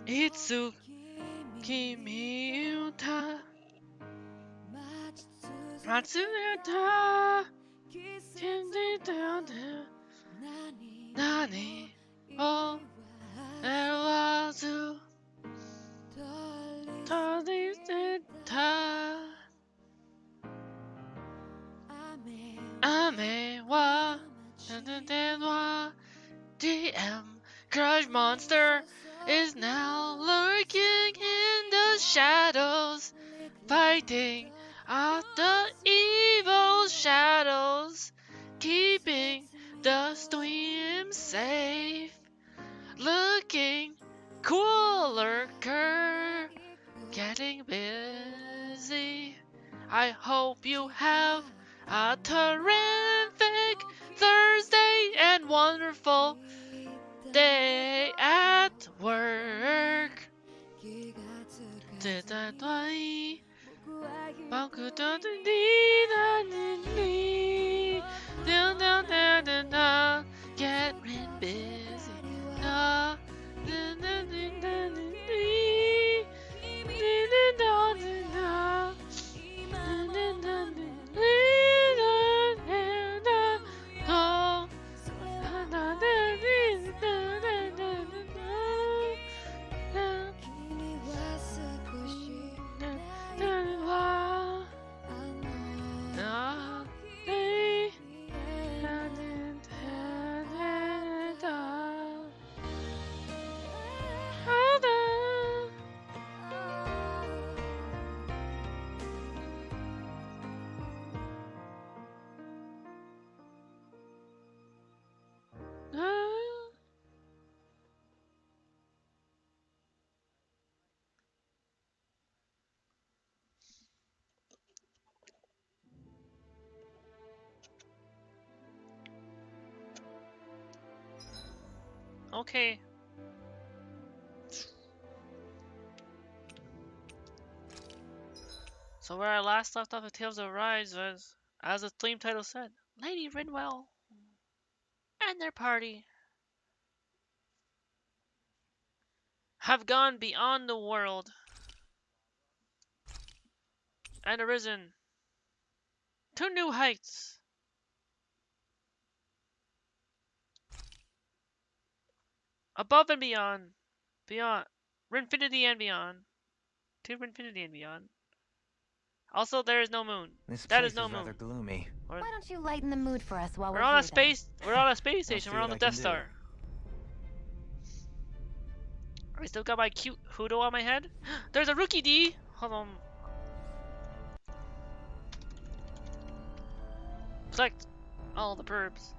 Itsu Kimi Uta Matsuda Kendi Dade Nani O Ewazu Tali Ta Ame wa Denwa DM Crush Monster is now lurking in the shadows, fighting off the evil shadows, keeping the stream safe. Looking cooler, getting busy. I hope you have a terrific Thursday and wonderful day at work. Getting busy. Okay. So where I last left off of Tales of Arise was, as the theme title said, Lady Rinwell and their party have gone beyond the world and arisen to new heights. Above and beyond, Rinfinity and beyond, to Rinfinity and beyond. Also, there is no moon. This That place is no is rather moon. gloomy. Why don't you lighten the mood for us while We're we're on here, a space. We're on a space station. see We're on what the I Death can do. Star. I still got my cute Hudo on my head. There's a rookie D. Hold on. Collect all the perbs.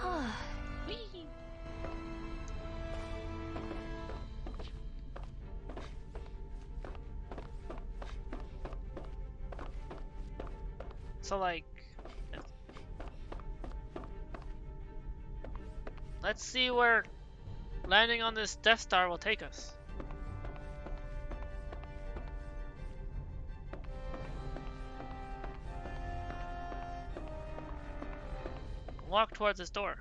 then? Whee! So like, let's see where landing on this Death Star will take us. Walk towards this door.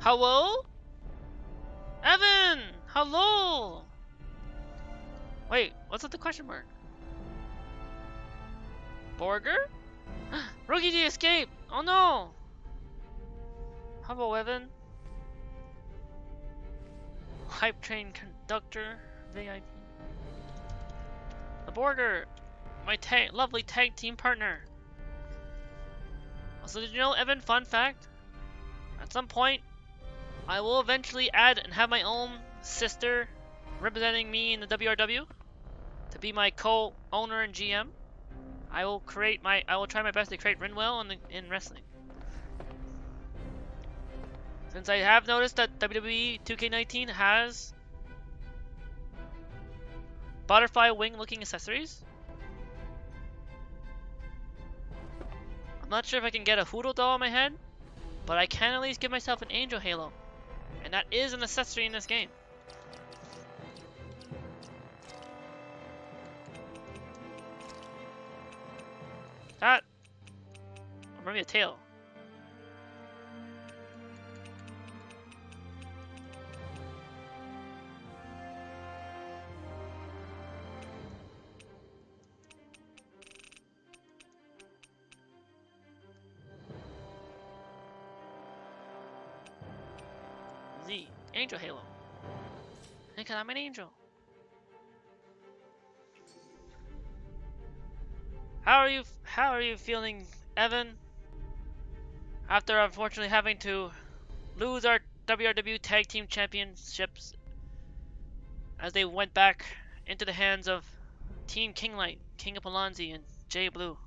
Hello? Evan! Hello! Wait, what's with the question mark? Borger? Rookie D escaped! Oh no! Hello, Evan. Hype train conductor, VIP. The Borger, my lovely tag team partner. Also, did you know, Evan, fun fact? At some point, I will eventually add and have my own sister representing me in the WRW to be my co-owner and GM. I will try my best to create Rinwell in wrestling. Since I have noticed that WWE 2K19 has butterfly wing looking accessories. I'm not sure if I can get a Hoodle doll on my head, but I can at least give myself an Angel Halo, and that is a necessity in this game. That, or maybe a tail. Z, Angel Halo. Because I'm an angel. How are you feeling, Evan? After unfortunately having to lose our WRW Tag Team Championships as they went back into the hands of Team Kinglight, King of Palanzi, and Jay Blue.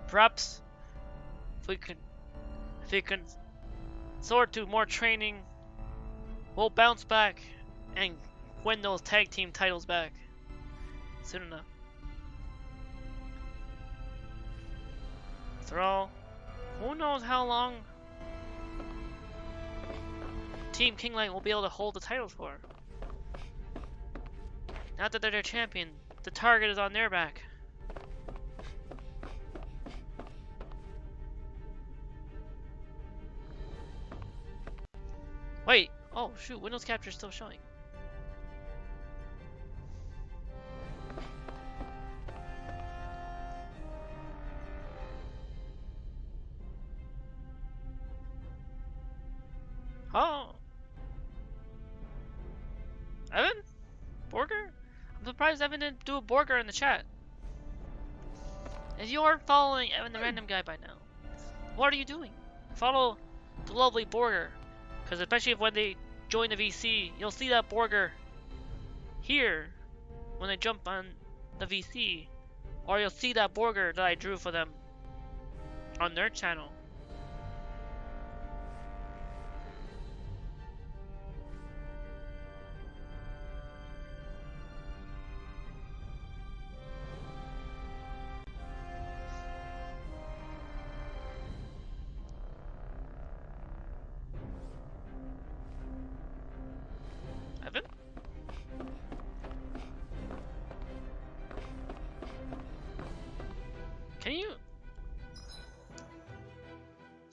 Perhaps if we can sort to more training, we'll bounce back and win those tag team titles back soon enough. After all, who knows how long Team Kinglight will be able to hold the titles for. Now that they're their champion, the target is on their back. Wait, oh shoot, Windows Capture is still showing. Oh. Evan? Borger? I'm surprised Evan didn't do a Borger in the chat. If you aren't following Evan the Random Guy by now, what are you doing? Follow the lovely Borger. Because especially when they join the VC, you'll see that Borger here when they jump on the VC. Or you'll see that Borger that I drew for them on their channel. Evan? Can you... You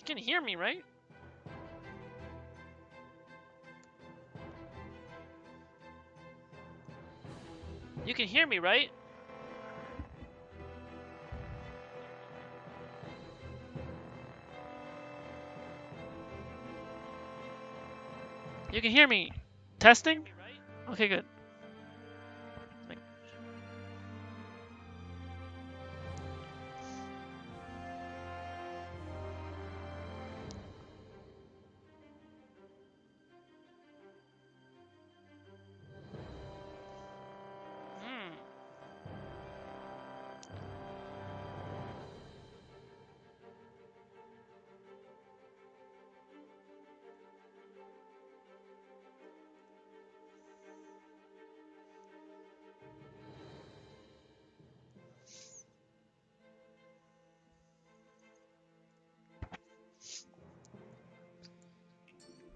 can hear me, right? You can hear me, right? You can hear me. Testing? Okay, good.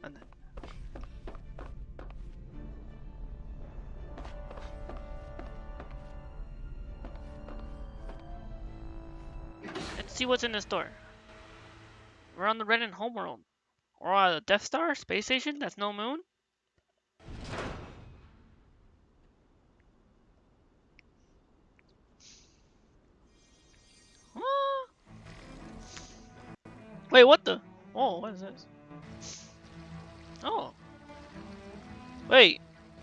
And then. Let's see what's in this door. We're on the Red and Homeworld. Or on the Death Star space station that's no moon? Huh? Wait, what the? Oh, what is this? Oh. Wait.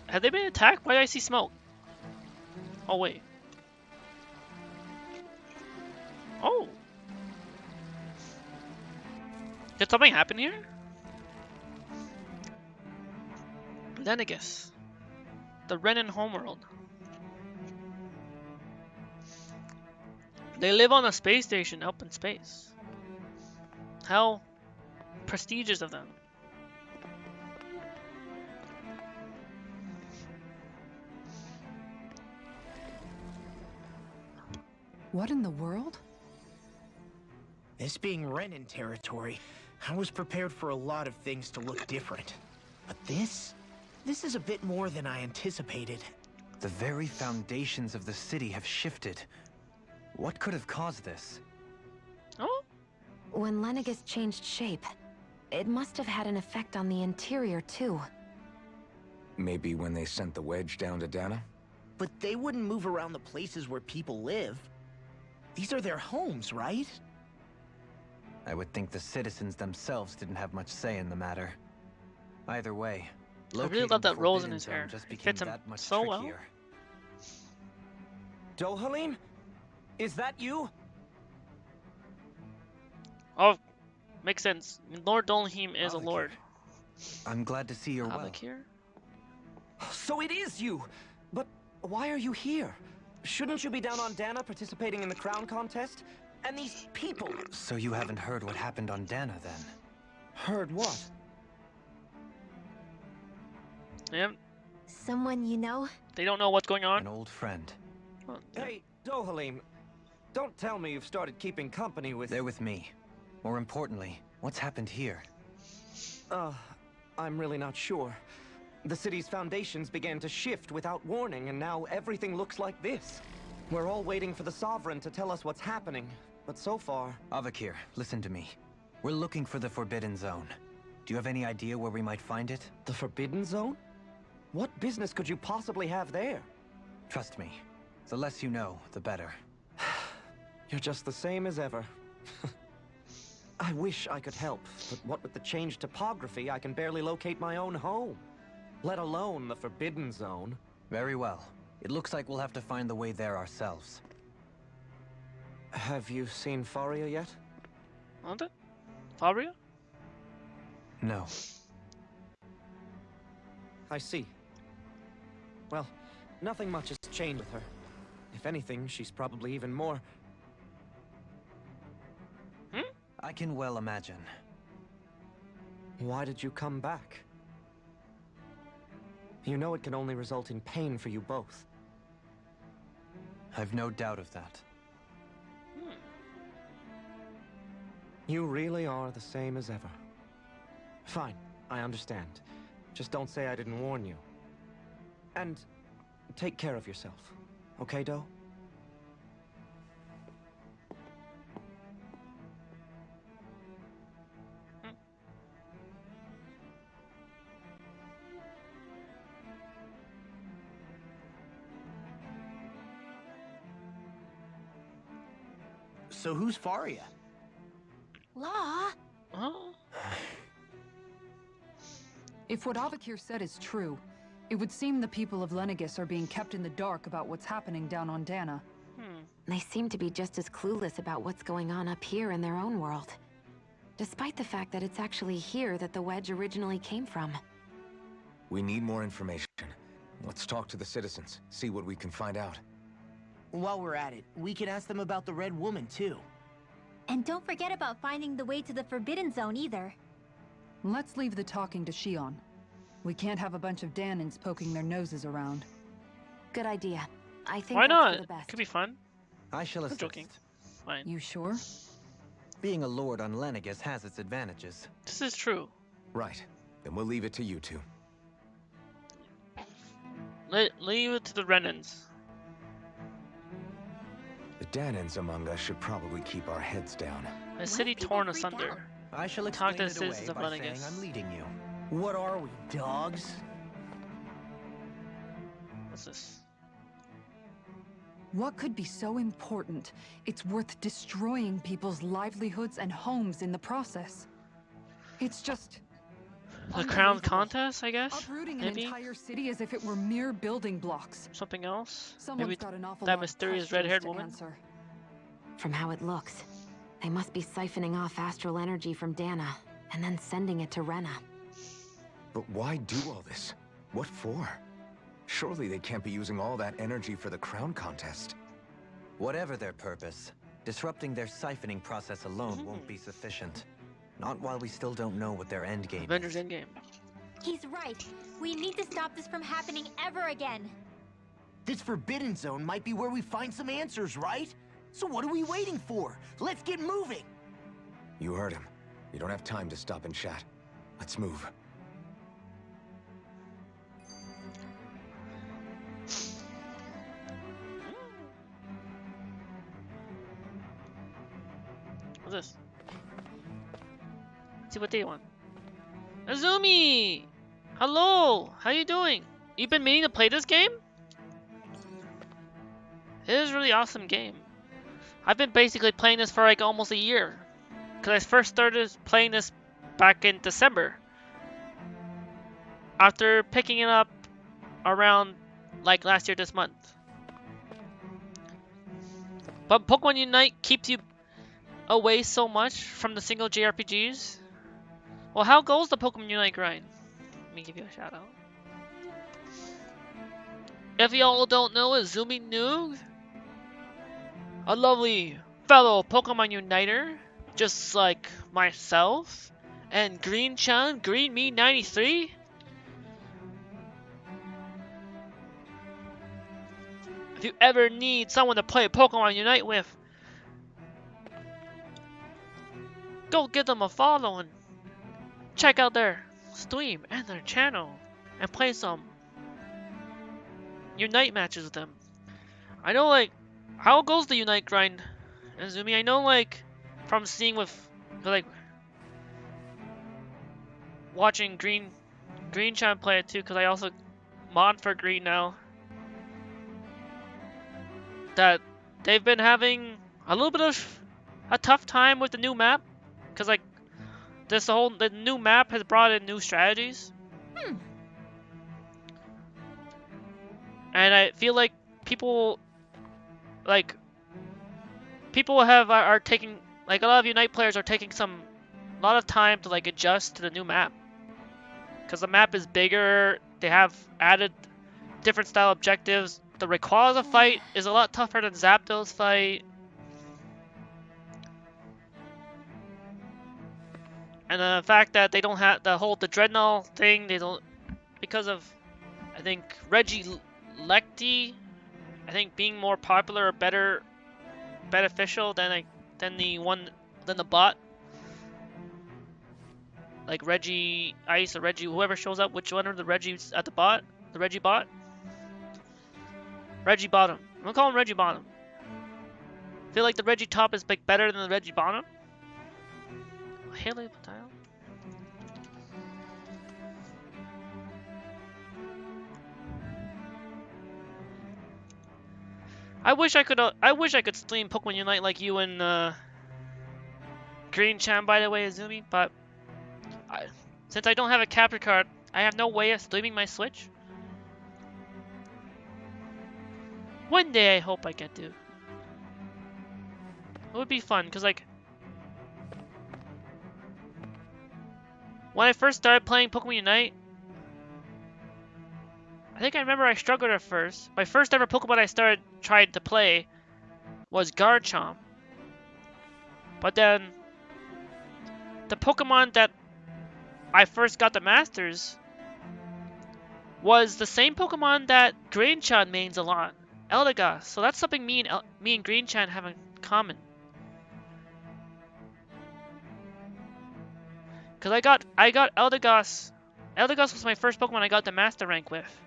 Have they been attacked? Why do I see smoke? Oh, wait. Oh. Did something happen here? Lenegus. The Ren and Homeworld. They live on a space station up in space. How prestigious of them. What in the world? This being Renan territory, I was prepared for a lot of things to look different. But this is a bit more than I anticipated. The very foundations of the city have shifted. What could have caused this? Oh? When Lenegis changed shape, it must have had an effect on the interior, too. Maybe when they sent the wedge down to Dana? But they wouldn't move around the places where people live. These are their homes, right? I would think the citizens themselves didn't have much say in the matter. Either way, I really love that locating the rose in Forbidden his Zone hair. just It became fits him that much so well. trickier. Dohalim? Is that you? Oh, makes sense. Lord Dolheim is a Alakir. lord. I'm glad to see you're well. Alakir? So it is you! But why are you here? Shouldn't you be down on Dana participating in the crown contest? And these people... So you haven't heard what happened on Dana, then? Heard what? Yep. Someone you know? They don't know what's going on. An old friend. Well, Hey, Dohalim, don't tell me you've started keeping company with... They're with me. More importantly, what's happened here? I'm really not sure. The city's foundations began to shift without warning, and now everything looks like this. We're all waiting for the Sovereign to tell us what's happening, but so far... Avakir, listen to me. We're looking for the Forbidden Zone. Do you have any idea where we might find it? The Forbidden Zone? What business could you possibly have there? Trust me. The less you know, the better. You're just the same as ever. I wish I could help, but what with the changed topography, I can barely locate my own home. Let alone the Forbidden Zone. Very well. It looks like we'll have to find the way there ourselves. Have you seen Faria yet? aren't it? Fabria? No. I see. Well, nothing much has changed with her. If anything, she's probably even more... I can well imagine. Why did you come back? You know it can only result in pain for you both. I've no doubt of that. You really are the same as ever. Fine, I understand. Just don't say I didn't warn you. And take care of yourself, okay, Do? So who's Faria? Law? Oh, If what Avakir said is true, it would seem the people of Lenegis are being kept in the dark about what's happening down on Dana. They seem to be just as clueless about what's going on up here in their own world. Despite the fact that it's actually here that the wedge originally came from. We need more information. Let's talk to the citizens, see what we can find out. While we're at it, we can ask them about the Red Woman, too. And don't forget about finding the way to the Forbidden Zone either. Let's leave the talking to Shion. We can't have a bunch of Danans poking their noses around. Good idea. I think why that's for not? the best. Could be fun. I shall I'm assist. joking. Fine. You sure? Being a lord on Lenegis has its advantages. This is true. Right. Then we'll leave it to you two. Leave it to the Renans. The Danans among us should probably keep our heads down. A city people torn freak asunder. out? I shall Talk explain to the it citizens away of by saying Lenegis. I'm leading you. What are we, dogs? What's this? What could be so important? It's worth destroying people's livelihoods and homes in the process. It's just... The crown unbelievable. contest, I guess? Uprooting Maybe? an entire city as if it were mere building blocks. Something else? Someone's Maybe got an awful that lot of mysterious questions red-haired to woman? answer. From how it looks, they must be siphoning off astral energy from Dana, and then sending it to Rena. But why do all this? What for? Surely they can't be using all that energy for the crown contest. Whatever their purpose, disrupting their siphoning process alone won't be sufficient. Not while we still don't know what their endgame Avengers is. Endgame. He's right. We need to stop this from happening ever again. This Forbidden Zone might be where we find some answers, right? So what are we waiting for? Let's get moving! You heard him. You don't have time to stop and chat. Let's move. What's this? Let's see what they want. Azumi! Hello! How you doing? You've been meaning to play this game? It is a really awesome game. I've been basically playing this for like almost a year. Because I first started playing this back in December. After picking it up around like last year this month. But Pokemon Unite keeps you away so much from the single JRPGs. Well, how goes the Pokemon Unite grind? Let me give you a shout out. If y'all don't know, Azumi Noog, a lovely fellow Pokemon Uniter, just like myself, and Green-chan, Green Me 93. If you ever need someone to play Pokemon Unite with, go give them a follow and check out their stream and their channel and play some Unite matches with them. I know, like, how goes the Unite grind, Azumi? I know, like, from seeing with, like, watching Green-chan play it too, because I also mod for Green now, that they've been having a little bit of a tough time with the new map, because, like, the new map has brought in new strategies. And I feel like people are taking, like, a lot of Unite players are taking a lot of time to, like, adjust to the new map. Because the map is bigger, they have added different style objectives. The Rayquaza fight is a lot tougher than Zapdos fight. And the fact that they don't have the Dreadnought thing, because of, I think, Regilecti, I think, being more popular or beneficial than the bot. Like Reggie Ice or Reggie, whoever shows up, which one are the Reggies at the bot? The Reggie bot? Reggie bottom. I'm gonna call him Reggie bottom. I feel like the Reggie top is like better than the Reggie bottom. Haley Patel. I wish I could stream Pokemon Unite like you and Green-chan, by the way, Azumi, but since I don't have a capture card, I have no way of streaming my Switch. One day I hope I get to. It would be fun, because, like, when I first started playing Pokemon Unite, I think I remember I struggled at first. My first ever Pokemon I tried to play was Garchomp. But then, the Pokemon that I first got the Masters was the same Pokemon that Green-chan mains a lot, Eldegoss. So that's something me and Green-chan have in common. Cause I got Eldegoss. Eldegoss was my first Pokemon I got the Master rank with.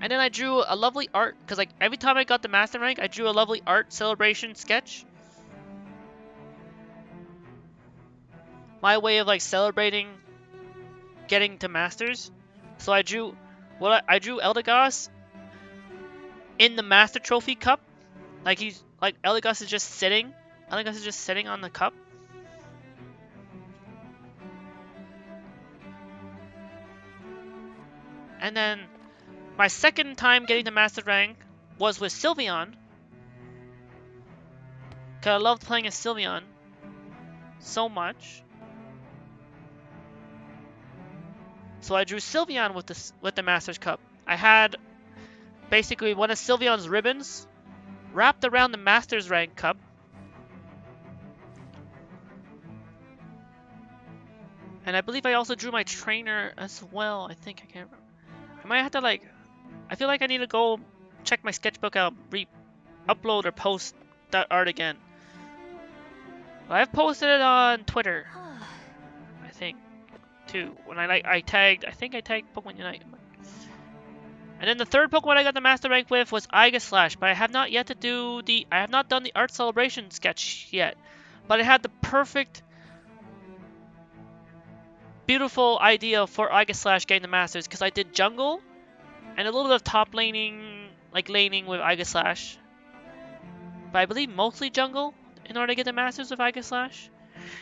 And then I drew a lovely art, cause like every time I got the Master rank, I drew a lovely art celebration sketch. My way of like celebrating getting to Masters. So I drew Eldegoss in the Master Trophy cup. Like Eldegoss is just sitting. Eldegoss is just sitting on the cup. And then my second time getting the Master rank was with Sylveon. Cause I loved playing as Sylveon so much. So I drew Sylveon with the Masters Cup. I had basically one of Sylveon's ribbons wrapped around the Masters rank cup. And I believe I also drew my trainer as well. I think, I can't remember. I might have to, like, I feel like I need to go check my sketchbook out, upload or post that art again. I've posted it on Twitter, I think, too. When I tagged Pokemon Unite. And then the third Pokemon I got the Master Rank with was Slash, but I have not yet to do I have not done the Art Celebration sketch yet. But I had the perfect, beautiful idea for Slash getting the Masters, because I did Jungle, and a little bit of top laning, like laning with Slash. But I believe mostly Jungle in order to get the Masters with Slash.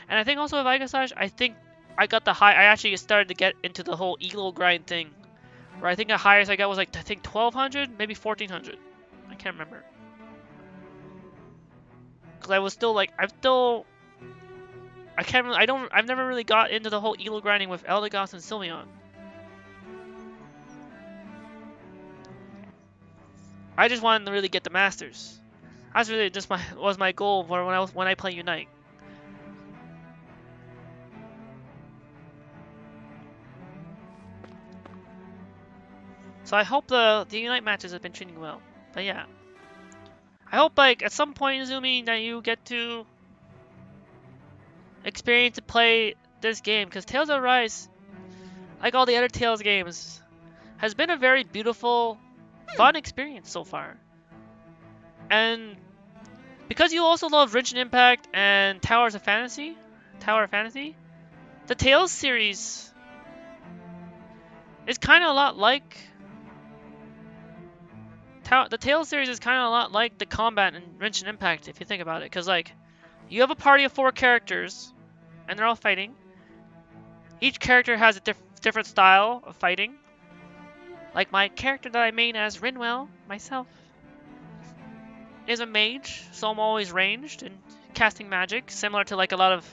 And I think also with Slash, I think I got I actually started to get into the whole Elo grind thing. Where I think the highest I got was like, I think 1200, maybe 1400. I can't remember. Cause I was still like, I've never really got into the whole Elo grinding with Eldegoss and Sylveon. I just wanted to really get the Masters. That's really just was my goal when I play Unite. So I hope the Unite matches have been treating well. But yeah. I hope like at some point, Izumi, that you get to experience and play this game, because Tales of Arise, like all the other Tales games, has been a very beautiful, fun experience so far. And because you also love Genshin Impact and Tower of Fantasy, the Tales series is kind of a lot like the Tales series is kind of a lot like the combat in Genshin Impact, if you think about it. Because, like, you have a party of 4 characters, and they're all fighting. Each character has a different style of fighting. Like, my character that I main as, Rinwell, myself, is a mage, so I'm always ranged and casting magic, similar to, like, a lot of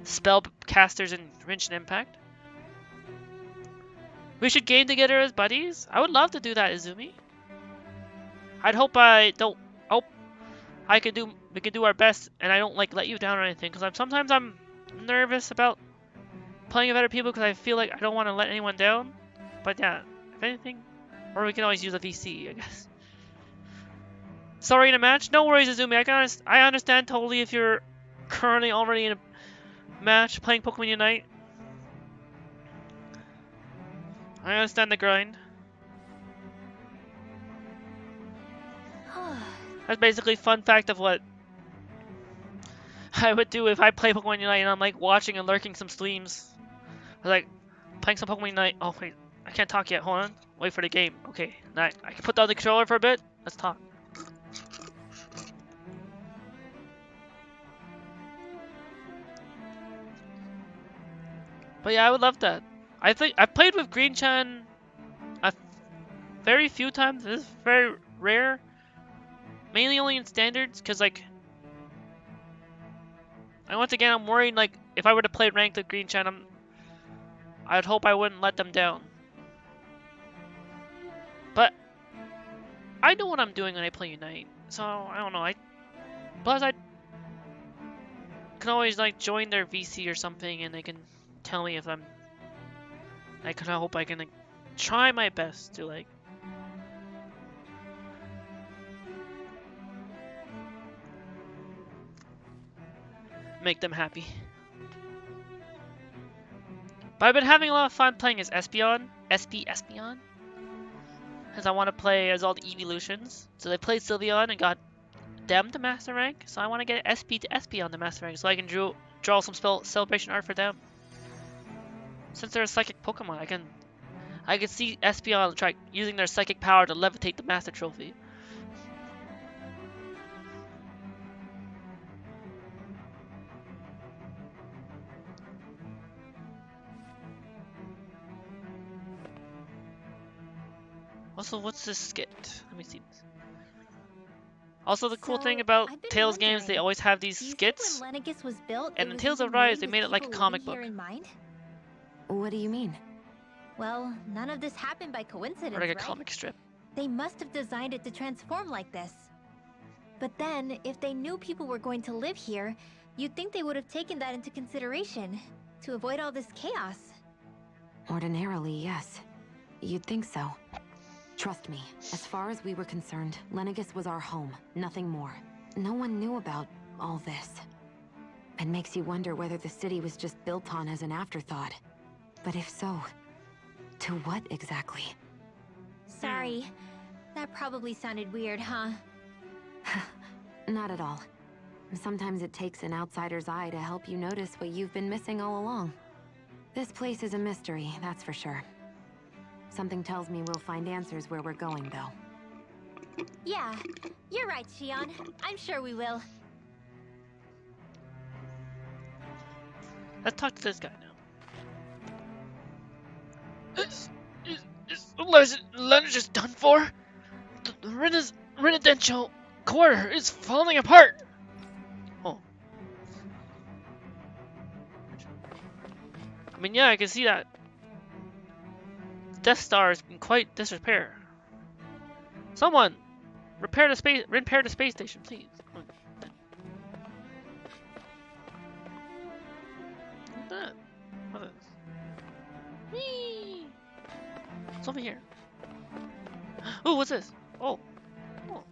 spell casters in Genshin Impact. We should game together as buddies. I would love to do that, Izumi. I'd hope we can do our best, and I don't like let you down or anything, because sometimes I'm nervous about playing with other people because I feel like I don't want to let anyone down. But yeah, if anything, or we can always use a VC, I guess. Sorry in a match? No worries, Izumi. I understand totally if you're currently already in a match playing Pokemon Unite. I understand the grind. That's basically a fun fact of what I would do if I play Pokemon Unite and I'm like watching and lurking some streams. I was like playing some Pokemon Unite. Oh wait, I can't talk yet. Hold on. Wait for the game. Okay, now I can put down the controller for a bit. Let's talk. But yeah, I would love that. I think I've played with Green-chan a very few times. This is very rare. Mainly only in standards, because like once again I'm worried like if I were to play ranked with Green-chan, I'd hope I wouldn't let them down. But I know what I'm doing when I play Unite, so I don't know. Plus I can always like join their VC or something, and they can tell me if I kind of hope I can like try my best to like make them happy. But I've been having a lot of fun playing as Espeon, because I want to play as all the evolutions. So they played Sylveon and got them to Master Rank, so I want to get SP to Espeon to Master Rank so I can draw some celebration art for them. Since they're a psychic Pokemon, I can see Espeon try using their psychic power to levitate the Master Trophy. Also, what's this skit? Let me see. Also, the cool thing about Tales games, they always have these skits. And in Tales of Arise, they made it like a comic book. What do you mean? Well, none of this happened by coincidence, Or like a right? comic strip. They must have designed it to transform like this. But then, if they knew people were going to live here, you'd think they would have taken that into consideration to avoid all this chaos. Ordinarily, yes. You'd think so. Trust me, as far as we were concerned, Lenegis was our home, nothing more. No one knew about all this. and makes you wonder whether the city was just built on as an afterthought. But if so, to what exactly? Sorry. That probably sounded weird, huh? Not at all. Sometimes it takes an outsider's eye to help you notice what you've been missing all along. This place is a mystery, that's for sure. Something tells me we'll find answers where we're going, though. Yeah, you're right, Shion. I'm sure we will. Let's talk to this guy now. Is Leonard just done for? The residential quarter is falling apart! Oh. I mean, yeah, I can see that. Death Star is in quite disrepair. Someone! Repair the space station, please. What's that? What is this? Whee! It's over here. Ooh, what's this? Oh. Oh.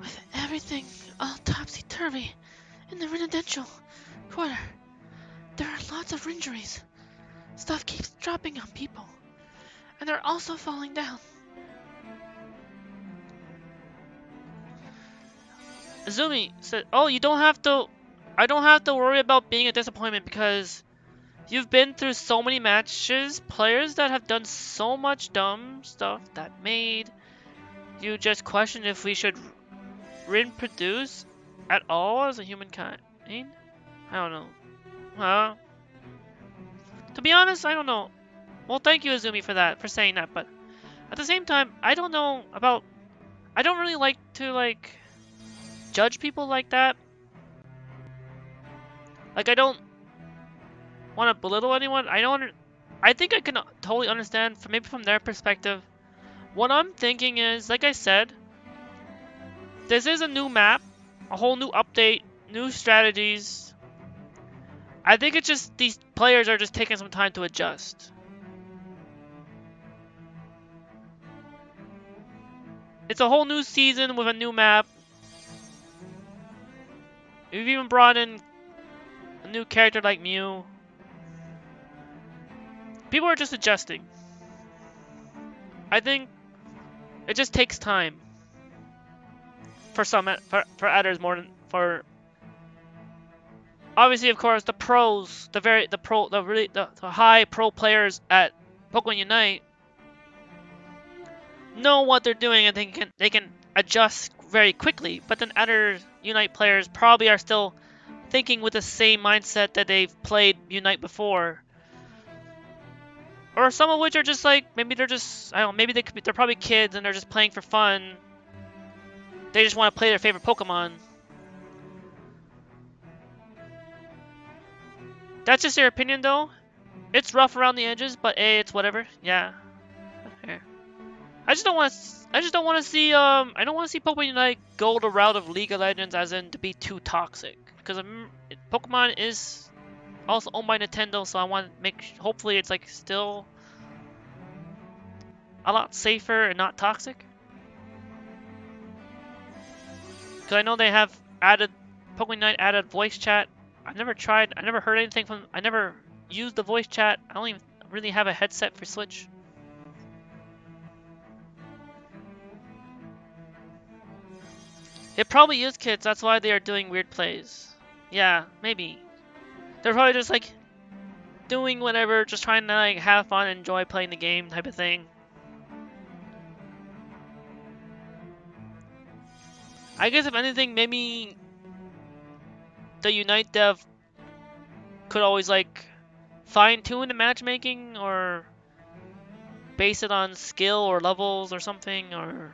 With everything all topsy-turvy in the residential quarter, there are lots of injuries. Stuff keeps dropping on people, and they're also falling down. Azumi said, "Oh, you don't have to. I don't have to worry about being a disappointment because you've been through so many matches, players that have done so much dumb stuff that made you just question if we should reproduce at all as a humankind. I don't know. To be honest, I don't know. Well, thank you, Azumi, for saying that, but at the same time, I don't know about... I don't really like to, judge people like that. Like, I don't want to belittle anyone. I think I can totally understand, maybe from their perspective. What I'm thinking is, like I said, this is a new map, a whole new update, new strategies. I think it's just these players are just taking some time to adjust. It's a whole new season with a new map. We've even brought in a new character like Mew. People are just adjusting. I think it just takes time for some for others more than for. Obviously, of course, the pros, the high pro players at Pokemon Unite know what they're doing and they can adjust very quickly. But then other Unite players probably are still thinking with the same mindset that they've played Unite before. Or some of which are just like, maybe they're just, I don't know, maybe they're probably kids and they're just playing for fun. They just want to play their favorite Pokemon. That's just their opinion though. It's rough around the edges, but hey, it's whatever. Yeah. Okay. I just don't want to see I don't want to see Pokemon Unite go the route of League of Legends, as in to be too toxic. Because Pokemon is also owned by Nintendo, so I want to hopefully it's still a lot safer and not toxic. Because I know they have Pokemon Unite added voice chat. I never heard anything I never used the voice chat. I don't even really have a headset for Switch. It probably is kids, that's why they are doing weird plays. Yeah, maybe. They're probably just doing whatever, just trying to have fun, enjoy playing the game type of thing. I guess if anything, maybe the Unite dev could always fine-tune the matchmaking or base it on skill or levels or something, or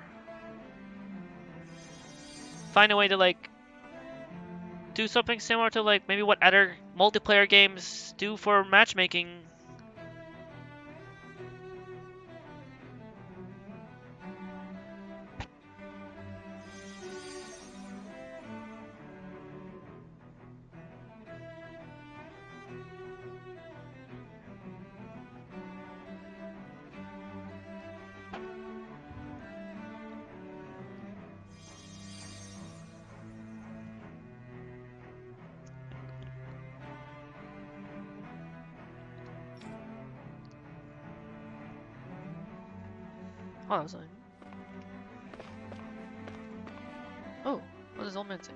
find a way to do something similar to maybe what other multiplayer games do for matchmaking. Oh, that was something. Oh, what does old man say?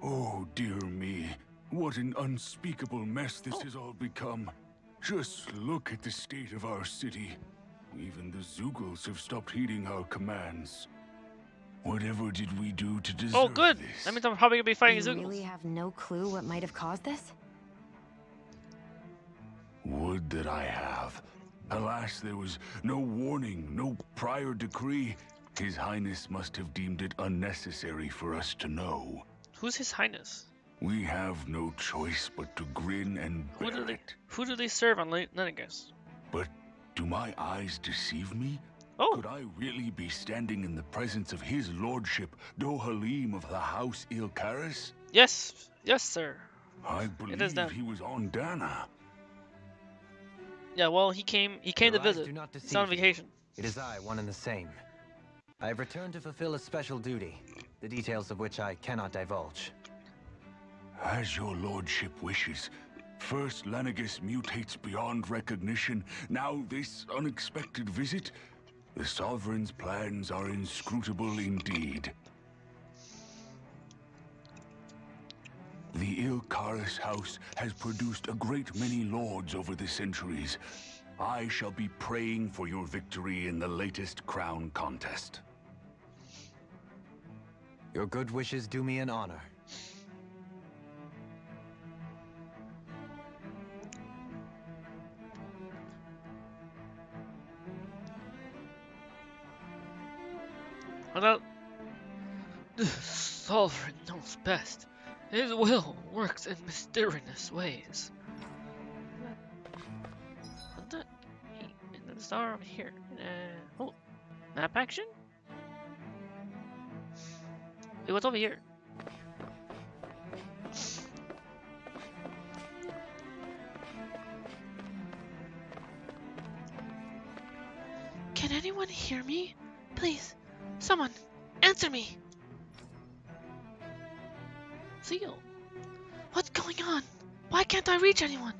Oh, dear me. What an unspeakable mess this Oh. has all become. Just look at the state of our city. Even the Zeugles have stopped heeding our commands. Whatever did we do to deserve Oh, good. this? That means I'm probably gonna be fighting You Zoogles. really have no clue what might have caused this? Would that I have. Alas, there was no warning, no prior decree. His Highness must have deemed it unnecessary for us to know. Who's His Highness? We have no choice but to grin and bear it. Who do they serve on Lenegus? But do my eyes deceive me? Oh, Could I really be standing in the presence of his lordship, Dohalim of the House Ilkaris? yes, yes, sir. I is believe them. he was on Dana. Yeah, well, he came to Your eyes visit. do not He's on deceive you. vacation. It is I, one and the same. I have returned to fulfill a special duty, the details of which I cannot divulge. As your lordship wishes. First Lenegus mutates beyond recognition, now this unexpected visit. The Sovereign's plans are inscrutable indeed. The Ilkaris house has produced a great many lords over the centuries. I shall be praying for your victory in the latest crown contest. Your good wishes do me an honor. Although the Sovereign knows best. His will works in mysterious ways. What the? And then the star over here. Oh, map action? Wait, what's over here? Can anyone hear me? Please, someone, answer me! Seal. What's going on? Why can't I reach anyone?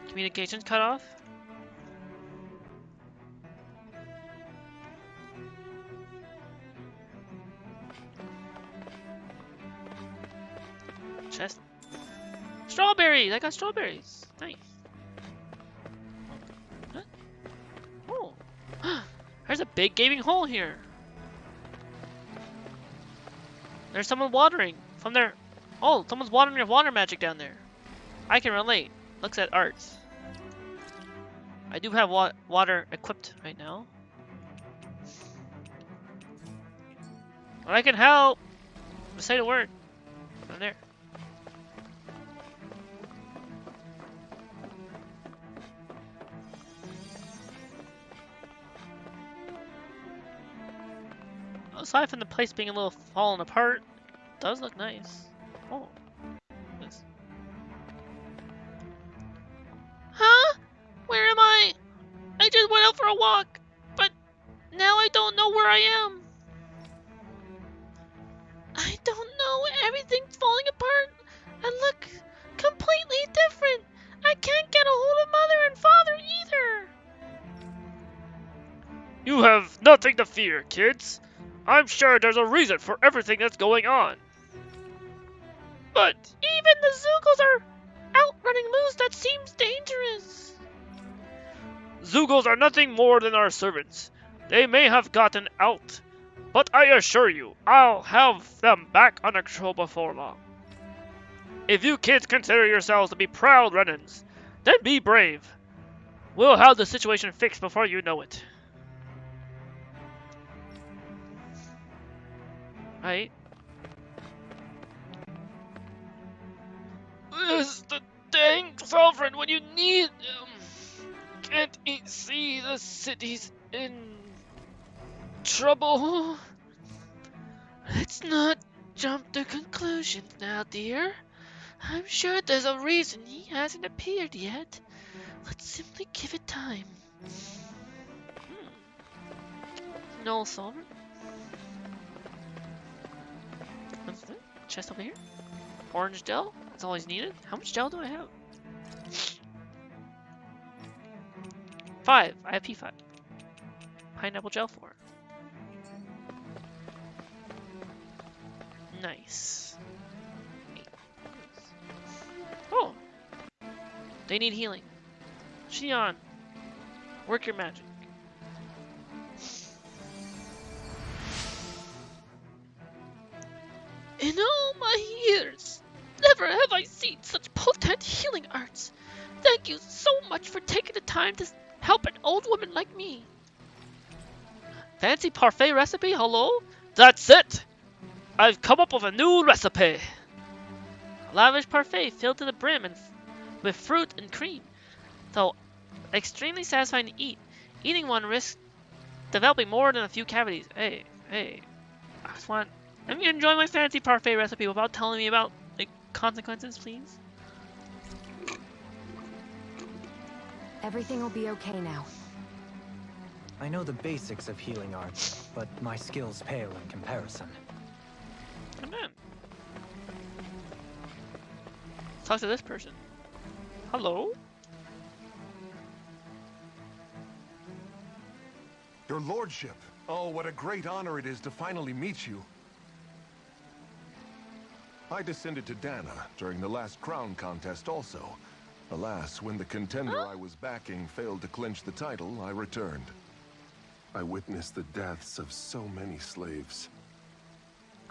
Communications cut off? Chest. Strawberries! I got strawberries. Nice. What? Oh. There's a big gaping hole here. There's someone watering from their... Oh, someone's watering their water magic down there. I can relate. Looks at arts. I do have water equipped right now. I can help. Just say the word. I'm there. Aside from the place being a little fallen apart, it does look nice. Oh. Nice. Huh? Where am I? I just went out for a walk, but now I don't know where I am. I don't know. Everything's falling apart and look completely different. I can't get a hold of Mother and Father either. You have nothing to fear, kids. I'm sure there's a reason for everything that's going on. But even the Zeugles are out running loose. That seems dangerous. Zeugles are nothing more than our servants. They may have gotten out, but I assure you, I'll have them back under control before long. If you kids consider yourselves to be proud Renans, then be brave. We'll have the situation fixed before you know it. Right? Is the dang Sovereign when you need him? Can't he see the city's in trouble? Let's not jump to conclusions now, dear. I'm sure there's a reason he hasn't appeared yet. Let's simply give it time. No, Sovereign. What's that? Chest over here? Orange gel? That's all he's needed? How much gel do I have? 5. I have P5. Pineapple gel 4. Nice. 8. Oh! They need healing. Xion, work your magic. In all my years, never have I seen such potent healing arts. Thank you so much for taking the time to help an old woman like me. Fancy parfait recipe? Hello? That's it! I've come up with a new recipe. A lavish parfait filled to the brim and with fruit and cream. Though extremely satisfying to eat, eating one risks developing more than a few cavities. Hey, I just want... Let me enjoy my fancy parfait recipe without telling me about the consequences, please. Everything will be okay now. I know the basics of healing arts, but my skills pale in comparison. Come on. Talk to this person. Hello? Your lordship. Oh, what a great honor it is to finally meet you. I descended to Dana during the last crown contest also. Alas, when the contender I was backing failed to clinch the title, I returned. I witnessed the deaths of so many slaves.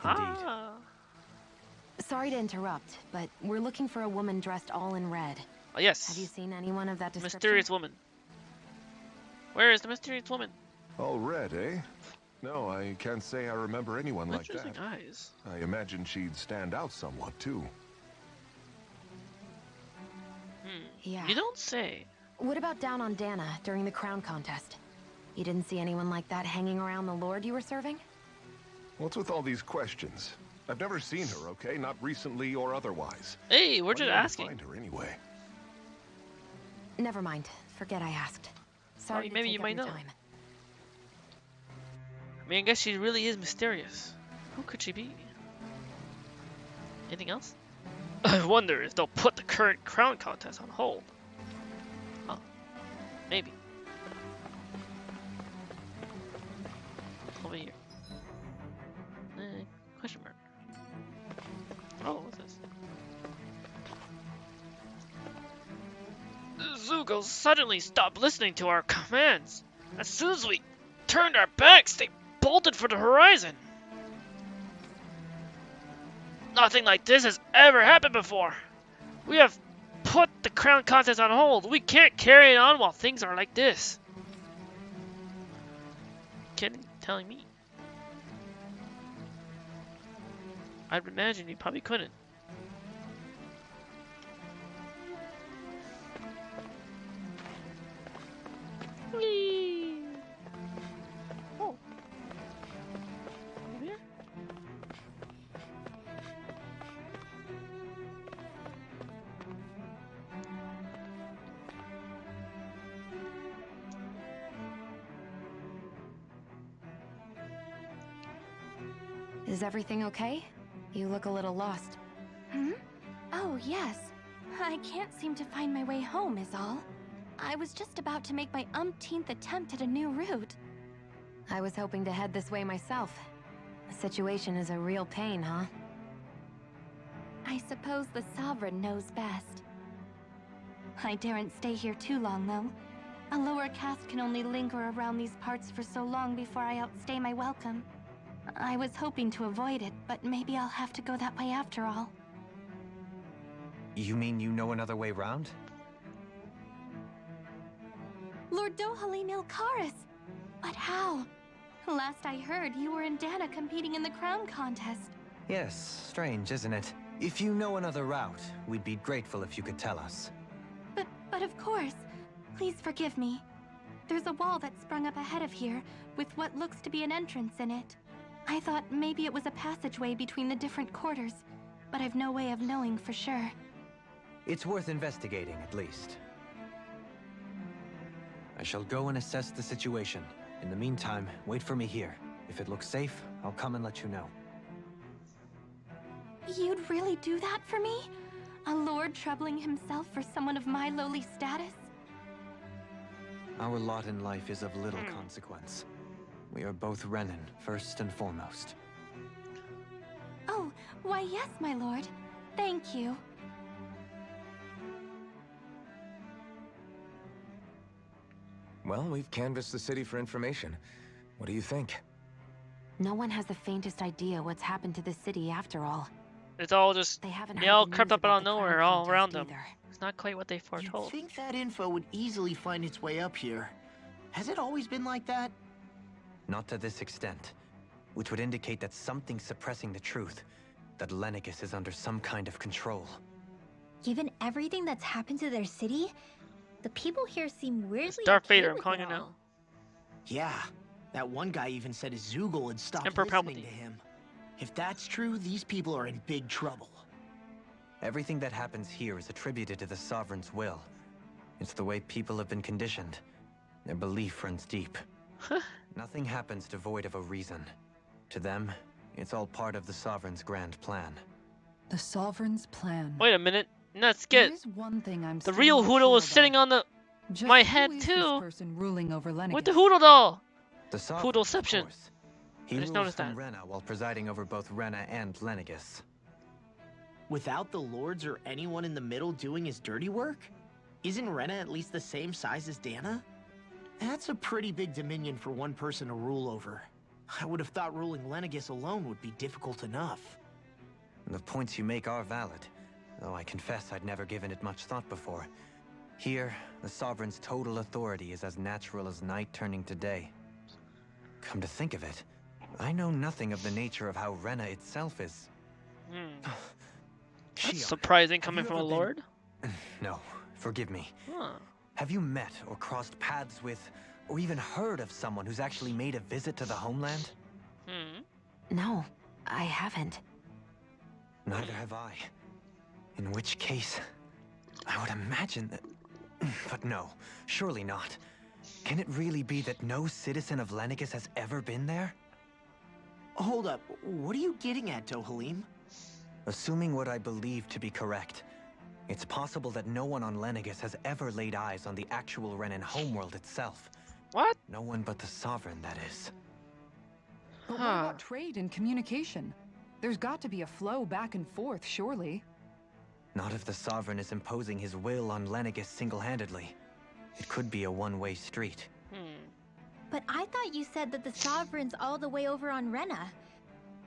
Indeed. Sorry to interrupt, but we're looking for a woman dressed all in red. Oh, yes. Have you seen anyone of that description? Mysterious woman. Where is the mysterious woman? All red, eh? No, I can't say I remember anyone like that. Interesting eyes. I imagine she'd stand out somewhat, too. Yeah. You don't say. What about down on Dana during the crown contest? You didn't see anyone like that hanging around the lord you were serving? What's with all these questions? I've never seen her, okay? Not recently or otherwise. Hey, we're just asking. Find her anyway. Never mind. Forget I asked. Sorry to maybe take you up might your know. time. I mean, I guess she really is mysterious. Who could she be? Anything else? I wonder if they'll put the current crown contest on hold. Huh. Maybe. Over here. Question mark. Oh, what's this? Zuko suddenly stopped listening to our commands. As soon as we turned our backs, they bolted for the horizon. Nothing like this has ever happened before. We have put the crown contest on hold. We can't carry it on while things are like this. Kidding? Telling me? I'd imagine you probably couldn't. Whee! Oh. Over here? Is everything okay? You look a little lost. Oh, yes. I can't seem to find my way home, is all. I was just about to make my umpteenth attempt at a new route. I was hoping to head this way myself. The situation is a real pain, huh? I suppose the Sovereign knows best. I daren't stay here too long, though. A lower caste can only linger around these parts for so long before I outstay my welcome. I was hoping to avoid it, but maybe I'll have to go that way after all. You mean you know another way round? Lord Dohalim Ilkaris! But how? Last I heard, you were in Dana competing in the crown contest. Yes, strange, isn't it? If you know another route, we'd be grateful if you could tell us. But of course. Please forgive me. There's a wall that sprung up ahead of here, with what looks to be an entrance in it. I thought maybe it was a passageway between the different quarters, but I've no way of knowing for sure. It's worth investigating, at least. I shall go and assess the situation. In the meantime, wait for me here. If it looks safe, I'll come and let you know. You'd really do that for me? A lord troubling himself for someone of my lowly status? Our lot in life is of little consequence. We are both Renan, first and foremost. Oh, why yes, my lord. Thank you. Well, we've canvassed the city for information. What do you think? No one has the faintest idea what's happened to the city after all. It's all just, They haven't they heard all the crept news up out about of the nowhere crown all around them. contest either. It's not quite what they You'd foretold. think that info would easily find its way up here. Has it always been like that? Not to this extent, which would indicate that something's suppressing the truth, that Lenegis is under some kind of control. Given everything that's happened to their city, the people here seem weirdly Darth okay Vader, I'm with calling it you now. all. Yeah, that one guy even said his Zoogle had stopped Emperor listening Palpatine. to him. If that's true, these people are in big trouble. Everything that happens here is attributed to the Sovereign's will. It's the way people have been conditioned. Their belief runs deep. Nothing happens devoid of a reason. To them, it's all part of the Sovereign's grand plan. The Sovereign's plan. Wait a minute. Let's There get is one thing I'm the still real not Hoodle sure is sitting about. on the Just my who head is too. This person ruling over Lenegis? with the Hoodle doll. The Sovereign, of Hoodleception. course. He I just rules noticed from that. Rena while presiding over both Rena and Lenegis. Without the lords or anyone in the middle doing his dirty work? Isn't Rena at least the same size as Dana? That's a pretty big dominion for one person to rule over. I would have thought ruling Lenegis alone would be difficult enough. The points you make are valid, though I confess I'd never given it much thought before. Here, the Sovereign's total authority is as natural as night turning to day. Come to think of it, I know nothing of the nature of how Rena itself is. That's Shion, surprising have coming you from a ever been- lord. No, forgive me. Huh. Have you met or crossed paths with, or even heard of someone who's actually made a visit to the homeland? No, I haven't. Neither have I. In which case, I would imagine that... But no, surely not. Can it really be that no citizen of Lenegis has ever been there? Hold up, what are you getting at, Dohalim? Assuming what I believe to be correct, it's possible that no one on Lenegis has ever laid eyes on the actual Renan homeworld itself. What? No one but the Sovereign, that is. But what about trade and communication? There's got to be a flow back and forth, surely. Not if the Sovereign is imposing his will on Lenegis single-handedly. It could be a one-way street. But I thought you said that the Sovereign's all the way over on Rena.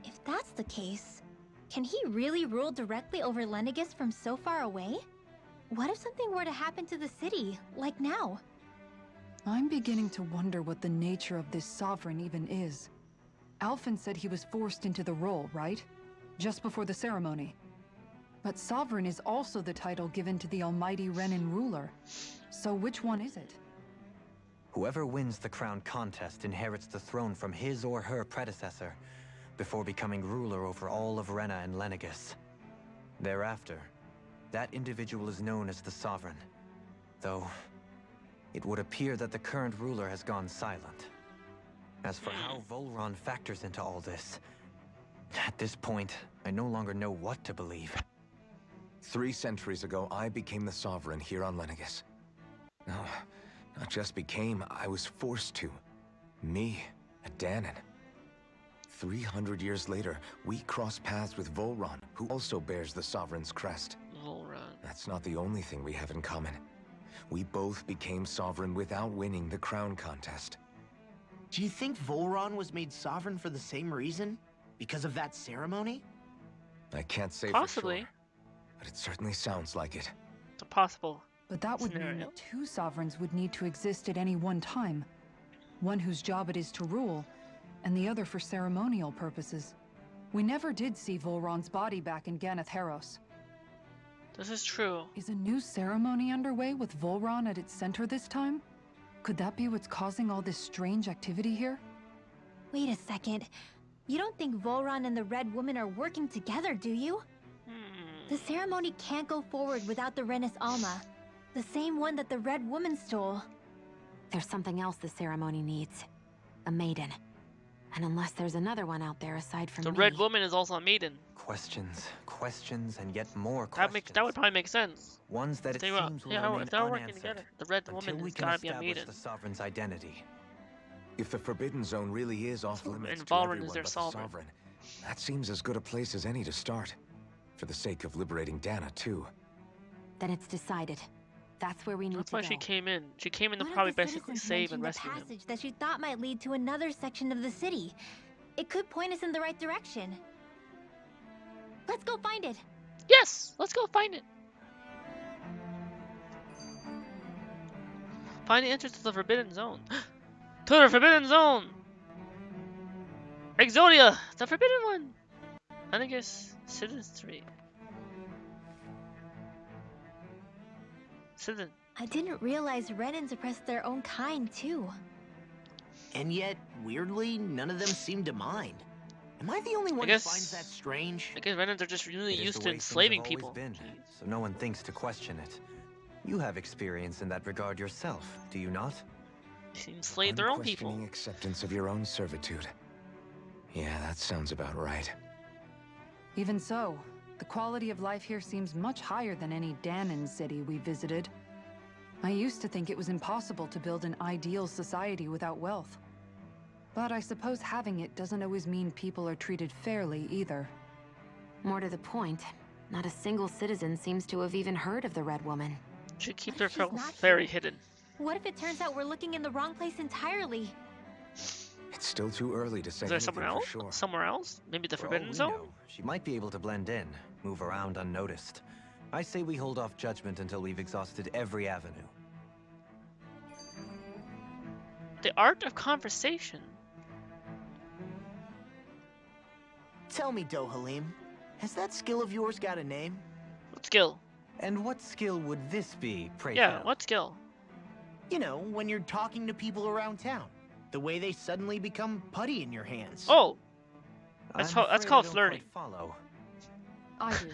If that's the case, can he really rule directly over Lenegis from so far away? What if something were to happen to the city, like now? I'm beginning to wonder what the nature of this Sovereign even is. Alphen said he was forced into the role, right? Just before the ceremony. But Sovereign is also the title given to the almighty Renan ruler. So which one is it? Whoever wins the crown contest inherits the throne from his or her predecessor, before becoming ruler over all of Rena and Lenegis. Thereafter, that individual is known as the Sovereign, though it would appear that the current ruler has gone silent. As for how Volron factors into all this, at this point, I no longer know what to believe. 3 centuries ago, I became the Sovereign here on Lenegis. No, not just became, I was forced to. Me, a Danon. 300 years later, we cross paths with Volron, who also bears the Sovereign's crest. Volron. That's not the only thing we have in common. We both became Sovereign without winning the crown contest. Do you think Volron was made sovereign for the same reason? Because of that ceremony? I can't say Possibly. for sure, but it certainly sounds like it. It's possible. But that would mean Scenario. that 2 sovereigns would need to exist at any one time. One whose job it is to rule, and the other for ceremonial purposes. We never did see Volron's body back in Ganath Haros. This is true. Is a new ceremony underway with Volron at its center this time? Could that be what's causing all this strange activity here? Wait a second. You don't think Volron and the Red Woman are working together, do you? The ceremony can't go forward without the Renis Alma. The same one that the Red Woman stole. There's something else the ceremony needs. A maiden. And unless there's another one out there aside from The me... Red Woman is also a maiden. Questions, questions and yet more questions. That would probably make sense. Ones that it They were, seems will yeah, remain if they're working unanswered together, the Red until Woman we has can gotta be a establish maiden. the Sovereign's identity. If the Forbidden Zone really is off limits And to Valrin everyone is their but the sovereign. Sovereign, that seems as good a place as any to start. For the sake of liberating Dana, too. Then it's decided. That's where we need That's to why go. she came in. She came in to One of probably the basically citizens save and mentioned rescue a him. passage that she thought might lead to another section of the city. It could point us in the right direction. Let's go find it. Yes! Let's go find it! Find the entrance to the Forbidden Zone. To the Forbidden Zone! Exodia! The Forbidden One! I think it's Citizen 3. Citizen. I didn't realize Renans oppressed their own kind, too. And yet, weirdly, none of them seem to mind. Am I the only one guess- who finds that strange? I guess Renans are just really It is used the to way things enslaving have always people. been, Jeez. so no one thinks to question it. You have experience in that regard yourself, do you not? They enslave their own people. Unquestioning acceptance of your own servitude. Yeah, that sounds about right. Even so, the quality of life here seems much higher than any Danon city we visited. I used to think it was impossible to build an ideal society without wealth. But I suppose having it doesn't always mean people are treated fairly either. More to the point, not a single citizen seems to have even heard of the Red Woman. Should keep What their if she's fellows not very here? hidden. What if it turns out we're looking in the wrong place entirely? It's still too early to say Is there anything someone for else? sure. Somewhere else? Maybe the For all Forbidden we Zone? know, she might be able to blend in, move around unnoticed. I say we hold off judgment until we've exhausted every avenue. The art of conversation. Tell me, Dohalim, has that skill of yours got a name? What skill? And what skill would this be, pray Yeah, tell? what skill? You know, when you're talking to people around town. The way they suddenly become putty in your hands. Oh! I'm That's afraid called I don't flirting. quite follow. I do.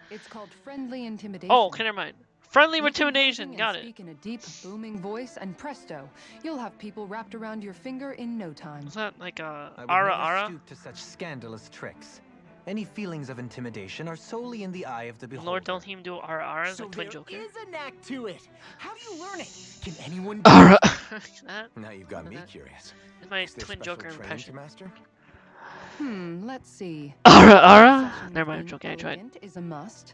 It's called friendly intimidation. Oh, okay, never mind. Friendly Look intimidation, imposing got and it. Speak in a deep, booming voice, and presto, you'll have people wrapped around your finger in no time. Was that like I would Ara never Ara? stoop to such scandalous tricks. Any feelings of intimidation are solely in the eye of the beholder. Lord Dohalim do Ara Ara So like Twin there Joker? is a knack to it. How do you learn it? Can anyone? Ara! That Now you've got me Uh-huh. curious. is my Is there Twin special Joker training impression. to master? Let's see. Ara Ara? Sessions Never mind, being joking, I tried. elegant is a must.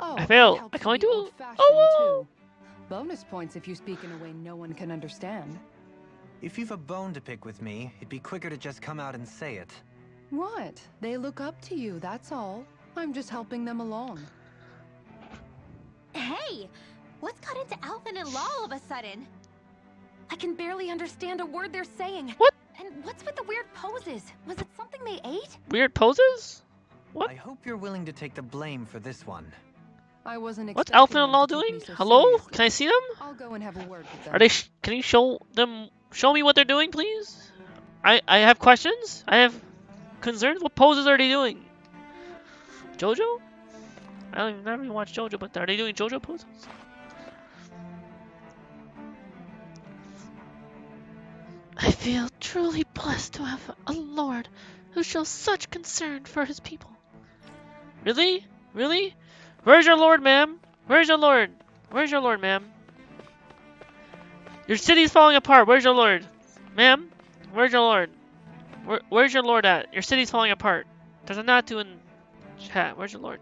Oh, I failed. it helps I can to only be do- old-fashioned, oh! too. Bonus points if you speak in a way no one can understand. If you've a bone to pick with me, it'd be quicker to just come out and say it. What? They look up to you, that's all. I'm just helping them along. Hey! What's got into Alvin and Law all of a sudden? I can barely understand a word they're saying. What? And what's with the weird poses? Was it something they ate? Weird poses? What? I hope you're willing to take the blame for this one. I wasn't What's expecting Alpha them and Law to take doing? me so Hello? seriously. Can I see them? I'll go and have a word with them. Are they? Can you show them? Show me what they're doing, please. I have questions. I have concerns. What poses are they doing? JoJo? Never even watched JoJo, but are they doing JoJo poses? I feel truly blessed to have a lord who shows such concern for his people. Really? Really? Where's your lord, ma'am? Where's your lord? Where's your lord, ma'am? Your city's falling apart. Where's your lord? Ma'am? Where's your lord? Where's your lord at? Your city's falling apart. There's a Natu in chat. Where's your lord?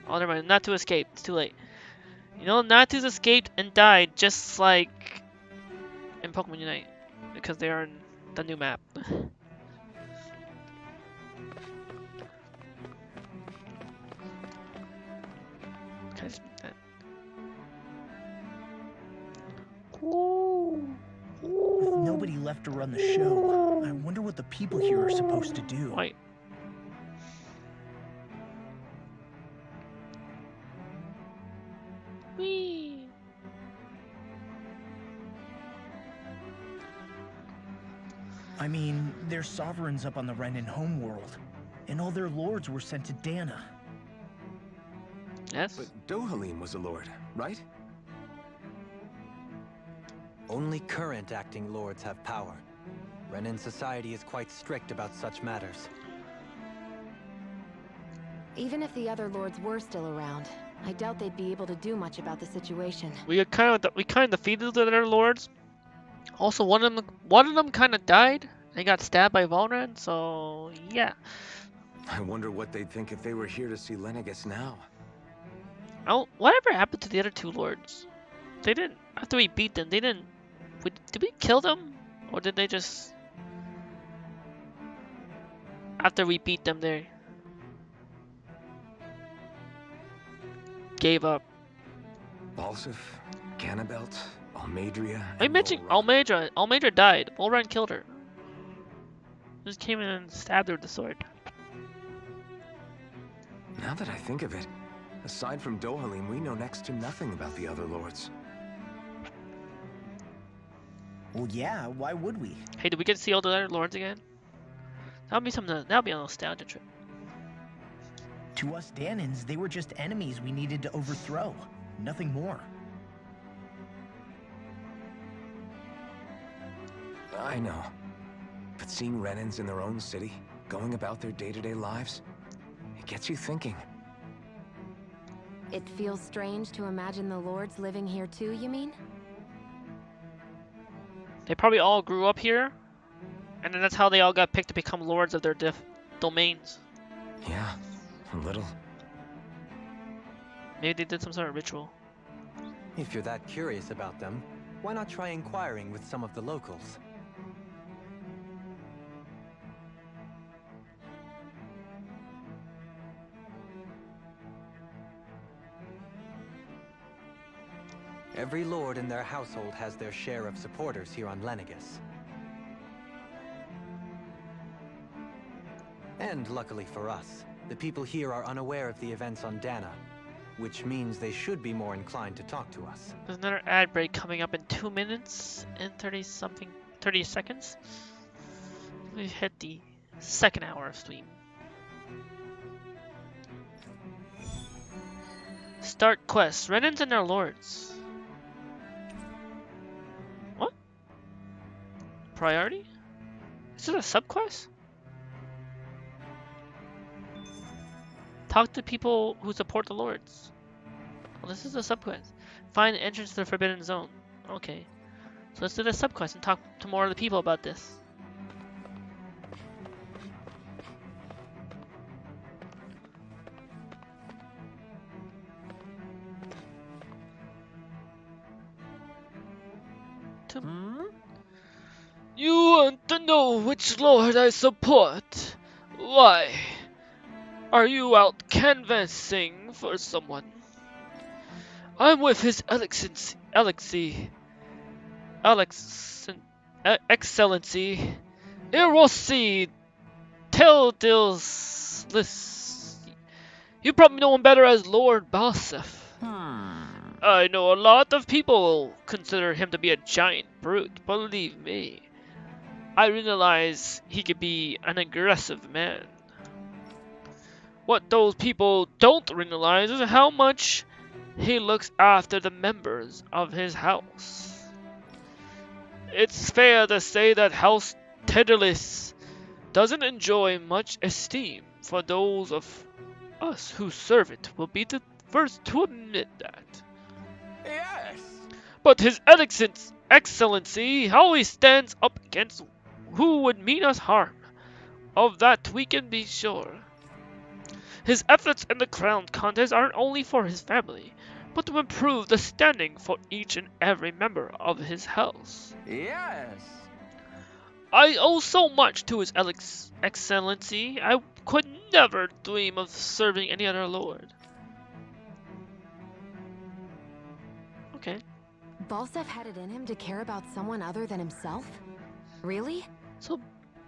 Oh, never mind. Natu escaped. It's too late. You know, Natu's escaped and died just like in Pokemon Unite. Because they are in the new map. Can I just beat that? With nobody left to run the show, I wonder what the people here are supposed to do. Wait. Whee! I mean, there's sovereigns up on the Renan homeworld, and all their lords were sent to Dana. Yes? But Dohalim was a lord, right? Only current acting lords have power. Renan society is quite strict about such matters. Even if the other lords were still around, I doubt they'd be able to do much about the situation. We kind of defeated the other lords. Also, one of them kind of died and got stabbed by Volran. So yeah. I wonder what they'd think if they were here to see Lenegis now. Oh, whatever happened to the other two lords? They didn't. After we beat them, they didn't. Did we kill them, or did they just? After we beat them, they gave up. Balsif, Cannabelt, Almadria. I mentioned Almadra. Almadra died. Volran killed her. Just came in and stabbed her with the sword. Now that I think of it, aside from Dohalim, we know next to nothing about the other lords. Well, yeah, why would we? Hey, did we get to see all the other lords again? That'll be something. That'll be a nostalgia trip. To us Danans, they were just enemies we needed to overthrow. Nothing more. I know. But seeing Renans in their own city, going about their day-to-day lives, it gets you thinking. It feels strange to imagine the lords living here too, you mean? They probably all grew up here, and then that's how they all got picked to become lords of their domains. Yeah, a little. Maybe they did some sort of ritual. If you're that curious about them, why not try inquiring with some of the locals? Every lord in their household has their share of supporters here on Lenegis. And luckily for us, the people here are unaware of the events on Dana, which means they should be more inclined to talk to us. There's another ad break coming up in 2 minutes and 30 seconds. We hit the second hour of stream. Start quest. Renans and their lords. What? Priority? Is it a subquest? Talk to people who support the lords. Well, this is a subquest. Find the entrance to the Forbidden Zone. Okay. So let's do the subquest and talk to more of the people about this. You want to know which lord I support? Why? Are you out canvassing for someone? I'm with His Excellency, Erossi Teldillis. You probably know him better as Lord Balsif. I know a lot of people consider him to be a giant brute, believe me. I realize he could be an aggressive man. What those people don't realize is how much he looks after the members of his house. It's fair to say that House Tedalis doesn't enjoy much esteem, for those of us who serve it will be the first to admit that. Yes! But His Excellency always stands up against who would mean us harm. Of that we can be sure. His efforts in the crown contest aren't only for his family, but to improve the standing for each and every member of his house. Yes! I owe so much to His Excellency, I could never dream of serving any other lord. Okay. Balsef had it in him to care about someone other than himself? Really? So,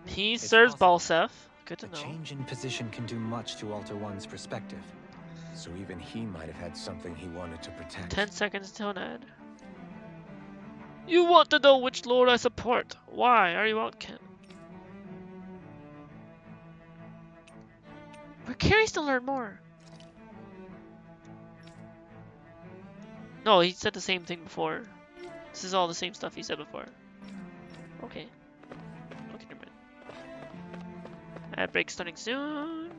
he It's serves possible. Balsef. Good to A know. change in position can do much to alter one's perspective. So even he might have had something he wanted to protect. 10 seconds till an ad. You want to know which lord I support. Why are you out, Ken? We're curious to learn more. No, he said the same thing before. This is all the same stuff he said before. Okay. Okay, never mind. Ad break starting soon.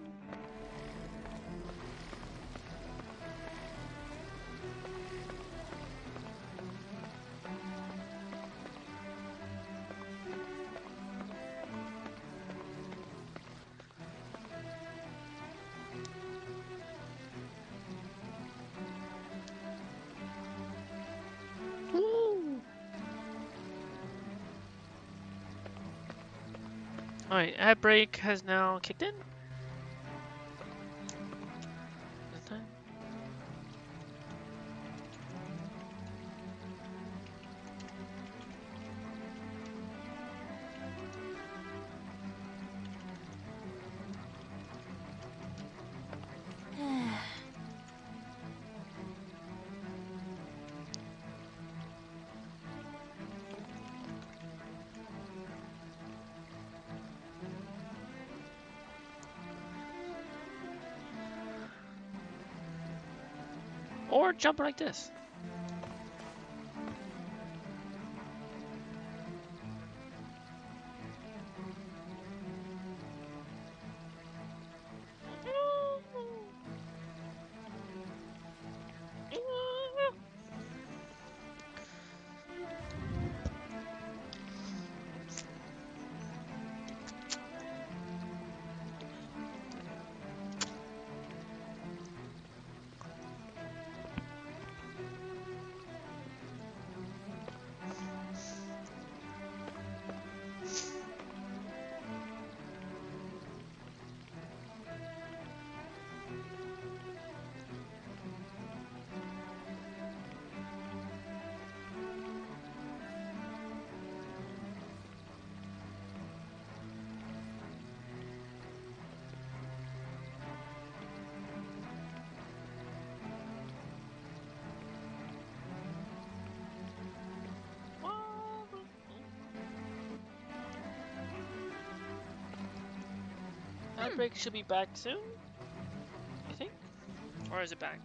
Alright, ad break has now kicked in. This time. Or jump like this. Ad break should be back soon, I think. Or is it back?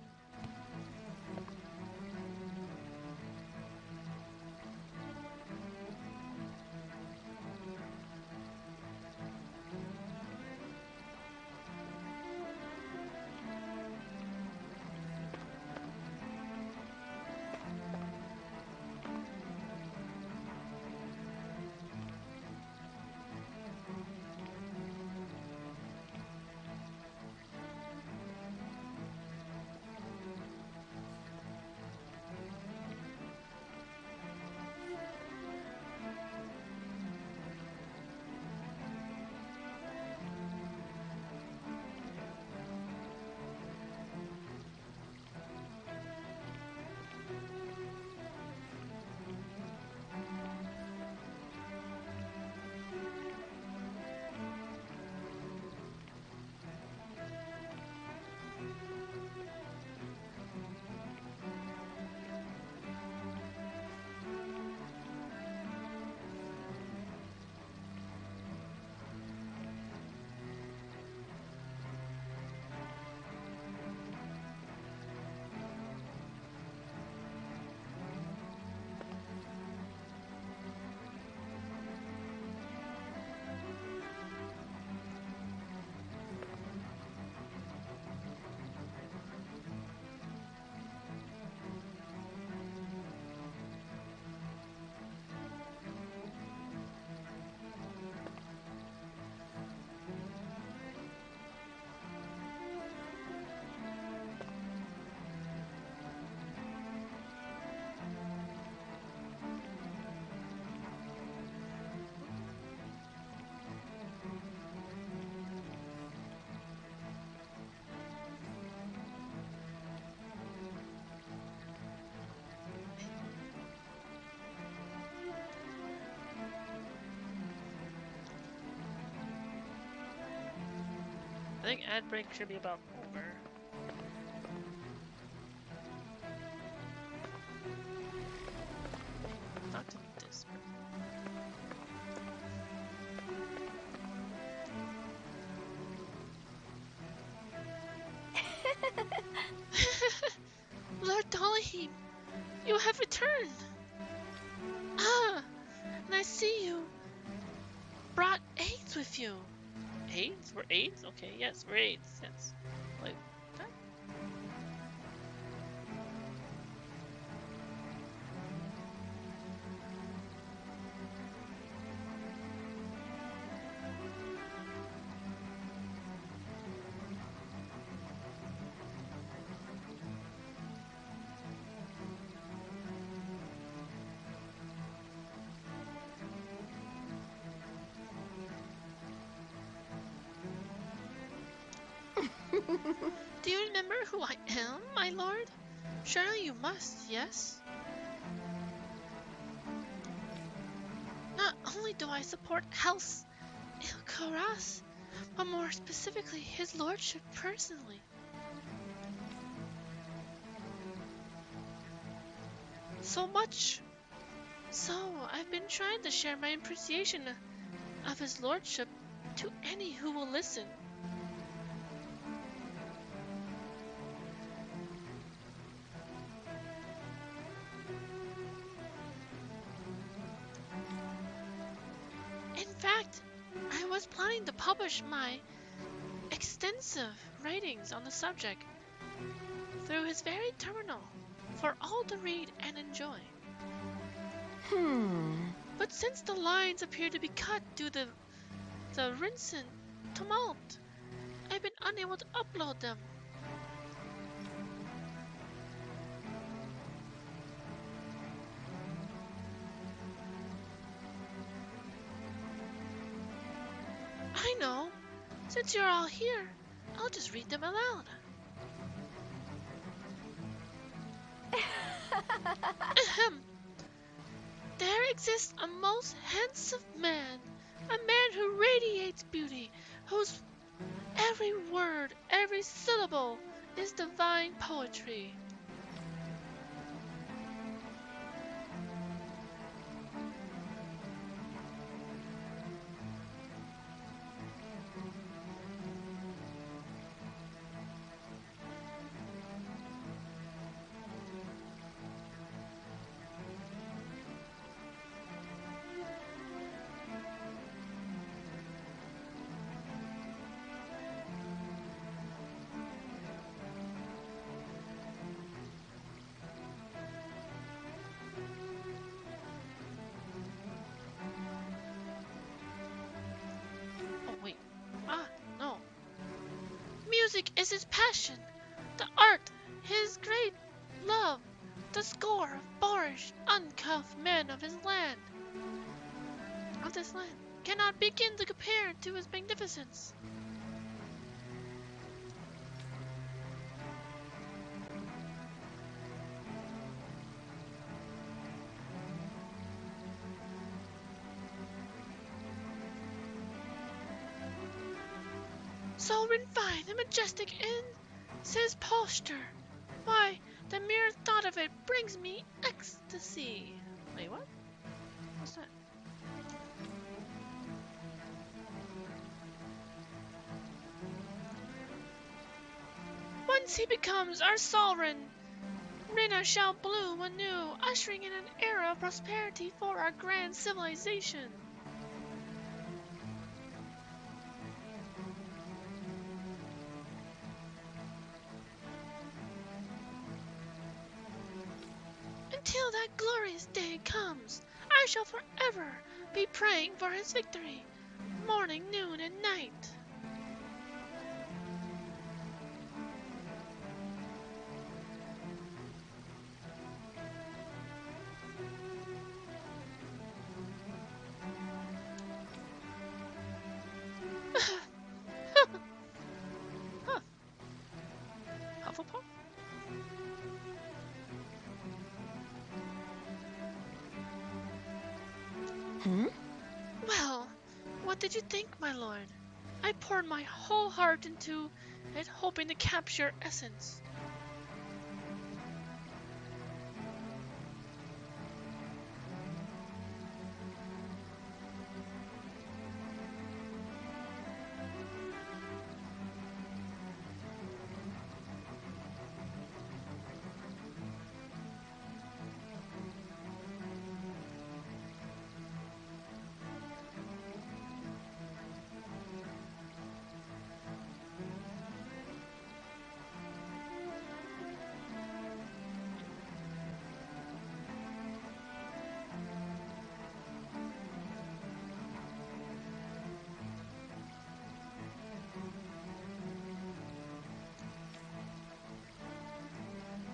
I think ad break should be about over. Not to this. Lord Dolahim, you have returned. Ah, and I see you brought aids with you. AIDS? We're AIDS? Okay, yes, we're AIDS, yes. Like, that? Do you remember who I am, my lord? Surely you must, yes? Not only do I support House Ilkaras, but more specifically his lordship personally. So much. So, I've been trying to share my appreciation of his lordship to any who will listen. In fact, I was planning to publish my extensive writings on the subject through his very terminal for all to read and enjoy. But since the lines appear to be cut due to the Rinsen tumult, I've been unable to upload them. I know. Since you're all here, I'll just read them aloud. Ahem. There exists a most handsome man, a man who radiates beauty, whose every word, every syllable is divine poetry. Music is his passion, the art his great love, the score of boorish, uncuffed men of his land, of this land, cannot begin to compare to his magnificence. So refined and majestic in his posture. Why, the mere thought of it brings me ecstasy. Wait, what? What's that? Once he becomes our sovereign, Rina shall bloom anew, ushering in an era of prosperity for our grand civilization. Until that glorious day comes, I shall forever be praying for his victory, morning, noon, and night. Huh. Hufflepuff? Well, what did you think, my lord? I poured my whole heart into it, hoping to capture essence.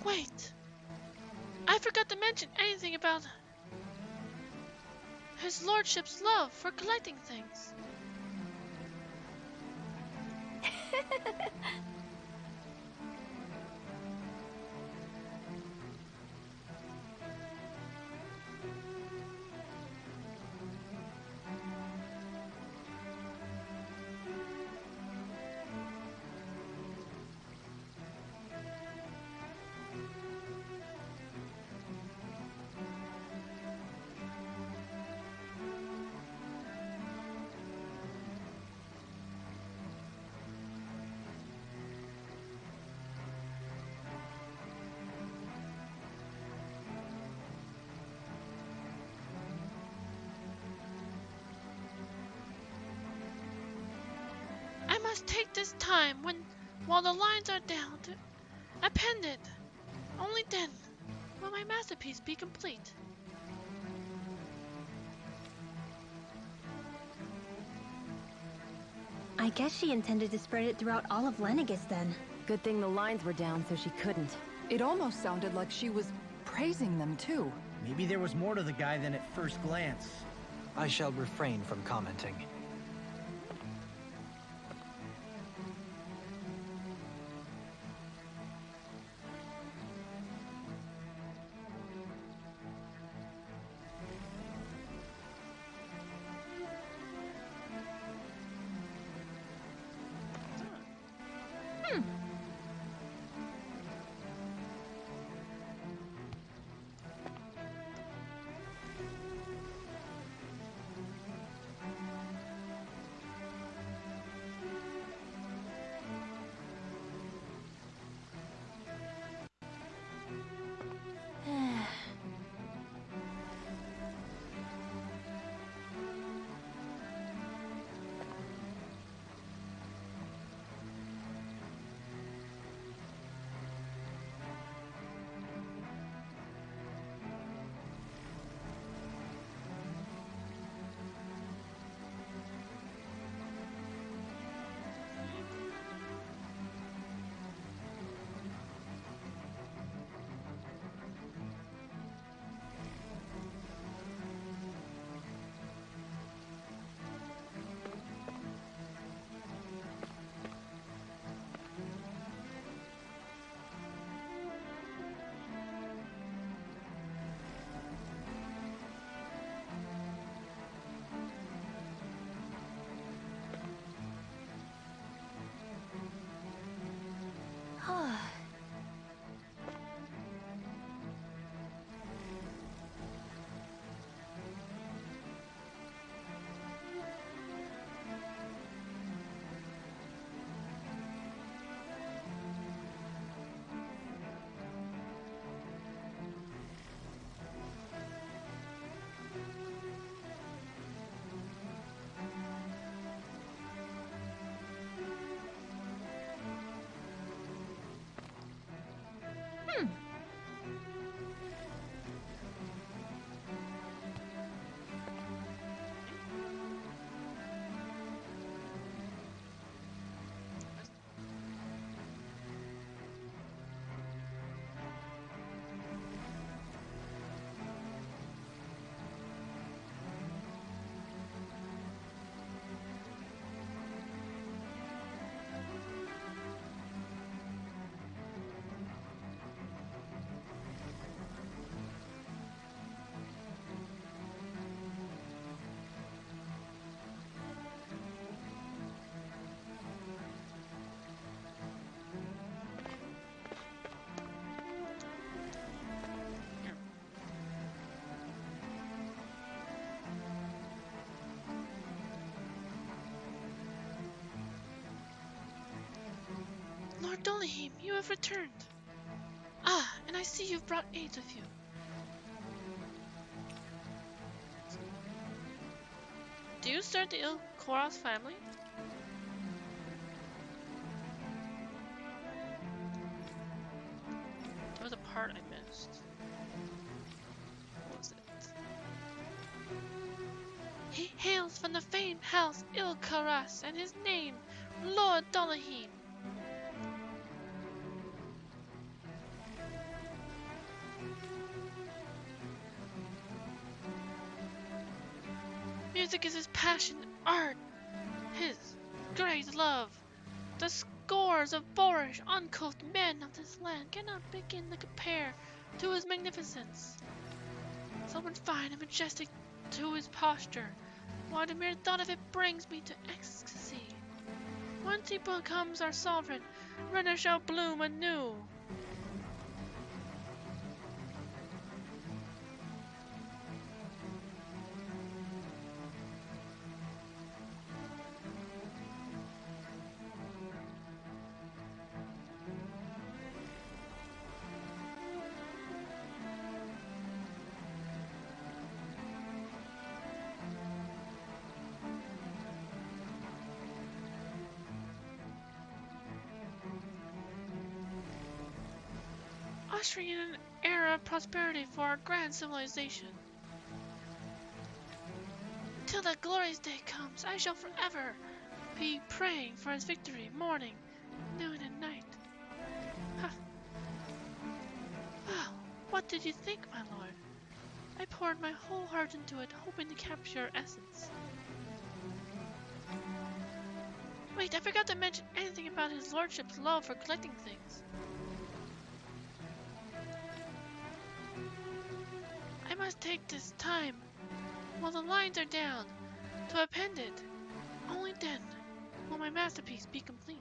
Wait, I forgot to mention anything about his lordship's love for collecting things. must take this time while the lines are down to append it. Only then will my masterpiece be complete. I guess she intended to spread it throughout all of Lenegis then. Good thing the lines were down so she couldn't. It almost sounded like she was praising them too. Maybe there was more to the guy than at first glance. I shall refrain from commenting. Lord Dolahim, you have returned. Ah, and I see you've brought aids with you. Do you start the Il Koros family? There was a part I missed. What was it? He hails from the famed house Il Koros, and his name, Lord Dolahim. Music is his passion, art, his great love. The scores of boorish, uncouth men of this land cannot begin to compare to his magnificence. Something fine and majestic to his posture, why the mere thought of it brings me to ecstasy. Once he becomes our sovereign, Renna shall bloom anew. ushering in an era of prosperity for our grand civilization. Until that glorious day comes, I shall forever be praying for his victory, morning, noon, and night. Huh. Well, what did you think, my lord? I poured my whole heart into it, hoping to capture your essence. Wait, I forgot to mention anything about his lordship's love for collecting things. I must take this time, while the lines are down, to append it. Only then will my masterpiece be complete.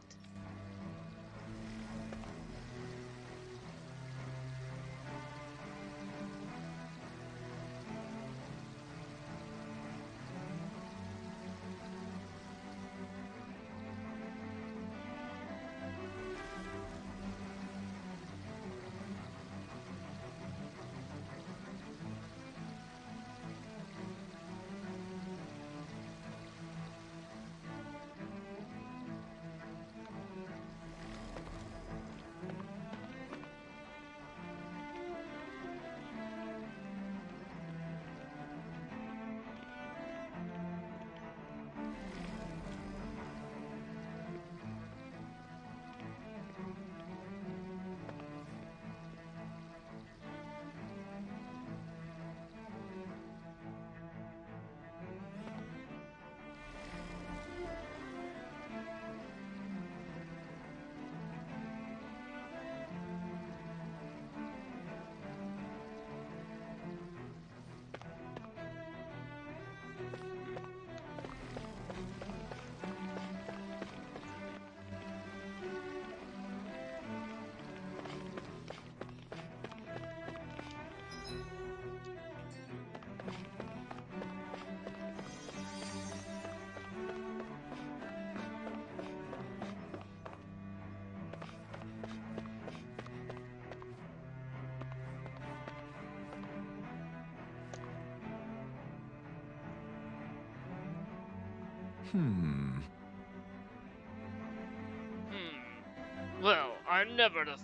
Well, I never to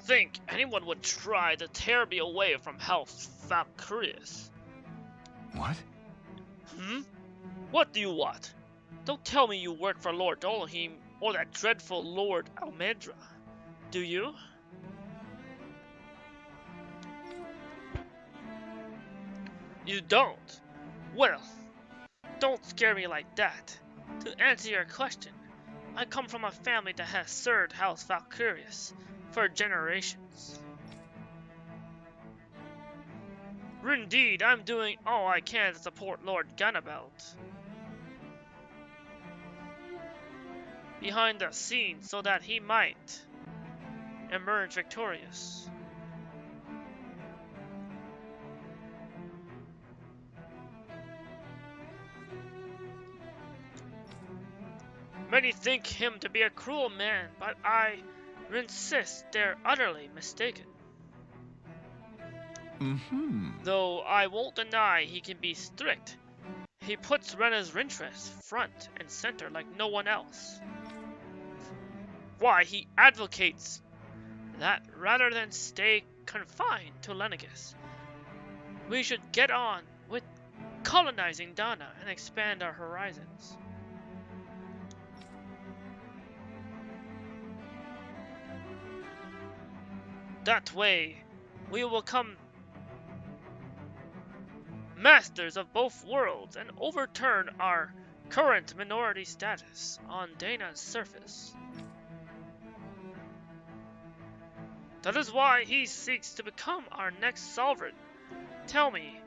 think anyone would try to tear me away from House Valkyrius. What? What do you want? Don't tell me you work for Lord Dolahim or that dreadful Lord Almendra, do you? You don't? Well, don't scare me like that. To answer your question, I come from a family that has served House Valkyrius for generations. Indeed, I'm doing all I can to support Lord Ganabelt behind the scenes so that he might emerge victorious. Many think him to be a cruel man, but I insist they're utterly mistaken. Though I won't deny he can be strict, he puts Rena's interests front and center like no one else. Why, he advocates that rather than stay confined to Lenegis, we should get on with colonizing Dana and expand our horizons. That way, we will become masters of both worlds and overturn our current minority status on Dana's surface. That is why he seeks to become our next sovereign. Tell me,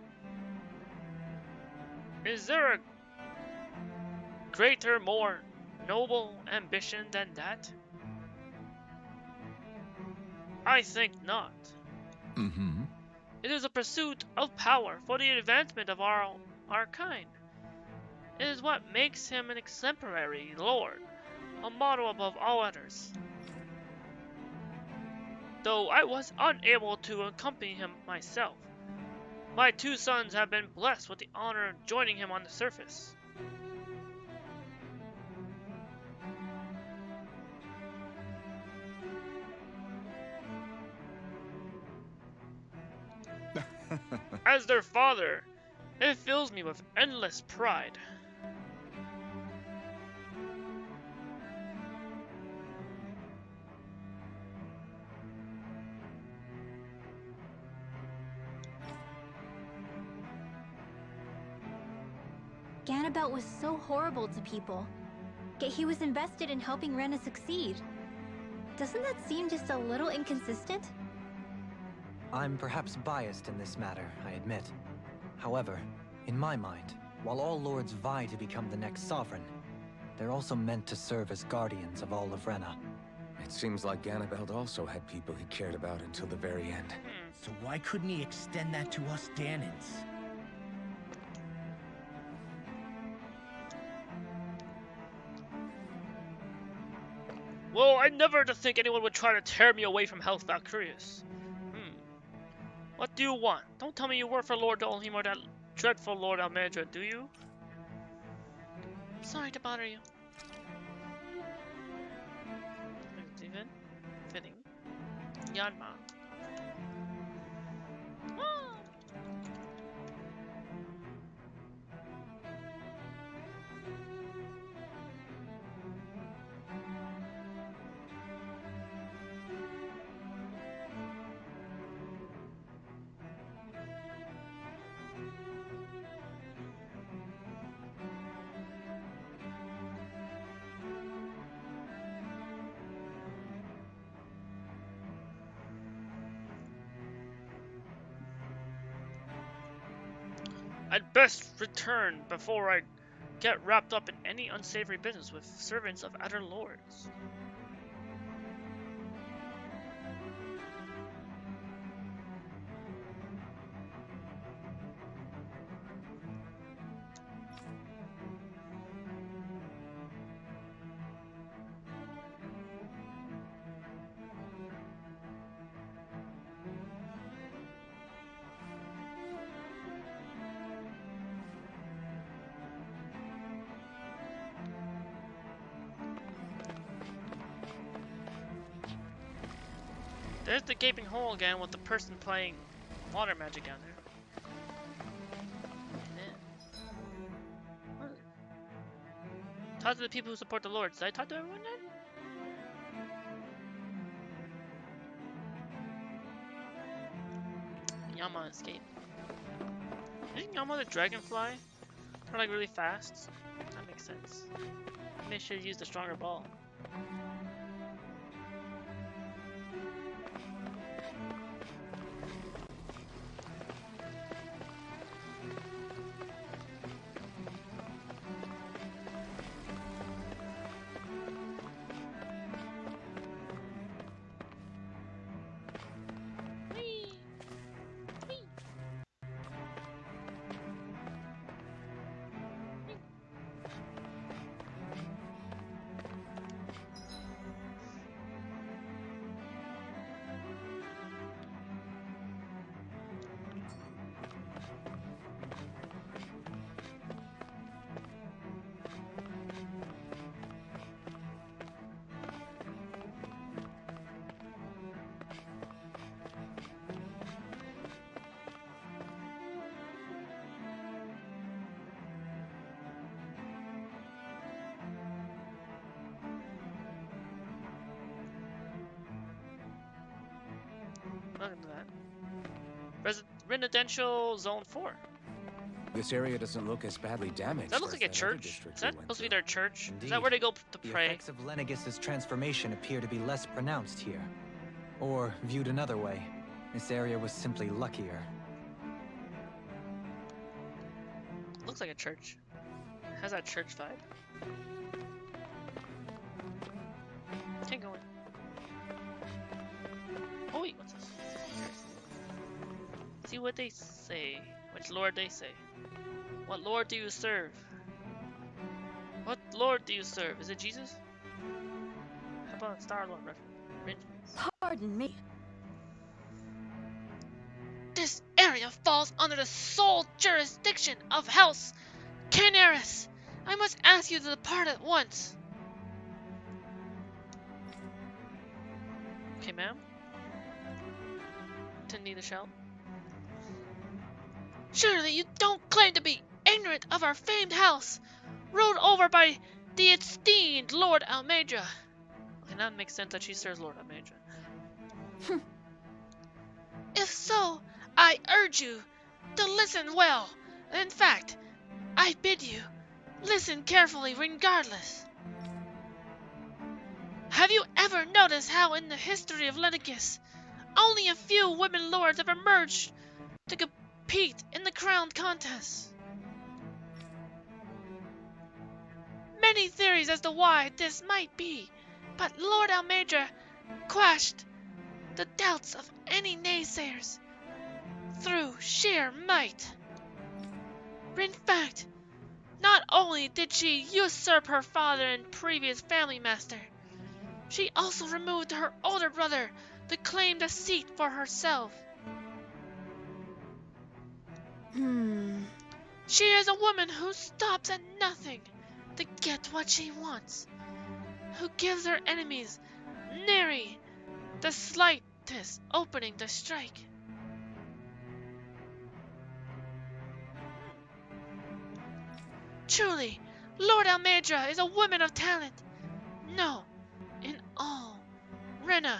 is there a greater, more noble ambition than that? I think not. It is a pursuit of power for the advancement of our kind. It is what makes him an exemplary lord, a model above all others. Though I was unable to accompany him myself, my two sons have been blessed with the honor of joining him on the surface. As their father, it fills me with endless pride. Ganabelt was so horrible to people, yet he was invested in helping Rena succeed. Doesn't that seem just a little inconsistent? I'm perhaps biased in this matter, I admit. However, in my mind, while all lords vie to become the next sovereign, they're also meant to serve as guardians of all of Rena. It seems like Ganabelt also had people he cared about until the very end. So why couldn't he extend that to us Danans? Well, I never to think anyone would try to tear me away from House Valkyrius. What do you want? Don't tell me you work for Lord Dolheim or that dreadful Lord Almedra, do you? Sorry to bother you. Even fitting. Yanma. I'd best return before I get wrapped up in any unsavory business with servants of other lords. There's the gaping hole again with the person playing water magic down there. Yeah. Talk to the people who support the Lord. Did I talk to everyone then? Yama escape. Isn't Yama the dragonfly? They're like really fast. That makes sense. Maybe I should have used a stronger ball. Welcome to that. Residential Zone 4. This area doesn't look as badly damaged. Does that look like a church? Is that supposed to be their church? Indeed. Is that where they go to pray? The effects of Lenegis' transformation appear to be less pronounced here. Or, viewed another way, this area was simply luckier. Looks like a church. Has that church vibe. Can't go in. Oh wait, what's this? See what they say. Which lord they say. What lord do you serve? What lord do you serve? Is it Jesus? How about Star-Lord reference? Pardon me. This area falls under the sole jurisdiction of House Canaris. I must ask you to depart at once. Okay, ma'am. Didn't need a shout. Surely you don't claim to be ignorant of our famed house, ruled over by the esteemed Lord Almedra. Okay, now it makes sense that she serves Lord Almedra. If so, I urge you to listen well. In fact, I bid you listen carefully regardless. Have you ever noticed how in the history of Lenegis, only a few women lords have emerged to compete in the crown contest? Many theories as to why this might be, but Lord Almedra quashed the doubts of any naysayers through sheer might. In fact, not only did she usurp her father and previous family master, she also removed her older brother to claim the seat for herself. She is a woman who stops at nothing to get what she wants, who gives her enemies nary the slightest opening to strike. Truly, Lord Almedra is a woman of talent. No, in all, Rena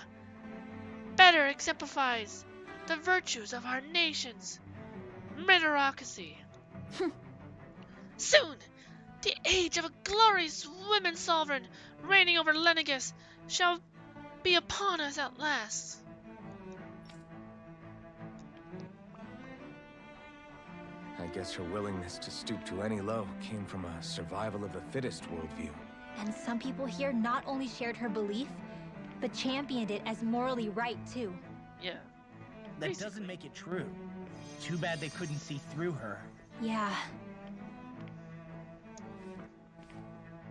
better exemplifies the virtues of our nation's meritocracy. Soon, the age of a glorious women sovereign reigning over Lenegis shall be upon us at last. I guess her willingness to stoop to any low came from a survival of the fittest worldview. And some people here not only shared her belief, but championed it as morally right, too. Yeah. That doesn't make it true. Too bad they couldn't see through her. Yeah.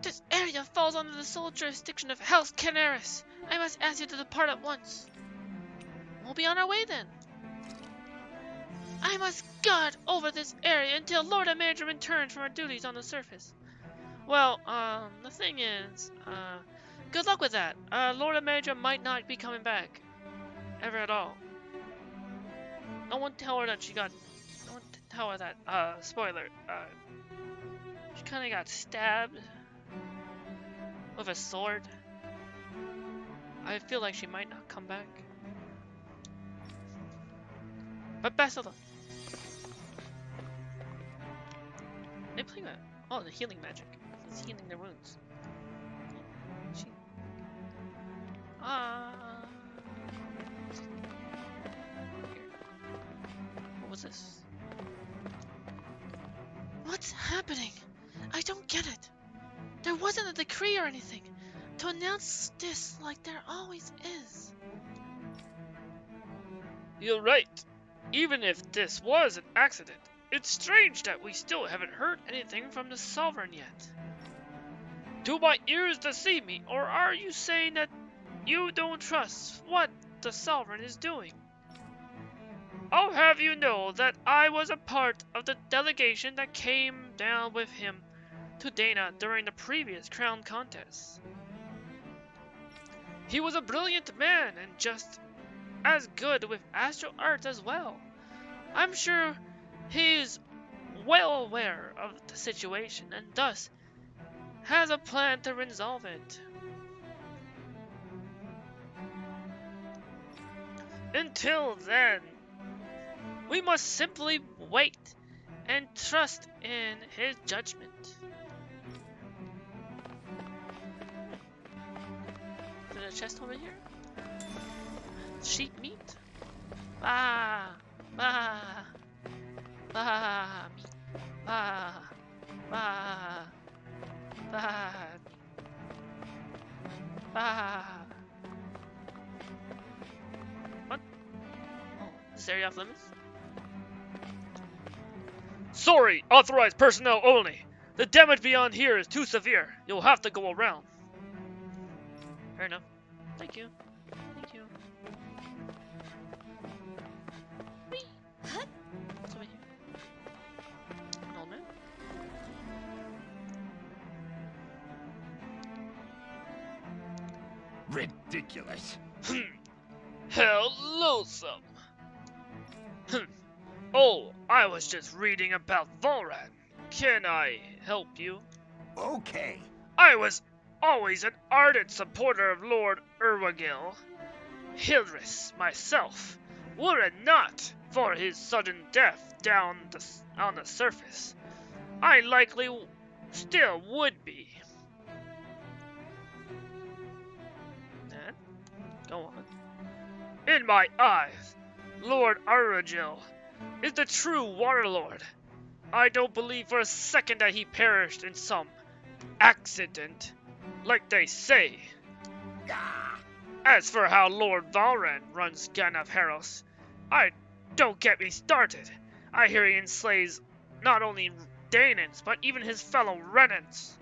This area falls under the sole jurisdiction of House Canaris. I must ask you to depart at once. We'll be on our way then. I must guard over this area until Lord Almedra returns from her duties on the surface. Well, the thing is, good luck with that. Lord Almedra might not be coming back. Ever at all. No one tell her that she got... No one tell her that, spoiler, she kinda got stabbed with a sword. I feel like she might not come back. But best of luck. They play that. Oh, the healing magic. It's healing their wounds. She... What was this? What's happening? I don't get it. There wasn't a decree or anything to announce this like there always is. You're right. Even if this was an accident, it's strange that we still haven't heard anything from the Sovereign yet. Do my ears deceive me, or are you saying that you don't trust what the Sovereign is doing? I'll have you know that I was a part of the delegation that came down with him to Dana during the previous crown contest. He was a brilliant man and just as good with astral arts as well. I'm sure he's well aware of the situation and thus has a plan to resolve it. Until then, we must simply wait and trust in his judgment. Is there a chest over here? Sheep meat? Bah! Bah! Bah! Meat. Bah! Bah! Bah! Bah! What? Oh, is this area off limits? Sorry, authorized personnel only. The damage beyond here is too severe. You'll have to go around. Fair enough. Thank you. Thank you. Whee! What's over here? An old man? Ridiculous. Hello, some. Oh, I was just reading about Volran. Can I help you? Okay. I was always an ardent supporter of Lord Urwagil. Hildris, myself, were it not for his sudden death on the surface, I likely still would be. And, go on. In my eyes, Lord Urwagil is the true Waterlord. I don't believe for a second that he perished in some accident, like they say. As for how Lord Valran runs Ganav Haros, don't get me started. I hear he enslaves not only Danans, but even his fellow Renans.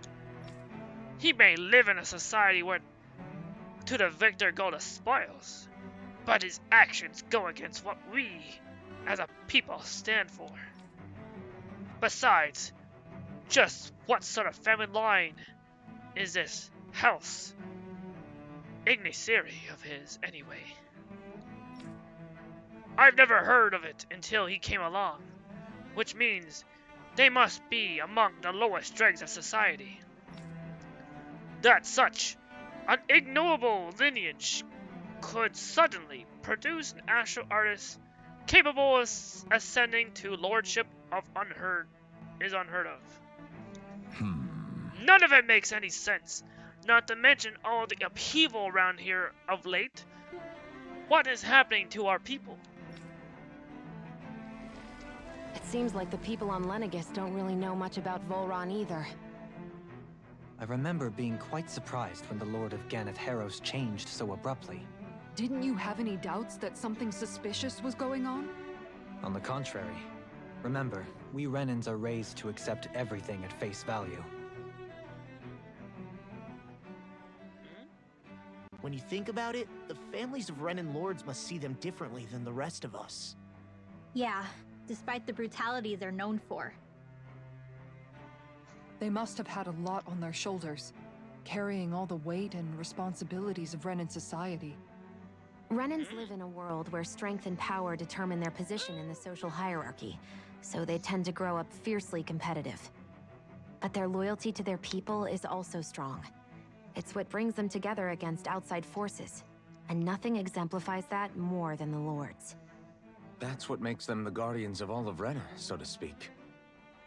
He may live in a society where to the victor go the spoils, but his actions go against what we, as a people, stand for. Besides, just what sort of family line is this house Ignisiri of his, anyway? I've never heard of it until he came along, which means they must be among the lowest dregs of society. That such an ignoble lineage could suddenly produce an astral artist capable of ascending to lordship is unheard of. None of it makes any sense, not to mention all the upheaval around here of late. What is happening to our people? It seems like the people on Lenegis don't really know much about Volran either. I remember being quite surprised when the Lord of Ganath Haros changed so abruptly. Didn't you have any doubts that something suspicious was going on? On the contrary. Remember, we Renans are raised to accept everything at face value. When you think about it, the families of Renan lords must see them differently than the rest of us. Yeah, despite the brutality they're known for. They must have had a lot on their shoulders, carrying all the weight and responsibilities of Renan society. Renans live in a world where strength and power determine their position in the social hierarchy, so they tend to grow up fiercely competitive. But their loyalty to their people is also strong. It's what brings them together against outside forces, and nothing exemplifies that more than the Lords. That's what makes them the guardians of all of Rena, so to speak.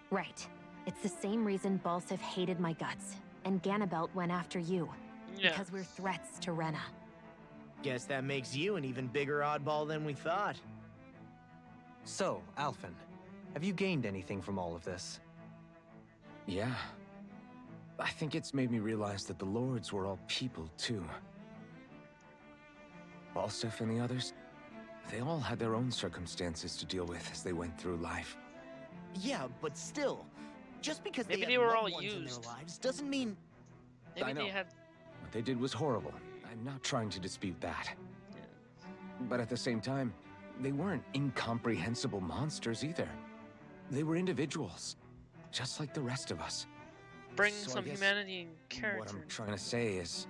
Right. It's the same reason Balsif hated my guts, and Ganabelt went after you. Yeah. Because we're threats to Rena. Guess that makes you an even bigger oddball than we thought. So, Alphen, have you gained anything from all of this? Yeah. I think it's made me realize that the Lords were all people, too. Balsif and the others, they all had their own circumstances to deal with as they went through life. Yeah, but still, just because Maybe they they had were loved all ones in used. their lives doesn't mean... Maybe I know. they had. What they did was horrible. I'm not trying to dispute that. But at the same time, they weren't incomprehensible monsters either. They were individuals, just like the rest of us. Bring So I some guess humanity and What character. I'm trying to say is,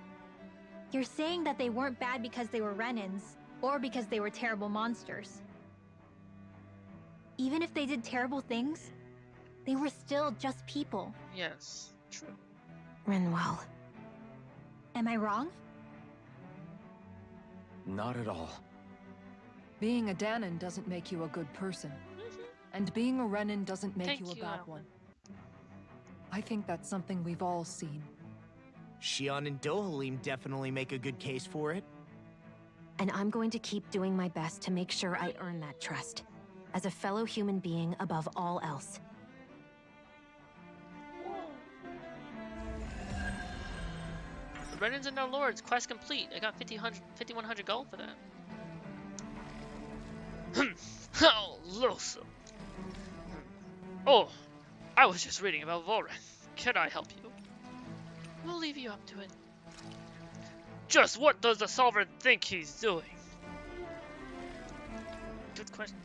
You're saying that they weren't bad because they were Renans, or because they were terrible monsters. Even if they did terrible things, they were still just people. Yes, true. Rinwell. Am I wrong? not at all. Being a Danon doesn't make you a good person. And being a Renan doesn't make Thank you a you, bad Alphen. one. I think that's something we've all seen. Xion and Dohalim definitely make a good case for it. And I'm going to keep doing my best to make sure I earn that trust. As a fellow human being above all else. The Brennans and their lords, quest complete. I got 5100 gold for that. Oh, loathsome. Oh, I was just reading about Volran. Can I help you? We'll leave you up to it. Just what does the Sovereign think he's doing? Good question.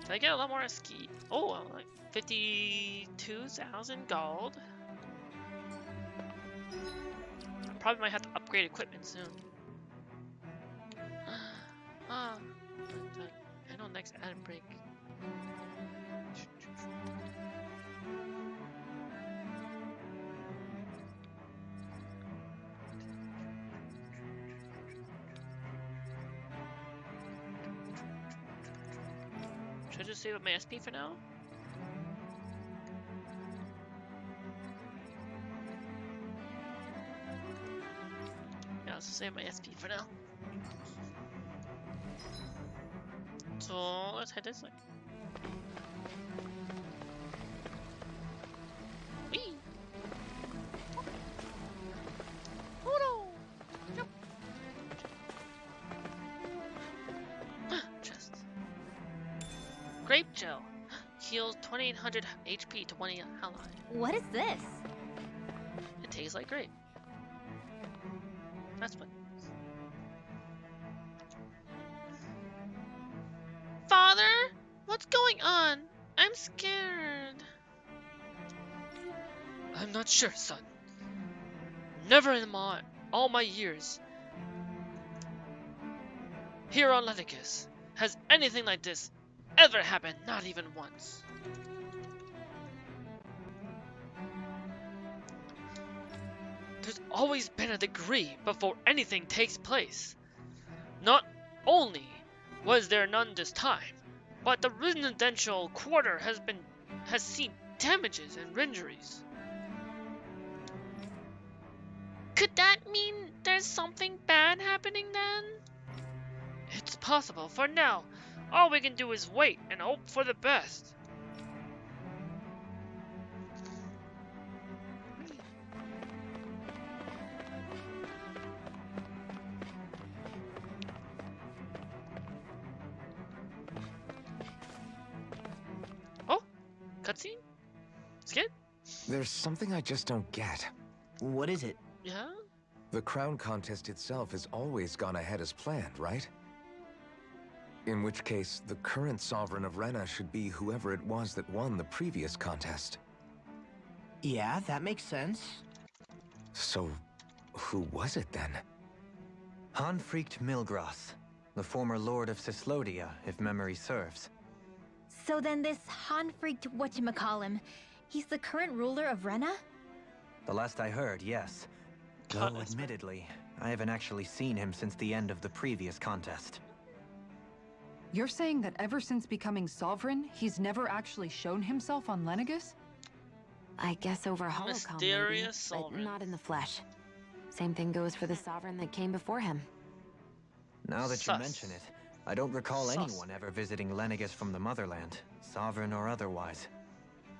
Did I get a lot more ski? Oh, like 52,000 gold. probably might have to upgrade equipment soon. I know next ad break. Should I just save up my SP for now? Yeah, let's save my SP for now. So let's head this way. Whee! Oh no! Jump! Chest. Grape gel. Heals 2800 HP to one ally. What is this? It tastes like grape. That's what. Father? What's going on? I'm scared. I'm not sure, son. Never in all my years here on Lenicus has anything like this ever happened, not even once. There's always been a degree before anything takes place. Not only was there none this time, but the residential quarter has seen damages and injuries. Could that mean there's something bad happening then? It's possible. For now, all we can do is wait and hope for the best. Oh, cutscene? Skip? There's something I just don't get. What is it? Yeah? The crown contest itself has always gone ahead as planned, right? In which case, the current sovereign of Rena should be whoever it was that won the previous contest. Yeah, that makes sense. So, who was it then? Hanfried Milgras, the former lord of Cislodia, if memory serves. So then this Hanfried whatchamacallem, he's the current ruler of Rena? The last I heard, yes. Though admittedly, I haven't actually seen him since the end of the previous contest. You're saying that ever since becoming sovereign, he's never actually shown himself on Lenegus? I guess over holocom, maybe, Mysterious but sovereign. not in the flesh. Same thing goes for the sovereign that came before him. Now that Sus. you mention it, I don't recall Sus. anyone ever visiting Lenegus from the motherland, sovereign or otherwise.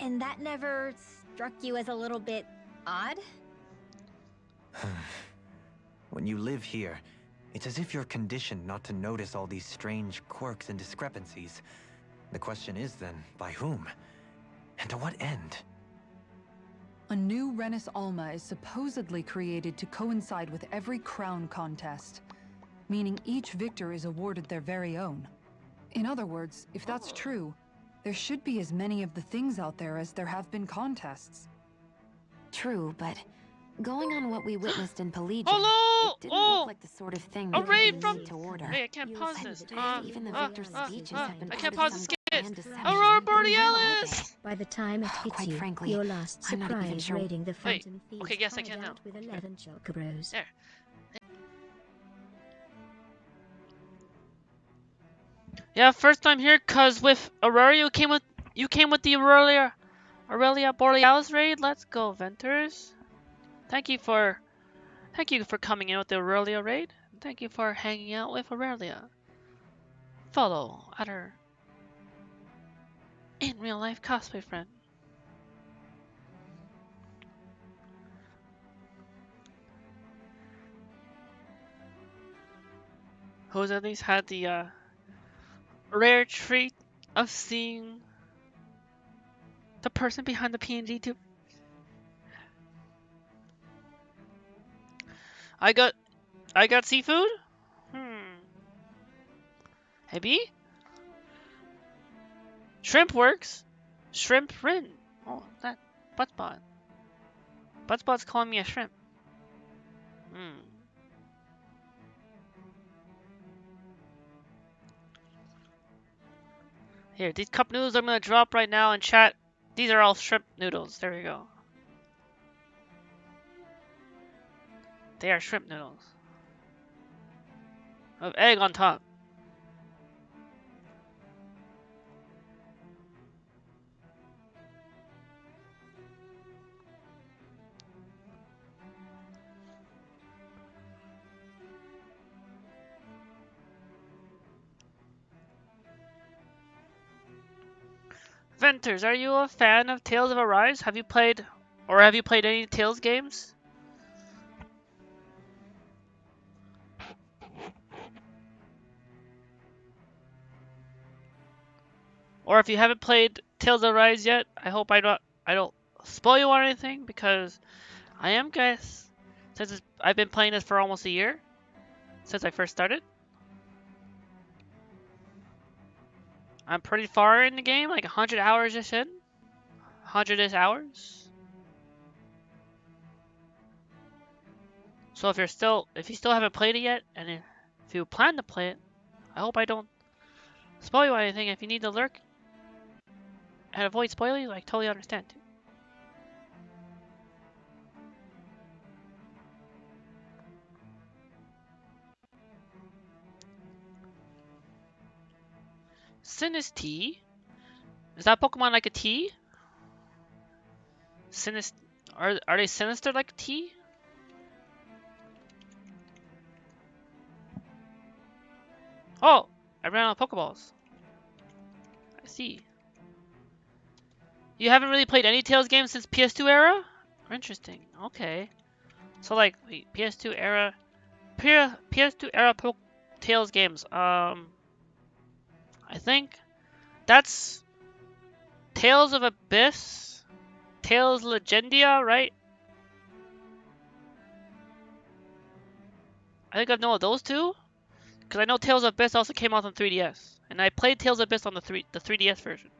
And that never struck you as a little bit odd? When you live here, it's as if you're conditioned not to notice all these strange quirks and discrepancies. The question is then, by whom? And to what end? A new Renis Alma is supposedly created to coincide with every crown contest, meaning each victor is awarded their very own. In other words, if that's true, there should be as many of the things out there as there have been contests. True, but going on what we witnessed in Pelagian, Hello! it didn't look like the sort of thing A that raid we from- need to order. Hey, I can't pause And this. even the victor's speeches have been I part can't of pause some the skit. grand deception. Aurora Then where are Borealis! they? By the time it hits Quite you, frankly, your last I'm not even surprise sure- raiding the Wait, Phantom Thieves okay, yes, I can hideout now. with 11 chocobros. There. Yeah, first time here, cause with Aurora you came with the Aurelia Borealis raid. Let's go, Venters. Thank you for coming in with the Aurelia raid. Thank you for hanging out with Aurelia. Follow at her in real life cosplay friend. Who's at least had the rare treat of seeing the person behind the PNG too. I got seafood? Hey B? Shrimp works. Shrimp Rin. Oh, that Buttspot. Buttspot's calling me a shrimp. Hmm. Here, these cup noodles I'm gonna drop right now in chat. These are all shrimp noodles. There we go. They are shrimp noodles. With egg on top. Venters, are you a fan of Tales of Arise? Have you played any Tales games? Or if you haven't played Tales of Arise yet, I hope I don't spoil you or anything, because I am guess since I've been playing this for almost a year since I first started. I'm pretty far in the game, like 100 hours-ish in. 100-ish hours. So if you still haven't played it yet, and if you plan to play it, I hope I don't spoil you anything. If you need to lurk and avoid spoilers, I totally understand too. Sinistea? Is that Pokemon like a T? Are they sinister like a T? Oh, I ran out of Pokeballs. I see. You haven't really played any Tales games since PS2 era? Interesting. Okay. So like, wait, PS2 era Tales games. I think that's Tales of Abyss, Tales Legendia, right? I think I know those two, because I know Tales of Abyss also came out on 3DS, and I played Tales of Abyss on the 3DS version.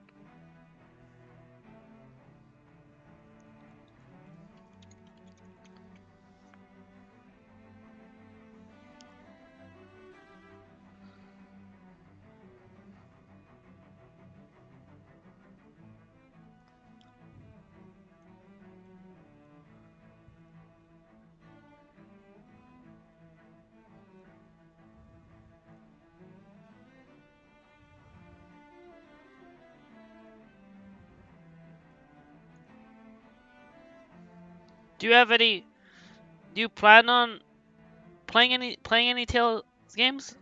Do you plan on playing any Tales games?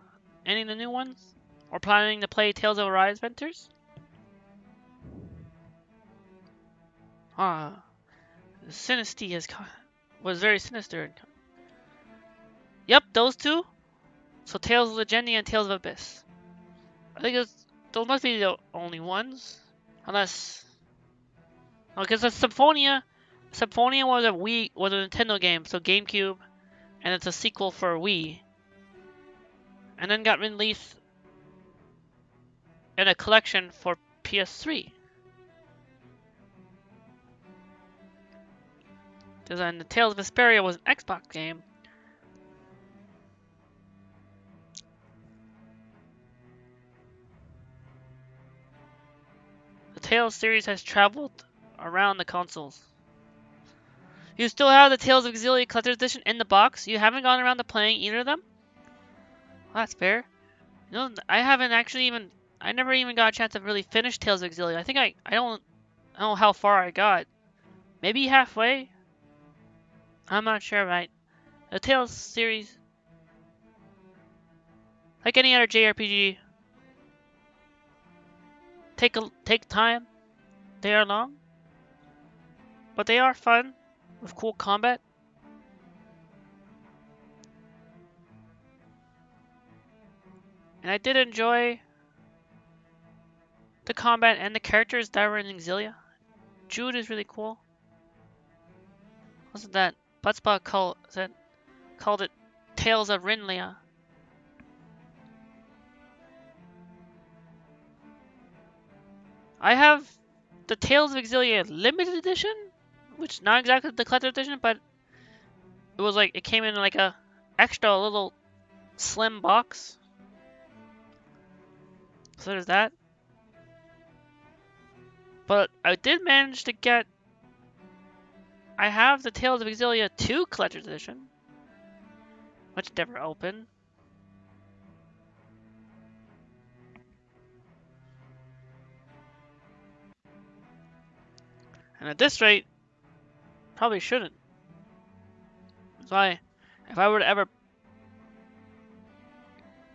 Any of the new ones? Or planning to play Tales of Arise Venters? Sinistea was very sinister. Yep, those two. So Tales of Legendia and Tales of Abyss. I think those must be the only ones. Unless... because Symphonia was a Nintendo game, so GameCube, and it's a sequel for Wii. And then got released in a collection for PS3. Then the Tales of Vesperia was an Xbox game. The Tales series has traveled around the consoles. You still have the Tales of Exillia Collector's Edition in the box? You haven't gone around to playing either of them? Well, that's fair. You know, I never even got a chance to really finish Tales of Exillia. I think I don't know how far I got. Maybe halfway? I'm not sure, right? The Tales series, like any other JRPG, take time. They are long, but they are fun with cool combat. And I did enjoy the combat and the characters that were in Exilia. Jude is really cool. Wasn't that Buttspot called it Tales of Rinwell? I have the Tales of Exilia limited edition, which not exactly the collector edition, but it was like it came in like a extra little slim box. So there's that. But I did manage to get. I have the Tales of Exilia 2 Collector's Edition, which I never opened. And at this rate, probably shouldn't. So if I were to ever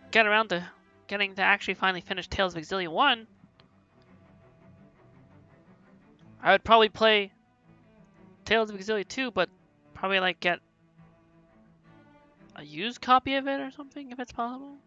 get around to getting to actually finally finish Tales of Exilia 1, I would probably play Tales of Exilia 2, but probably like get a used copy of it or something, if it's possible.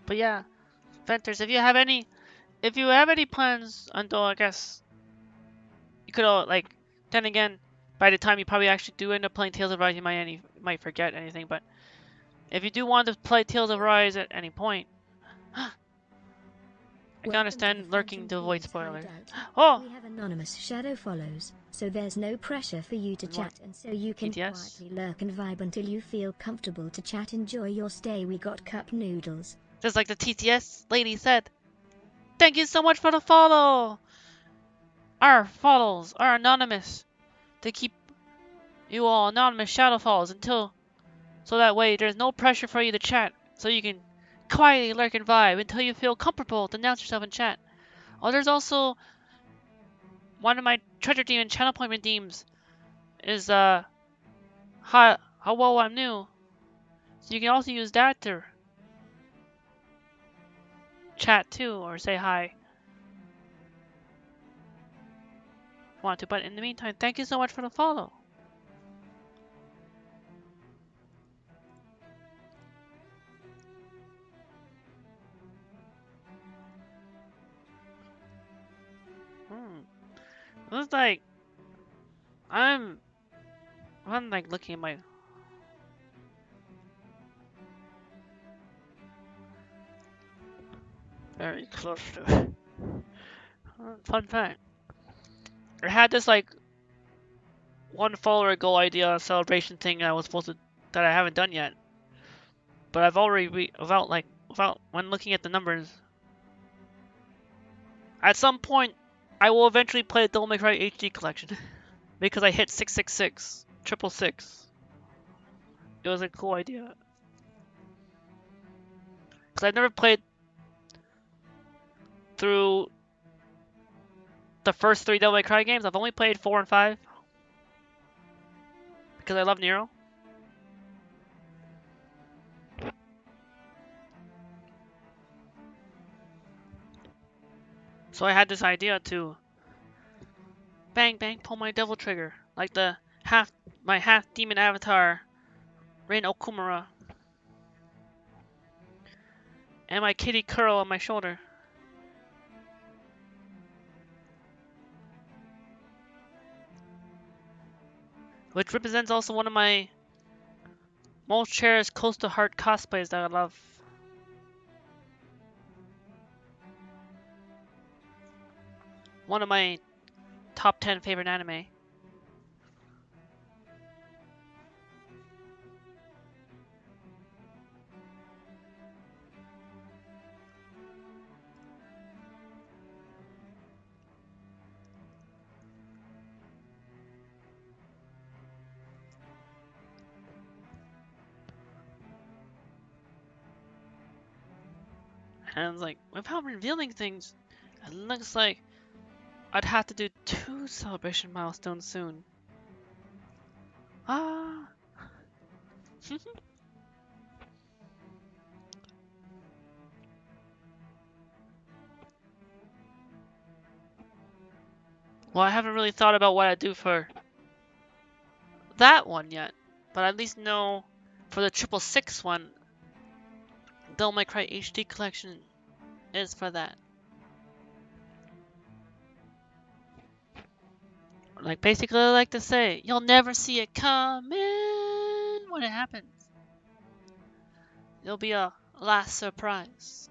But yeah, Venters, if you have any plans until I guess you could all like. Then again, by the time you probably actually do end up playing Tales of Rise, you might forget anything. But if you do want to play Tales of Rise at any point, I can understand lurking to avoid spoilers. Oh! We have anonymous shadow follows, so there's no pressure for you to chat, and so you can quietly lurk and vibe until you feel comfortable to chat. Enjoy your stay. We got cup noodles. Just like the TTS lady said. Thank you so much for the follow! Our follows are anonymous to keep you all anonymous shadow follows so that way there's no pressure for you to chat, so you can quietly lurk and vibe until you feel comfortable to announce yourself in chat. Oh, there's also one of my treasure demon channel point redeems is how well I'm new. So you can also use that to chat too or say hi if you want to. But in the meantime, thank you so much for the follow. Looks like I'm like looking at my very close to it. Fun fact. I had this like one follower goal idea celebration thing that I haven't done yet. But I've already without when looking at the numbers. At some point I will eventually play the Devil May Cry HD collection because I hit 666, 666. It was a cool idea. Cuz I've never played through the first 3 Devil May Cry games. I've only played 4 and 5 because I love Nero. So I had this idea to bang bang pull my devil trigger like my half demon avatar Rin Okumura and my kitty curl on my shoulder. Which represents also one of my most cherished close to heart cosplays that I love. One of my top 10 favorite anime. And it's like, without revealing things, it looks like I'd have to do 2 celebration milestones soon. Ah. Well, I haven't really thought about what I'd do for that one yet, but I at least know for the 666 one, Devil May Cry HD collection is for that. Like, basically, I like to say, you'll never see it coming when it happens. It'll be a last surprise.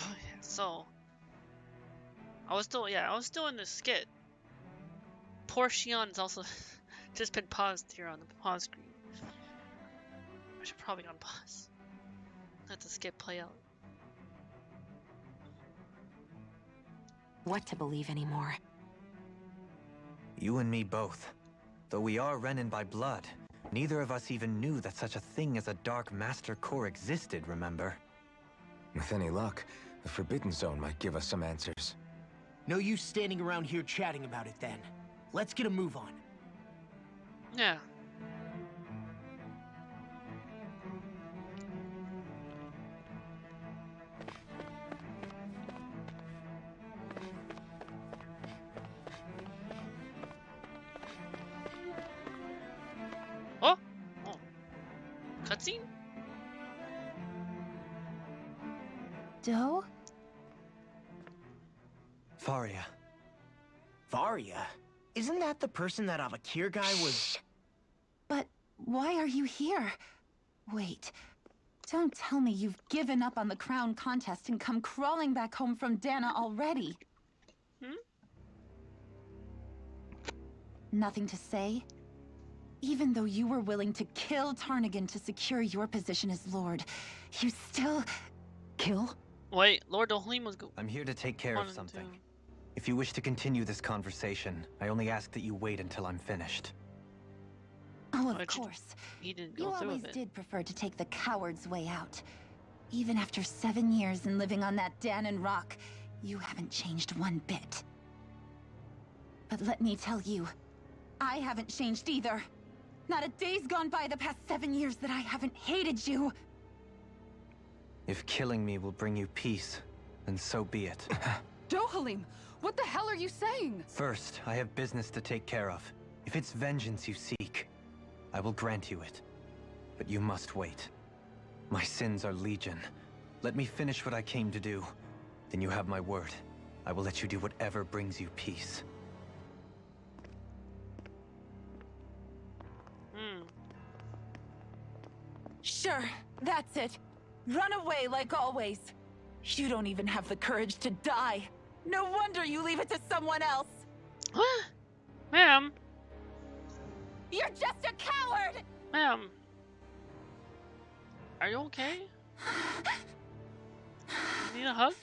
Oh, yeah, so I was still in the skit. Poor Shion's also just been paused here on the pause screen. I should probably unpause. Let the skit play out. What to believe anymore? You and me both. Though we are Renin by blood, neither of us even knew that such a thing as a Dark Master Core existed, remember? With any luck, the Forbidden Zone might give us some answers. No use standing around here chatting about it then. Let's get a move on. Yeah. Oh! Oh. Cutscene? Doe? Faria. Varia? Isn't that the person that Avakir guy was... But why are you here? Wait, don't tell me you've given up on the crown contest and come crawling back home from Dana already. Nothing to say? Even though you were willing to kill Tarnigan to secure your position as Lord, you still... Kill? Wait, Lord Dohalim was I'm here to take care of something. If you wish to continue this conversation, I only ask that you wait until I'm finished. Oh, of course. He didn't You go through always with it. did prefer to take the coward's way out. Even after 7 years and living on that Danon rock, you haven't changed one bit. But let me tell you, I haven't changed either. Not a day's gone by the past 7 years that I haven't hated you. If killing me will bring you peace, then so be it. Dohalim, what the hell are you saying? First, I have business to take care of. If it's vengeance you seek, I will grant you it. But you must wait. My sins are legion. Let me finish what I came to do. Then you have my word. I will let you do whatever brings you peace. Sure, that's it. Run away like always. You don't even have the courage to die. No wonder you leave it to someone else. What? Ma'am? You're just a coward! Ma'am? Are you okay? You need a hug?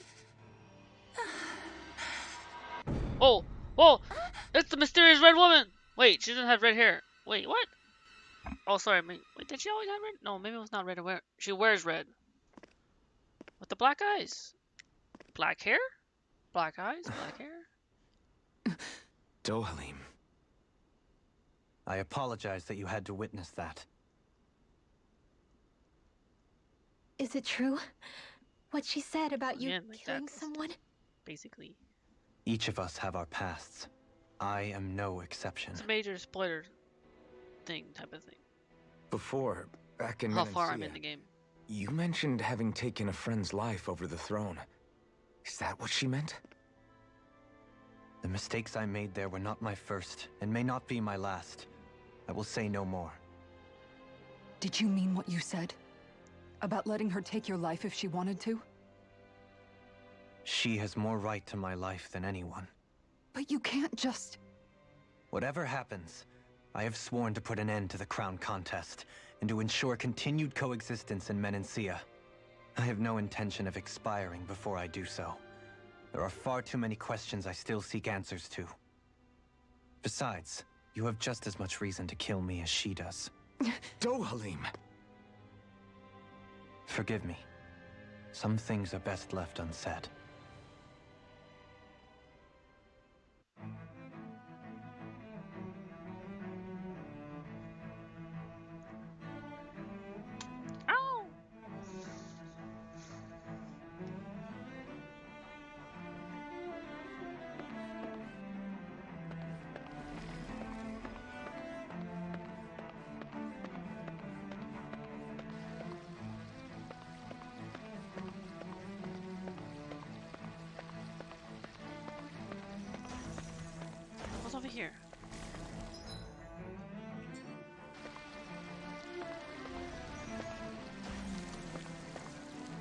Oh! Whoa! It's the mysterious red woman! Wait, she doesn't have red hair. Wait, what? Oh, sorry. Wait, did she always have red? No, maybe it was not red. She wears red. With the black eyes. Black hair? Black eyes? Black hair? Dohalim. I apologize that you had to witness that. Is it true? What she said about you Yeah, like killing that's someone? Basically. Each of us have our pasts. I am no exception. It's a major spoiler thing, type of thing. Before, back in How far I'm Menancia, in the game. you mentioned having taken a friend's life over the throne. Is that what she meant? The mistakes I made there were not my first, and may not be my last. I will say no more. Did you mean what you said? About letting her take your life if she wanted to? She has more right to my life than anyone. But you can't just... Whatever happens, I have sworn to put an end to the crown contest, and to ensure continued coexistence in Menancia. I have no intention of expiring before I do so. There are far too many questions I still seek answers to. Besides, you have just as much reason to kill me as she does. Dohalim! Forgive me. Some things are best left unsaid. Ow! What's over here?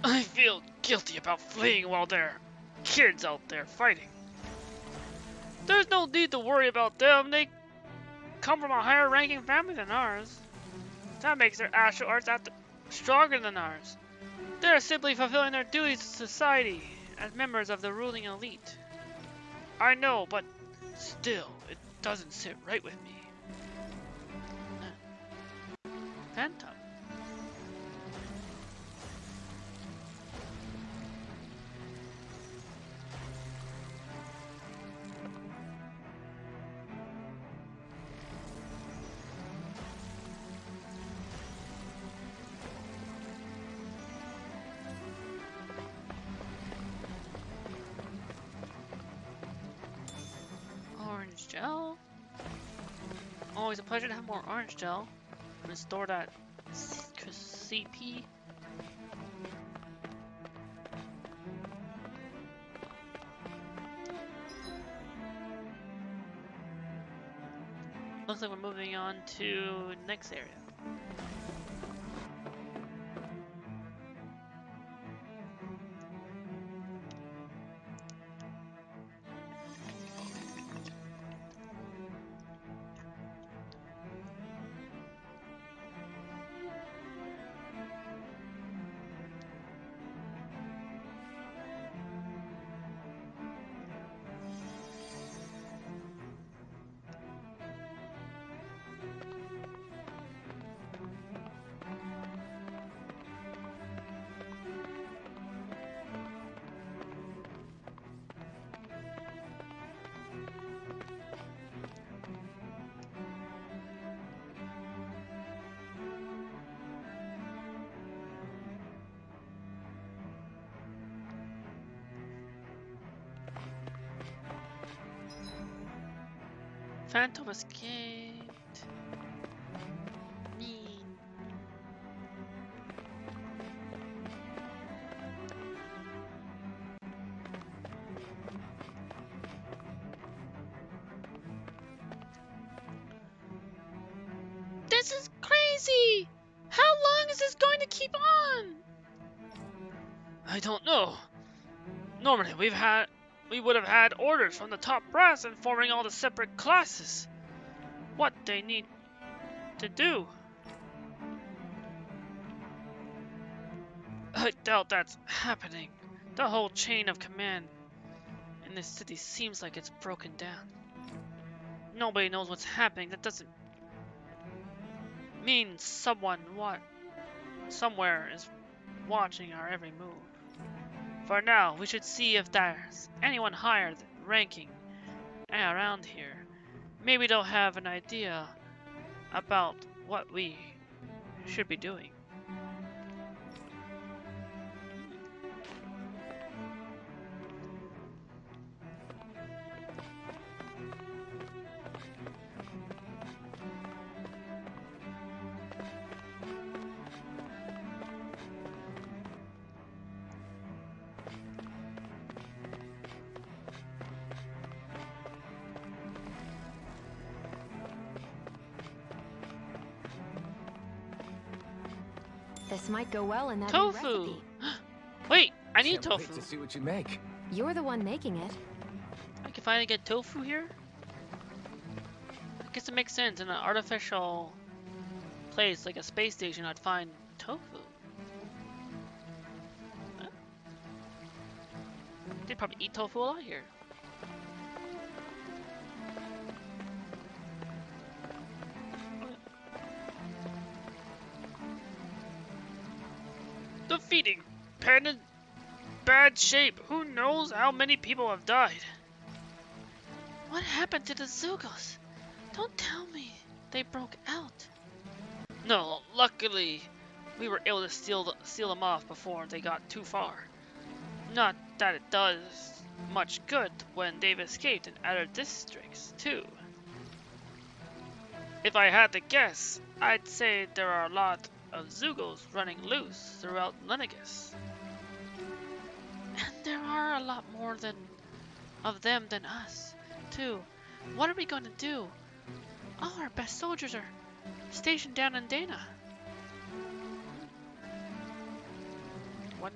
I feel guilty about fleeing while there are kids out there fighting. There's no need to worry about them. They come from a higher ranking family than ours. That makes their astral arts stronger than ours. They're simply fulfilling their duties to society as members of the ruling elite. I know, but still, it doesn't sit right with me. Phantom. Orange gel. Always a pleasure to have more orange gel. I'm gonna store that CP. Looks like we're moving on to next area. Phantom escaped. Mean. This is crazy! How long is this going to keep on? I don't know. Normally we would have had orders from the top brass informing all the separate classes what they need to do. I doubt that's happening. The whole chain of command in this city seems like it's broken down. Nobody knows what's happening. That doesn't mean someone somewhere is watching our every move. For now, we should see if there's anyone higher ranking around here. Maybe they'll have an idea about what we should be doing. This might go well in that new Tofu! recipe. Wait, I need Can't wait tofu. to see what you make. You're the one making it. I can finally get tofu here? I guess it makes sense. In an artificial place like a space station, I'd find tofu. Huh? They'd probably eat tofu a lot here. The feeding pen in bad shape. Who knows how many people have died? What happened to the Zugos? Don't tell me they broke out. No, luckily we were able to seal them off before they got too far. Not that it does much good when they've escaped in other districts too. If I had to guess, I'd say there are a lot of Zugos running loose throughout Lenegis. And there are a lot more of them than us, too. What are we going to do? All our best soldiers are stationed down in Dana. What?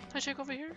Can I check over here?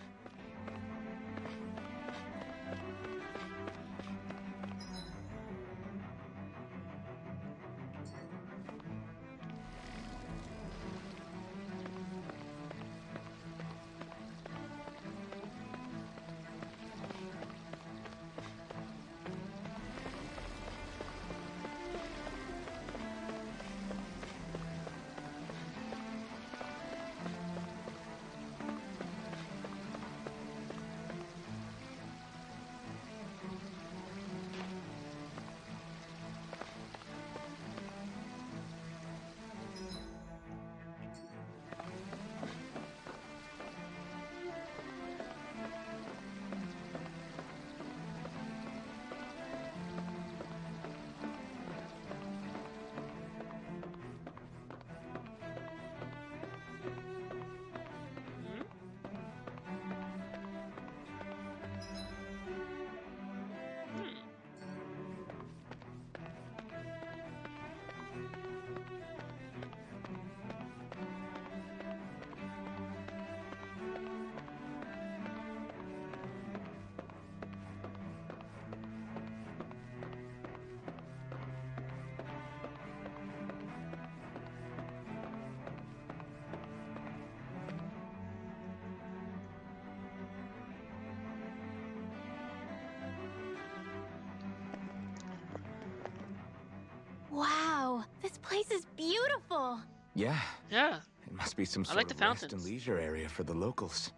Wow, this place is beautiful. Yeah. Yeah. It must be some I sort like the of rest and fountains. leisure area for the locals.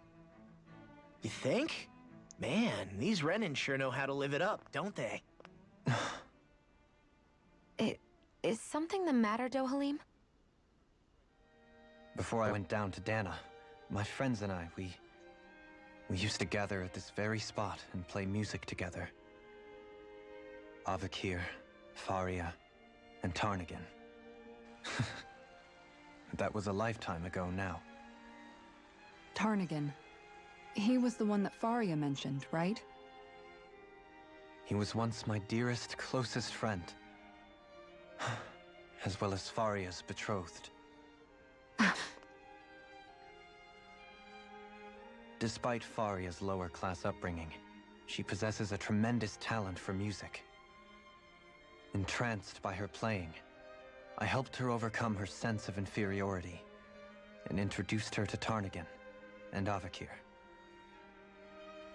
You think? Man, these Renan sure know how to live it up, don't they? Is something the matter, Dohalim? Before I went down to Dana, my friends and I, we used to gather at this very spot and play music together. Avakir, Faria, and Tarnigan. That was a lifetime ago now. Tarnigan. He was the one that Faria mentioned, right? He was once my dearest, closest friend. As well as Faria's betrothed. Despite Faria's lower-class upbringing, she possesses a tremendous talent for music. Entranced by her playing, I helped her overcome her sense of inferiority and introduced her to Tarnigan and Avakir.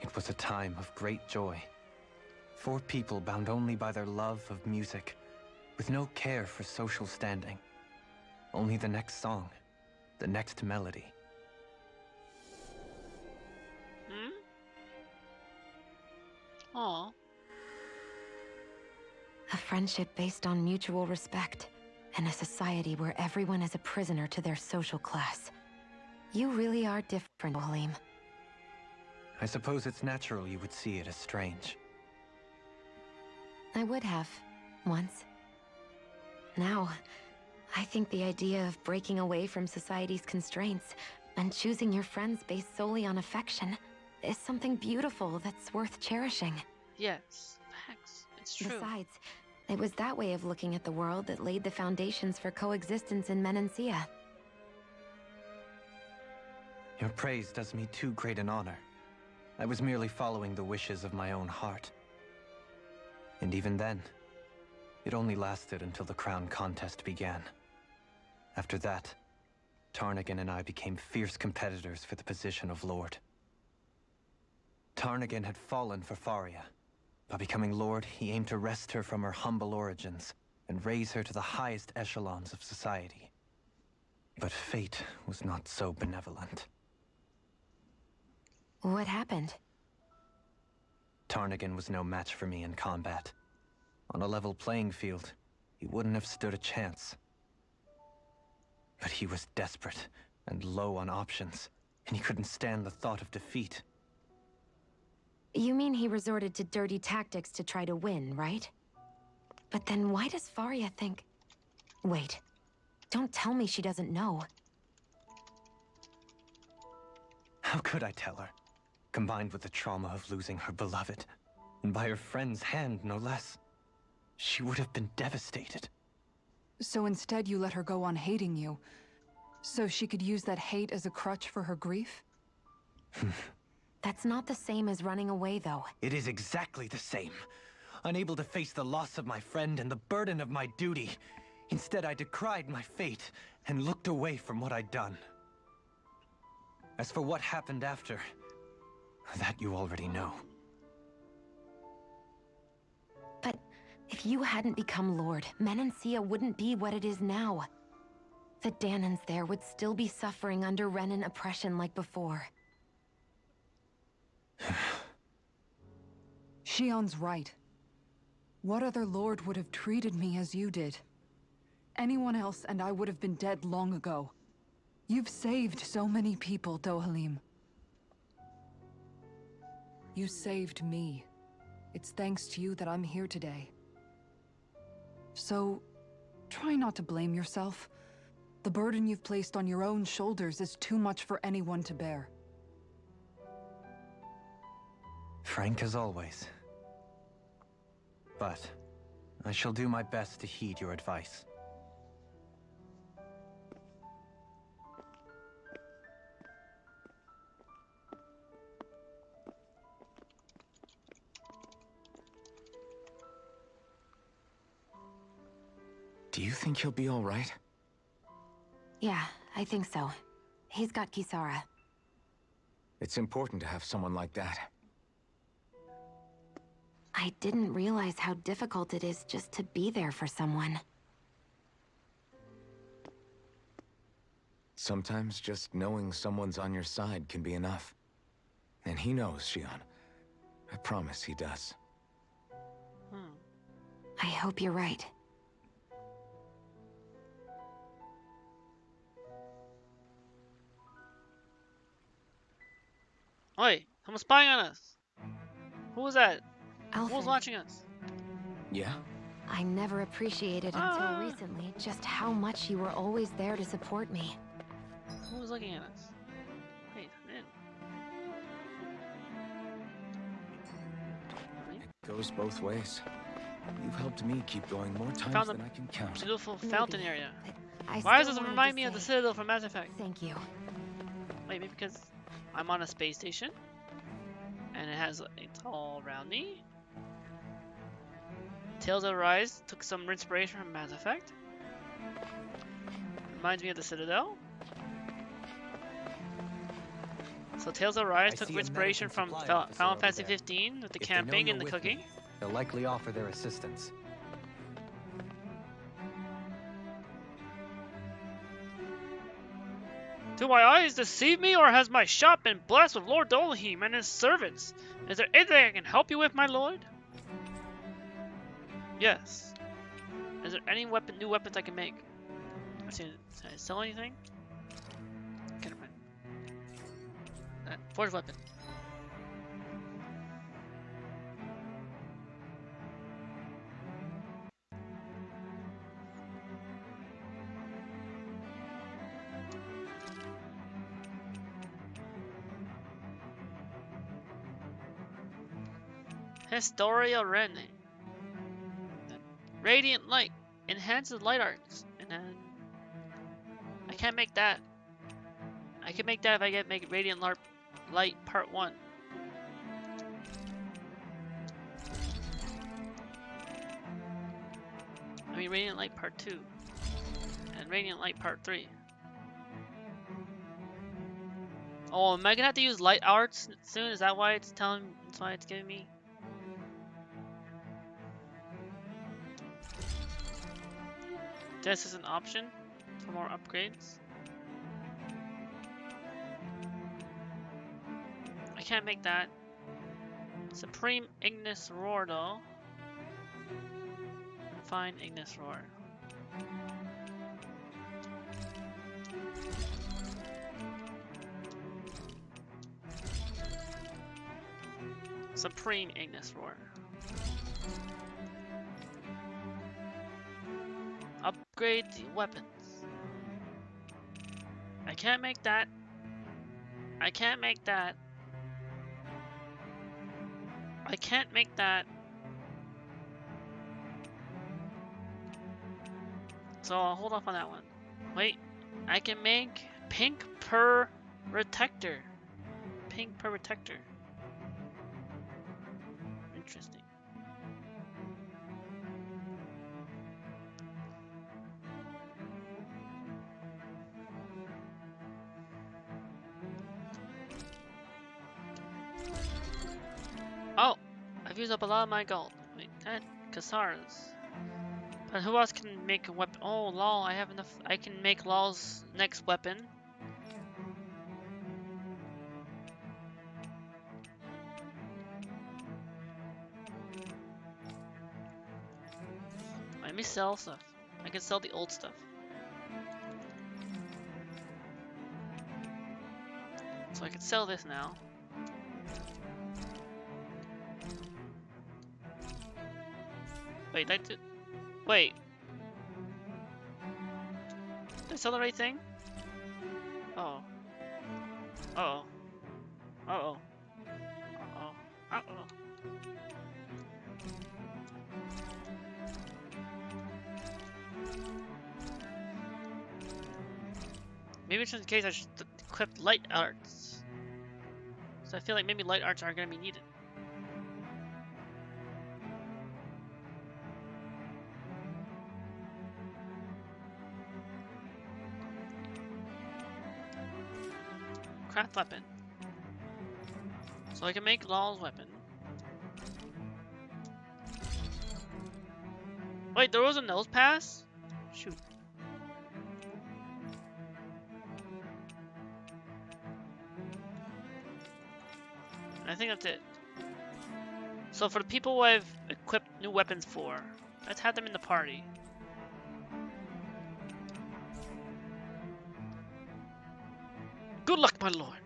It was a time of great joy. 4 people bound only by their love of music, with no care for social standing. Only the next song, the next melody. Aw. A friendship based on mutual respect, and a society where everyone is a prisoner to their social class. You really are different, Dohalim. I suppose it's natural you would see it as strange. I would have, once. Now, I think the idea of breaking away from society's constraints And choosing your friends based solely on affection is something beautiful that's worth cherishing. Yes, facts. It's true. Besides, it was that way of looking at the world that laid the foundations for coexistence in Menancia. Your praise does me too great an honor. I was merely following the wishes of my own heart. And even then, it only lasted until the crown contest began. After that, Tarnagin and I became fierce competitors for the position of Lord. Tarnagin had fallen for Faria. By becoming Lord, he aimed to wrest her from her humble origins and raise her to the highest echelons of society. But fate was not so benevolent. What happened? Tarnagin was no match for me in combat. On a level playing field, he wouldn't have stood a chance. But he was desperate and low on options, and he couldn't stand the thought of defeat. You mean he resorted to dirty tactics to try to win, right? But then why does Faria think... Wait, don't tell me she doesn't know. How could I tell her? Combined with the trauma of losing her beloved, and by her friend's hand, no less, she would have been devastated. So instead you let her go on hating you, so she could use that hate as a crutch for her grief? That's not the same as running away, though. It is exactly the same. Unable to face the loss of my friend and the burden of my duty, instead I decried my fate and looked away from what I'd done. As for what happened after, that you already know. But if you hadn't become Lord, Menancia wouldn't be what it is now. The Danans there would still be suffering under Renan oppression like before. Shion's right. What other lord would have treated me as you did? Anyone else and I would have been dead long ago. You've saved so many people, Dohalim. You saved me. It's thanks to you that I'm here today. So, try not to blame yourself. The burden you've placed on your own shoulders is too much for anyone to bear. Frank as always. But I shall do my best to heed your advice. Do you think he'll be all right? Yeah, I think so. He's got Kisara. It's important to have someone like that. I didn't realize how difficult it is just to be there for someone. Sometimes just knowing someone's on your side can be enough. And he knows, Shion. I promise he does. I hope you're right. Oi, someone's spying on us. Who was that? Alphen. Who was watching us? Yeah? I never appreciated until recently just how much you were always there to support me. Who was looking at us? Wait, I'm in. It goes both ways. You've helped me keep going more times Found than I can count. Beautiful fountain area. I Why does still this wanted remind to me of the say Citadel from Mass Effect? Thank you. Wait, maybe because I'm on a space station and it has it's all around me. Tales of Arise took some inspiration from Mass Effect. Reminds me of the Citadel. So Tales of Arise took inspiration from Final Fantasy 15 with the camping and the cooking. They'll likely offer their assistance. Do my eyes deceive me, or has my shop been blessed with Lord Dolahim and his servants? Is there anything I can help you with, my lord? Yes. Is there any new weapons I can make? Can I sell anything? Get it. Forge weapon. Historia Rene. Radiant Light. Enhances light arts. And then... I can't make that. I can make that if I make Radiant Light Part 1. I mean Radiant Light Part 2. And Radiant Light Part 3. Oh, am I gonna have to use light arts soon? Is that why it's telling? That's why it's giving me? This is an option for more upgrades. I can't make that. Supreme Ignis Roar though. Fine Ignis Roar. Supreme Ignis Roar. Upgrade the weapons. I can't make that. I can't make that. I can't make that. So I'll hold off on that one. Wait, I can make Pink Per Protector. Pink Per Protector. Interesting. Oh, I've used up a lot of my gold. Wait, that Kasara's. But who else can make a weapon? Oh, lol, I have enough. I can make lol's next weapon. Let me sell stuff. I can sell the old stuff. So I can sell this now. Wait, that did. Wait. Did I sell the right thing? Uh-oh. Uh-oh. Uh-oh. Uh-oh. Uh-oh. Maybe just in case I should equip light arts. So I feel like maybe light arts aren't going to be needed. Craft weapon. So I can make Law's weapon. Wait, there was a nose pass? Shoot. I think that's it. So for the people who I've equipped new weapons for, let's have them in the party. Good luck, my lord.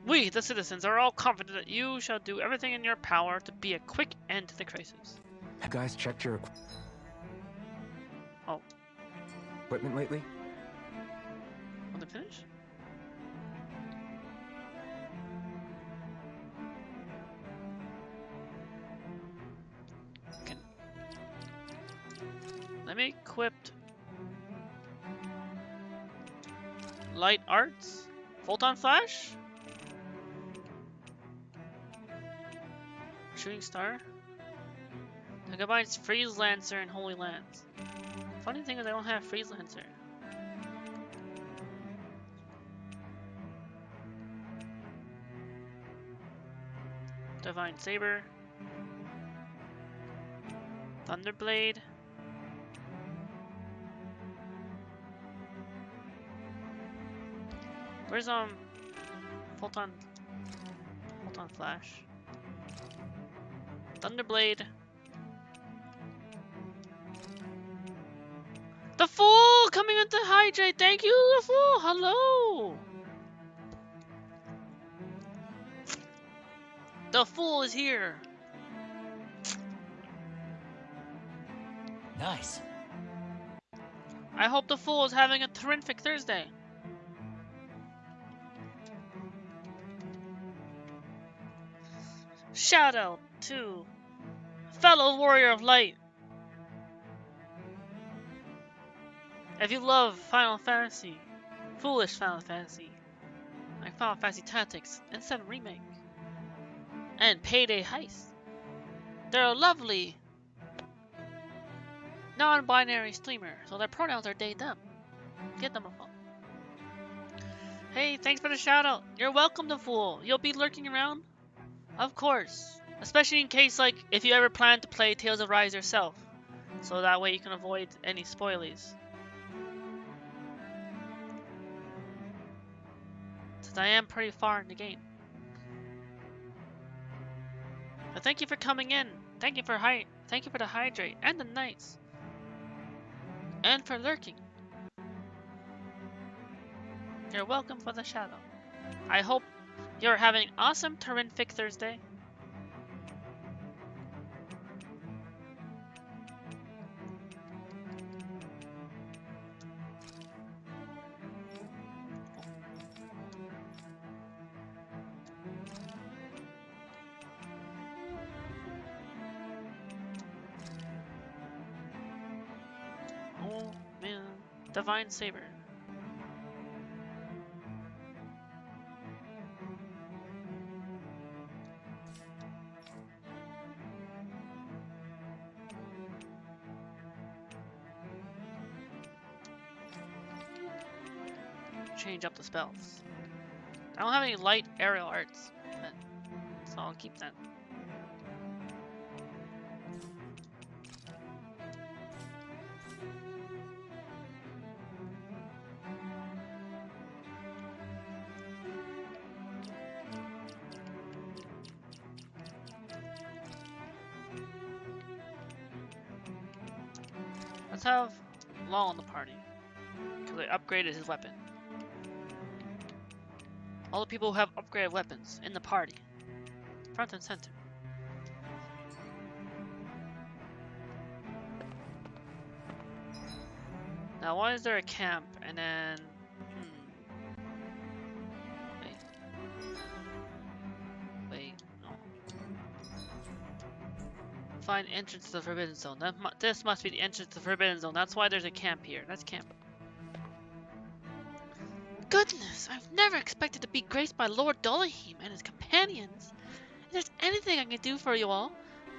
We, the citizens, are all confident that you shall do everything in your power to be a quick end to the crisis. Have guys checked your equipment lately? Want to finish? Okay. Let me equip light arts. Photon flash? Shooting star? That combines Freeze Lancer and Holy Lance. Funny thing is I don't have Freeze Lancer. Divine Saber. Thunderblade. Where's Photon Flash? Thunderblade. The Fool coming into hydrate. Thank you, the Fool. Hello. The Fool is here. Nice. I hope the Fool is having a terrific Thursday. Shout out to fellow warrior of light. If you love Final Fantasy, foolish Final Fantasy, like Final Fantasy Tactics and 7 Remake, and Payday Heist, they're a lovely non-binary streamer, so their pronouns are they, them. Get them a phone. Hey, thanks for the shout out. You're welcome, the fool. You'll be lurking around? Of course. Especially in case, like, if you ever plan to play Tales of Rise yourself. So that way you can avoid any spoilies. Since I am pretty far in the game. But thank you for coming in. Thank you for the hydrate and the nights. And for lurking. You're welcome for the shadow. I hope you're having an awesome terrific Thursday. Oh man, Divine Saber. Change up the spells. I don't have any light aerial arts, so I'll keep that. Let's have Law in the party, because I upgraded his weapon. All the people who have upgraded weapons in the party. Front and center. Now why is there a camp and then... Wait, no. Find entrance to the Forbidden Zone. This must be the entrance to the Forbidden Zone. That's why there's a camp here. Let's camp. Goodness, I've never expected to be graced by Lord Dolahim and his companions. If there's anything I can do for you all,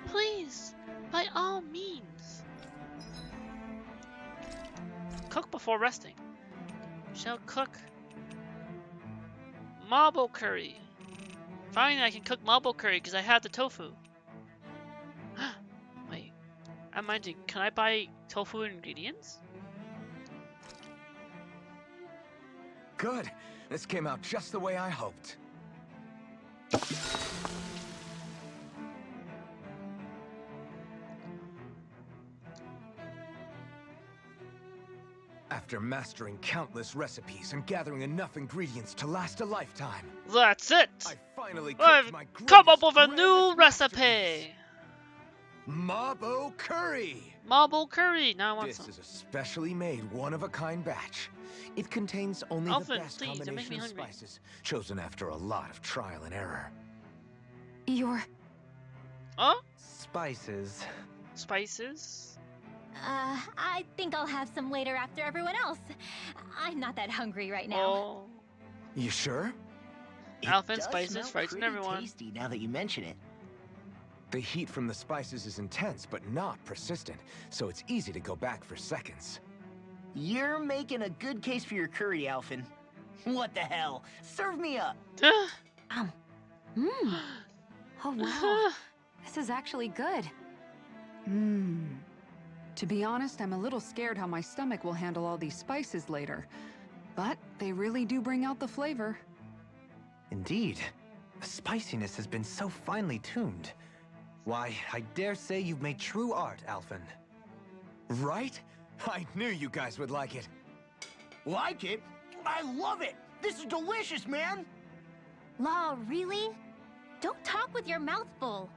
please, by all means. Cook before resting. Shall cook marble curry. Finally, I can cook marble curry because I have the tofu. Wait, I'm minding, can I buy tofu ingredients? Good. This came out just the way I hoped. After mastering countless recipes and gathering enough ingredients to last a lifetime. That's it! I finally I've come up with a new recipe! Marble curry! Marble curry! Now I want some. This is a specially made one-of-a-kind batch. It contains only the best combination of spices, chosen after a lot of trial and error. You're... Huh? Spices. Spices? I think I'll have some later after everyone else. I'm not that hungry right now. Oh. You sure? Alphen spices frighten everyone. Tasty now that you mention it. The heat from the spices is intense, but not persistent, so it's easy to go back for seconds. You're making a good case for your curry, Alphen. What the hell? Serve me up! Oh wow, this is actually good. To be honest, I'm a little scared how my stomach will handle all these spices later. But they really do bring out the flavor. Indeed. The spiciness has been so finely tuned. Why, I dare say you've made true art, Alphen. Right? I knew you guys would like it. Like it? I love it! This is delicious, man! Law, really? Don't talk with your mouth full.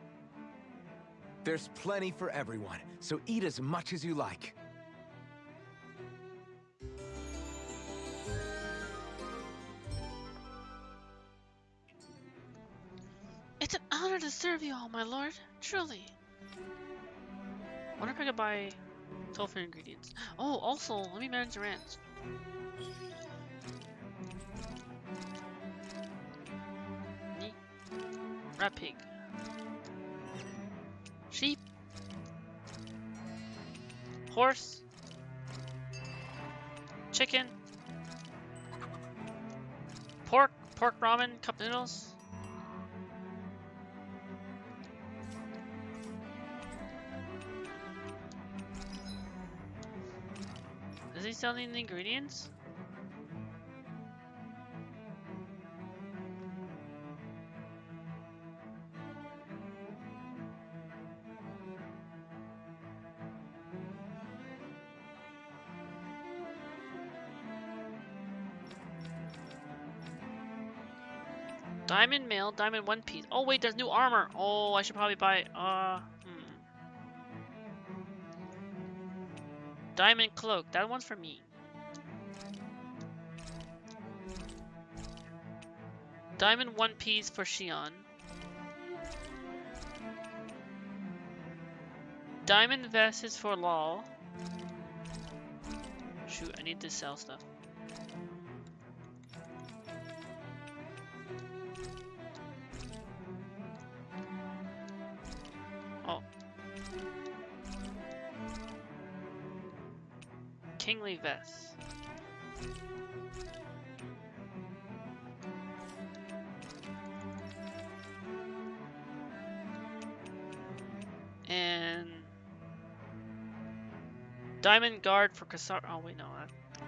There's plenty for everyone, so eat as much as you like. It's an honor to serve you all, my lord. Truly. wonder if I could buy tofu ingredients. Oh, also, let me manage the ranch. Neat. Rat pig. Sheep. Horse. Chicken. Pork ramen, cup noodles. Is he selling the ingredients? Diamond mail, diamond one piece. Oh wait, there's new armor. Oh, I should probably buy, Diamond cloak, that one's for me. Diamond one piece for Shion. Diamond vest is for Lol. Shoot, I need to sell stuff. Oh. Kingly vest. And diamond guard for Kasar. Oh wait, no,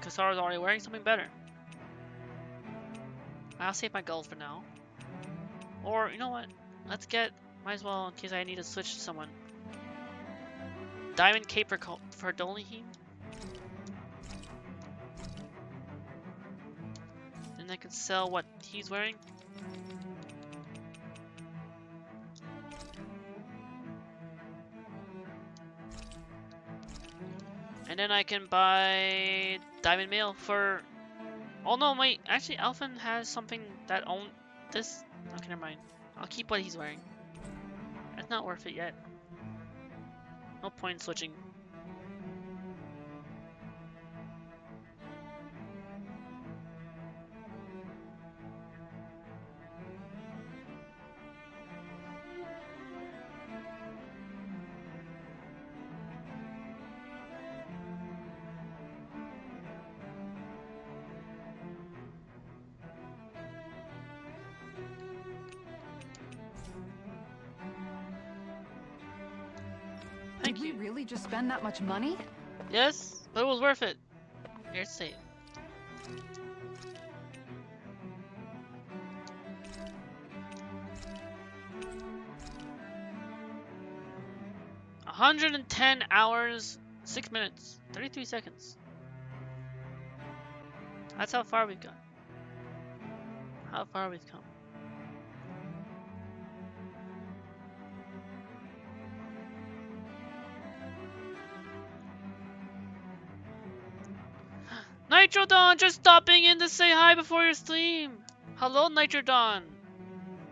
Kasara's already wearing something better. I'll save my gold for now. Or you know what? Let's get. Might as well in case I need to switch to someone. Diamond cape for Dolihim. And I can sell what he's wearing. And then I can buy diamond mail for. Oh no, wait. Actually, Alphen has something that own this. Okay, never mind. I'll keep what he's wearing. It's not worth it yet. No point in switching. Did we really just spend that much money? Yes, but it was worth it. Here's save. $110 6 minutes, 33 seconds. That's how far we've gone. How far we've come. Nitrodon, just stopping in to say hi before your stream. Hello, Nitrodon.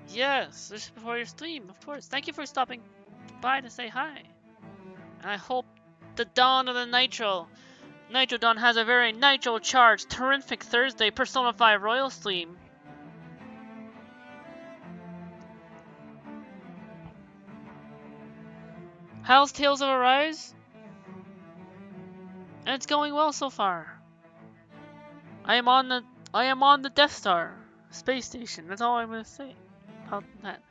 Yes, this is before your stream, of course. Thank you for stopping by to say hi. And I hope the dawn of the Nitrodon has a very nitro-charged, terrific Thursday Persona 5 Royal stream. How's Tales of Arise? And it's going well so far. I am on the Death Star space station. That's all I'm gonna say about that.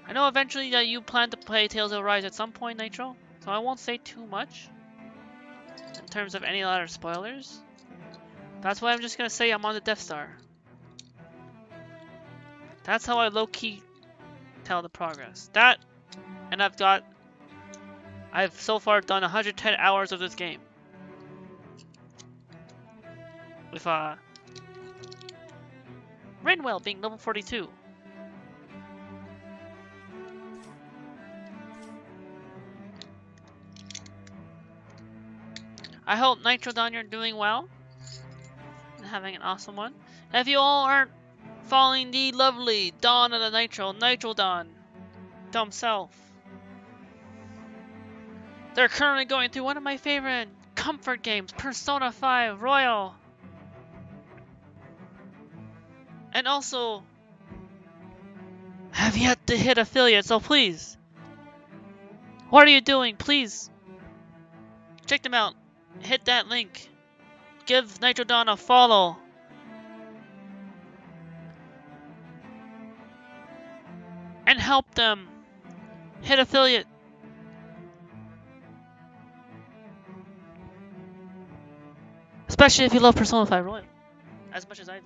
I know eventually that you plan to play Tales of Arise at some point, Nitro, so I won't say too much in terms of any other spoilers. That's why I'm just gonna say I'm on the Death Star. That's how I low-key tell the progress. That, and I've so far done 110 hours of this game. With Rinwell being level 42. I hope Nitrodon you're doing well and having an awesome one. And if you all aren't following the lovely Dawn of the Nitrodon, dumb self. They're currently going through one of my favorite comfort games, Persona 5 Royal. And also have yet to hit affiliate, so please. What are you doing? Please. Check them out. Hit that link. Give Nitrodon a follow. And help them hit affiliate. Especially if you love Persona 5 Royal as much as I do.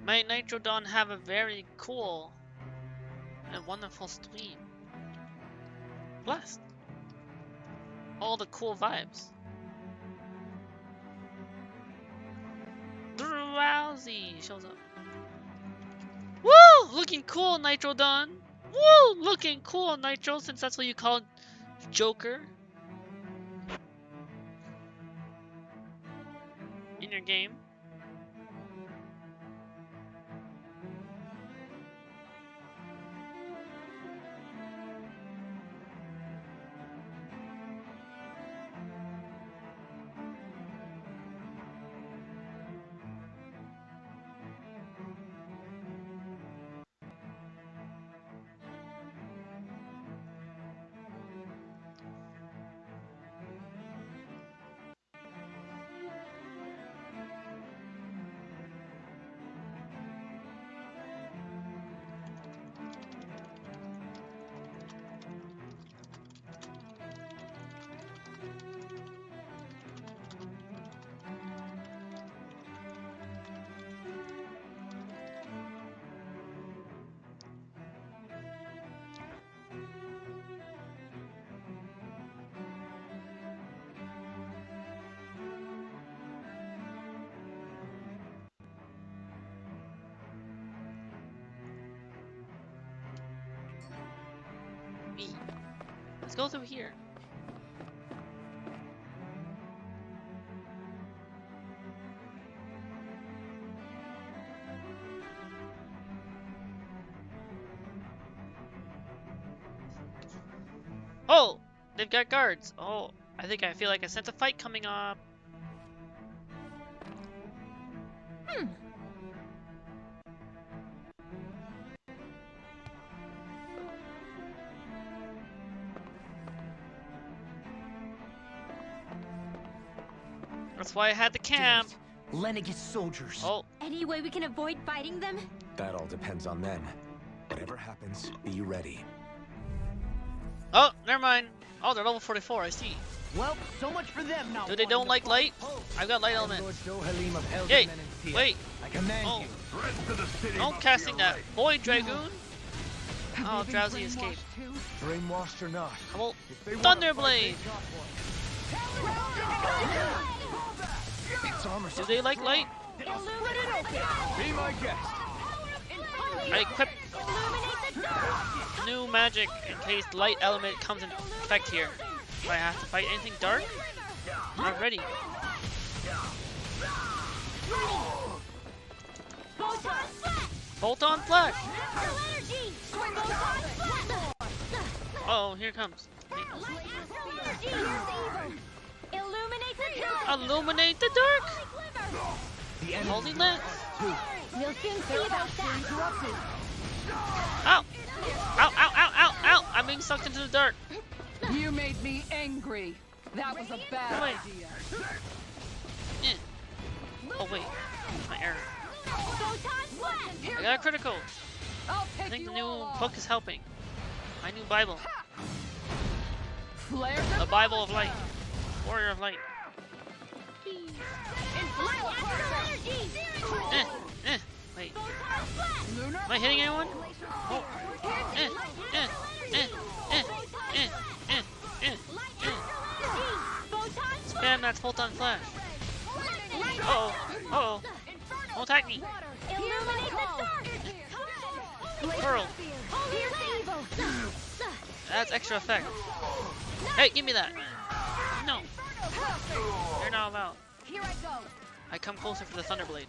Might Nitrodon have a very cool and wonderful stream. Blessed. All the cool vibes. Drowsy shows up. Woo! Looking cool, Nitrodon. Woo! Looking cool, Nitro, since that's what you call Joker in your game. Let's go through here. Oh! They've got guards. Oh, I feel like I sense a fight coming up. That's why I had the camp. Lenegis soldiers. Oh. Any way we can avoid fighting them? That all depends on them. Whatever happens, be ready. Oh, never mind. Oh, they're level 44, I see. Well, so much for them now. Do they don't like light? I've got light element. Hey, wait. Oh. Don't casting that. Boy, Dragoon. Oh, Drowsy escaped. Brainwashed or not. Come on. Thunderblade. Do they like light? Be my guest. I equipped new magic in case light element comes in effect here. Do I have to fight anything dark? I'm ready. Bolt on flash! Oh, here it comes. Illuminate the dark! Holy lance! We'll soon see about that. Ow! Ow, ow, ow, ow, ow! I'm being sucked into the dark. You made me angry. That was a bad idea. Yeah. Oh wait, my error. I got a critical. I think the new book is helping. My new Bible. The Bible of Light. Warrior of Light. Wait. Am I hitting anyone? Oh. Spam that photon flash. Uh-oh. Uh-oh. Don't attack me. Pearl. That's extra effect. Hey, give me that. No. You're not allowed. I come closer for the Thunderblade.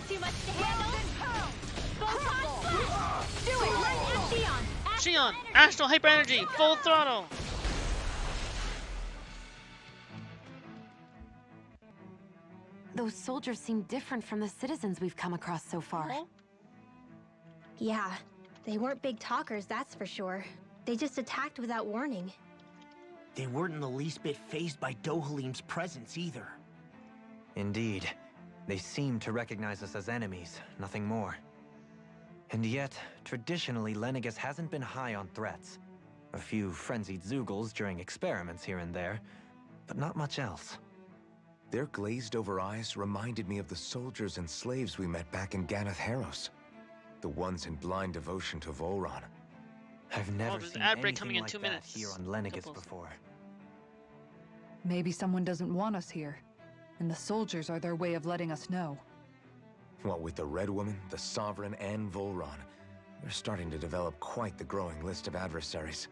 Too much to handle. Xion, Astral Hyper Energy, full throttle. Those soldiers seem different from the citizens we've come across so far. Yeah, they weren't big talkers, that's for sure. They just attacked without warning. They weren't in the least bit fazed by Dohalim's presence either. Indeed. They seem to recognize us as enemies, nothing more. And yet, traditionally, Lenegis hasn't been high on threats. A few frenzied Zeugles during experiments here and there, but not much else. Their glazed-over eyes reminded me of the soldiers and slaves we met back in Ganath Haros. The ones in blind devotion to Volron. I've never there's seen an ad break anything coming in like 2 that minutes. here on Lenegis before. Maybe someone doesn't want us here, and the soldiers are their way of letting us know. What with the Red Woman, the Sovereign, and Volron, we're starting to develop quite the growing list of adversaries.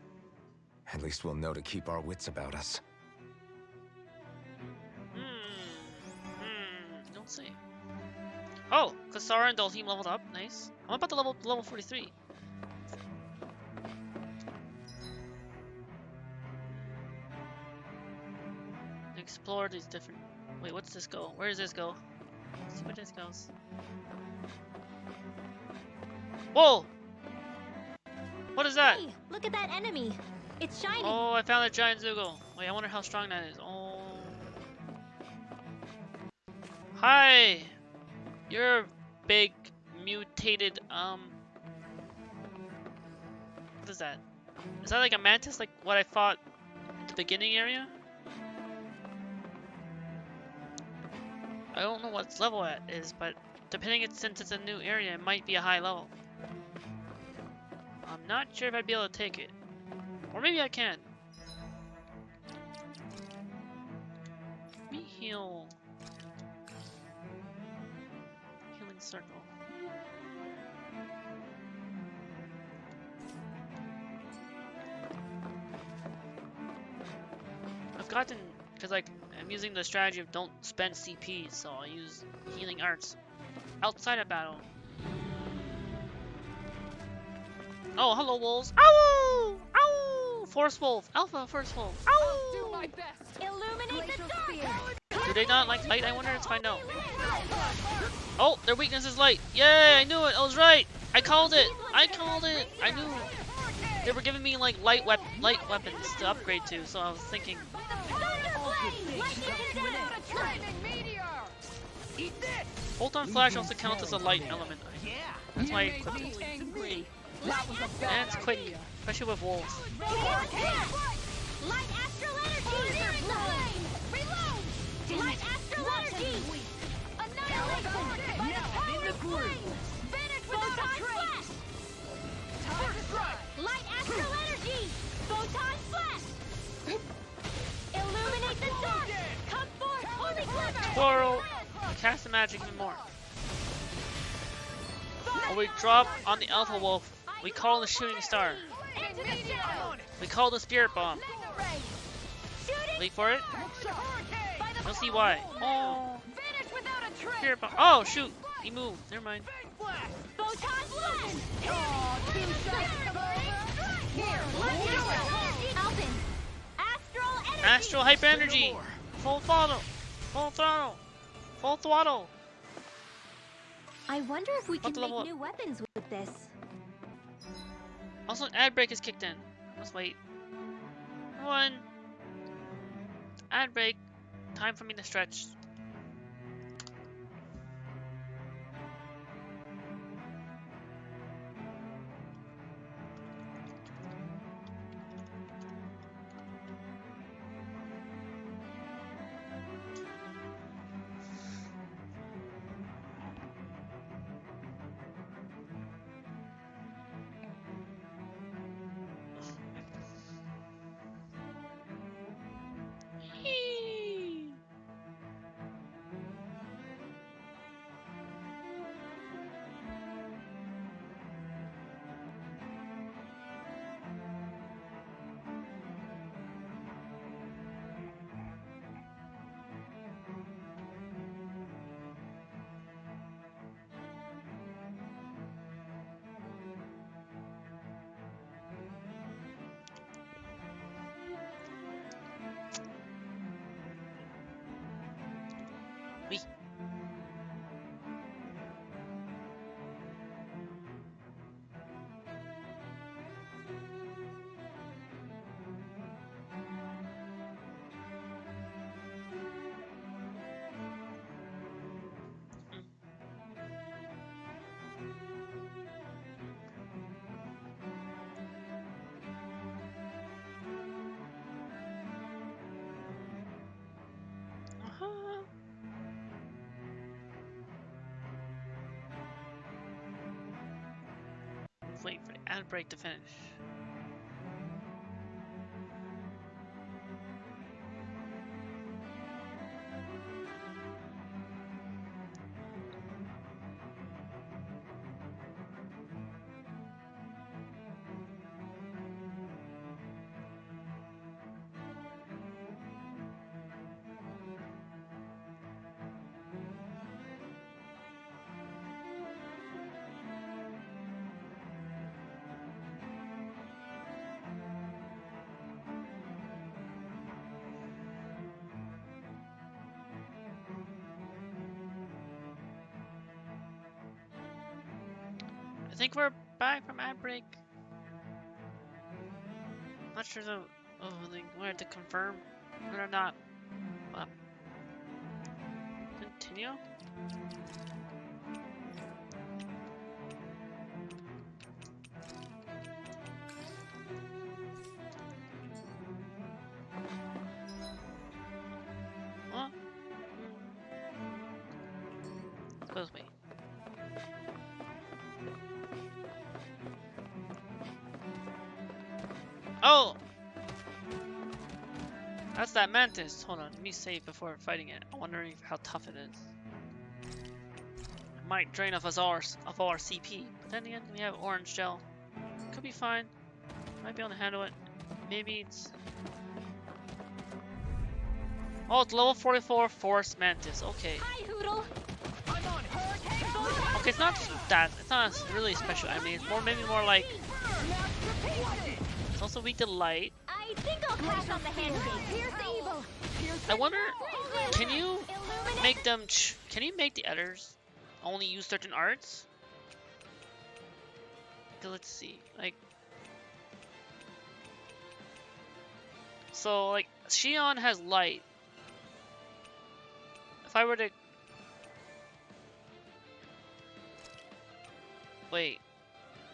At least we'll know to keep our wits about us. Don't see. Oh, Kasara and Dalteam leveled up. Nice. I'm about to level 43. Explore these different. Wait, what's this go? Where does this go? Let's see where this goes. Whoa! What is that? Hey, look at that enemy. It's shining. Oh, I found a giant Zeugle. Wait, I wonder how strong that is. Oh. Hi! You're a big, mutated, what is that? Is that like a mantis, like what I fought at the beginning area? I don't know what its level at is, but depending since it's a new area, it might be a high level. I'm not sure if I'd be able to take it. Or maybe I can. Let me heal. Healing circle. I've gotten, because like I'm using the strategy of don't spend CP, so I'll use healing arts outside of battle. Oh, hello wolves! Ow! Ow! Force wolf, alpha force wolf. Ow! I'll do my best. Illuminate the dark. Do they not like light? I wonder. Let's find out. Oh, their weakness is light. Yay! I knew it. I was right. I called it. I called it. I knew. They were giving me like light weapons to upgrade to, so I was thinking. Photon flash also counts as a light element. That's why I equipped it. And it's quick, especially with wolves. Light astral energy. Reload. Light astral energy. Annihilation. In the groove. Finish with the trace. Light astral energy. Photon flash. Illuminate the dark. Come forth, holy glimmer. Squirrel. Cast the magic even more. When we drop on the alpha wolf, we call the shooting star. We call the spirit bomb. Wait for it. You'll see why. Oh. Spirit bomb. Oh shoot. He moved. Never mind. Astral hyper energy. Full throttle. Full throttle. Full throttle. I wonder if we can What's the make level new weapons with this. Also, an ad break is kicked in. Let's wait. One. Ad break. Time for me to stretch. just wait for the ad break to finish. I think we're back from ad break. Not sure though. Oh, they wanted to confirm whether or not. Continue. What? Suppose we. Oh! That's that mantis. Hold on, let me save before fighting it. I'm wondering how tough it is. It might drain off our CP. But then again, we have orange gel. Could be fine. Might be able to handle it. Maybe it's... Oh, it's level 44 Force Mantis. Okay. Hi, Hoodle. Okay, it's not that. It's not a really special enemy. It's more, maybe more like... It's also weak to light. I think I'll pass on the handshake. I wonder, can you make them? Can you make the others only use certain arts? Okay, let's see. Like, so like Xion has light. If I were to wait,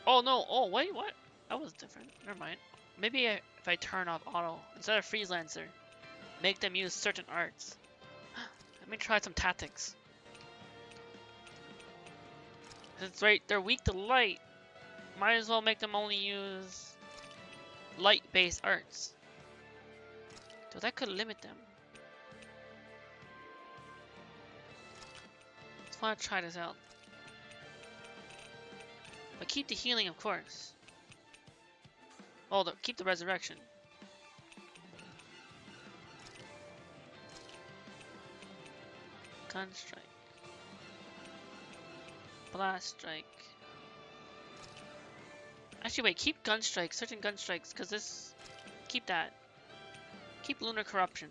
oh no, oh wait, what? That was different. Never mind. Maybe if I turn off auto instead of freeze lancer, make them use certain arts. Let me try some tactics. It's right, they're weak to light. Might as well make them only use light-based arts. So that could limit them. Let's want to try this out. But keep the healing, of course. Oh, keep the resurrection. Gun strike. Blast strike. Actually, wait. Keep gun strike. Certain gun strikes, because this. Keep that. Keep lunar corruption.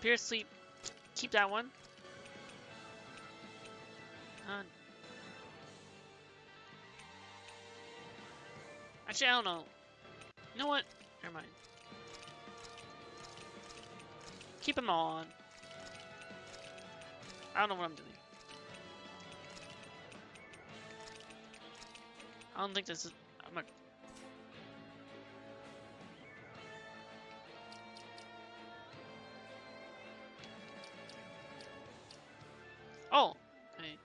Pierce sleep. Keep that one. Actually, I don't know. You know what? Never mind. Keep them on. I don't know what I'm doing. I don't think this is... I'm not... Oh! Okay.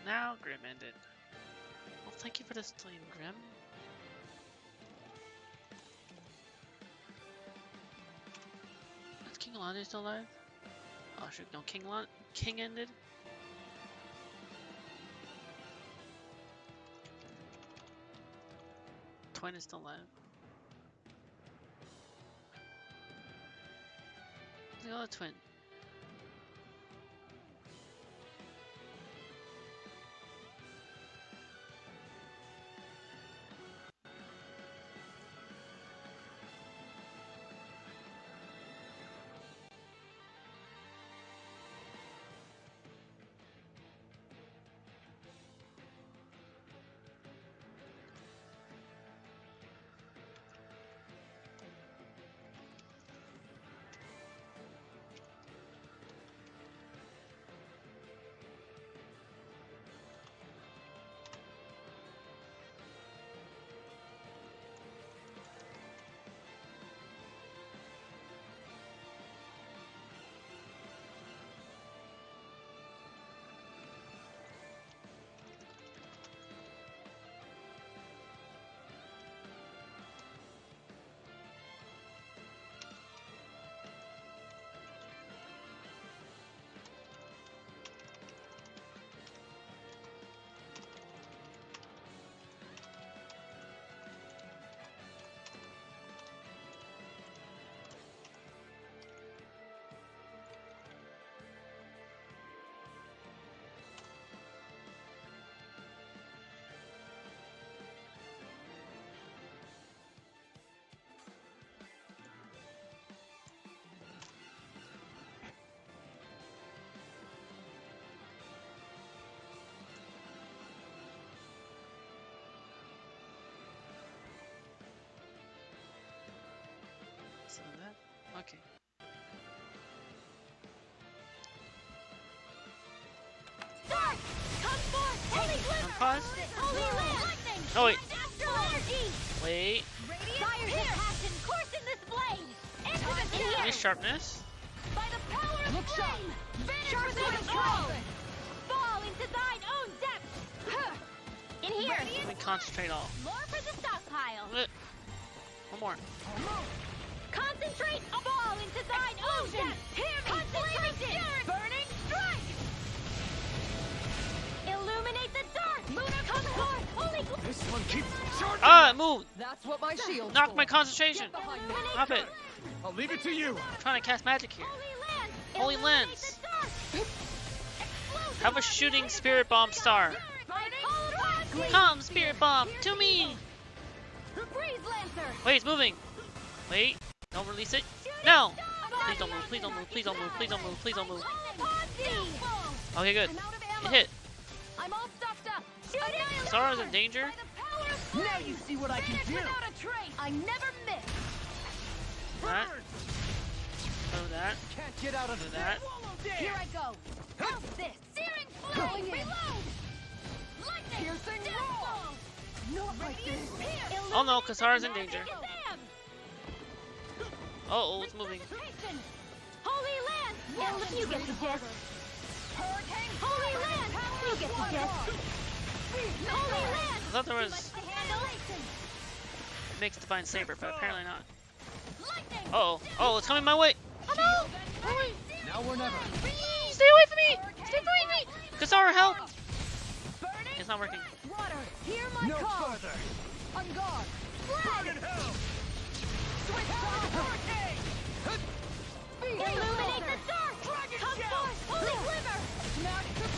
Now Grim ended. Well, thank you for this time, Grim. Is King Alante still alive? Oh shoot, no, King ended? Twin is still alive. Look at the twin. Okay. Dark! Come forth! Holy Glimmer! Pause. Holy Lightning! Oh, wait. Astral Energy! Wait. Fire's passion course in this blade! Into the Any air! sharpness? By the power of flame! Vanish with all! Fall into thine own depths! In here! Let me concentrate all. More for the stockpile! One more. Concentrate! Fall into thine own depths! Hear me! Concentration! Burning strike! Illuminate the dark! Luna, come forth! Holy This one keeps charging! Ah, it moved! That's what my shield. Knocked my concentration! Stop it! I'll leave it to you! I'm trying to cast magic here. Holy Lance! Holy Lance! Have a shooting spirit bomb star. Come, spirit bomb, to me! Breeze Lancer! Wait, it's moving. Wait, don't release it. No! Please don't move, please don't move, please don't move, please don't move, please don't move. Okay, good. It hit. I'm all stuffed up. Sara's in danger. Now you see what I can do. Without a trace. I never miss. That. Do that. Can't get out of Do that. Here I go. Help this. Searing flame. Reload. Lightning. Piercing roll. Not like this. Oh no, Kasara's in danger. Oh, it's moving. Holy Land. You get the gist. Holy Land. You get the gist. Holy Land. I thought there was mixed divine saber, but apparently not. Uh-oh. Oh, it's coming my way. Oh no! Wait. Now or never. Stay away from me! Stay away from me! Kasara, help! It's not working. Water. Hear my No call. further. On guard. Burn in hell. Switch side. Hurricane. Illuminate the dark. Come forth. Holy Glimmer.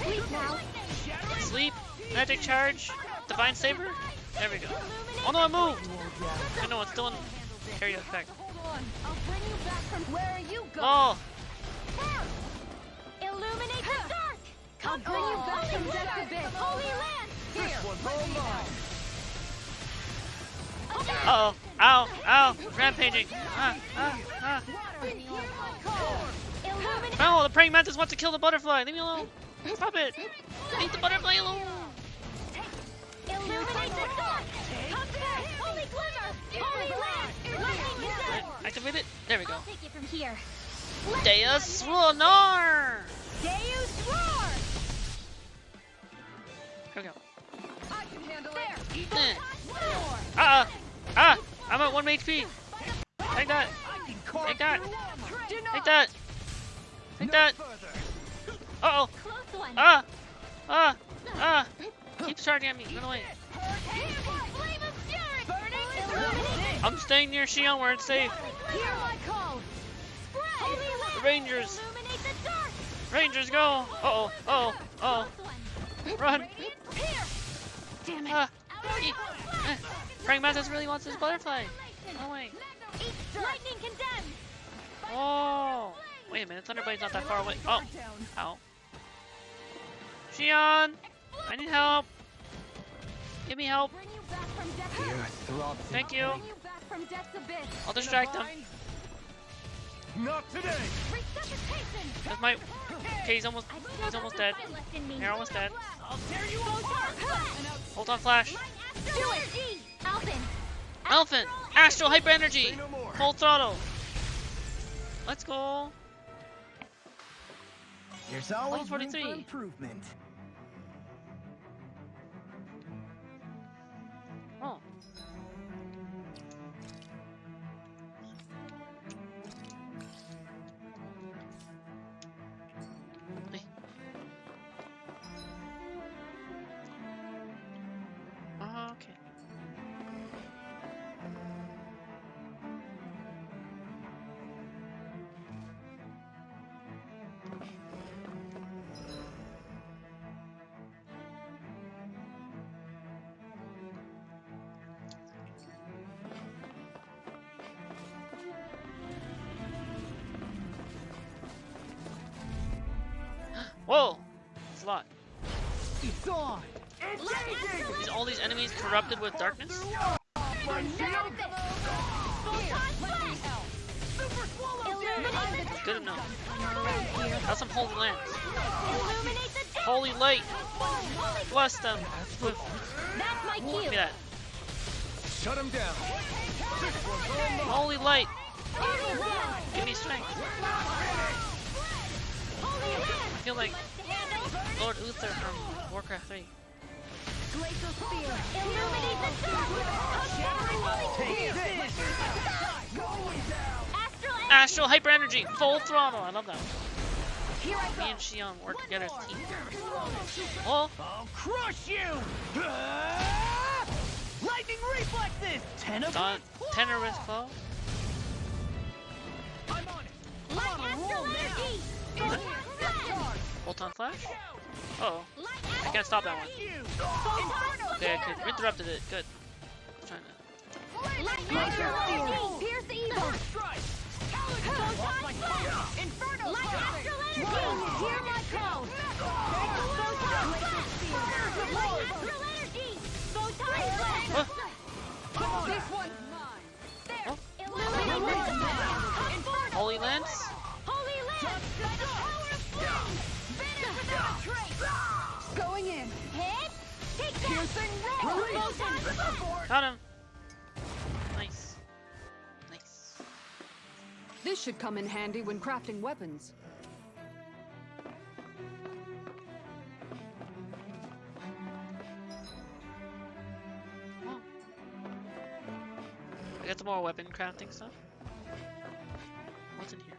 Sleep now. Sleep, magic charge, divine saber. There we go. Oh no, I moved! I know, it's still in carry effect. I'll bring you back from where are you going? Oh! Illuminate the dark. I'll bring you back from death abyss. Holy Land. Here. One's all mine. Uh-oh. Ow! Ow! Rampaging! No, the praying mantis wants to kill the butterfly! Leave me alone! Stop it! Leave the butterfly alone! Illuminate the dark. Come back. Holy Glimmer. Holy Land. Lightning is dead. Activate it. There we go. I'll take it from here. Deus Lunar! Deus Roar. Here we go. I can handle it. Eh. There. I'm at 1 HP. Take that. Take that. Take that. Take that. Uh-oh. Close one. Keep charging at me. Run away. Flame of fury. I'm staying near Shion where it's safe. Hear my call. Spread. The Rangers. Illuminate the dark. Rangers, go. Uh-oh. Uh-oh. Uh-oh. Run. Damn it. Praying Mantis really wants this butterfly. Oh, wait. Lightning condemned. Oh. Wait a minute. Thunderblade's not that far away. Oh. Ow. Shion. I need help. Give me help. Bring you back from death. The earth throbs. Thank you. Bring you back from death's abyss. I'll distract them. Not today! Resuscitation. That's my... Okay, he's almost dead. Left in me. You're almost dead. I'll tear you apart. Hold on, Flash. Do it. Alphen. Elephant. Astral Hyper Energy. Say no more. Full throttle. Let's go. There's always room 43. for improvement. Oh. Hey. Okay. Whoa! It's a lot. It's on. Is all these enemies corrupted with darkness? Illuminate Good enough. Got some holy lamps. Holy light. Bless them. That's my cue. Give me that. Shut him down. Holy light. Give me strength. I feel like Lord Uther from Warcraft 3. Astral hyper energy, full throttle. I love that one. Me and Shion work together as a team. Oh, I'll crush you! Lightning reflexes! tenor with flow. I'm on it! Light astral energy. Bolt on flash. Uh oh, I can't stop that one. Okay, I could interrupted it. Good. I'm trying to. Light astral energy. Pierce the evil. Inferno. Light astral energy. Hear my call. Light astral energy. Photon flash. This one's mine. There. Illuminate the path. Holy lance. Holy lance. By the power of flame. Vanish without a trace. Going in. Hit. Take that. Piercing roll. Got him. Nice. Nice. This should come in handy when crafting weapons. I got some more weapon crafting stuff. What's in here?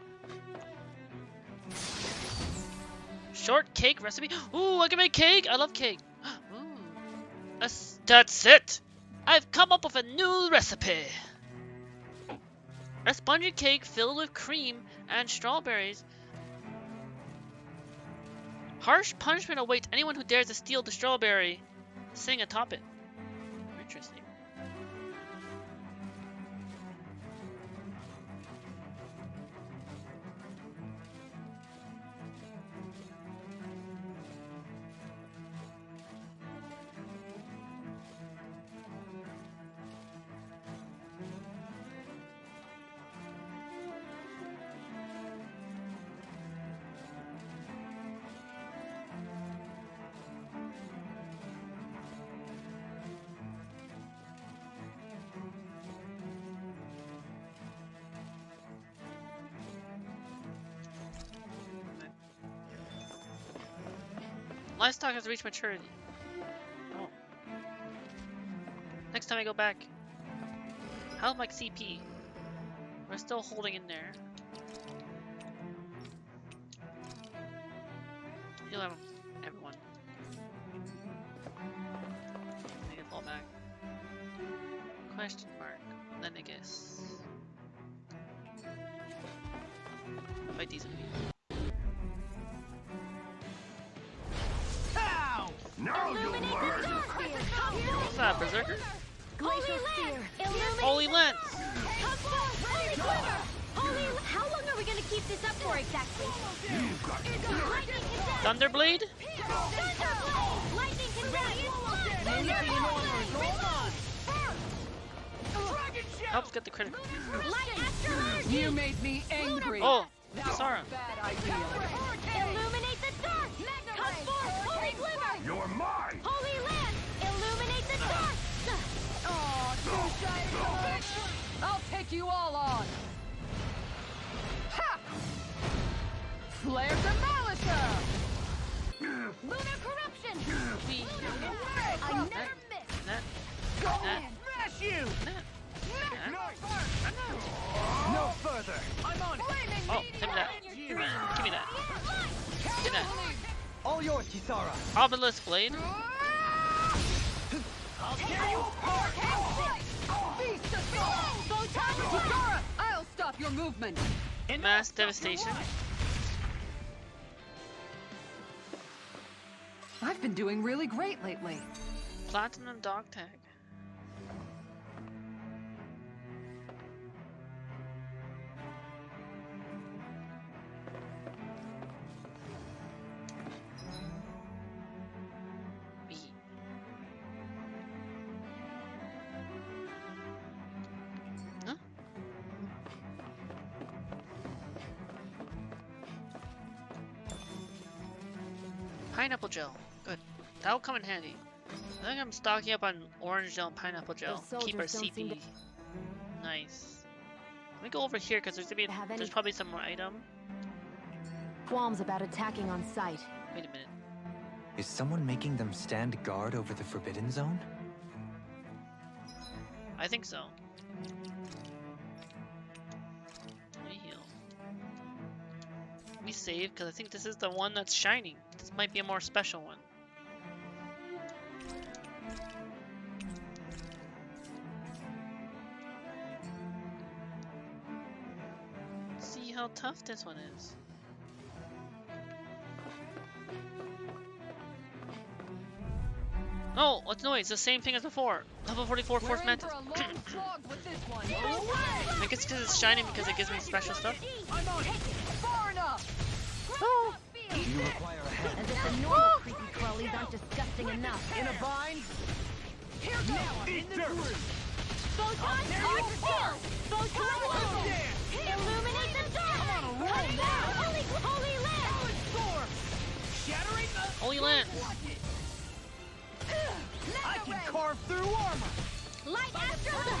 Shortcake recipe. Ooh, I can make cake. I love cake. Ooh. That's it. I've come up with a new recipe. A spongy cake filled with cream and strawberries. Harsh punishment awaits anyone who dares to steal the strawberry. Sing atop it. Interesting. Livestock has reached maturity. Oh. Next time I go back. How's my CP? We're still holding in there. Heal everyone. Make it fall back. Question mark. Lennigus. Fight these enemies. Now you'll learn! What's that, Berserker? Holy Lance! How long are we gonna keep this up for exactly? You've got Thunderblade? Lightning Helps get the critical. You made me angry. Oh, That's Sara. a bad idea. Illuminate the dark! Come forth, holy glimmer! You're mine! Holy land! Illuminate the dark! Oh, two-sided. I'll take you all on. Ha! Flare to Malicer! Lunar corruption! We- I never miss! Go Nah. in. Smash you! No further! I'm on it! Oh, give me that. Give me that. Give me that. All yours, Kisara. Obelisk Blade. I'll tear you apart! Beast of Kisara, I'll stop your movement. Mass Devastation. I've been doing really great lately. Platinum Dog Tag. B. Huh? Pineapple gel. Good. That'll come in handy. I think I'm stocking up on orange gel and pineapple gel. Keep our CP. Nice. Let me go over here because there's probably some more item. Qualms about attacking on sight. Wait a minute. Is someone making them stand guard over the Forbidden Zone? I think so. Let me heal. Let me save because I think this is the one that's shining. This might be a more special one. Let's see how tough this one is. Oh, what's noise? The same thing as before. Level 44 Force Mantis. I guess because it's shining because it gives me special stuff. Oh. Do you require a hand? As if the normal creepy crawlies aren't disgusting enough. In a bind? Here goes! Now in the groove! Photon Arisen! Photon Illuminate the dark! I'm on a roll now! Holy land! Storm! Shattering the... Holy Land! I can carve through armor! Light Astral!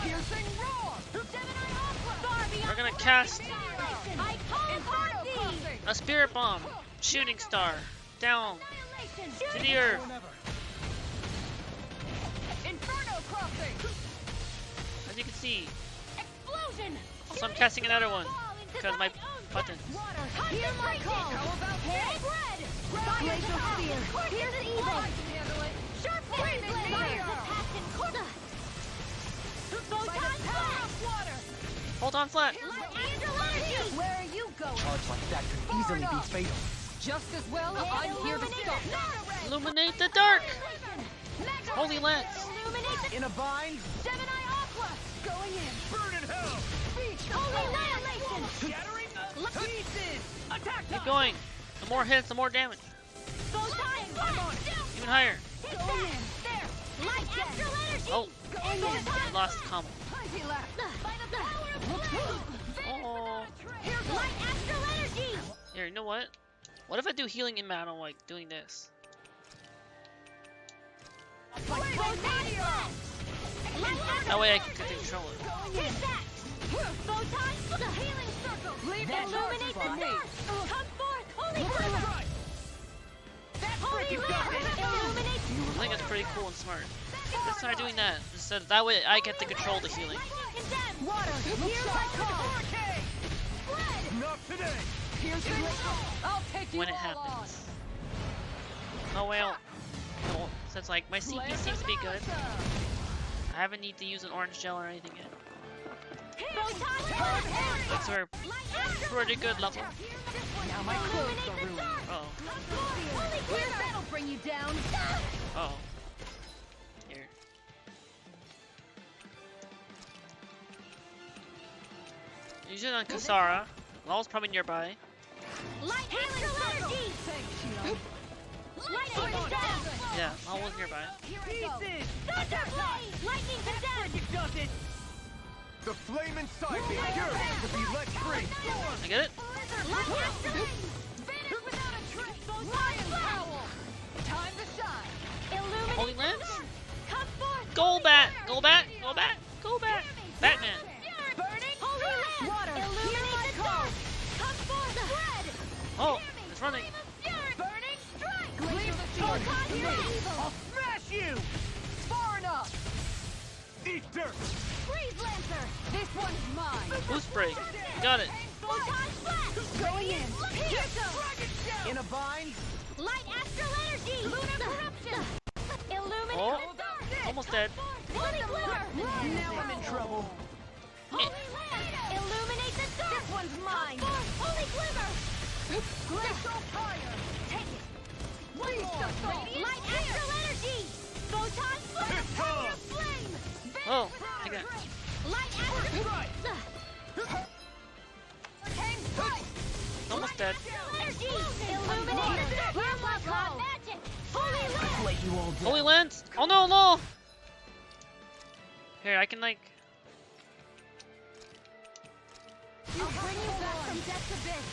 Piercing roar! Gemini Aqua! Far beyond We're gonna cast I call upon thee! a Spirit Bomb. Shooting Star. Down. To the earth. Inferno crossing! As you can see. Explosion! So I'm casting another one. Because my buttons. Hear my call! How about hit? Bread! Blaze of fear! Here's an evil! Sharp flames! Fire attack and corner! Photon flash! Water! Hold on flat. Where are you going? Charge like that could easily be fatal. Just as well, I'm here to stop. Illuminate the dark. Holy Lance. In a bind? Gemini Aqua! Going in! Burn in hell! Speech! Holy Annihilation! Shattering the pieces! Attack! Keep going. The more hits, the more damage. Photon flash! Even higher. Going in! There! Light Astral Energy! Oh, I lost the combo. By the power of blood! Oh. Light Astral Energy! Here, you know what? What if I do healing in battle like doing this? Photon flash! That way I can control it. Take that! Photon the healing circle! Illuminate the dark! Come forth, holy glimmer! Holy land! Illuminate! I think it's pretty cool and smart. Let's try doing that instead. That way I get to control the healing. Water! Hear my call! Not today! Piercing I'll take you When it all happens. Oh well. No, since like my CP seems to be good. I haven't need to use an orange gel or anything yet. That's our pretty good level. Now my clothes are ruined. Oh. That'll bring you down! Oh. Here. Use it on Kasara. Law's probably nearby. Light Astral Energy! Lightning down! Yeah, Law was nearby. Pieces! Thunderblade! Lightning condemned! Does it! The flame inside me yearns to be let free! I get it? Light Astral! Vanish without a trace! Lion Howl! Time to shine! Illuminate Holy Lance? Come forth! Go bat! Go bat! Go bat! Go bat! Batman! Burning! Holy Land! Water! Illuminate the dark! Come forth! Bread! Oh, it's running. Burning strike! Leave the sword to me! I'll smash you! Far enough! Eat dirt! Freeze Lancer! This one's mine! Boost break. Got it. Photon Flash! Going in! Here goes! In a bind? Light Astral Energy! Lunar Corruption! Illuminate Oh, the dark! almost dead. Holy Glimmer! Now I'm in trouble. Holy Land! Illuminate the dark! This one's mine! Holy Glimmer! Glacial fire! Take it! One more! Light Astral Energy! Photon Flash! Fire Flame! Oh, I got it. Light Astral... Hang strike! Almost dead. Energy! Illuminate the dark! Magic! Holy Land! Let you all Holy Lance! Oh no, no! Here, I can like... I'll bring you back from death's abyss!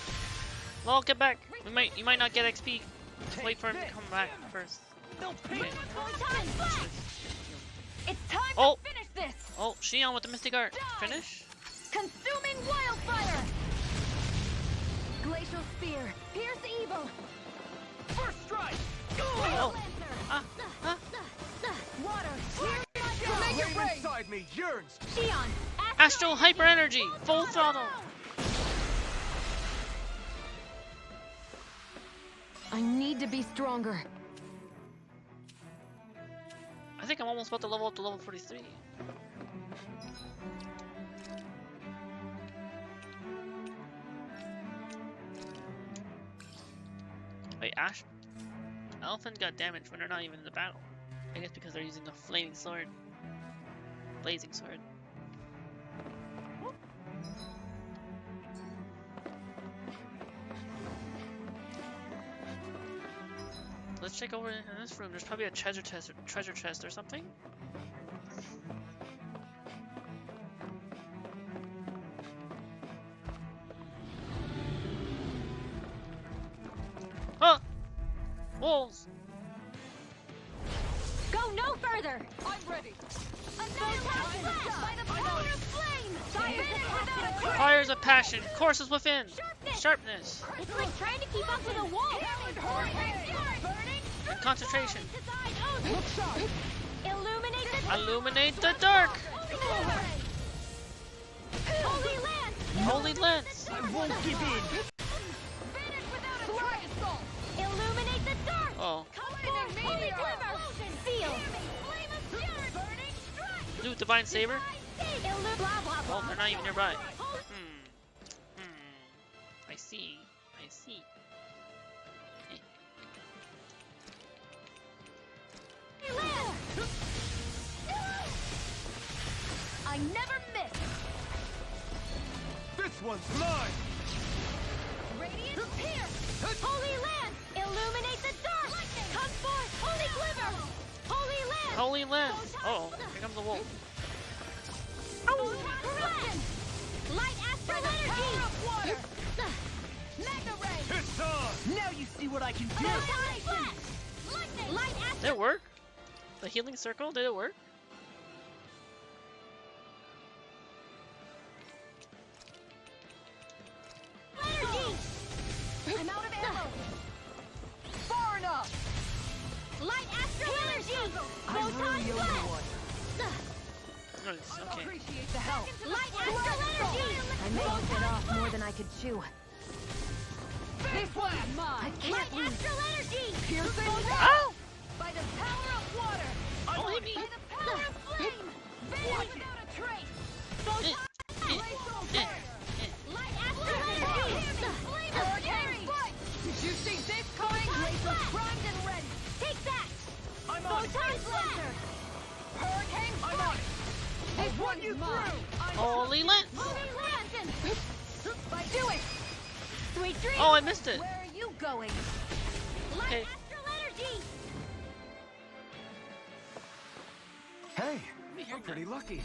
Well, get back. You might not get XP. Let's wait for him to come back first. Okay. It's time Oh. to finish this! Oh, Shion with the Mystic Art. Finish? Consuming wildfire! Glacial spear, pierce evil! First strike! Oh. Water, Make it rain! Inside me yearns! Shion, Astral Hyper Energy! Full throttle! I need to be stronger. I think I'm almost about to level up to level 43. Wait, Elephant got damaged when they're not even in the battle. I guess because they're using the flaming sword. Blazing sword. Let's check over in this room. There's probably a treasure chest or something. Huh! Wolves! go no further! I'm ready! Another flash by the power of flame! Fires without a Fires of passion, courses within. Sharpness. Sharpness. It's like trying to keep up with a wall! And concentration. Look sharp! Illuminate Illuminate the dark. Holy Lance! Holy lens. I won't give in! Vanish without a trace! Illuminate the dark! Oh. Come forth, holy glimmer! Feel! Flame of fury! Burning strike! New divine saber. Blah blah blah! Oh, they're not even nearby. I see. I see. I never miss! This one's mine! Radiant pierce! Holy Lance! Illuminate the dark! Come forth, holy glimmer! Holy Lance! Holy lens. Oh, here comes the wolf. Corruption! Light astral energy! Mega ray! It's on! Now you see what I can do! Photon flash! Lightning! Light astral Did it work? The healing circle, did it work? energy! I'm out of ammo! Far enough! Light astral energy! I'm really Photon over flash! one. Nice, okay. Appreciate the help! Light astral energy! I may have bit off more than I could chew. This one's I mine! can't Light lose. astral energy! Piercing Ow! By the power of water! Don't hit me. By the power of flame! Vanish without a trace! Photon glacial fire! Light astral energy! Flame of fury! Did you see this coming? Glacial primed and ready! Take that! I'm on it! Photon blaster! Hurricane! I'm on it! This one's mine! Holy lens. Holy lantern! Do it! Sweet dreams! Oh, I missed it. Where are you going? Light Okay. astral energy! Hey, you're pretty lucky.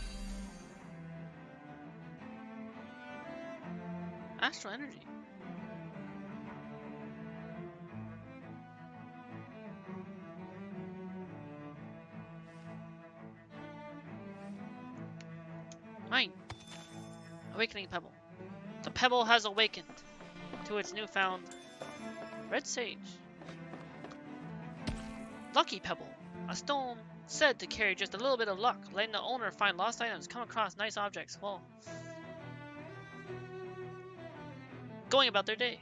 Astral energy. Mine. Awakening Pebble. The pebble has awakened to its newfound red sage. Lucky Pebble. A stone said to carry just a little bit of luck, letting the owner find lost items, come across nice objects, while going about their day.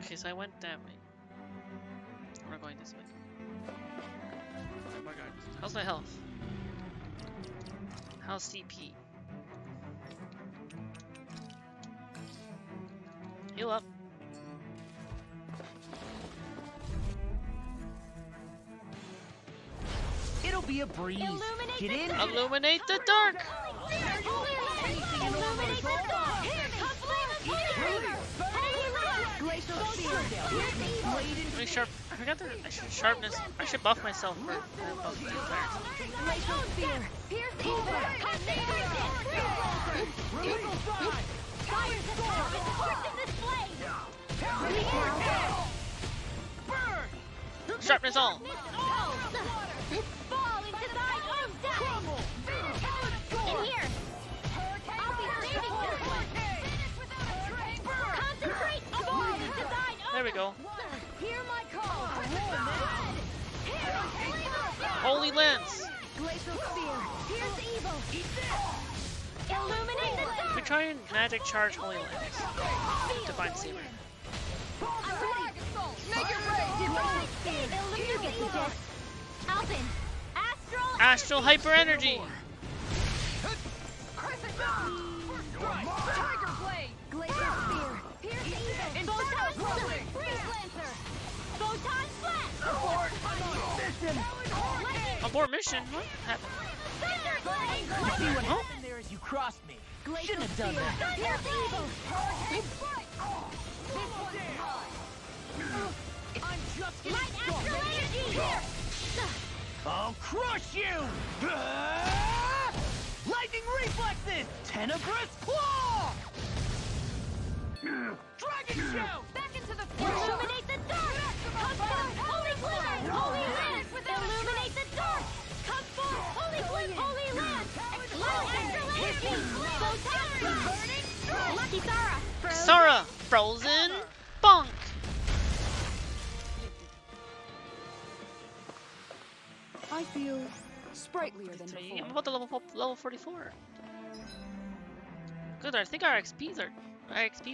Okay, so I went that way. We're going this way. Oh my god. How's my health? How's CP? Heal up. be a breeze. Get in. Illuminate the dark. Illuminate the dark. I forgot that I should sharpness. I should buff myself for buff the sharpness all. In here. I'll be saving you. Concentrate. There we go. Hear my call. Holy lance. Glacial spear. Pierce evil. Illuminate the dark. We try and magic charge holy lance. Divine saber. Make your break. Illuminate the dark. Alvin. Astral hyper energy. Tiger blade. Glacial spear. Pierce evil. Photon flare. Freeze lancer. Photon flash. Abort mission. What happened? Thunder blade. See what happened there as you crossed me. Shouldn't have done that. Thunder evil. I'm just getting Light astral energy. I'll crush you! Lightning reflexes! Tenebrous claw! Dragon shout! Back into the illuminate the dark. Come forth, holy glitter, holy lance. Illuminate the dark. Come forth, holy glitter, holy lance. Light astral energy. Photon burning. Lucky Sara. Sara, frozen bonk. I feel sprightlier than before. I'm about to level 44. Good, I think our XP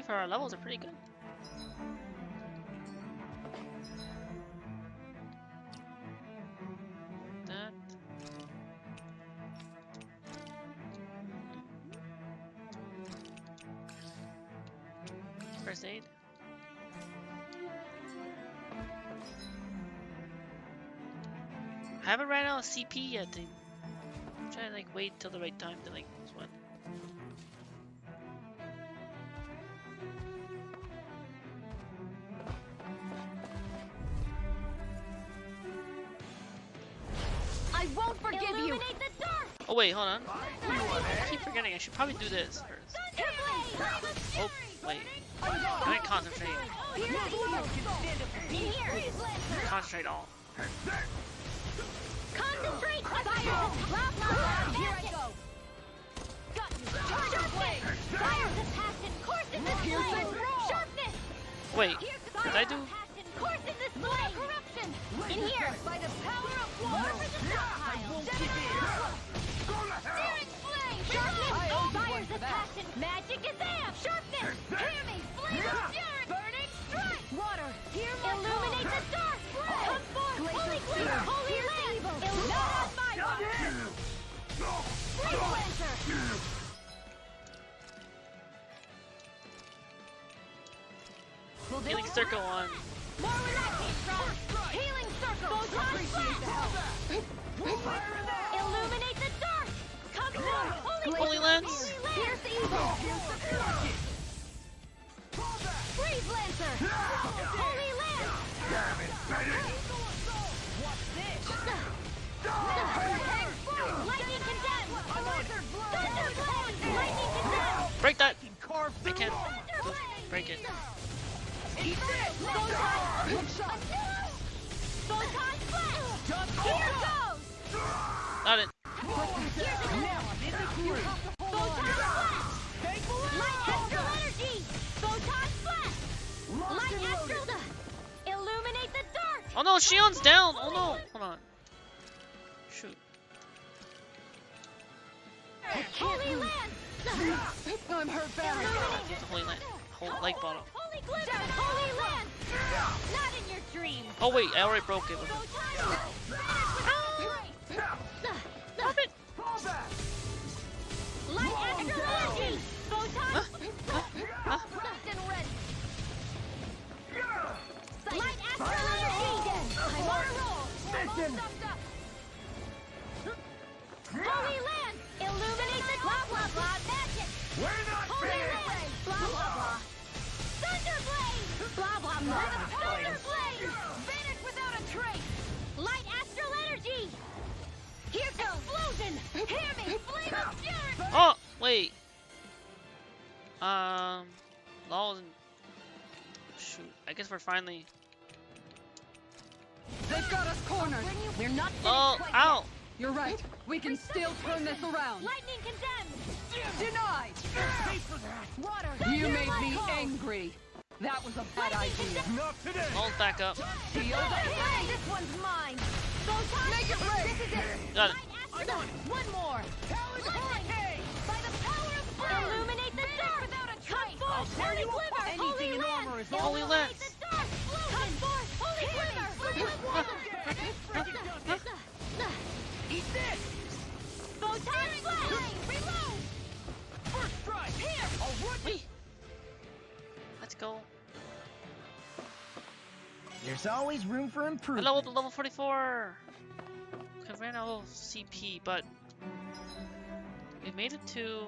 for our levels are pretty good. That. First aid. I haven't ran out of CP yet. I'm trying to like wait till the right time to like sweat. I won't forgive you. Illuminate the dark. Oh wait, hold on. I keep forgetting. I should probably do this first. Oh wait. Can I concentrate? In here. Concentrate all. Concentrate. Fire. Blah blah blah. Here I go. Got you. Charger blade. Fire's a passion. Course in this blade. Sharpness. Wait, did I do? Passion. Course in this blade. Corruption. In here. By the power of water. Searing flame. Sharpness. Fire's a passion. Magic is amp. Sharpness. Hear me. Flame of fury. Burning strike. Water. Hear my illuminate the dark. Come forth. Holy glitter. Holy lance. Not on my watch. Freeze lancer. Healing circle on. More where that came from. Healing circle. Photon flash. Illuminate the dark. Come forth. Holy lance. Pierce evil. Freeze lancer. Holy lance. What's this? Lightning condemned. Thunder blade. Lightning condemned. Break that. Carve I can't. Thunder blade. Break it. Photon flash. Here goes. Got it. Here's another. Photon flash. Light astral energy. Photon flash. Light astral. Illuminate the dark. Oh no, Shion's down. Oh no. Hold on. Shoot. Holy lance. I'm hurt bad. Get the holy lance. Whole light bottle. Holy glitter. Holy lance. Not in your dreams. Oh wait, I already broke it. Photon Stop it. Light astral energy. Photon. And red. Light astral energy. I'm on a roll. Holy Land! Illuminate the blah blah blah magic! We're not Holy finished! Land! Blah blah blah! Thunderblade! Blah blah blah! Thunderblade! Vanish without a trace! Light astral energy! Here comes explosion! Hear me! Flame of fury! Oh, wait. Lol. Shoot. I guess we're finally. They've got us cornered. We're not Oh, ow! You're right. We can still turn this around. Lightning condemned! Denied. Water! You Thunder made me lightning! angry. That was a bad idea. Not today! Lol's back up. Shield up. Hey, this one's mine! Photon! Make it rain. This is it! Got it. Light astral! One more! Lightning! By the power of burn! Illuminate the dark! Without a trace! Come forth! Holy glimmer! Holy in land! armor is Holy Illuminate lance. the dark! Come forth! Holy glimmer! Eat this! Photon flame! Reload! First strike! Here! I'll run you! Let's go. There's always room for I improvement. leveled to level 44. I ran out of CP, but we made it to.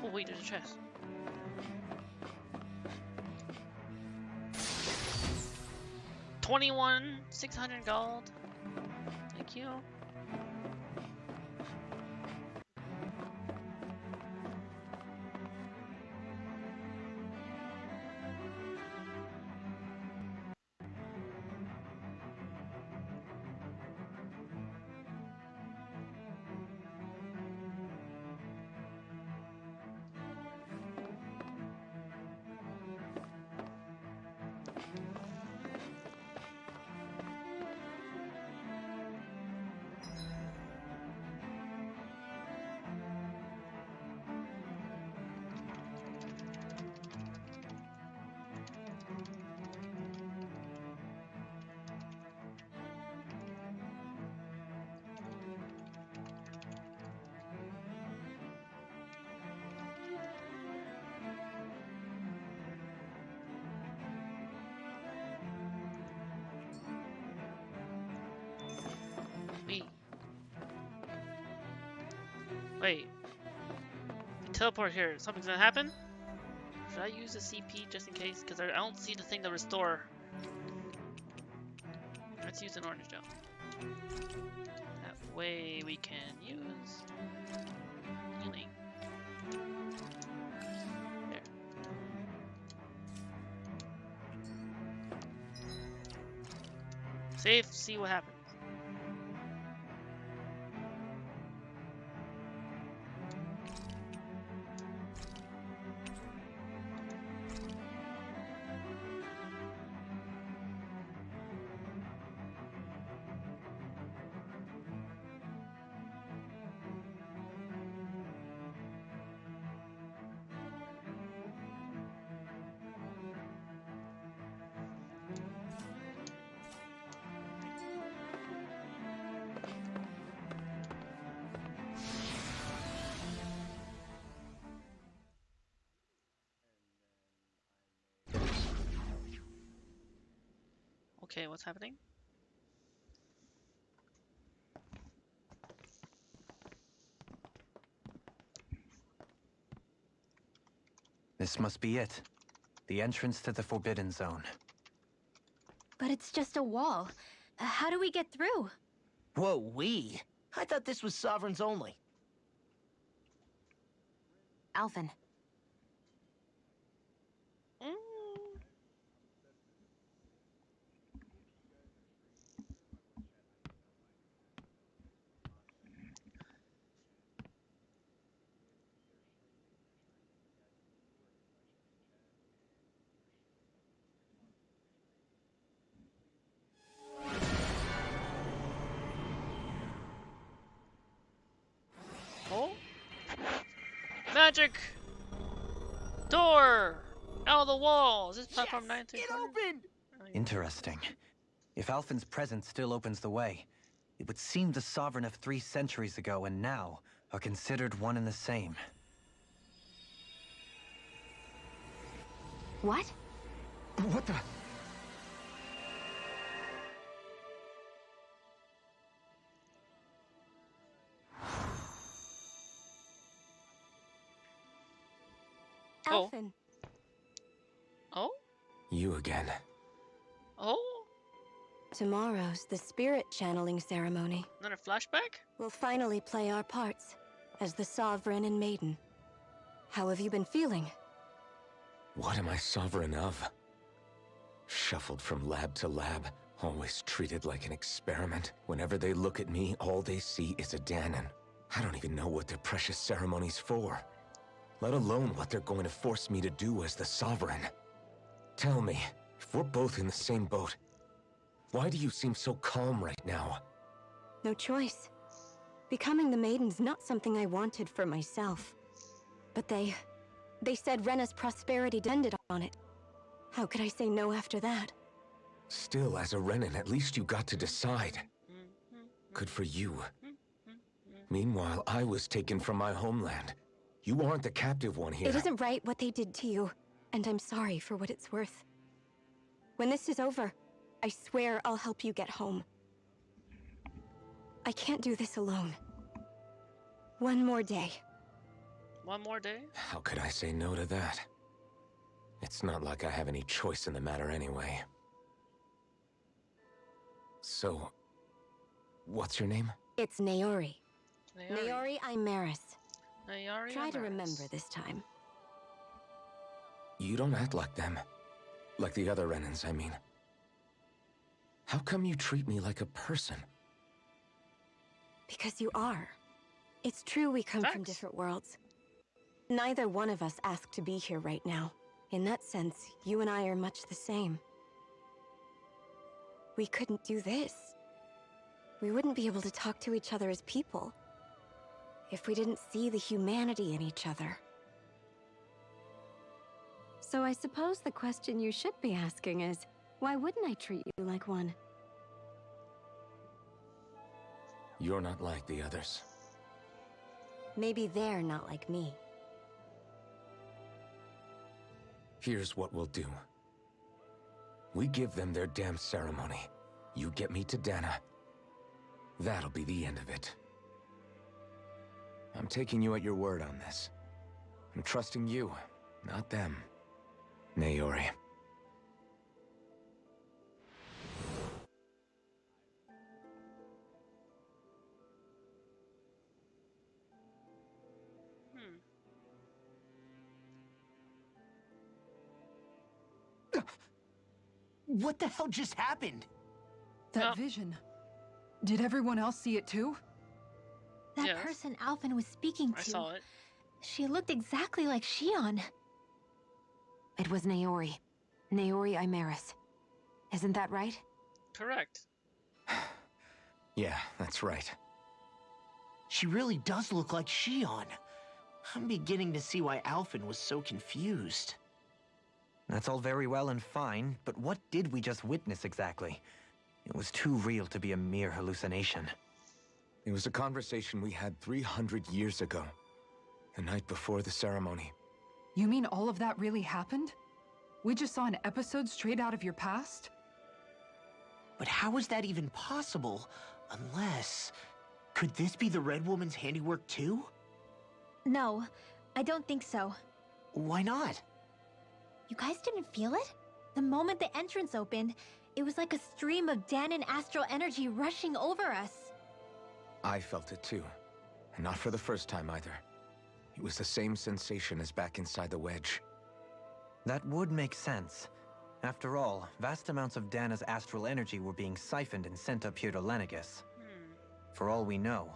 Oh wait, there's a chest. $21,600 gold. Thank you. Wait. Teleport here. Something's gonna happen? Should I use the CP just in case? Because I don't see the thing to restore. Let's use an orange gel. That way we can use healing. There. Save, see what happens. Okay, what's happening? This must be it. The entrance to the Forbidden Zone. But it's just a wall. How do we get through? Whoa, we? I thought this was Sovereigns only. Alphen. Oh? Magic! Door! Out of the wall! Is this platform 9 through It opened! Interesting. If Alphen's presence still opens the way, it would seem the Sovereign of 3 centuries ago and now are considered one and the same. What? What the? Alphen. Oh? You again. Oh? Tomorrow's the spirit channeling ceremony. Another flashback? We'll finally play our parts as the Sovereign and Maiden. How have you been feeling? What am I sovereign of? Shuffled from lab to lab, always treated like an experiment. Whenever they look at me, all they see is a Danon. I don't even know what their precious ceremony's for, let alone what they're going to force me to do as the Sovereign. Tell me, if we're both in the same boat, why do you seem so calm right now? No choice. Becoming the Maiden's not something I wanted for myself. But they said Rena's prosperity depended on it. How could I say no after that? Still, as a Renan, at least you got to decide. Good for you. Meanwhile, I was taken from my homeland. You aren't the captive one here. It isn't right what they did to you, and I'm sorry for what it's worth. When this is over, I swear I'll help you get home. I can't do this alone. One more day. One more day? How could I say no to that? It's not like I have any choice in the matter anyway. So, what's your name? It's Naori. Naori Imaris. Naori Try to Imaris. remember this time. You don't act like them. Like the other Renans, I mean. How come you treat me like a person? Because you are. It's true we come from different worlds. Neither one of us asked to be here right now. In that sense, you and I are much the same. We couldn't do this. We wouldn't be able to talk to each other as people if we didn't see the humanity in each other. So I suppose the question you should be asking is, why wouldn't I treat you like one? You're not like the others. Maybe they're not like me. Here's what we'll do. We give them their damn ceremony. You get me to Dana. That'll be the end of it. I'm taking you at your word on this. I'm trusting you, not them. Naori. What the hell just happened? That vision. Did everyone else see it too? That person Alphen was speaking to. I saw it. She looked exactly like Shion. It was Naori. Naori Imaris. Isn't that right? Correct. Yeah, that's right. She really does look like Shion. I'm beginning to see why Alphen was so confused. That's all very well and fine, but what did we just witness exactly? It was too real to be a mere hallucination. It was a conversation we had 300 years ago. The night before the ceremony. You mean all of that really happened? We just saw an episode straight out of your past? But how is that even possible? Unless... Could this be the Red Woman's handiwork too? No, I don't think so. Why not? You guys didn't feel it? The moment the entrance opened, it was like a stream of Danon astral energy rushing over us. I felt it too. And not for the first time either. It was the same sensation as back inside the wedge. That would make sense. After all, vast amounts of Dana's astral energy were being siphoned and sent up here to Lenegis. For all we know,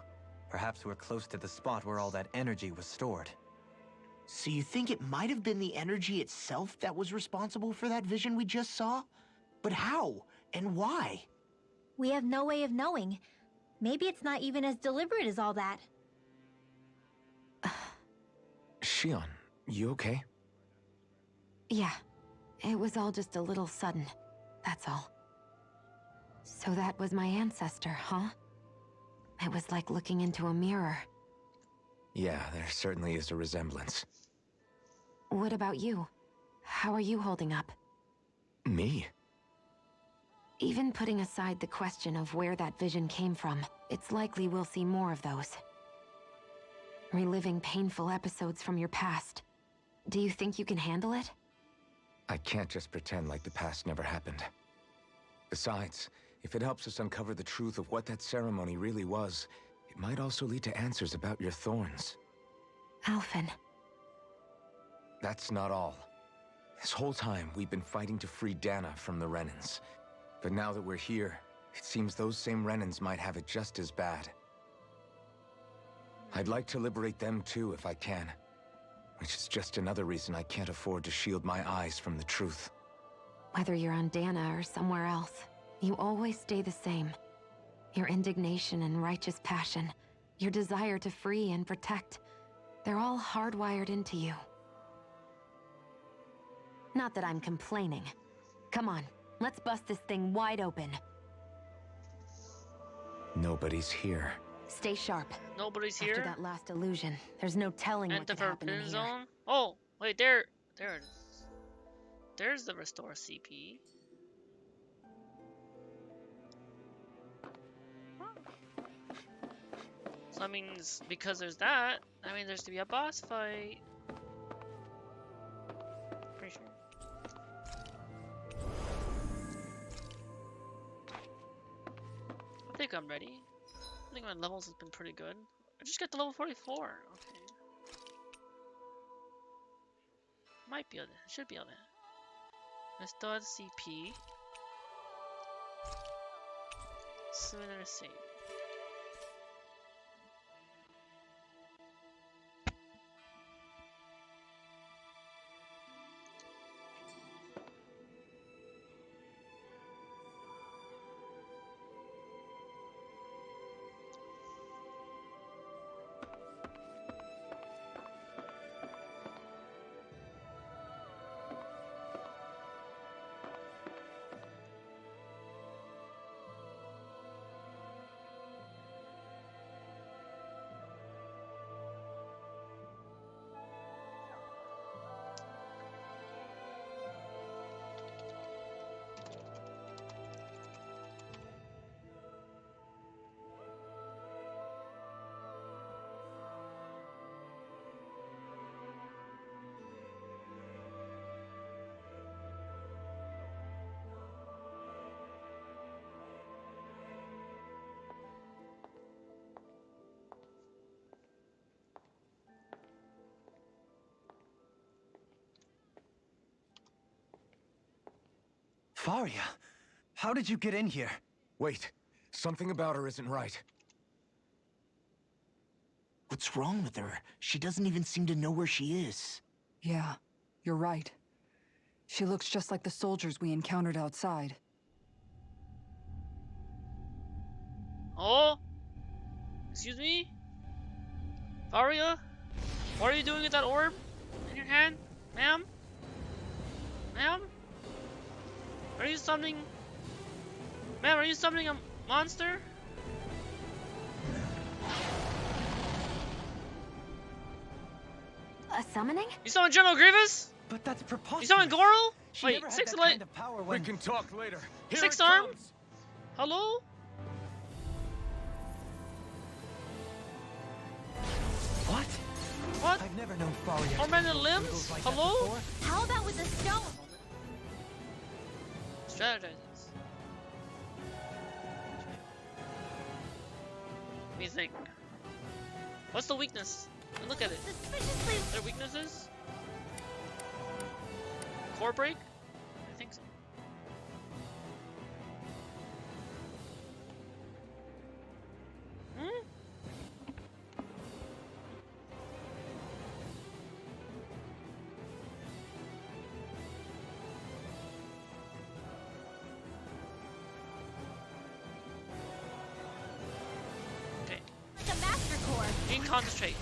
perhaps we're close to the spot where all that energy was stored. So you think it might have been the energy itself that was responsible for that vision we just saw? But how? And why? We have no way of knowing. Maybe it's not even as deliberate as all that. Shion, you okay? Yeah. It was all just a little sudden. That's all. So that was my ancestor, huh? It was like looking into a mirror. Yeah, there certainly is a resemblance. What about you? How are you holding up? Me? Even putting aside the question of where that vision came from, it's likely we'll see more of those. Reliving painful episodes from your past. Do you think you can handle it? I can't just pretend like the past never happened. Besides, if it helps us uncover the truth of what that ceremony really was, it might also lead to answers about your thorns. Alphen. That's not all. This whole time, we've been fighting to free Dana from the Renans. But now that we're here, it seems those same Renans might have it just as bad. I'd like to liberate them too, if I can. Which is just another reason I can't afford to shield my eyes from the truth. Whether you're on Dana or somewhere else, you always stay the same. Your indignation and righteous passion, your desire to free and protect, they're all hardwired into you. Not that I'm complaining. Come on, let's bust this thing wide open. Nobody's here. Stay sharp. Nobody's here. After that last illusion, there's no telling what could happen in here. Zone. Oh, wait, there it is. There's the restore CP. So that means because there's that, I mean there's to be a boss fight. Pretty sure. I think I'm ready. I think my levels has been pretty good. I just got to level 44. Okay. Might be on it. Should be on it. Restore CP. Sooner save. Faria, how did you get in here? Wait, something about her isn't right. What's wrong with her? She doesn't even seem to know where she is. Yeah, you're right. She looks just like the soldiers we encountered outside. Oh? Excuse me? Faria? What are you doing with that orb in your hand? Ma'am? Ma'am? Are you summoning... Ma'am, are you summoning a monster? A summoning? You summon General Grievous? But that's preposterous. You summon Goral? She Wait, never had six that light. kind of power when... We can talk later. Here Six it arm? comes. Hello? What? What? I've never known Faria to Tormented control limbs? symbols like that Hello? before. How about with the stone? Strategizes. What do you think? What's the weakness? Look at it. Suspiciously. Their weaknesses? Core break? I think so. Hmm? Okay. The master core. You can concentrate.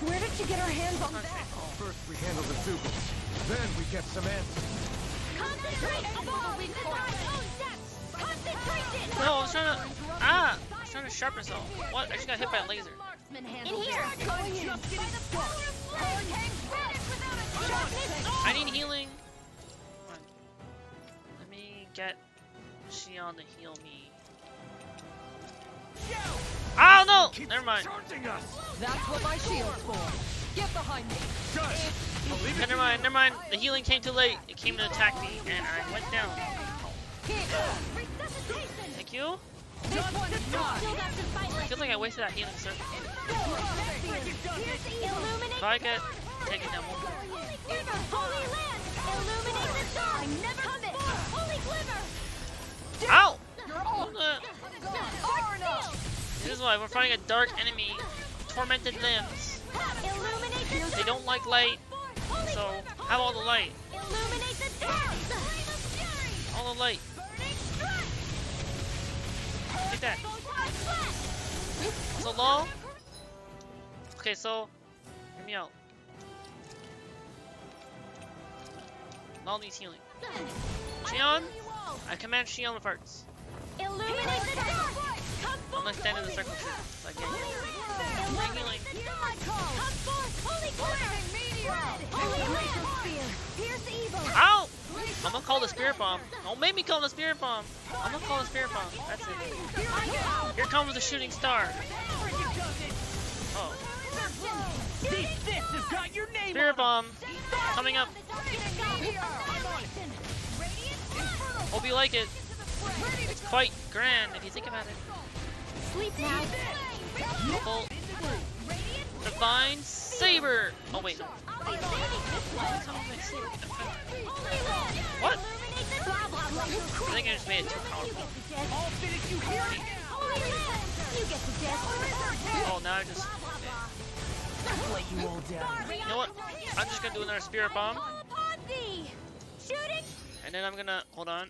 Where did she get her hands on Concentrate. First we handle the Zugals, then we get some answers. Concentrate above in my own depths. Concentration. No, I was trying to. Ah! I was trying to sharpen myself. What? I just got hit by a laser. In here. I need healing. Come on. Let me get Xion to heal me. Oh no! Never mind. That's what my shield's for. Get behind me. Okay, never mind, never mind. The healing came too late. It came to attack me, and I went down. Thank you. This one is not. I feel like I wasted that healing circle. If I get taken down one more. Holy land! Illuminate the dark! I never commit! Holy glimmer! Ow! You're all far enough. This is why we're fighting a dark enemy. Tormented limbs. Illuminate the They don't like light, so have all the light. Illuminate the dark! All the light. Take that. So low. Okay, so hear me out. Law needs healing. Xion, I command Xion with arts. Illuminate the dark! I'm gonna stand in the circle too. So I get healing. Come forth! Holy glitter! Holy land! Pierce evil! Ow! I'm gonna call the spirit bomb. Don't make me call the spirit bomb. I'm gonna call the spirit bomb. That's it. Here comes the shooting star. Oh. This has got your name Spirit bomb coming up. Hope you like it. It's quite grand if you think about it. Sleep now. Double Divine Saber. Oh wait, no. What? I think I just made it too powerful. Oh, now I just. You know what? I'm just gonna do another spirit bomb. And then I'm gonna hold on.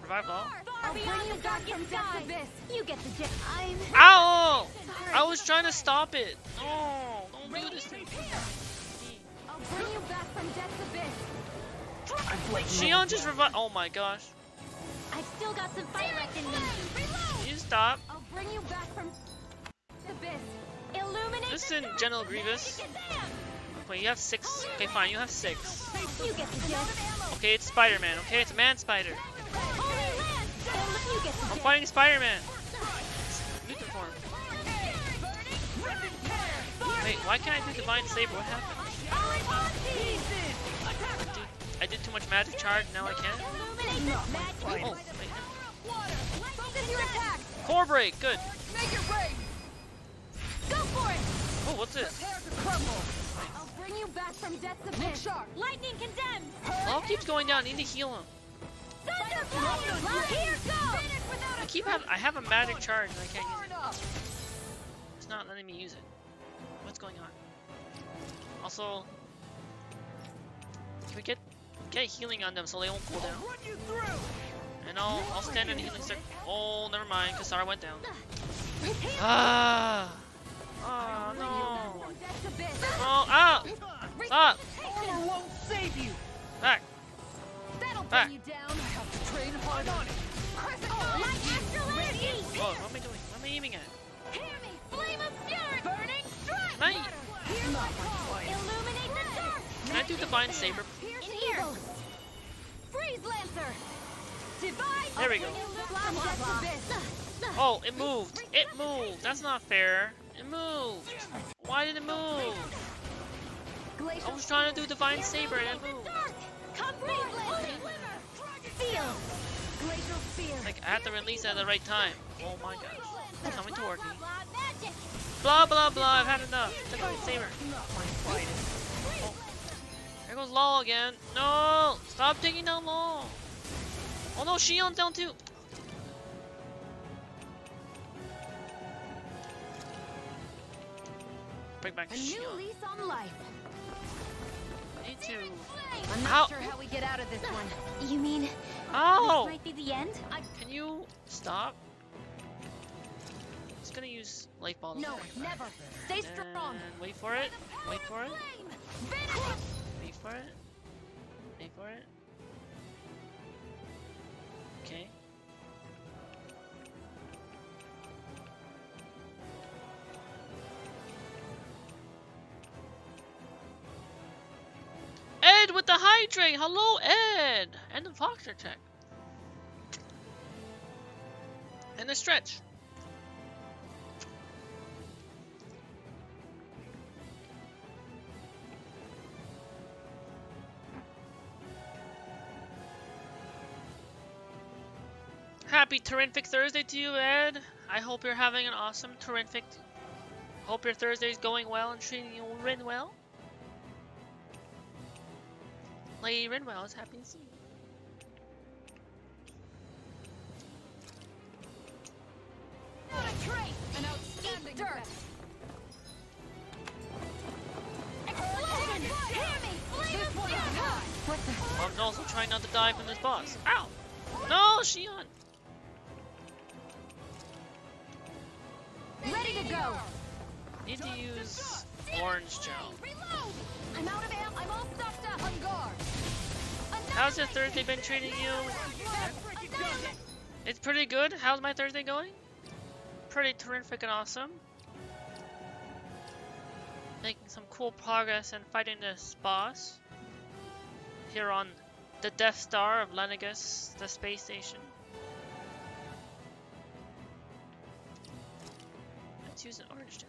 Revive all. I'll bring you back from death's abyss. You get the gist. Ow! I was trying to stop it. No, don't do this to me. I'll bring you back from death's abyss. Xion just revived. Oh my gosh. I've still got some fight left in me. Can you stop? I'll bring you back from the abyss. Illuminate. Listen, General Grievous. Wait, you have 6. Okay, fine, you have 6. You get the gist. Okay, it's Spider-Man. Okay, it's a man spider. Holy land. You get the I'm gist. fighting Spider-Man. Mutant form. Wait, why can't I do Divine Saber? What happened? I did too much magic charge, now I can't? Oh, wait. Focus your attack. Core break, good. Make it rain. Go for it. Oh, what's this? Prepare to crumble. I'll bring you back from death's Look abyss. sharp. Lightning condemned. All keeps going down, I need to heal him. Thunderblade. Here goes. I have a magic charge and I can't use Far it. enough. It's not letting me use it. What's going on? Also, can we get healing on them so they won't cool down? Run you through. And I'll stand in the healing circle. Oh, never mind, Kasara went down. Ah! Oh no! Oh, ah! Stop! Armor won't save you. Back! That'll Back! bring you down. I have to train hard on it. Like astral energy. Whoa, what am I doing? What am I aiming at? Hear me. Flame of fury. Burning strike. Can I, Hear my call. Illuminate the dark. can I do Divine Saber? Pierce evil. Freeze lancer. Divide. There we go. Oh, it moved. It moved. That's not fair. It moved. Why did it move? I was trying to do Divine Saber and it moved. Come freeze lancer. Feel. Glacial spear. Like, I have to release it at the right time. Oh my gosh. It's coming toward me. Magic. Blah, blah, blah. I've had enough. Divine Saber. Oh. There goes Law again. No! Stop taking down Law. Oh no, Xion's down too. Bring back A new Xion. lease on life. Me too. I'm Ow. not sure how we get out of this one. You mean Ow! this might be the end? Can you stop? Just gonna use Life Ball. No, never. Stay strong. And wait for it. Wait for it. Wait for it. Wait for it. Okay. Ed with the hydrate! Hello, Ed! And the Foxer check. And the stretch. Happy terrific Thursday to you, Ed. I hope you're having an awesome terrific. Hope your Thursday's going well and treating you Rinwell. Lady Rinwell is happy to see you. Not a trace! An outstanding dirt! Explosion! Hear me! This one is mine! What the? I'm also trying not to die from this boss. Ow! No, Shion! Ready to go! Need to use orange gel. Reload! I'm out of ammo. I'm all stuffed up. On guard. How's your Thursday been treating you? It's pretty good. How's my Thursday going? Pretty terrific and awesome. Making some cool progress in fighting this boss. Here on the Death Star of Lenegis, the space station. Let's use an orange gel.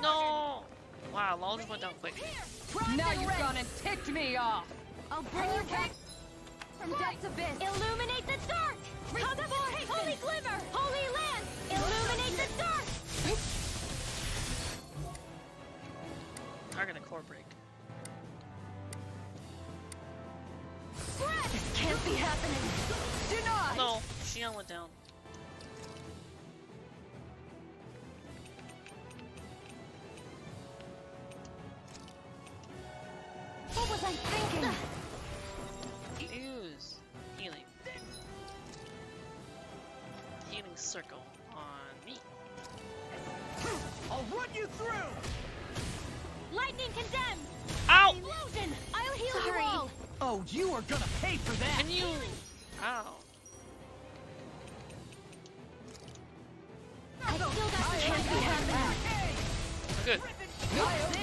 No! Wow, Lol just went down quick. Now you've gone and ticked me off. I'll bring you back from Death's Abyss. Illuminate the dark! Come forth, holy glimmer! Holy land! Illuminate the dark! Target a core break. This can't be happening. Denied! No, Shion went down. What was I thinking? Use healing. Healing circle on me. I'll run you through! Lightning condemned! Ow! Illusion! I'll heal you all! Oh, you are gonna pay for that! Can you? Ow. I still got the can't be happening. We're good.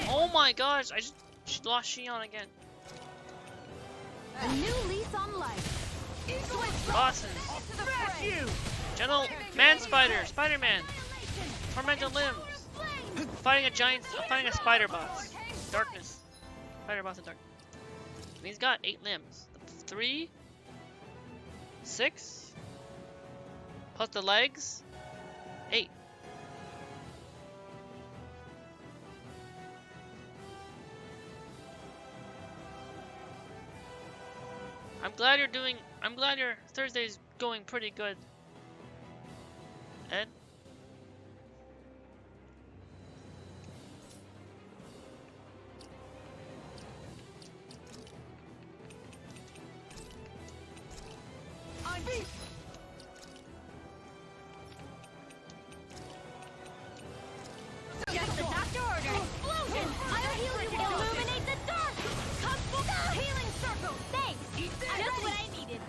Oh my gosh, I just lost Shion again. A new lease on life. Bosses. Smash you! Gentle man spider, Spider-Man. Tormented limbs. Fighting a spider boss. Darkness. Spider boss in darkness. And he's got 8 limbs. 3, 6, plus the legs, 8. I'm glad your Thursday's going pretty good, Ed. I'm beat. Just the doctor ordered. Explosion! I'll heal you all. Illuminate the dark! Come forth! Healing circle! Thanks! Just what I needed.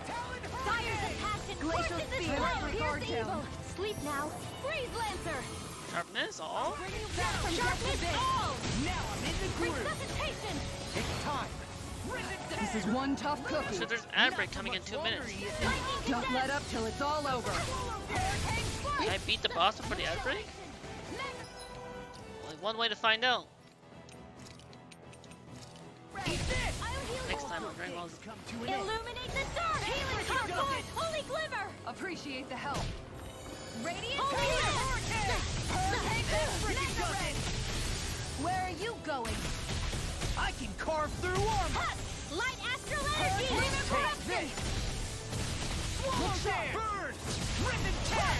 Fire's a passion. Glacial Force is speed. flow. Electric Here's guard the evil. down. Sleep now. Freeze Lancer! Sharpness, all. Bring you back from Sharpness Death's Abyss. all! Now I'm in the groove! Resuscitation! It's time! This is one tough cookie. So there's an ad break coming in 2 minutes. Don't let up till it's all over. Can I beat the boss before the ad break? Only one way to find out. Next time on Rinwell's. Illuminate the dark! Healing come forth! Holy glimmer! Appreciate the help. Radiant Hurricane! Where are you going? I can carve through armor! Light astral energy! Take this! Swallow there! Burn! Rip and tear!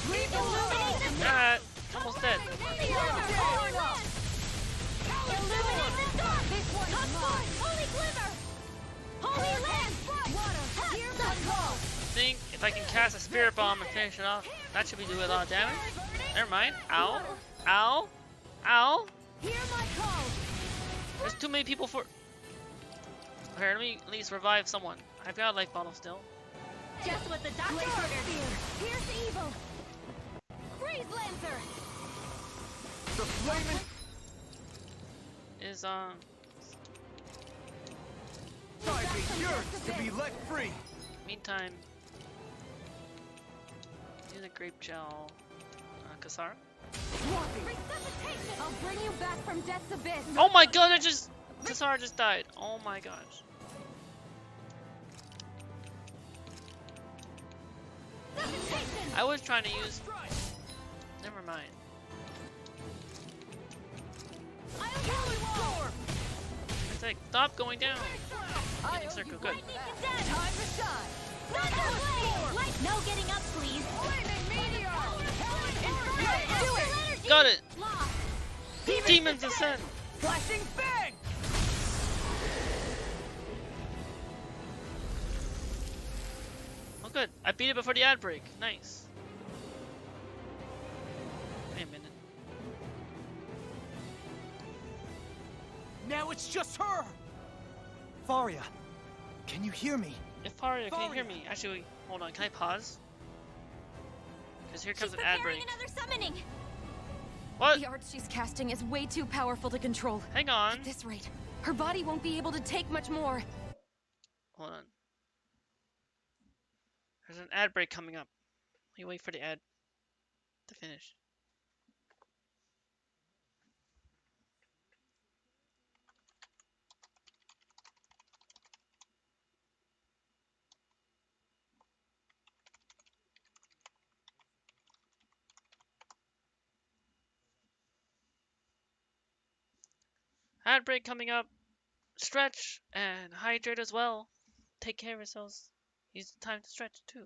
Illuminate the Ah, almost dead. Illuminate the dark! This one Come is forth! Holy glimmer! Holy land! Water, hear my call. I think if I can cast a spirit bomb and finish it off, that should be doing a lot of damage. Never mind. Ow. Ow. Ow. Hear my call. There's too many people for... Here, let me at least revive someone. I've got a life bottle still. Just what the doctor ordered! Here's evil! Freeze Lancer! The flaming... Is, I'd be yours to be let free! meantime... Use a grape gel. Kasara? Resuscitation! I'll bring you back from Death's Abyss. Oh my god, Kasara just died. Oh my gosh. I was trying to use. Never mind. It's like stop going down. Getting circle, good. Time to shine. No getting up, please. Got it. Demons ascend. Flashing bang. Oh, good. I beat it before the ad break. Nice. Wait a minute. Now it's just her. Faria, can you hear me? If Faria, can you hear me? Actually, hold on. Can I pause? Because here comes an ad break. Another summoning. What? The art she's casting is way too powerful to control. Hang on. At this rate, her body won't be able to take much more. Hold on. There's an ad break coming up. You wait for the ad to finish. Ad break coming up. Stretch and hydrate as well. Take care of yourselves. Use the time to stretch too.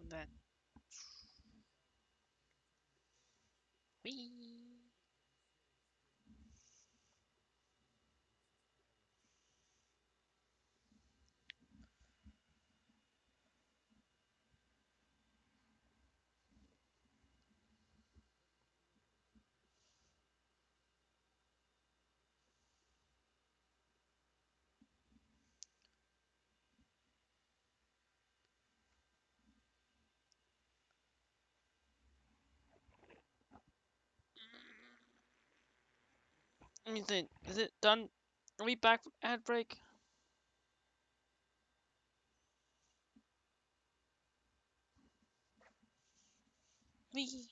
And then. Whee! Let me think. Is it done? Are we back from ad break? Whee!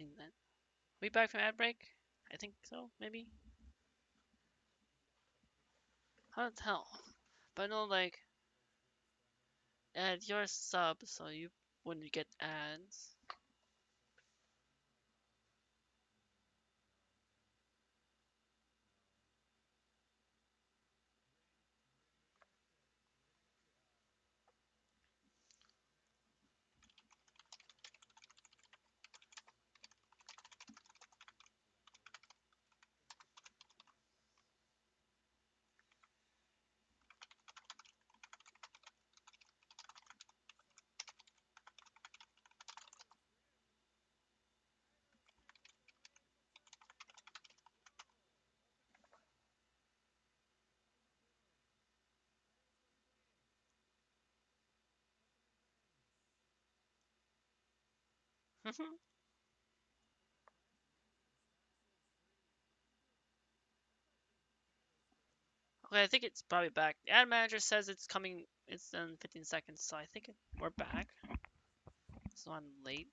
Wait then. Are we back from ad break? I think so, maybe. Hard to tell. But I know, like, add your sub so you wouldn't get ads. Okay, I think it's probably back. The ad manager says it's coming. It's in 15 seconds, so I think we're back. So I'm late.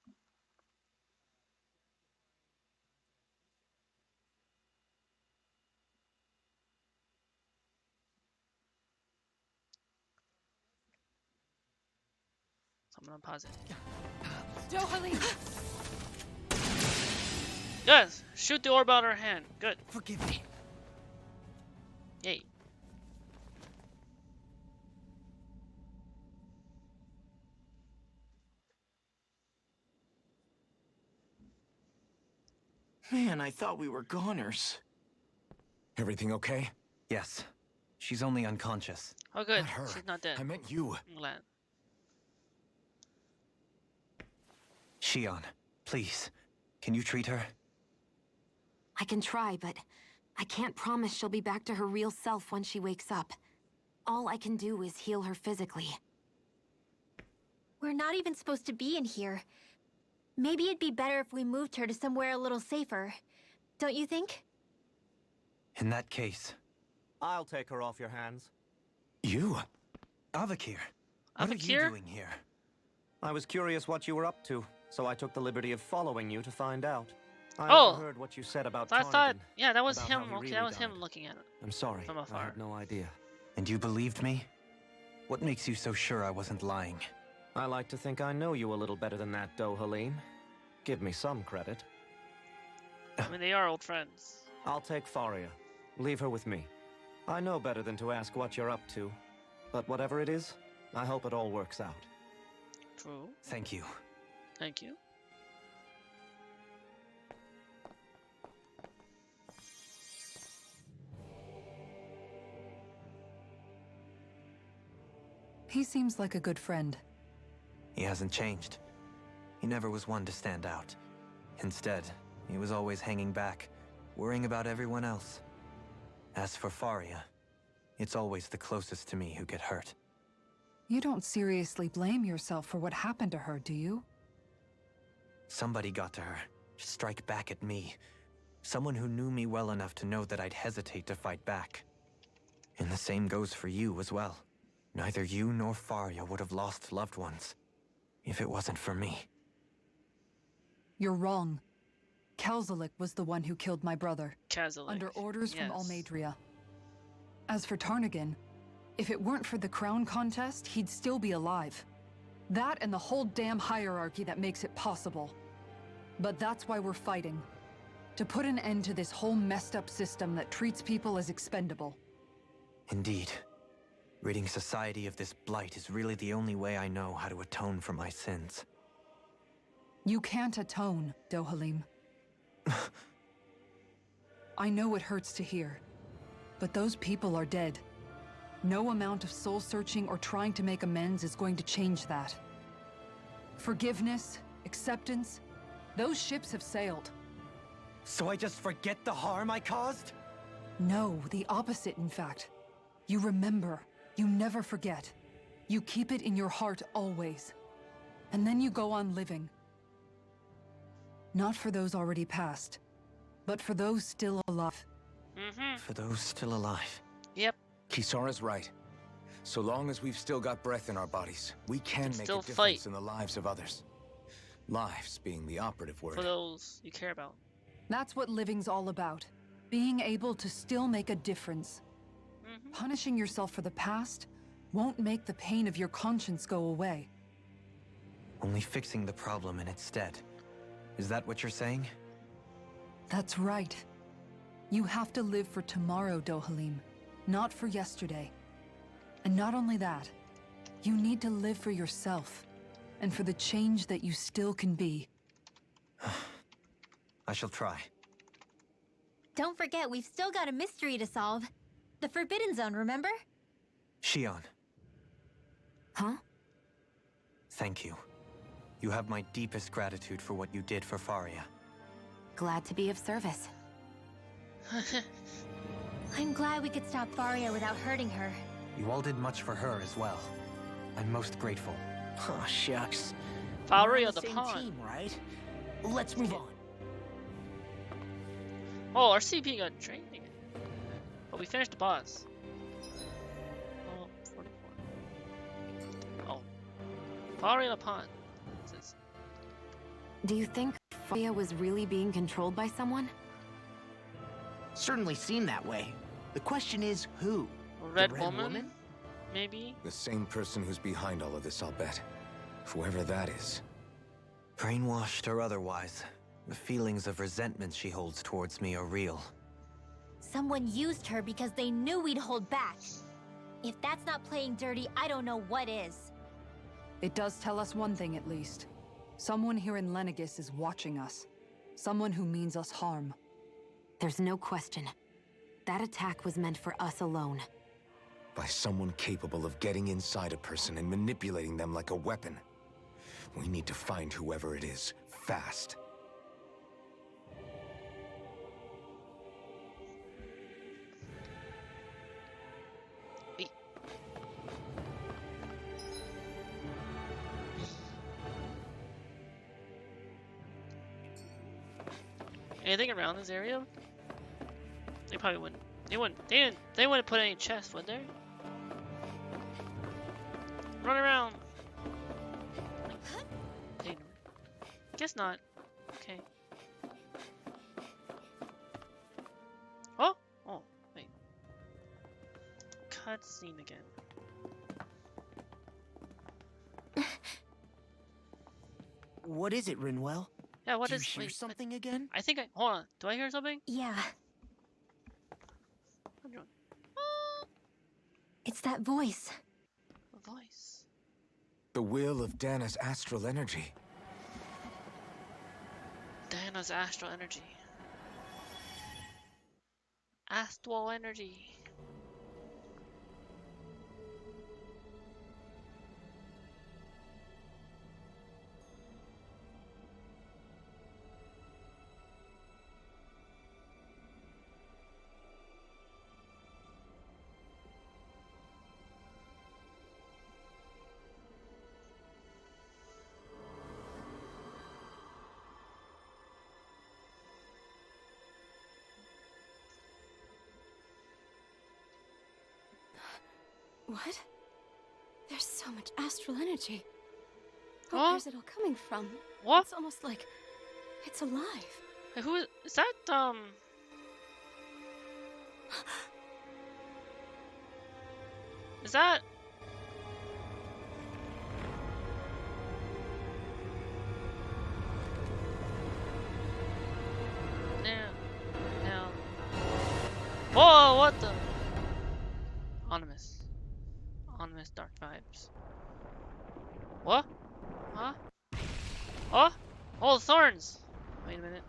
So I'm gonna pause it. Dohalim! Yes! Shoot the orb out of her hand. Good. Forgive me. Yay. Man, I thought we were goners. Everything okay? Yes. She's only unconscious. Oh good, Not her. she's not dead. I meant you. I'm glad. Shion, please. Can you treat her? I can try, but I can't promise she'll be back to her real self when she wakes up. All I can do is heal her physically. We're not even supposed to be in here. Maybe it'd be better if we moved her to somewhere a little safer. Don't you think? In that case... I'll take her off your hands. You? Avakir, what are you doing here? I was curious what you were up to, so I took the liberty of following you to find out. I Oh! heard what you said about I thought, Tarnigan, yeah, that was about him. how he Okay, really that was him died. looking at it. I'm sorry, From afar. I had no idea. And you believed me? What makes you so sure I wasn't lying? I like to think I know you a little better than that, Dohalim. Give me some credit. I mean, they are old friends. I'll take Faria. Leave her with me. I know better than to ask what you're up to. But whatever it is, I hope it all works out. True. Thank you. Thank you. He seems like a good friend. He hasn't changed. He never was one to stand out. Instead, he was always hanging back, worrying about everyone else. As for Faria, it's always the closest to me who get hurt. You don't seriously blame yourself for what happened to her, do you? Somebody got to her, to strike back at me. Someone who knew me well enough to know that I'd hesitate to fight back. And the same goes for you as well. Neither you nor Faria would have lost loved ones, if it wasn't for me. You're wrong. Kelzelik was the one who killed my brother. Kelzelik. Under orders from Yes. Almadria. As for Tarnigan, if it weren't for the crown contest, he'd still be alive. That and the whole damn hierarchy that makes it possible. But that's why we're fighting. To put an end to this whole messed up system that treats people as expendable. Indeed. Ridding society of this blight is really the only way I know how to atone for my sins. You can't atone, Dohalim. I know it hurts to hear, but those people are dead. No amount of soul-searching or trying to make amends is going to change that. Forgiveness, acceptance, those ships have sailed. So I just forget the harm I caused? No, the opposite, in fact. You remember. You never forget. You keep it in your heart always. And then you go on living. Not for those already passed, but for those still alive. For those still alive. Yep. Kisara's right. So long as we've still got breath in our bodies, we can make a still difference fight. in the lives of others. Lives being the operative word. For those you care about. That's what living's all about. Being able to still make a difference. Punishing yourself for the past won't make the pain of your conscience go away. Only fixing the problem in its stead. Is that what you're saying? That's right. You have to live for tomorrow, Dohalim, not for yesterday. And not only that, you need to live for yourself, and for the change that you still can be. I shall try. Don't forget, we've still got a mystery to solve. The Forbidden Zone, remember? Shion. Huh? Thank you. You have my deepest gratitude for what you did for Faria. Glad to be of service. I'm glad we could stop Faria without hurting her. You all did much for her as well. I'm most grateful. Oh, shucks. Faria We're on the same pawn. team, right? Let's move on. Oh, our CP got trained again. But we finished the boss. Oh, 44. Oh. Faria the pawn. Do you think Faria was really being controlled by someone? Certainly seemed that way. The question is, who? Red The Red Woman? Maybe? The same person who's behind all of this, I'll bet. Whoever that is. Brainwashed or otherwise, the feelings of resentment she holds towards me are real. Someone used her because they knew we'd hold back. If that's not playing dirty, I don't know what is. It does tell us one thing at least. Someone here in Lenegis is watching us. Someone who means us harm. There's no question. That attack was meant for us alone. By someone capable of getting inside a person and manipulating them like a weapon. We need to find whoever it is, fast. Anything around this area? They probably wouldn't. They wouldn't put any chests, would they? Run around. Guess not. Okay. Oh! Oh, wait. Cutscene again. What is it, Rinwell? Yeah, what Did is... you hear something again? I think I... Hold on. Do I hear something? Yeah. I'm doing... It's that voice. A voice. The will of Dana's astral energy. Dana's astral energy. Astral energy. What? There's so much astral energy. But Huh? where's it all coming from? What? It's almost like it's alive. Hey, who is that? Is that? No. Whoa! What the? Ominous dark vibes. What? Huh? Oh! Oh, thorns! Wait a minute.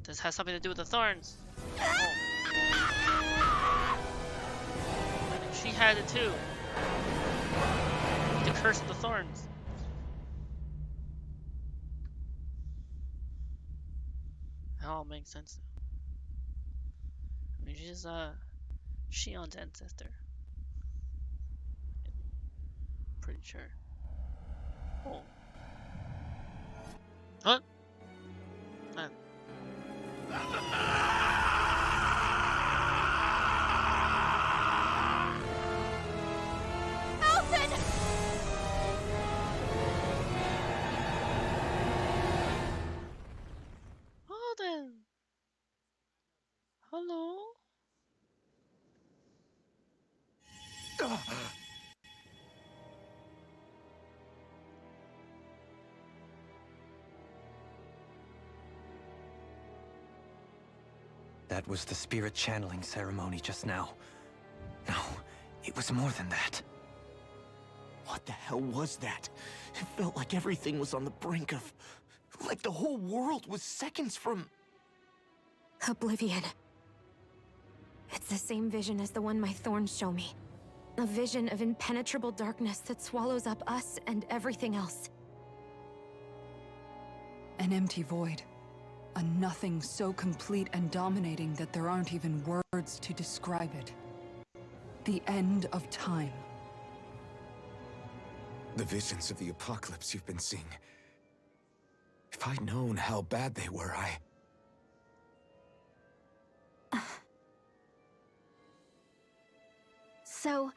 This has something to do with the thorns. Oh. She had it too. The curse of the thorns. That all makes sense. I mean, she's Shion's ancestor. Pretty sure. Oh. Huh? Man. Alfred! That was the spirit channeling ceremony just now. No, it was more than that. What the hell was that? It felt like everything was on the brink of... like the whole world was seconds from... Oblivion. It's the same vision as the one my thorns show me. A vision of impenetrable darkness that swallows up us and everything else. An empty void. A nothing so complete and dominating that there aren't even words to describe it. The end of time. The visions of the apocalypse you've been seeing. If I'd known how bad they were, So,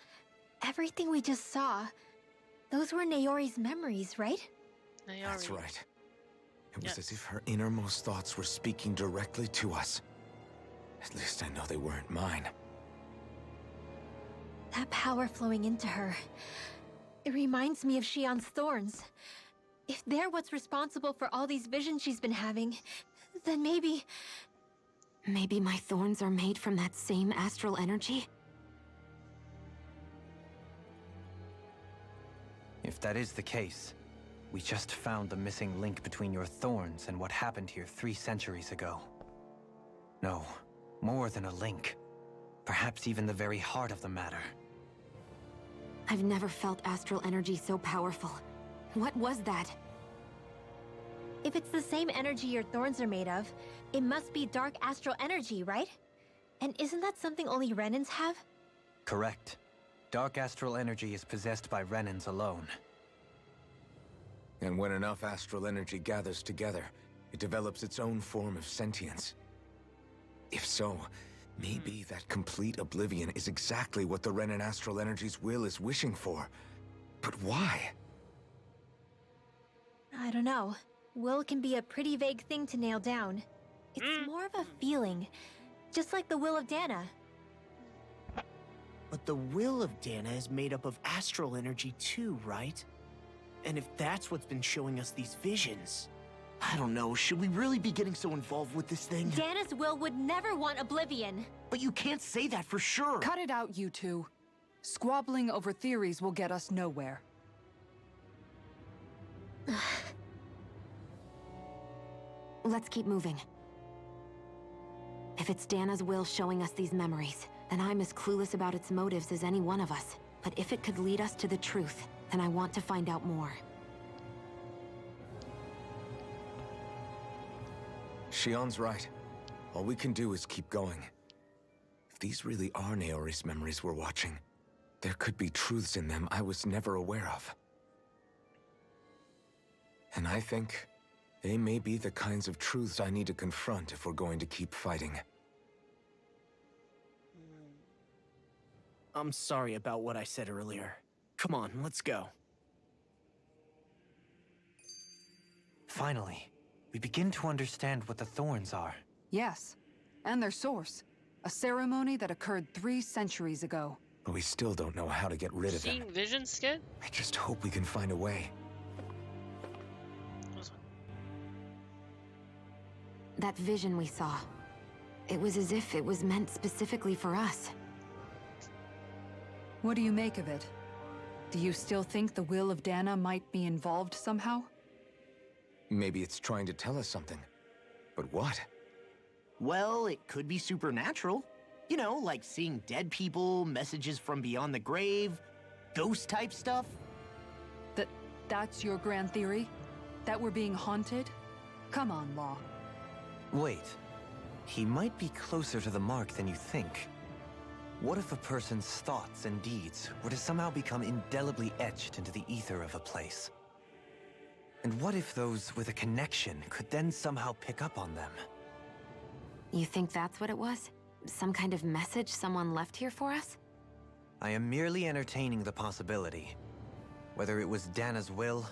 everything we just saw, those were Naori's memories, right? Naori. That's right. It was Yes. as if her innermost thoughts were speaking directly to us. At least I know they weren't mine. That power flowing into her. It reminds me of Shion's thorns. If they're what's responsible for all these visions she's been having, then maybe... Maybe my thorns are made from that same astral energy? If that is the case, we just found the missing link between your thorns and what happened here 3 centuries ago. No, more than a link. Perhaps even the very heart of the matter. I've never felt astral energy so powerful. What was that? If it's the same energy your thorns are made of, it must be dark astral energy, right? And isn't that something only Renans have? Correct. Dark astral energy is possessed by Renans alone. And when enough astral energy gathers together, it develops its own form of sentience. If so, maybe that complete oblivion is exactly what the Renan astral energy's will is wishing for. But why? I don't know. Will can be a pretty vague thing to nail down. It's more of a feeling, just like the will of Dana. But the will of Dana is made up of astral energy too, right? And if that's what's been showing us these visions... I don't know, should we really be getting so involved with this thing? Dana's will would never want oblivion. But you can't say that for sure! Cut it out, you two. Squabbling over theories will get us nowhere. Let's keep moving. If it's Dana's will showing us these memories, then I'm as clueless about its motives as any one of us. But if it could lead us to the truth, then I want to find out more. Shion's right. All we can do is keep going. If these really are Naori's memories we're watching, there could be truths in them I was never aware of. And I think they may be the kinds of truths I need to confront if we're going to keep fighting. I'm sorry about what I said earlier. Come on, let's go. Finally, we begin to understand what the thorns are. Yes, and their source. A ceremony that occurred 3 centuries ago. But we still don't know how to get rid of them. Seeing vision skid? I just hope we can find a way. That vision we saw. It was as if it was meant specifically for us. What do you make of it? Do you still think the will of Dana might be involved somehow? Maybe it's trying to tell us something. But what? Well, it could be supernatural. You know, like seeing dead people, messages from beyond the grave, ghost-type stuff. That's your grand theory? That we're being haunted? Come on, Law. Wait. He might be closer to the mark than you think. What if a person's thoughts and deeds were to somehow become indelibly etched into the ether of a place? And what if those with a connection could then somehow pick up on them? You think that's what it was? Some kind of message someone left here for us? I am merely entertaining the possibility. Whether it was Dana's will,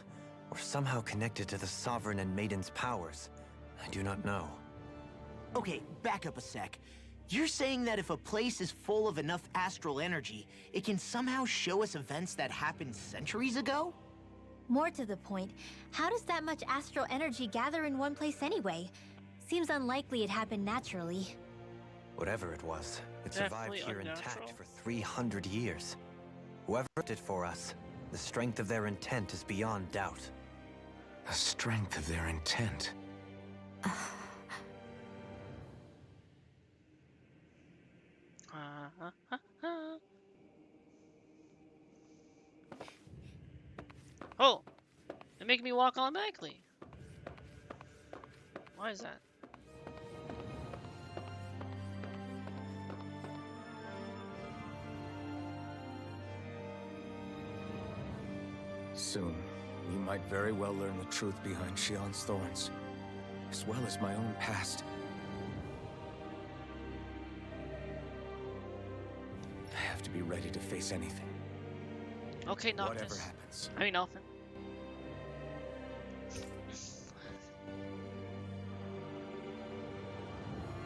or somehow connected to the Sovereign and Maiden's powers, I do not know. Okay, back up a sec. You're saying that if a place is full of enough astral energy, it can somehow show us events that happened centuries ago? More to the point, how does that much astral energy gather in one place anyway? Seems unlikely it happened naturally. Whatever it was, it survived here intact for 300 years. Whoever did it for us, the strength of their intent is beyond doubt. The strength of their intent. Oh! They're making me walk automatically. Why is that? Soon, we might very well learn the truth behind Shion's thorns, as well as my own past. I have to be ready to face anything. Okay, Noctis. Whatever happens. I mean, Elfin.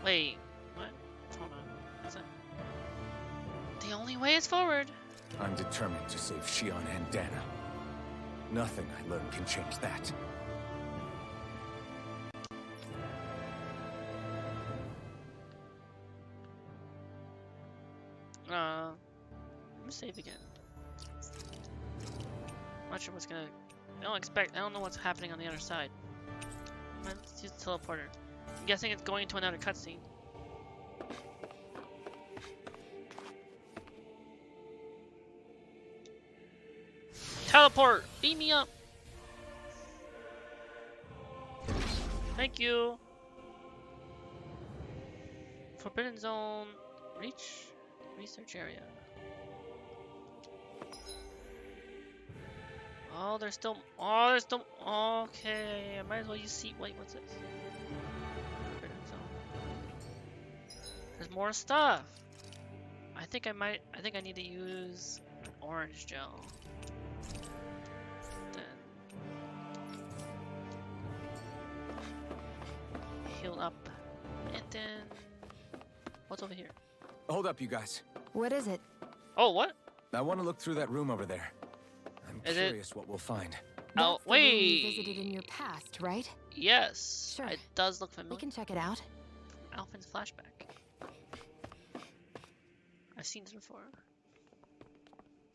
Wait, what? Hold on. What's that? The only way is forward. I'm determined to save Shion and Dana. Nothing I learn can change that. Let me save again. I'm not sure what's gonna. I don't know what's happening on the other side. Let's use the teleporter. I'm guessing it's going to another cutscene. Teleport! Beam me up! Thank you! Forbidden Zone. Reach. Research area. Oh, there's still. Oh, there's still. Okay, I might as well use seat. Wait, what's this? Forbidden Zone. There's more stuff. I think I need to use orange gel. Heal up, and then what's over here? Hold up, you guys. What is it? Oh, what? I want to look through that room over there. I'm curious what we'll find. Oh, That's the room wait. you visited in your past, right? Yes. Sure. It does look familiar. We can check it out. Alphin's flashback. I've seen this before.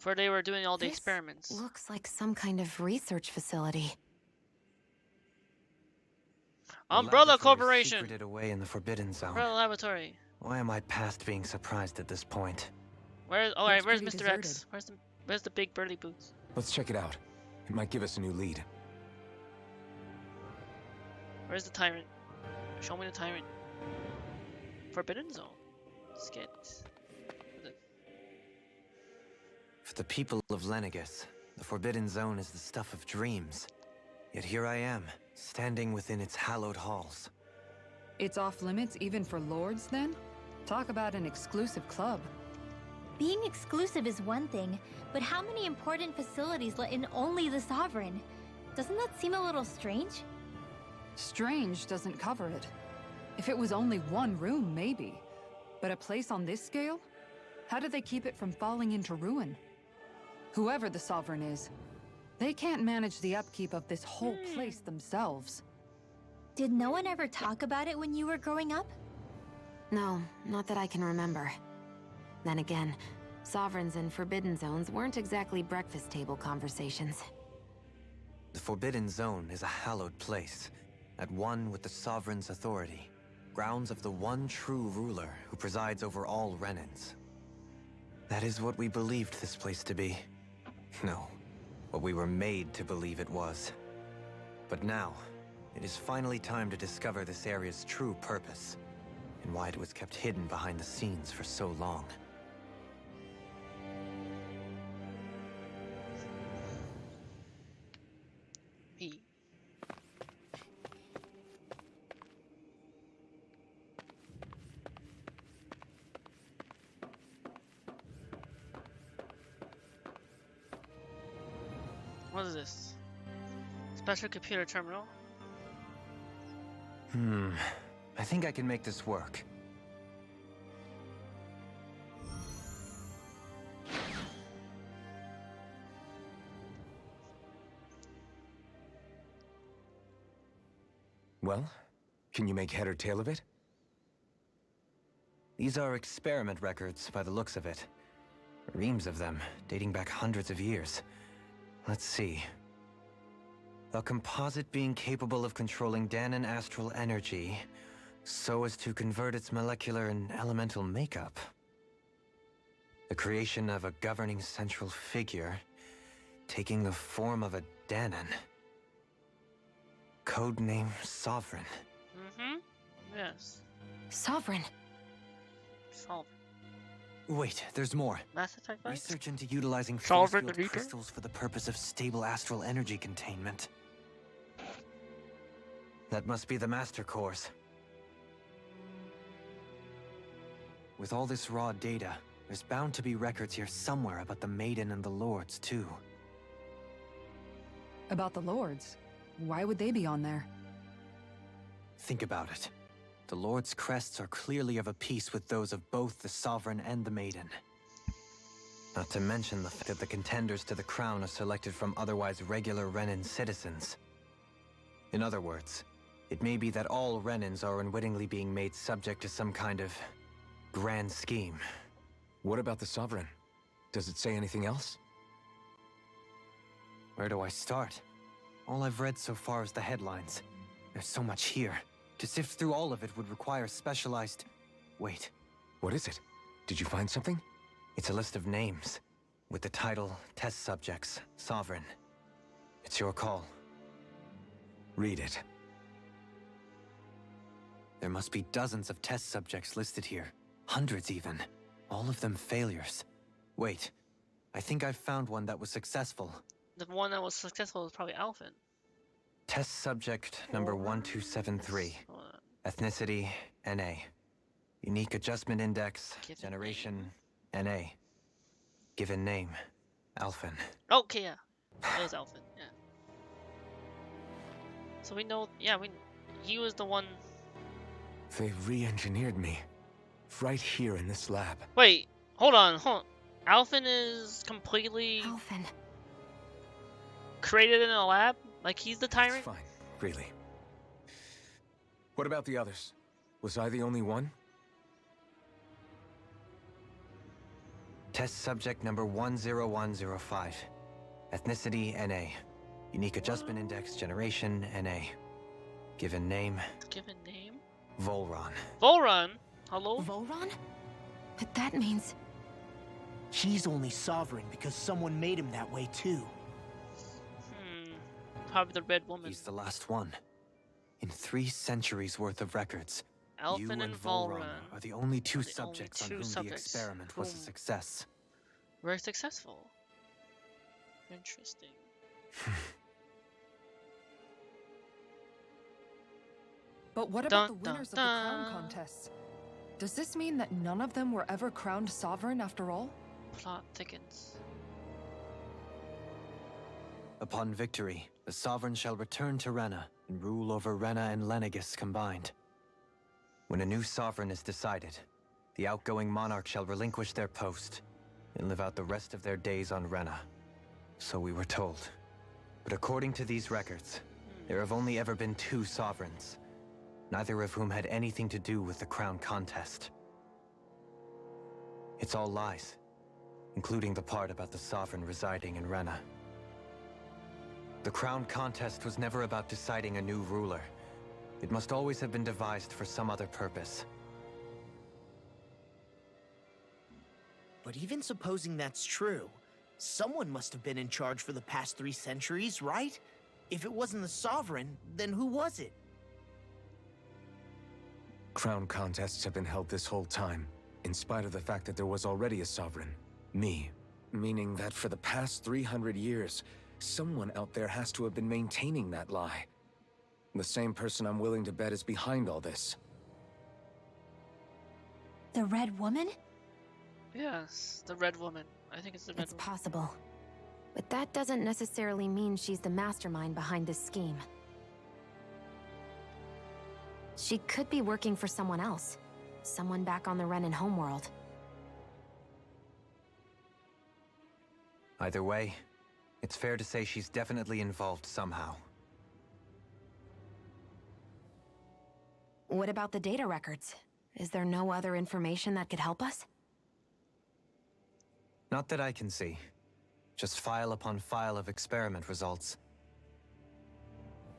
Where they were doing all the experiments. Looks like some kind of research facility. Umbrella Corporation. Secreted away in the Forbidden Zone. Umbrella Laboratory. Why am I past being surprised at this point? Where's where's Mr. X? Where's the big burly boots? Let's check it out. It might give us a new lead. Where's the tyrant? Show me the tyrant. Forbidden Zone. Let's get. For the people of Lenegis, the Forbidden Zone is the stuff of dreams. Yet here I am, standing within its hallowed halls. It's off limits even for lords, then? Talk about an exclusive club. Being exclusive is one thing, but how many important facilities let in only the Sovereign? Doesn't that seem a little strange? Strange doesn't cover it. If it was only one room, maybe. But a place on this scale? How did they keep it from falling into ruin? Whoever the Sovereign is, they can't manage the upkeep of this whole place themselves. Did no one ever talk about it when you were growing up? No, not that I can remember. Then again, Sovereigns and Forbidden Zones weren't exactly breakfast table conversations. The Forbidden Zone is a hallowed place, at one with the Sovereign's authority, grounds of the one true ruler who presides over all Renans. That is what we believed this place to be. No, what we were made to believe it was. But now, it is finally time to discover this area's true purpose, and why it was kept hidden behind the scenes for so long. What is this? Special computer terminal? I think I can make this work. Well, can you make head or tail of it? These are experiment records, by the looks of it. Reams of them, dating back hundreds of years. Let's see. A composite being capable of controlling Danon astral energy, so as to convert its molecular and elemental makeup. The creation of a governing central figure, taking the form of a Danon. Codename Sovereign. Mm-hmm. Yes. Sovereign. Sovereign. Wait, there's more. Mass Effect vibes? Research into utilizing Sovereign force the field Reaper? crystals for the purpose of stable astral energy containment. That must be the Master Cores. With all this raw data, there's bound to be records here somewhere about the Maiden and the Lords, too. About the Lords? Why would they be on there? Think about it. The Lord's crests are clearly of a piece with those of both the Sovereign and the Maiden. Not to mention the fact that the contenders to the crown are selected from otherwise regular Renan citizens. In other words, it may be that all Renans are unwittingly being made subject to some kind of grand scheme. What about the Sovereign? Does it say anything else? Where do I start? All I've read so far is the headlines. There's so much here. To sift through all of it would require specialized... Wait. What is it? Did you find something? It's a list of names, with the title Test Subjects, Sovereign. It's your call. Read it. There must be dozens of test subjects listed here. Hundreds even. All of them failures. Wait, I think I've found one that was successful. The one that was successful was probably Alphen. Test subject number 1273. Ethnicity, NA. Unique adjustment index, generation, NA. Given name, Alphen. Okay, yeah. It was Alphen, yeah. So we know, yeah, he was the one. They re-engineered me. Right here in this lab. Wait, hold on. Alphen is completely created in a lab? Like he's the tyrant? That's fine, really. What about the others? Was I the only one? Test subject number 10105. Ethnicity, NA. Unique adjustment index, generation, NA. Given name? Given name? Volron. Volron? Hello? Volron? But that means... He's only sovereign because someone made him that way too. Probably the Red Woman. He's the last one. In 3 centuries worth of records, Alphen you and Volron are the only two subjects on whom the experiment was a success. We're successful. Interesting. But what about the winners of the crown contests? Does this mean that none of them were ever crowned sovereign after all? Plot thickens. Upon victory, the Sovereign shall return to Rena and rule over Rena and Lenegis combined. When a new Sovereign is decided, the outgoing monarch shall relinquish their post and live out the rest of their days on Rena. So we were told. But according to these records, there have only ever been 2 Sovereigns, neither of whom had anything to do with the crown contest. It's all lies, including the part about the Sovereign residing in Rena. The crown contest was never about deciding a new ruler. It must always have been devised for some other purpose. But even supposing that's true, someone must have been in charge for the past 3 centuries, right? If it wasn't the Sovereign, then who was it? Crown contests have been held this whole time, in spite of the fact that there was already a Sovereign. Me. Meaning that for the past 300 years, someone out there has to have been maintaining that lie. The same person I'm willing to bet is behind all this. The Red Woman? Yes, the Red Woman. I think it's the Red Woman. It's possible. But that doesn't necessarily mean she's the mastermind behind this scheme. She could be working for someone else. Someone back on the Renan homeworld. Either way, it's fair to say she's definitely involved somehow. What about the data records? Is there no other information that could help us? Not that I can see. Just file upon file of experiment results.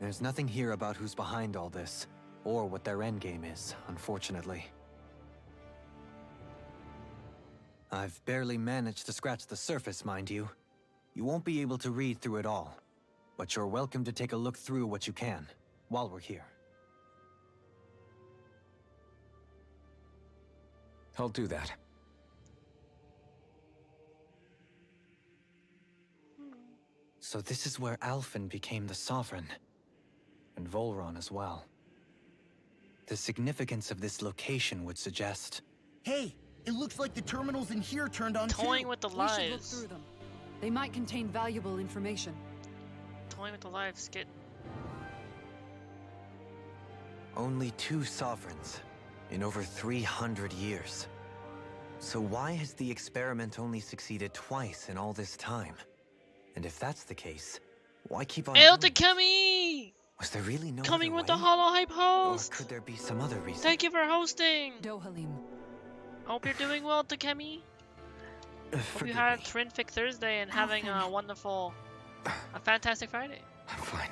There's nothing here about who's behind all this, or what their endgame is, unfortunately. I've barely managed to scratch the surface, mind you. You won't be able to read through it all, but you're welcome to take a look through what you can, while we're here. I'll do that. So this is where Alphen became the Sovereign, and Volron as well. The significance of this location would suggest... Hey, it looks like the terminals in here turned on Toying too. with the We should look lives. through them. They might contain valuable information. Toying with the lives. Skit. Only 2 Sovereigns, in over 300 years. So why has the experiment only succeeded twice in all this time? And if that's the case, why keep on Hail doing to it? Kemi! Was there really no Coming other with the way? Hollow Hype host! Or could there be some other reason? Thank you for hosting! Dohalim. Hope you're doing well, Takemi. Hope you Forgive had me. a terrific Thursday and having a wonderful, a fantastic Friday. I'm fine.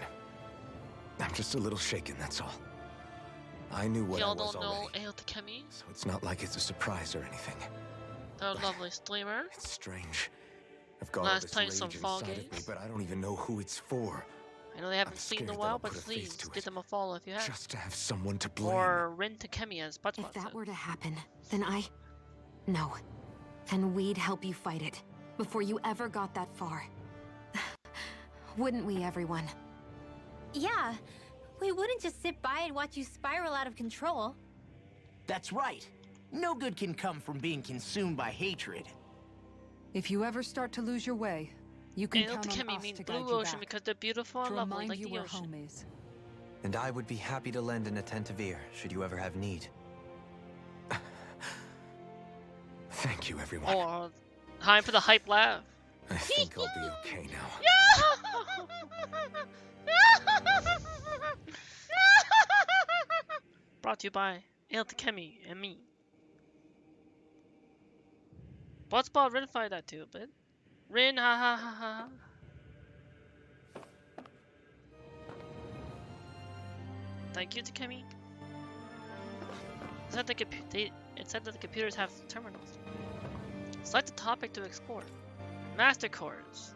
I'm just a little shaken, that's all. I knew what I Y'all was don't know already, Hail Takemi, so it's not like it's a surprise or anything. the lovely streamer. It's strange. I've got all Last this time rage some inside Fall of me, Games. but I don't even know who it's for. I know they haven't I'm seen in a scared that while, I'll but put a face please to give it. them a follow if you have. Just to have someone to blame. Or Rin Takemi as Butchbot If that said. were to happen, then No. Then we'd help you fight it, before you ever got that far. Wouldn't we, everyone? Yeah, we wouldn't just sit by and watch you spiral out of control. That's right. No good can come from being consumed by hatred. If you ever start to lose your way, you can Hail count on Takemi us means to guide Blue you Ocean back. because they're beautiful To and lovely remind like you the where ocean. home is. And I would be happy to lend an attentive ear, should you ever have need. Thank you, everyone. Or time for the hype laugh. I think I'll be okay now. Brought to you by Hail Takemi and me. Butchbot Rinfied that too, but Rin ha ha ha ha. Thank you, Takemi. It said that the computers have terminals. Select a topic to explore. Master cores.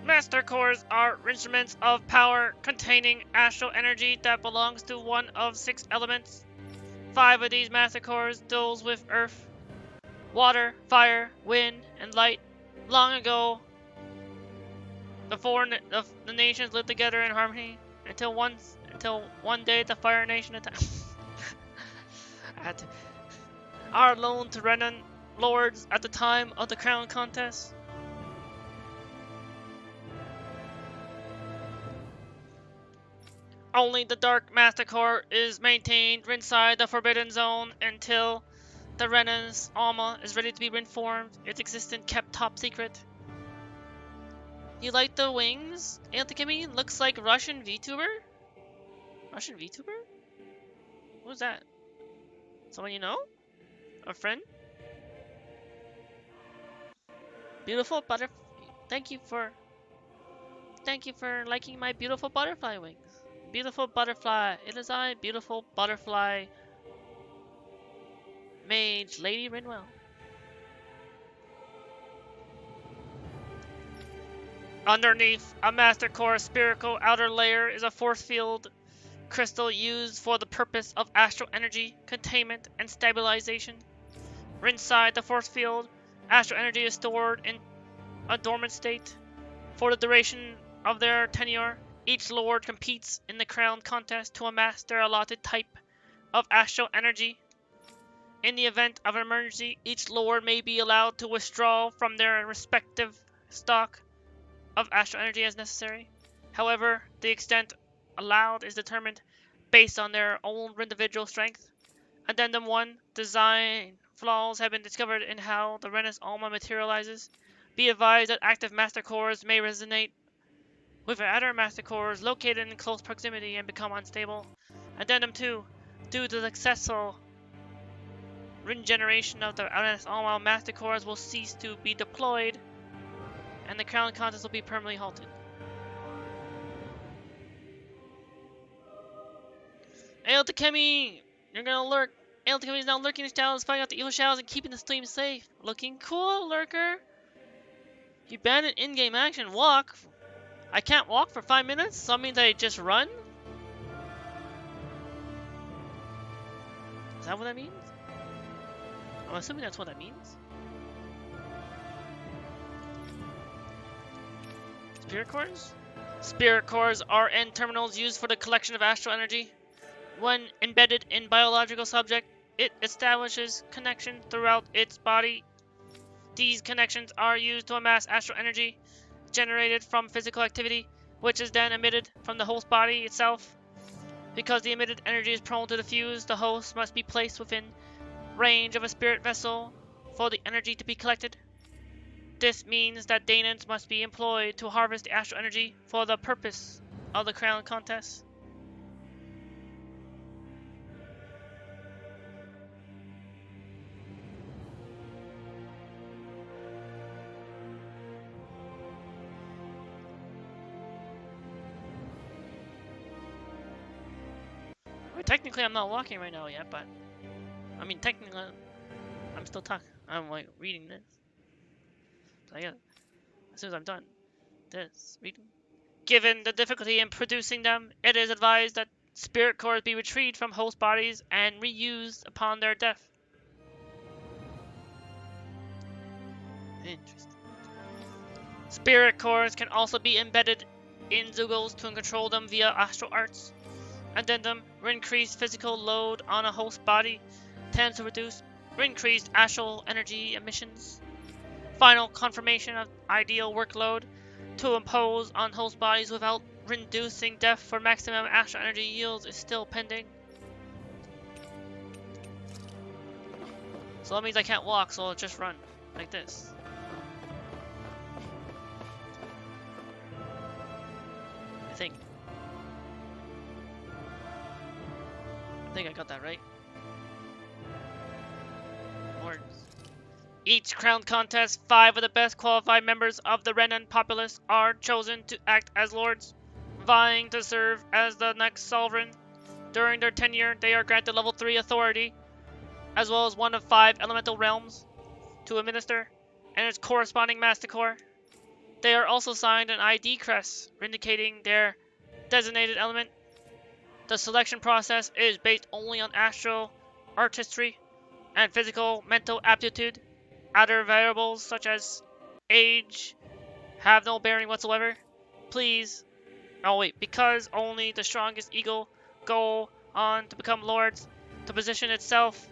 Master cores are instruments of power containing astral energy that belongs to one of 6 elements. 5 of these master cores deals with earth, water, fire, wind, and light. Long ago, the nations lived together in harmony until one day the Fire Nation attacked. Our lone Tyrannan lords at the time of the crown contest. Only the Dark Master Core is maintained inside the Forbidden Zone until the Renan's Alma is ready to be reformed, its existence kept top secret. You like the wings? Anthony looks like Russian VTuber? Russian VTuber? Who's that? Someone you know? A friend? Beautiful butterfly. Thank you for liking my beautiful butterfly wings. Beautiful butterfly. It is I, beautiful butterfly mage Lady Rinwell. Underneath a Master Core spherical outer layer is a force field crystal used for the purpose of astral energy containment and stabilization. Inside the force field, astral energy is stored in a dormant state. For the duration of their tenure, each lord competes in the crown contest to amass their allotted type of astral energy. In the event of an emergency, each lord may be allowed to withdraw from their respective stock of astral energy as necessary. However, the extent allowed is determined based on their own individual strength. Addendum 1. Design flaws have been discovered in how the Renus Alma materializes. Be advised that active Master Cores may resonate with other Master Cores located in close proximity and become unstable. Addendum 2. Due to the successful regeneration of the all Master Cores will cease to be deployed, and the Crown contest will be permanently halted. Aotakemi! You're gonna lurk. Aotakemi is now lurking in the shadows, fighting out the evil shadows and keeping the stream safe. Looking cool, lurker! You abandoned in-game action. Walk? I can't walk for 5 minutes? So that means I just run? Is that what that means? I'm assuming that's what that means. Spirit cores? Spirit cores are end terminals used for the collection of astral energy. When embedded in biological subject, it establishes connection throughout its body. These connections are used to amass astral energy generated from physical activity, which is then emitted from the host body itself. Because the emitted energy is prone to diffuse, the host must be placed within range of a spirit vessel for the energy to be collected. This means that Daemons must be employed to harvest the astral energy for the purpose of the crown contest. Technically, I'm not walking right now yet, but I mean, technically, I'm still talking. I'm like reading this. So yeah, as soon as I'm done this reading. Given the difficulty in producing them, it is advised that spirit cores be retrieved from host bodies and reused upon their death. Interesting. Spirit cores can also be embedded in Zeugles to control them via astral arts. Addendum: increased physical load on a host body tends to reduce increased astral energy emissions. Final confirmation of ideal workload to impose on host bodies without reducing depth for maximum astral energy yields is still pending. So that means I can't walk, so I'll just run like this. I think I got that right. Lords. Each crown contest, 5 of the best qualified members of the Renan populace are chosen to act as lords, vying to serve as the next sovereign. During their tenure, they are granted level 3 authority, as well as one of 5 elemental realms to administer, and its corresponding master core. They are also signed an ID crest, indicating their designated element. The selection process is based only on astral artistry and physical mental aptitude. Other variables such as age have no bearing whatsoever. Because only the strongest ego go on to become lords, the position itself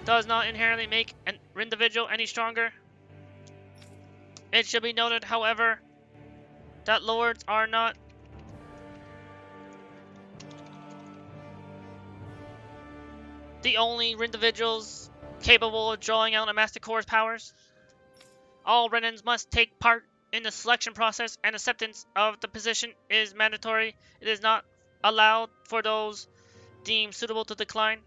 does not inherently make an individual any stronger. It should be noted, however, that lords are not the only individuals capable of drawing out a Master Core's powers. All Renans must take part in the selection process, and acceptance of the position is mandatory. It is not allowed for those deemed suitable to decline.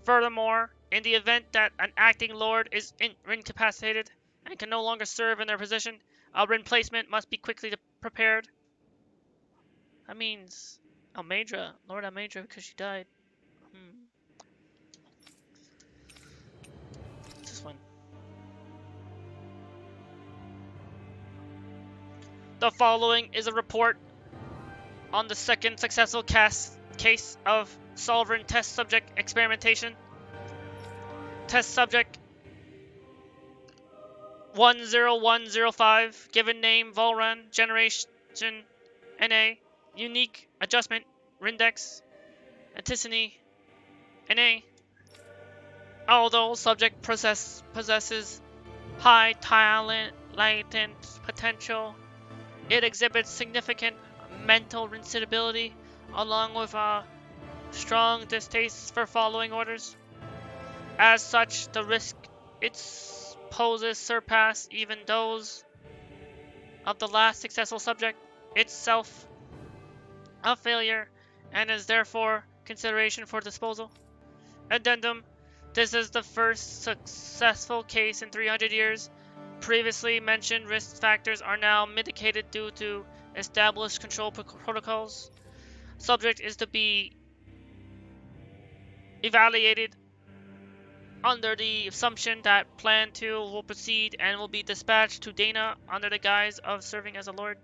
Furthermore, in the event that an acting lord is incapacitated and can no longer serve in their position, a replacement must be quickly prepared. That means Almedra, Lord Almedra, because she died. This one. The following is a report on the second successful case of sovereign test subject experimentation. Test subject 10105, given name Volran, generation NA, unique adjustment Rindex, Anticity NA. Although subject possesses high talent, latent potential, it exhibits significant mental instability, along with a strong distaste for following orders. As such, the risk it poses surpass even those of the last successful subject itself. A failure and is therefore consideration for disposal. Addendum. This is the first successful case in 300 years. Previously mentioned risk factors are now mitigated due to established control protocols. Subject is to be evaluated under the assumption that Plan 2 will proceed and will be dispatched to Dana under the guise of serving as a lord.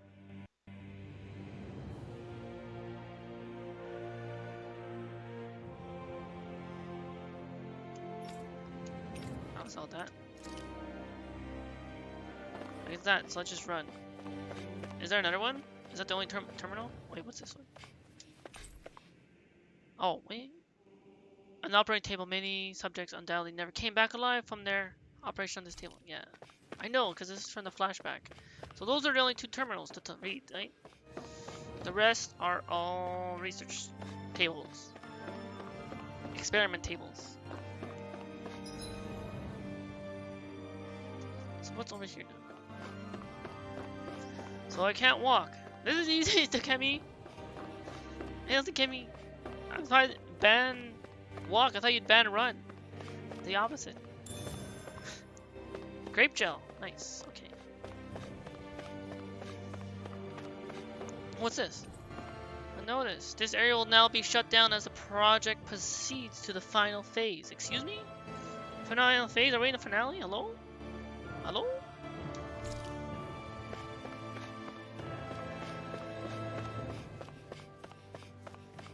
I'll sell that. What is that? So let's just run. Is there another one? Is that the only terminal? Wait, what's this one? Oh, wait. An operating table. Many subjects undoubtedly never came back alive from their operation on this table. Yeah, I know, because this is from the flashback. So those are the only 2 terminals to read, right? The rest are all research tables. Experiment tables. So what's over here now? So I can't walk. This is easy to get me. It doesn't get me. I thought ban walk. I thought you'd ban run. The opposite. Grape gel. Nice. Okay. What's this? A notice. This area will now be shut down as the project proceeds to the final phase. Excuse me? Final phase? Are we in the finale? Hello? Hello?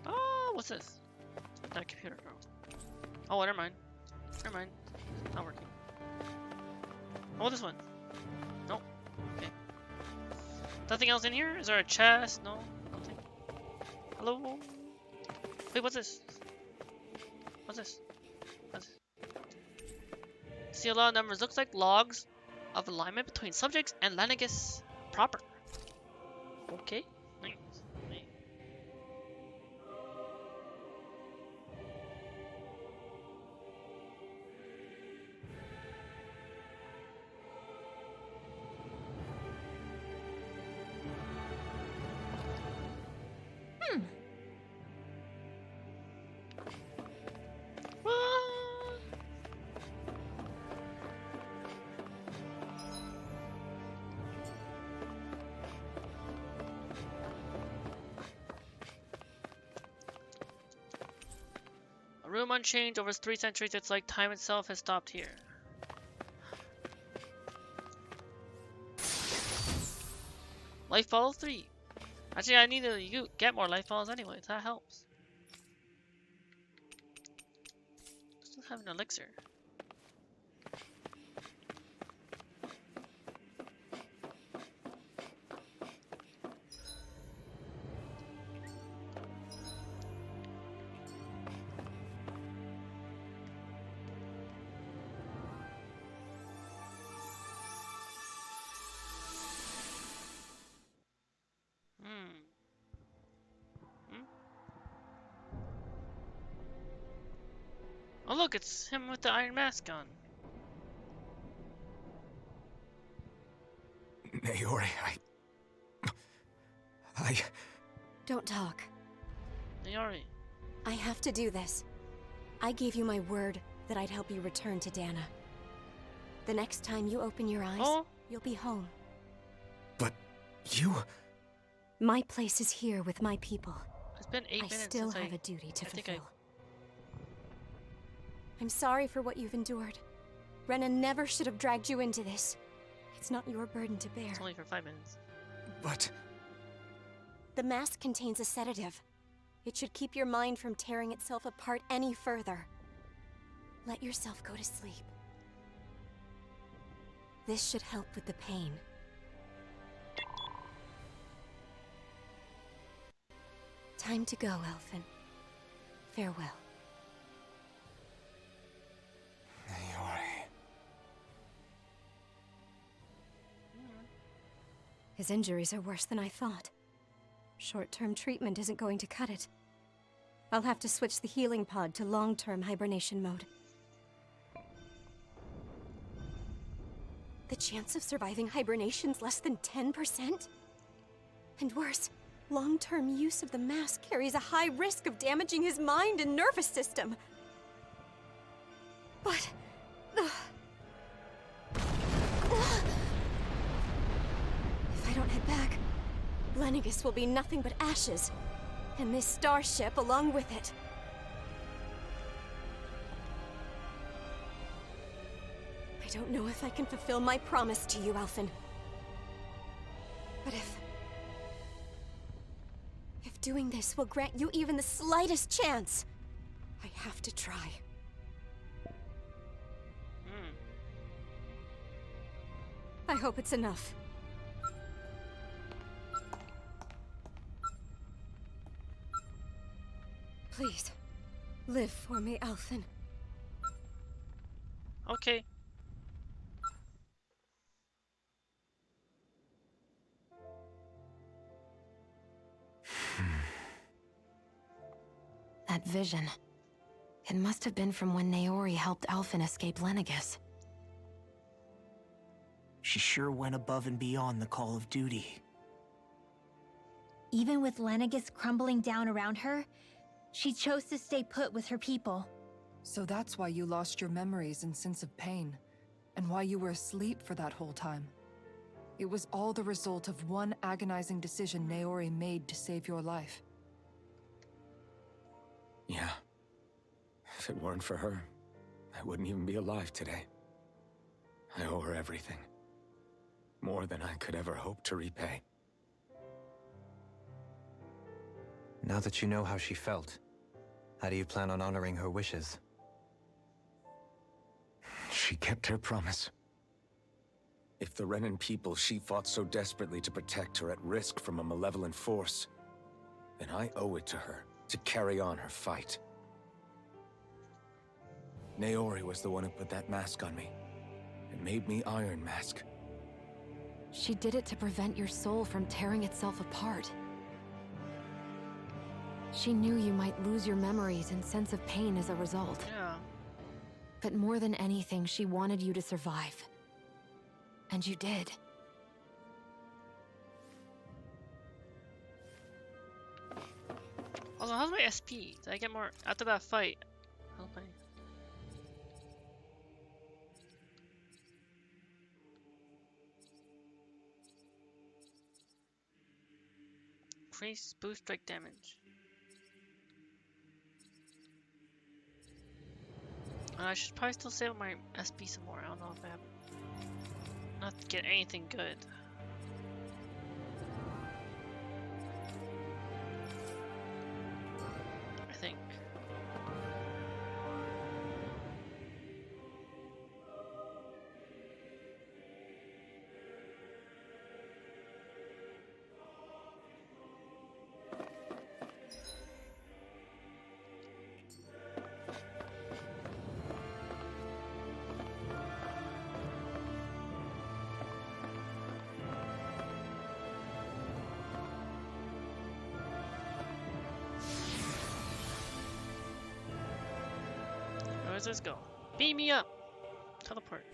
Oh, what's this? That computer girl. Oh, never mind. Never mind. Not working. Oh, this one. Nope. Okay. Nothing else in here? Is there a chest? No. Nothing. Hello? Wait, what's this? What's this? What's this? See a lot of numbers. Looks like logs of alignment between subjects and Lenegis proper. Okay. Nice. Nice. A room unchanged over 3 centuries. It's like time itself has stopped here. Life follow 3. Actually, I need to get more life follows anyway. That helps. Still have an elixir. Oh look, it's him with the iron mask on. Naori, I... Don't talk. Naori. I have to do this. I gave you my word that I'd help you return to Dana. The next time you open your eyes, you'll be home. But you... My place is here with my people. It's been 8 minutes I still since have a duty to fulfill. I... I'm sorry for what you've endured. Rena never should have dragged you into this. It's not your burden to bear. It's only for 5 minutes. But... The mask contains a sedative. It should keep your mind from tearing itself apart any further. Let yourself go to sleep. This should help with the pain. Time to go, Elfin. Farewell. Naori. His injuries are worse than I thought. Short-term treatment isn't going to cut it. I'll have to switch the healing pod to long-term hibernation mode. The chance of surviving hibernation's less than 10%? And worse, Long-term use of the mask carries a high risk of damaging his mind and nervous system. But... if I don't head back, Lenegis will be nothing but ashes. And this starship along with it. I don't know if I can fulfill my promise to you, Alphen. But if doing this will grant you even the slightest chance, I have to try. I hope it's enough. Please, live for me, Alphen. Okay. That vision. It must have been from when Naori helped Alphen escape Lenegis. She sure went above and beyond the call of duty. Even with Lenegis crumbling down around her, she chose to stay put with her people. So that's why you lost your memories and sense of pain, and why you were asleep for that whole time. It was all the result of one agonizing decision Naori made to save your life. Yeah. If it weren't for her, I wouldn't even be alive today. I owe her everything. More than I could ever hope to repay. Now that you know how she felt, how do you plan on honoring her wishes? She kept her promise. If the Renan people she fought so desperately to protect are at risk from a malevolent force, then I owe it to her to carry on her fight. Naori was the one who put that mask on me, and made me Iron Mask. She did it to prevent your soul from tearing itself apart. She knew you might lose your memories and sense of pain as a result. Yeah. But more than anything, she wanted you to survive. And you did. Also, how's my SP? Did I get more after that fight? How's my... Increase boost strike damage. I should probably still save my SP some more. I don't know if I have not to get anything good. I think. Where does this go? Beam me up! Teleport.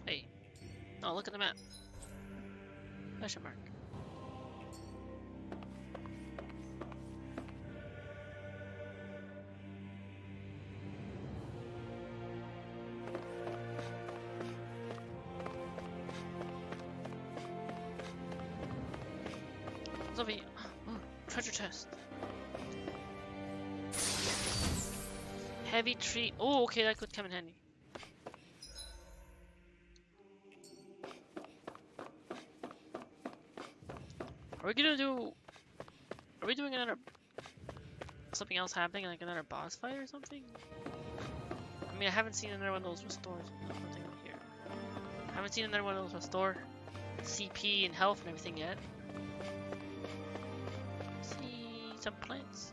Hey. Oh, look at the map. Question mark. What's over here? Ooh, treasure chest. Heavy tree. Oh, okay, that could come in handy. Are we gonna do... Are we doing another... something else happening, like another boss fight or something? I mean, I haven't seen another one of those restores. Nothing over here. I haven't seen another one of those restore CP and health and everything yet. See some plants.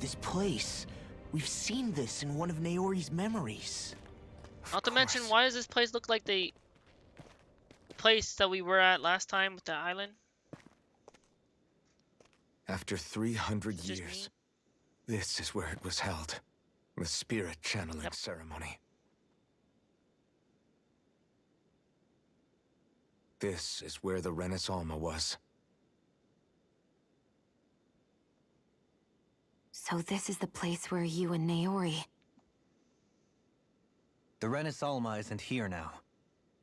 This place. We've seen this in one of Naori's memories. Not to mention, why does this place look like the place that we were at last time with the island? After 300 years, this is where it was held. The spirit channeling ceremony. This is where the Renis Alma was. So this is the place where you and Naori... The Renis Alma isn't here now.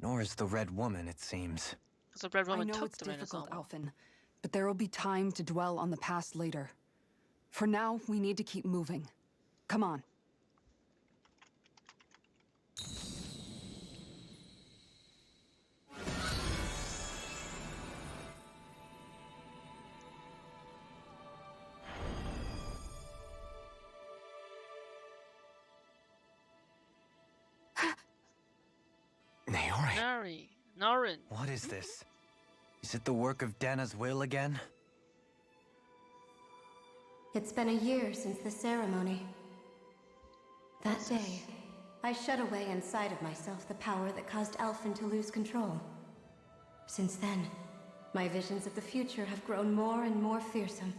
Nor is the Red Woman, it seems. Because the Red Woman I know took it's the Renis difficult, Alma. Alphen, but there will be time to dwell on the past later. For now, we need to keep moving. Come on. Narin. What is this? Is it the work of Dana's will again? It's been a year since the ceremony. That day, I shut away inside of myself the power that caused Alphen to lose control. Since then, my visions of the future have grown more and more fearsome.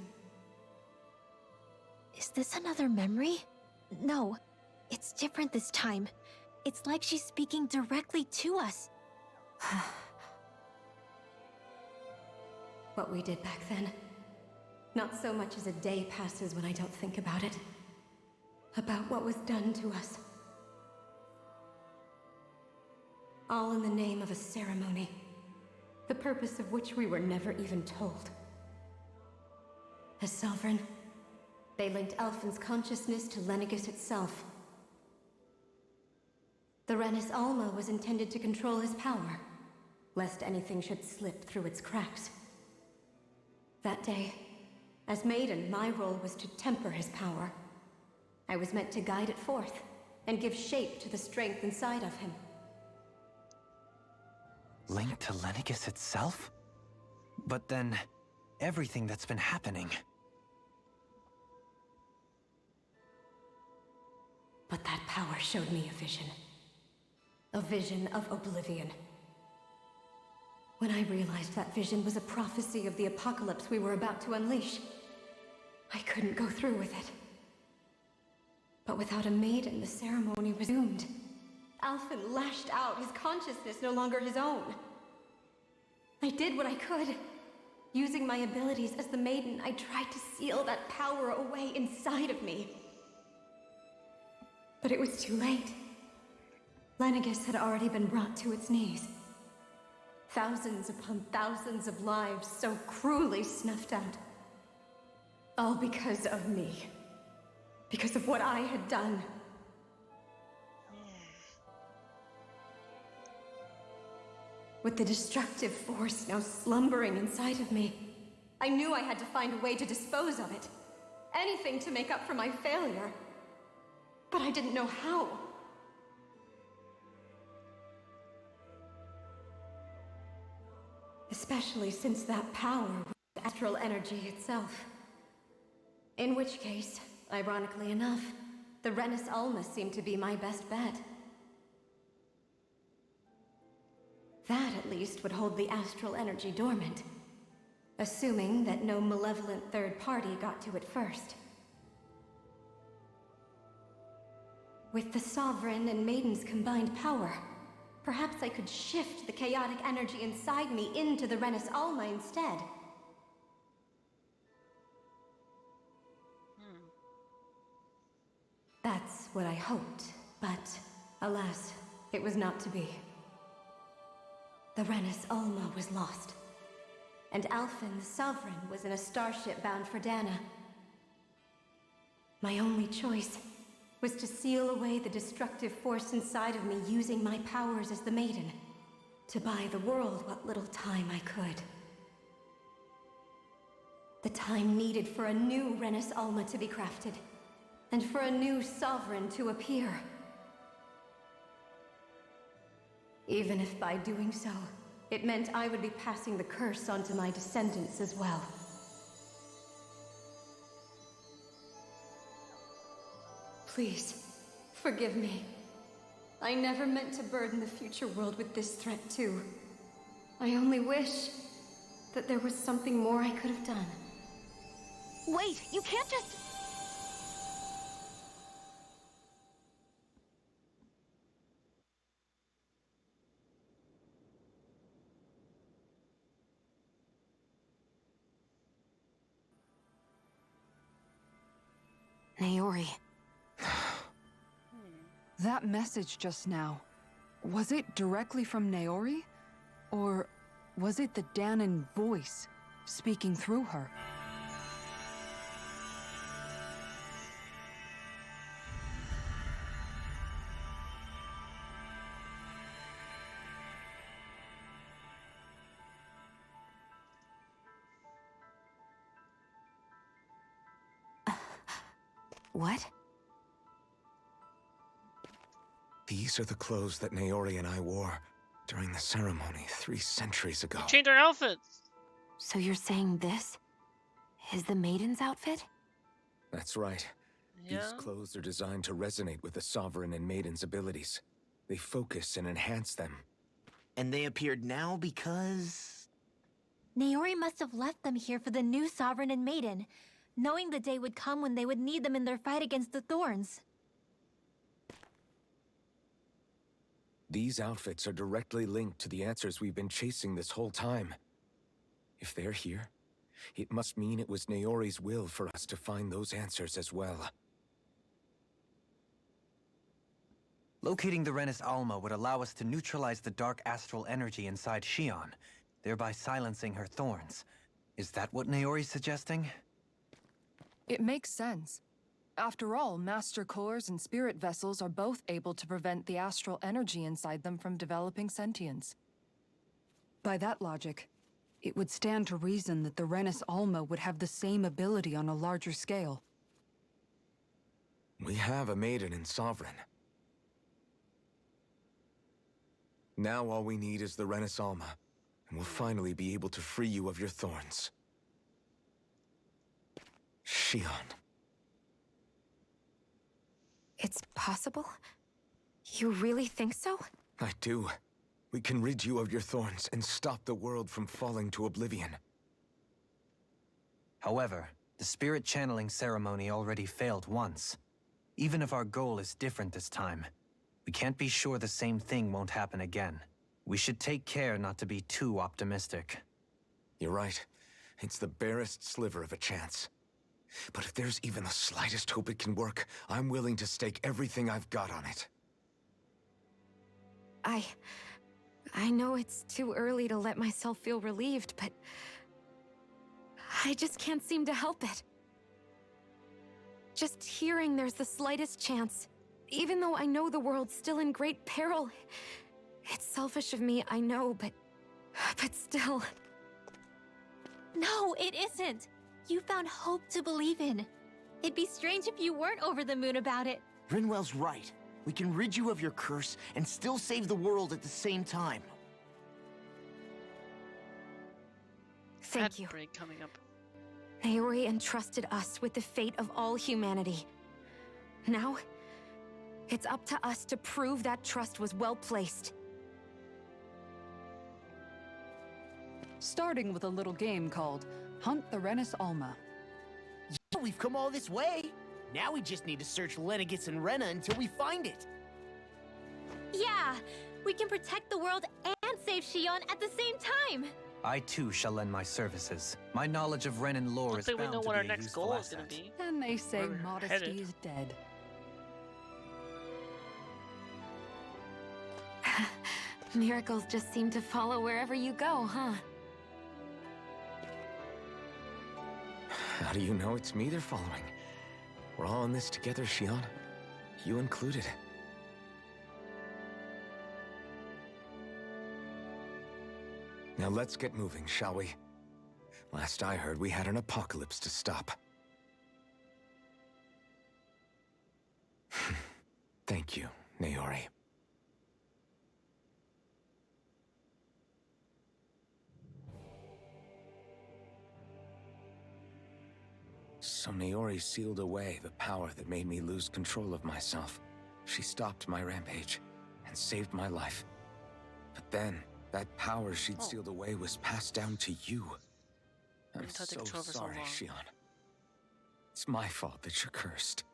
Is this another memory? No, it's different this time. It's like she's speaking directly to us. What we did back then. Not so much as a day passes when I don't think about it. About what was done to us. All in the name of a ceremony. The purpose of which we were never even told. As Sovereign, they linked Alphen's consciousness to Lenegis itself. The Renis Alma was intended to control his power, lest anything should slip through its cracks. That day, as Maiden, my role was to temper his power. I was meant to guide it forth, and give shape to the strength inside of him. Linked to Lenegis itself? But then, everything that's been happening... But that power showed me a vision. A vision of oblivion. When I realized that vision was a prophecy of the apocalypse we were about to unleash, I couldn't go through with it. But without a maiden, the ceremony resumed. Alphen lashed out, his consciousness no longer his own. I did what I could. Using my abilities as the maiden, I tried to seal that power away inside of me. But it was too late. Lenegis had already been brought to its knees. Thousands upon thousands of lives so cruelly snuffed out. All because of me. Because of what I had done. With the destructive force now slumbering inside of me, I knew I had to find a way to dispose of it. Anything to make up for my failure. But I didn't know how. Especially since that power was astral energy itself. In which case, ironically enough, the Renis Alma seemed to be my best bet. That, at least, would hold the astral energy dormant. Assuming that no malevolent third party got to it first. With the Sovereign and Maiden's combined power, perhaps I could shift the chaotic energy inside me into the Renis Alma instead. That's what I hoped, but alas, it was not to be. The Renis Alma was lost, and Alphen, the Sovereign, was in a starship bound for Dana. My only choice was to seal away the destructive force inside of me using my powers as the Maiden, to buy the world what little time I could. The time needed for a new Renis Alma to be crafted, and for a new Sovereign to appear. Even if by doing so, it meant I would be passing the curse on to my descendants as well. Please, forgive me. I never meant to burden the future world with this threat, too. I only wish that there was something more I could have done. Wait, you can't just... Naori. That message just now, was it directly from Naori? Or was it the Danon voice speaking through her? What? These are the clothes that Naori and I wore during the ceremony 3 centuries ago. Change our outfits. So you're saying this is the maiden's outfit? That's right. Yeah. These clothes are designed to resonate with the Sovereign and Maiden's abilities. They focus and enhance them. And they appeared now because... Naori must have left them here for the new Sovereign and Maiden, knowing the day would come when they would need them in their fight against the Thorns. These outfits are directly linked to the answers we've been chasing this whole time. If they're here, it must mean it was Naori's will for us to find those answers as well. Locating the Renis Alma would allow us to neutralize the dark astral energy inside Shion, thereby silencing her thorns. Is that what Naori's suggesting? It makes sense. After all, Master Cores and Spirit Vessels are both able to prevent the astral energy inside them from developing sentience. By that logic, it would stand to reason that the Renis Alma would have the same ability on a larger scale. We have a Maiden and Sovereign. Now all we need is the Renis Alma, and we'll finally be able to free you of your thorns. Shion. It's possible? You really think so? I do. We can rid you of your thorns and stop the world from falling to oblivion. However, the spirit channeling ceremony already failed once. Even if our goal is different this time, we can't be sure the same thing won't happen again. We should take care not to be too optimistic. You're right. It's the barest sliver of a chance. But if there's even the slightest hope it can work, I'm willing to stake everything I've got on it. I know it's too early to let myself feel relieved, but... I just can't seem to help it. Just hearing there's the slightest chance, even though I know the world's still in great peril. It's selfish of me, I know, but still... No, it isn't! You found hope to believe in. It'd be strange if you weren't over the moon about it. Rinwell's right. We can rid you of your curse and still save the world at the same time. Thank you. Break coming up. Naori entrusted us with the fate of all humanity. Now, it's up to us to prove that trust was well placed. Starting with a little game called Hunt the Renis Alma. Yeah, we've come all this way. Now we just need to search Lenegis and Rena until we find it. Yeah, we can protect the world and save Shion at the same time. I too shall lend my services. My knowledge of Renan lore Looks is like we bound know to what be our a next useful goal is asset. going to be. And they say Where we're modesty headed. is dead. Miracles just seem to follow wherever you go, huh? How do you know it's me they're following? We're all in this together, Shion. You included. Now let's get moving, shall we? Last I heard, we had an apocalypse to stop. Thank you, Naori. So Naori sealed away the power that made me lose control of myself. She stopped my rampage and saved my life. But then, that power she'd sealed away was passed down to you. I'm so sorry, Shion. It's my fault that you're cursed.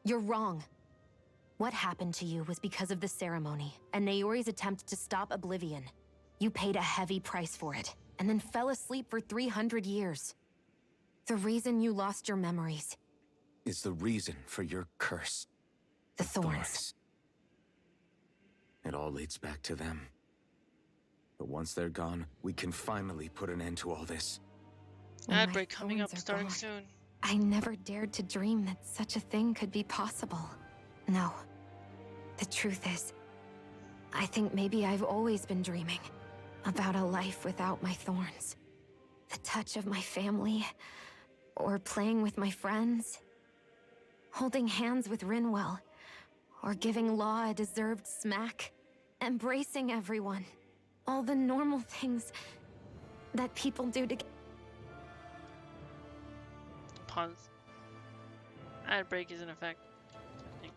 You're wrong. What happened to you was because of the ceremony and Naori's attempt to stop Oblivion. You paid a heavy price for it, and then fell asleep for 300 years. The reason you lost your memories is the reason for your curse. The thorns. It all leads back to them. But once they're gone, we can finally put an end to all this. Ad break coming up, starting soon. I never dared to dream that such a thing could be possible. No. The truth is, I think maybe I've always been dreaming about a life without my thorns. The touch of my family, or playing with my friends, holding hands with Rinwell, or giving Law a deserved smack, embracing everyone. All the normal things that people do to... Pause. Ad break is in effect, I think.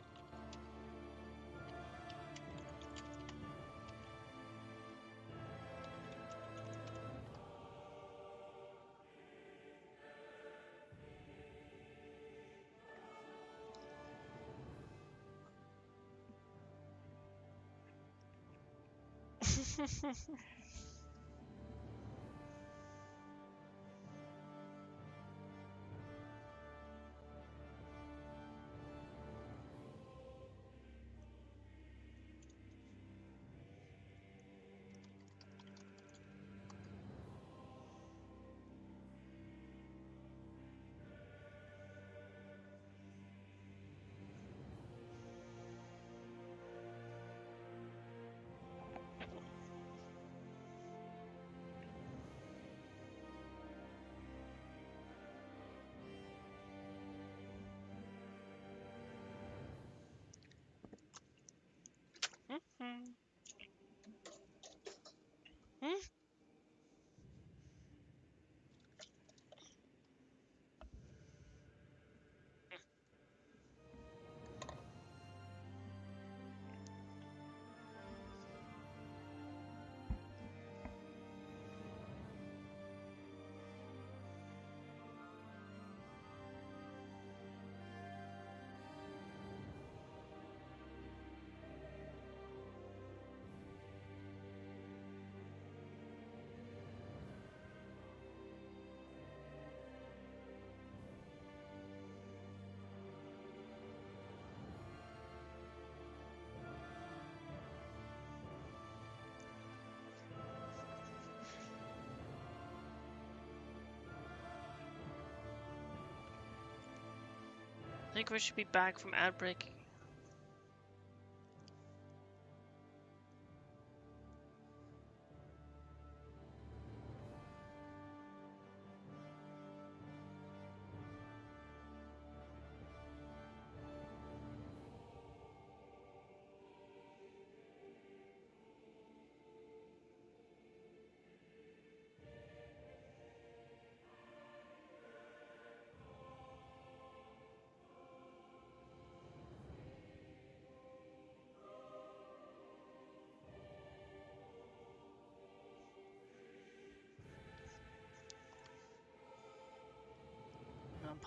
I think we should be back from ad break.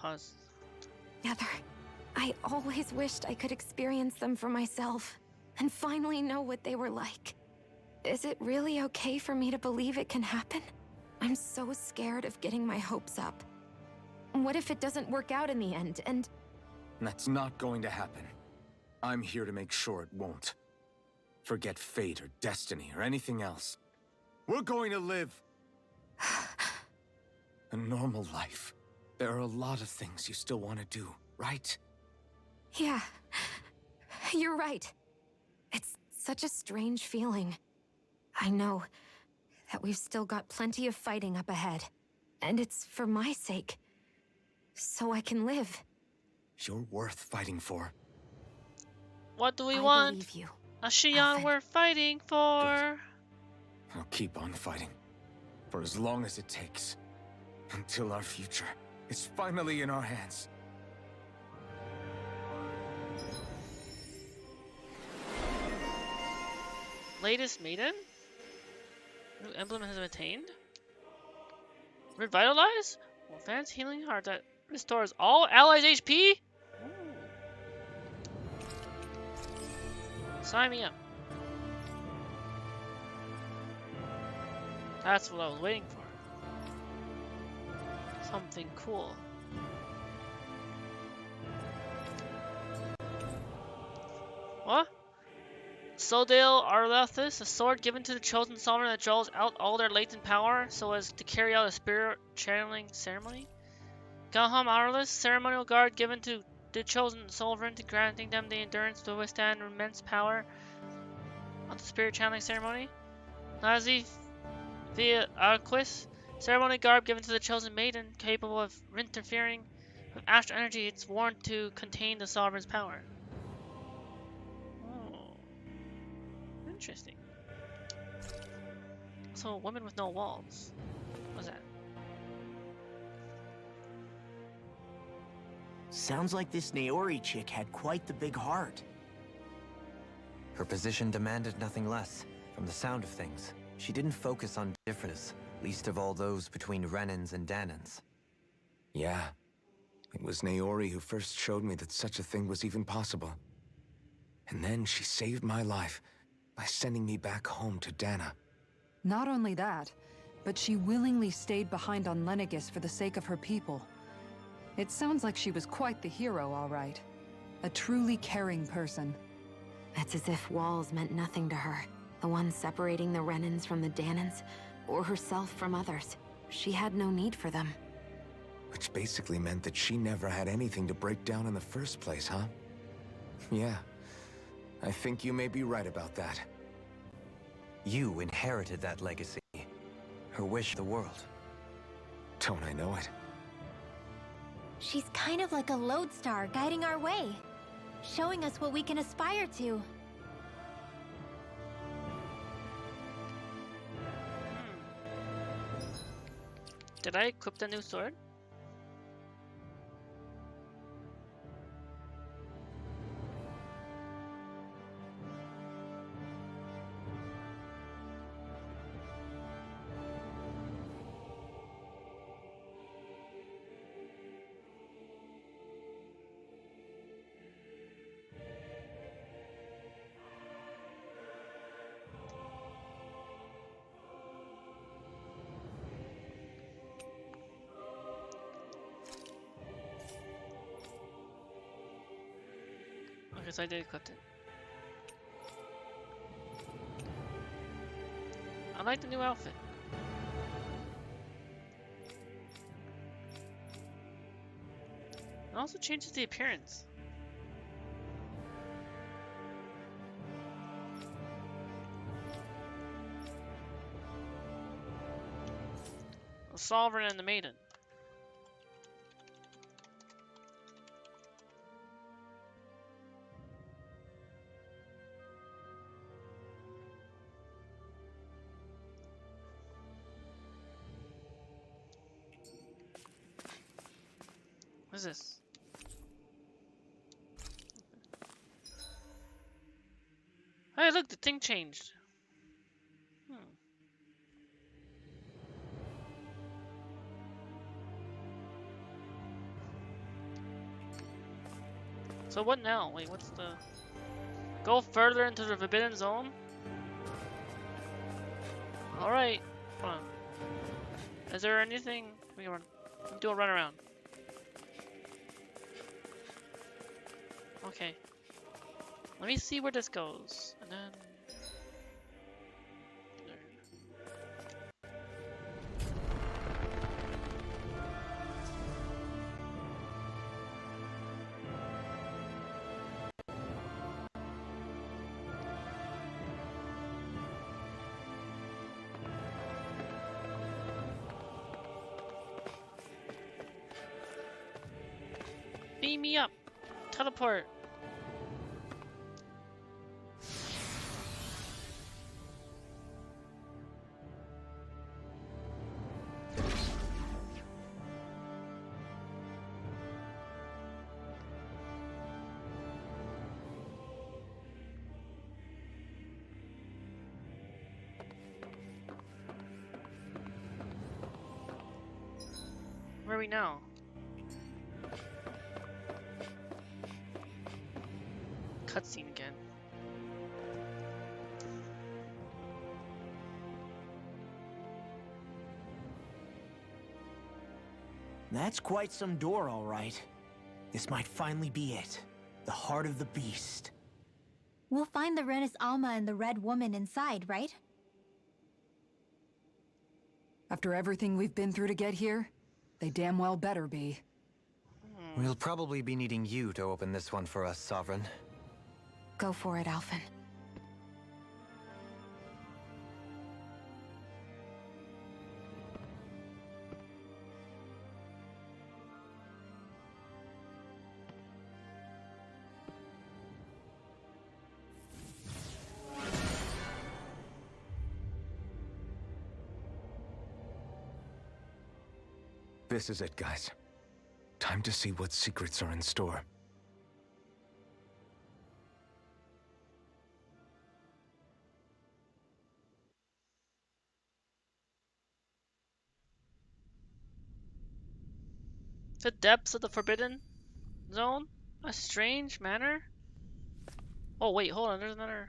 Pause. Together. I always wished I could experience them for myself and finally know what they were like. Is it really okay for me to believe it can happen? I'm so scared of getting my hopes up. What if it doesn't work out in the end, and... That's not going to happen. I'm here to make sure it won't. Forget fate or destiny or anything else. We're going to live a normal life. There are a lot of things you still want to do, right? Yeah, you're right. It's such a strange feeling. I know that we've still got plenty of fighting up ahead, and it's for my sake, so I can live. You're worth fighting for. What do we I want? believe you, A Shion Alphen. we're fighting for. I'll keep on fighting. For as long as it takes. Until our future It's finally in our hands. Latest maiden? New emblem has been attained? Revitalize? Advanced healing heart that restores all allies' HP? Ooh. Sign me up. That's what I was waiting for. Something cool. What? Sodale Arlethis, a sword given to the chosen sovereign that draws out all their latent power so as to carry out a spirit channeling ceremony. Galham Arlis, ceremonial guard given to the chosen sovereign, granting them the endurance to withstand immense power of the spirit channeling ceremony. Nazi via Arquis, ceremonial garb given to the chosen maiden, capable of interfering with astral energy. It's worn to contain the sovereign's power. Oh, interesting. So, a woman with no walls. What's that? Sounds like this Naori chick had quite the big heart. Her position demanded nothing less. From the sound of things, she didn't focus on differences, least of all those between Renans and Danans. Yeah. It was Naori who first showed me that such a thing was even possible. And then she saved my life by sending me back home to Dana. Not only that, but she willingly stayed behind on Lenegis for the sake of her people. It sounds like she was quite the hero, all right. A truly caring person. It's as if walls meant nothing to her. The ones separating the Renans from the Danans, or herself from others. She had no need for them. Which basically meant that she never had anything to break down in the first place, huh? Yeah. I think you may be right about that. You inherited that legacy. Her wish the world. Don't I know it? She's kind of like a lodestar guiding our way, showing us what we can aspire to. Did I equip the new sword? Okay, so I did equip it. I like the new outfit. It also changes the appearance. The Sovereign and the Maiden. What is this? Hey, look, the thing changed. So what now? Wait, what's the... Go further into the Forbidden Zone? Alright. Hold on. Is there anything... We can do a run around. Okay. Let me see where this goes. And then... Beam me up! Teleport! Where are we now? Cutscene again. That's quite some door, all right. This might finally be it. The heart of the beast. We'll find the Renis Alma and the Red Woman inside, right? After everything we've been through to get here, they damn well better be. We'll probably be needing you to open this one for us, Sovereign. Go for it, Alphen. This is it, guys. Time to see what secrets are in store. The depths of the Forbidden Zone? A strange manner? Oh wait, hold on, there's another...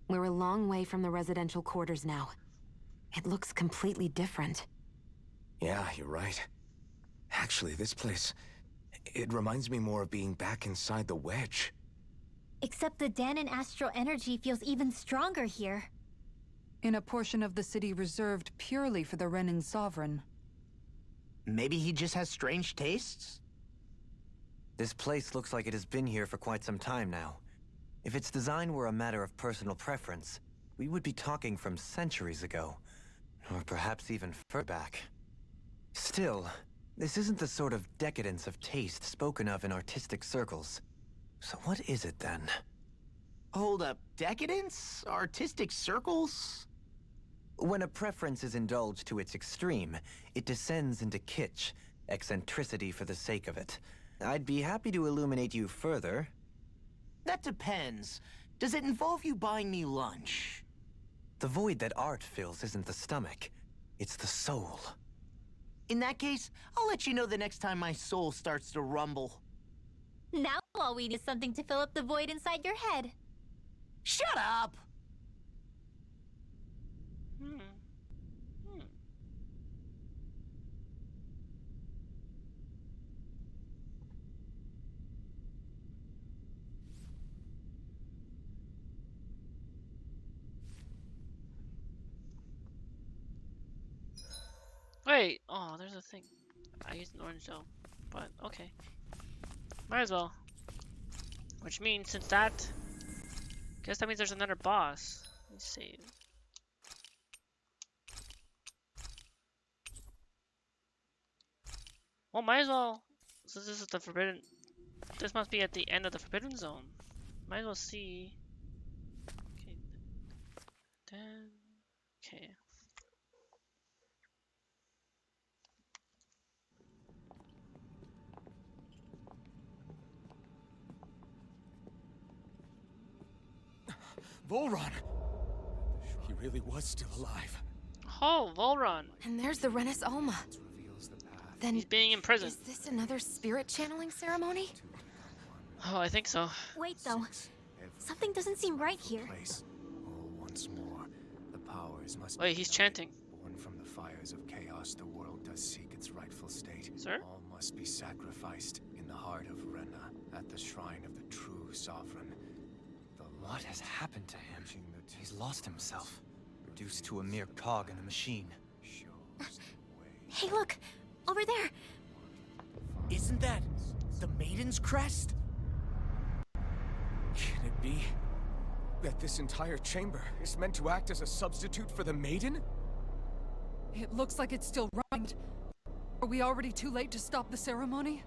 We're a long way from the residential quarters now. It looks completely different. Yeah, you're right. Actually, this place... it reminds me more of being back inside the Wedge. Except the Danon astral energy feels even stronger here. In a portion of the city reserved purely for the Renin Sovereign. Maybe he just has strange tastes? This place looks like it has been here for quite some time now. If its design were a matter of personal preference, we would be talking from centuries ago. Or perhaps even further back. Still, this isn't the sort of decadence of taste spoken of in artistic circles. So what is it then? Hold up, decadence? Artistic circles? When a preference is indulged to its extreme, it descends into kitsch, eccentricity for the sake of it. I'd be happy to illuminate you further. That depends. Does it involve you buying me lunch? The void that art fills isn't the stomach, it's the soul. In that case, I'll let you know the next time my soul starts to rumble. Now all we need is something to fill up the void inside your head. Shut up! Wait, oh, there's a thing. I used an orange though, but okay. Might as well. Which means, since that... guess that means there's another boss. Let's save. Well, might as well. Since this is the Forbidden... this must be at the end of the Forbidden Zone. Might as well see... Okay. Then... okay. Volron! He really was still alive. Oh, Volron! And there's the Renis Alma. Then he's being imprisoned. Is this another spirit channeling ceremony? Oh, I think so. Wait, though. Something doesn't seem right here. Once more, the powers must Wait, he's chanting. Born from the fires of chaos, the world does seek its rightful state. Sir? All must be sacrificed in the heart of Rena, at the shrine of the true sovereign. What has happened to him? He's lost himself, reduced to a mere cog in a machine. Hey, look! Over there! Isn't that the Maiden's crest? Can it be that this entire chamber is meant to act as a substitute for the Maiden? It looks like it's still running. Are we already too late to stop the ceremony?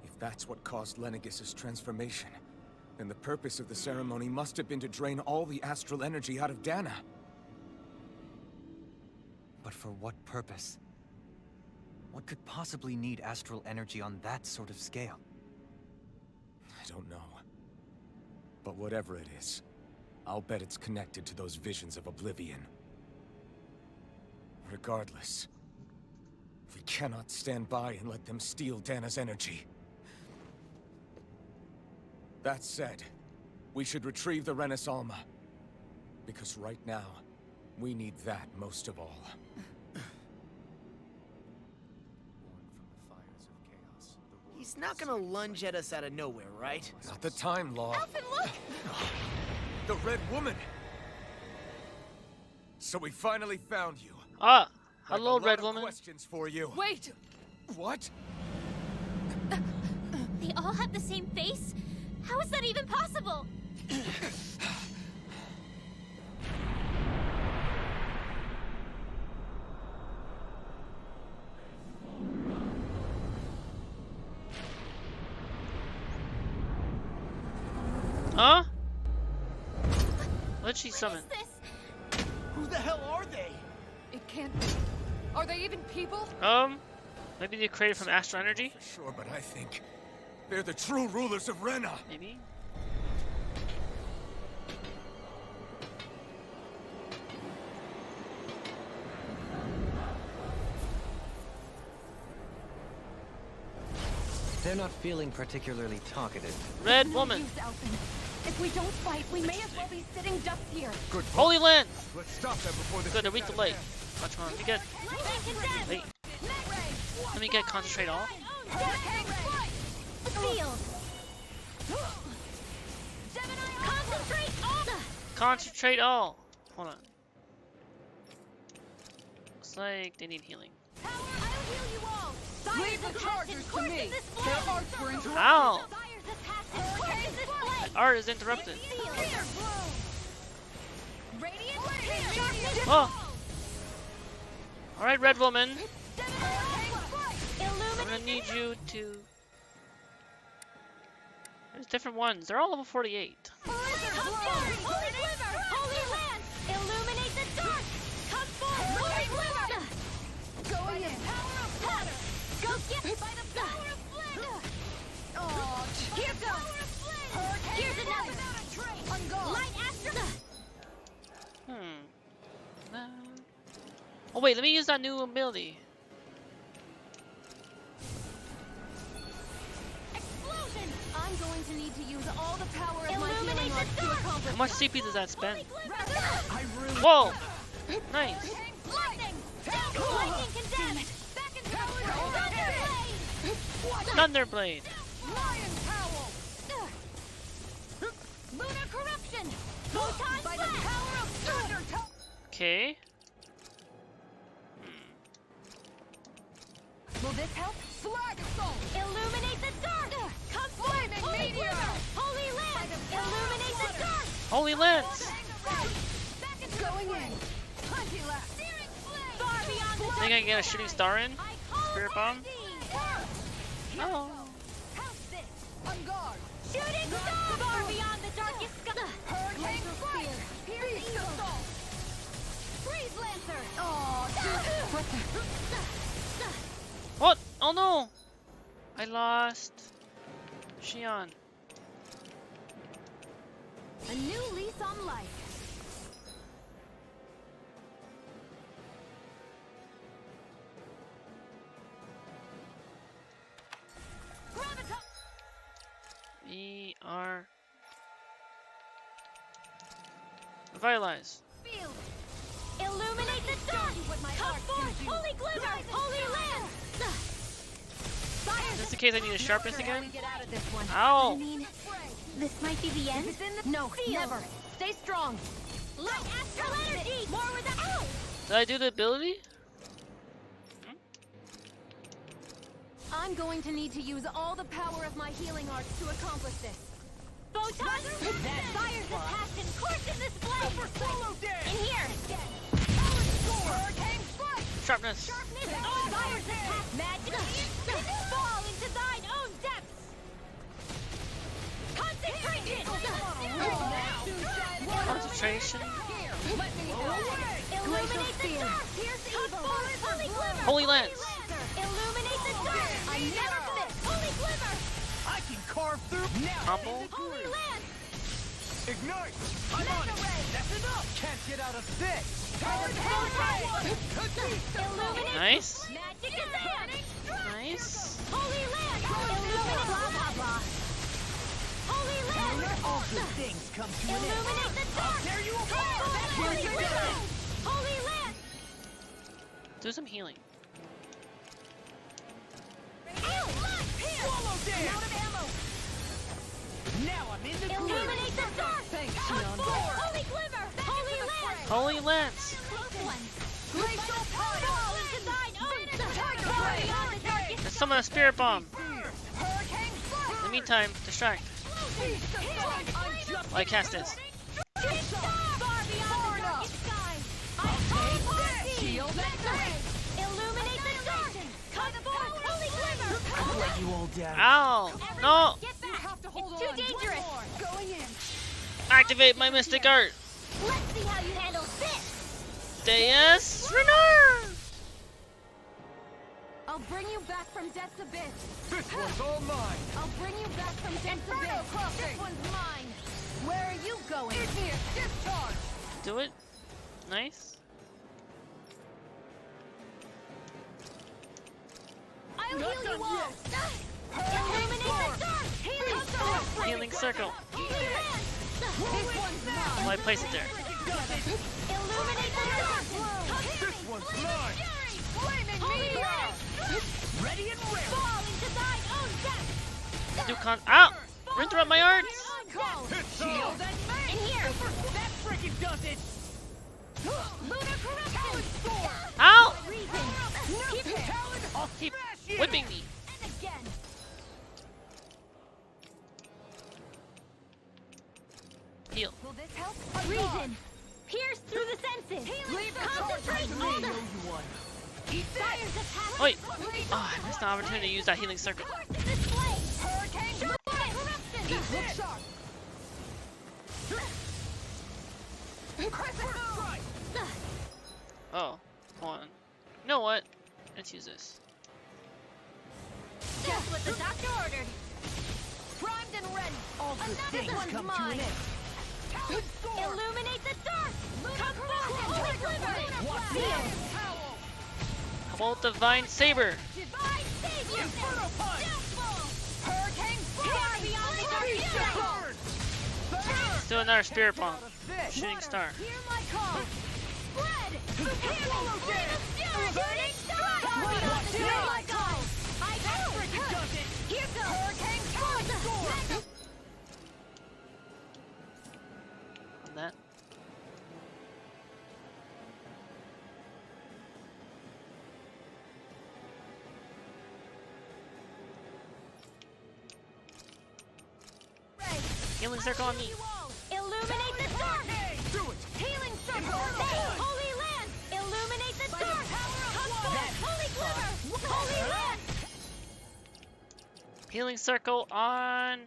If that's what caused Lenegis' transformation, then the purpose of the ceremony must have been to drain all the astral energy out of Dana. But for what purpose? What could possibly need astral energy on that sort of scale? I don't know. But whatever it is, I'll bet it's connected to those visions of oblivion. Regardless, we cannot stand by and let them steal Dana's energy. That said, we should retrieve the Renaissance. Because right now, we need that most of all. He's not gonna lunge at us out of nowhere, right? Not the time, Law. Alphen, look! The Red Woman! So we finally found you. Ah, Like hello, a lot Red of Woman. Questions for you. Wait! What? They all have the same face? How is that even possible? Huh? What'd she summon? Who the hell are they? It can't be. Are they even people? Maybe they created from astral energy? For sure, but I think they're the true rulers of Rena. Maybe. They're not feeling particularly talkative. Red Woman. Use Alphen. If we don't fight, we may as well be sitting ducks here. Good. Holy Land! Let's stop them before they. Good, they're weak to light. Watch one. Let me get. Wait. Let me get concentrate all. Concentrate all. Hold on. Looks like they need healing. Leave the chargers to me. Their arts were interrupted. Ow! My art is interrupted. Oh! Alright, Red Woman. I'm gonna need you to... There's different ones. They're all level 48. Going in. Go get it by the power of flame! Oh, here goes! Here's another! On guard! Light after Oh wait, let me use that new ability. explosion! I'm going to need to use all the power of my healing arts to accomplish. How much CP does that spend? I really... Whoa! Nice. Lightning! Lightning condemned! Back in power! Thunderblade. Lion Howl! Lunar corruption! Photon by the power of thunder! Okay. Will this help? Flag assault! Illuminate the dark! Come flaming meteor! Holy Lance! Illuminate the dark! Holy Lance! Going in! Plenty left! Far beyond the Think I can get a shooting star in? Spirit bomb? No! How's this? On guard! Shooting star! Far beyond the darkest sky! Hurricane strike! Pierce assault! Freeze lancer! Oh, What? Oh no! I lost Xion. a new lease on life. ER. Revitalize. Field. Illuminate the dark! Come forth! Holy glimmer! Holy land! Just in case I need a sharpness again. Get out of this one. Ow! I mean, this might be the end? No, never. Stay strong. Light astral energy! More with the... Ow! Did I do the ability? I'm going to need to use all the power of my healing arts to accomplish this. Photon! Fire's a passion! Course in this blade! In here! Hurricane strike! Sharpness. Sharpness! Oh, fire's a passion! Magic! Fall into thine own depths! Concentration! Concentration. Illuminate the dark! Pierce evil! Holy glimmer! Holy Lance. Illuminate the dark! I never miss! Holy glimmer! I can carve through... Combo. Holy land! Ignite! I'm on it! That's enough! Can't get out of this! Nice. Magic is Nice. Holy land! Illuminate blah blah blah. Holy land! All good things come to an end. Illuminate the dark! There you Holy land! Holy land! Do some healing. Swallow damn! Out of ammo! Now I'm in the groove. Illuminate the dark! Thanks, Come Xion. forward! Holy glimmer! Holy land! Holy Lance. Close one! Glacial power! Fall into thine own! Let's summon a spirit bomb. Hurricane In the flash! meantime, distract. While I cast this. Far beyond the darkest sky! I teleport thee! Shield and Victory! Illuminate the dark! Come forth! Holy glimmer! I'll let you all down. Ow! No! Get back! It's too dangerous! Going in! Activate my mystic art. Let's see how you handle this! Deus Renard! I'll bring you back from Death's Abyss. This one's all mine! I'll bring you back from Death's Abyss. This one's mine. Where are you going? Igneous discharge. Do it. Nice. I'll heal you all! Illuminate the dark! Healing circle! Healing circle. Holy land! This one's mine. While I place it there. Illuminate the dark! This one's mine! Flaming meteor! Ready and ready. Fall into thine own death! Do con. Ow! Interrupt my arts! Shield and In here! that freaking does it. Lunar corruption! Ow! Reason! Keep it! I'll keep whipping me. And again! Heal. Will this help? Reason! Pierce through the senses! Concentrate all the... Fire's attack! Wait. Oh, I missed the opportunity to use that healing circle. Display! Hurricane corruption! Look sharp. Oh, hold on. You know what? Let's use this. Just what the doctor ordered! Primed and ready! All good things Another come one's to an mine! end. Illuminate the dark! Come forth! Holy glimmer! Field! How about Divine Saber? Divine Savior! Inferno punch! Downfall! Hurricane far beyond the darkest! Let's do another spirit bomb. Shooting star. Hear my call! Spread! Swallow damn! Burning star! Far beyond the darkest! I got it! Here goes! Hurricane force! On that. Healing circle on me. Illuminate the dark! Do it. Healing circle! Holy land! Illuminate the dark! Come forth! Holy glimmer! Holy land! Healing circle on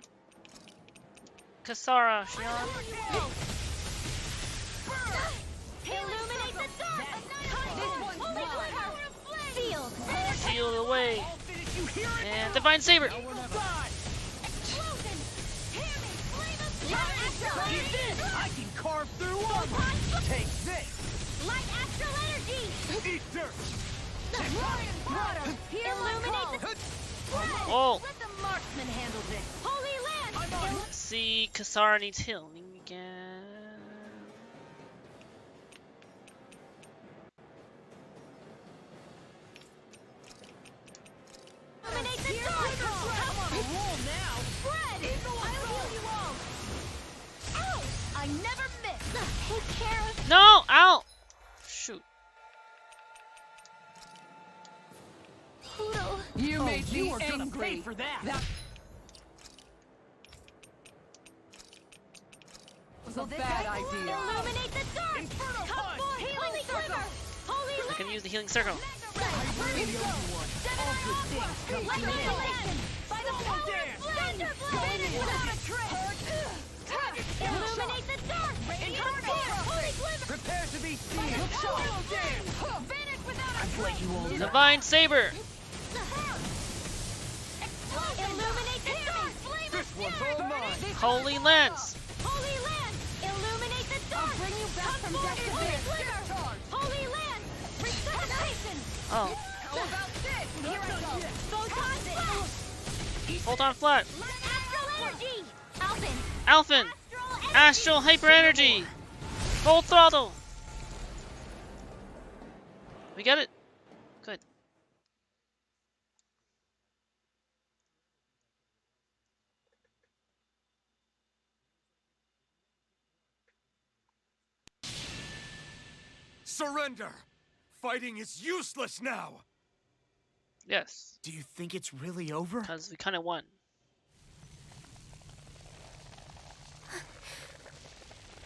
Kasara, Xion. Illuminate the dark! Holy glimmer! Field! Shield away. I'll finish you here And Divine Saber. Die. Explosion! Hear me! Flame of light Eat this. astral I can carve through armor. Take this. Light astral energy! Eat dirt. Lion Grotto! Illuminate the... Oh. Let the marksman handle this! Holy land! See, Kasara needs healing again. Illuminate the dark! I'm on a roll now. Fred! I'll heal you all! Ow! I never miss! Take care of... No! Ow! Shoot. Pluto! You made You me are gonna angry. pay for that. was a bad idea. Illuminate the dark! Inferno Come punch. forth! Holy glimmer! Holy I land! can use the healing circle. Here we go! Annihilation! By the power of Thunder Blade! Without a trace! Illuminate the dark! Come forth! Holy glimmer! Prepare to be seen. Vanish without a I've let you all die. Divine Saber. Illuminate the dark! Flame This of one's fury! all mine! Holy Lance. Holy land! Holy land! Resuscitation! Oh. How about this? Here I go. Photon Hold on flat. Astral energy! Alvin! Alphin! Astral hyper energy! Full throttle! We got it? Good. Surrender! Fighting is useless now! Yes. Do you think it's really over? Because we kind of won.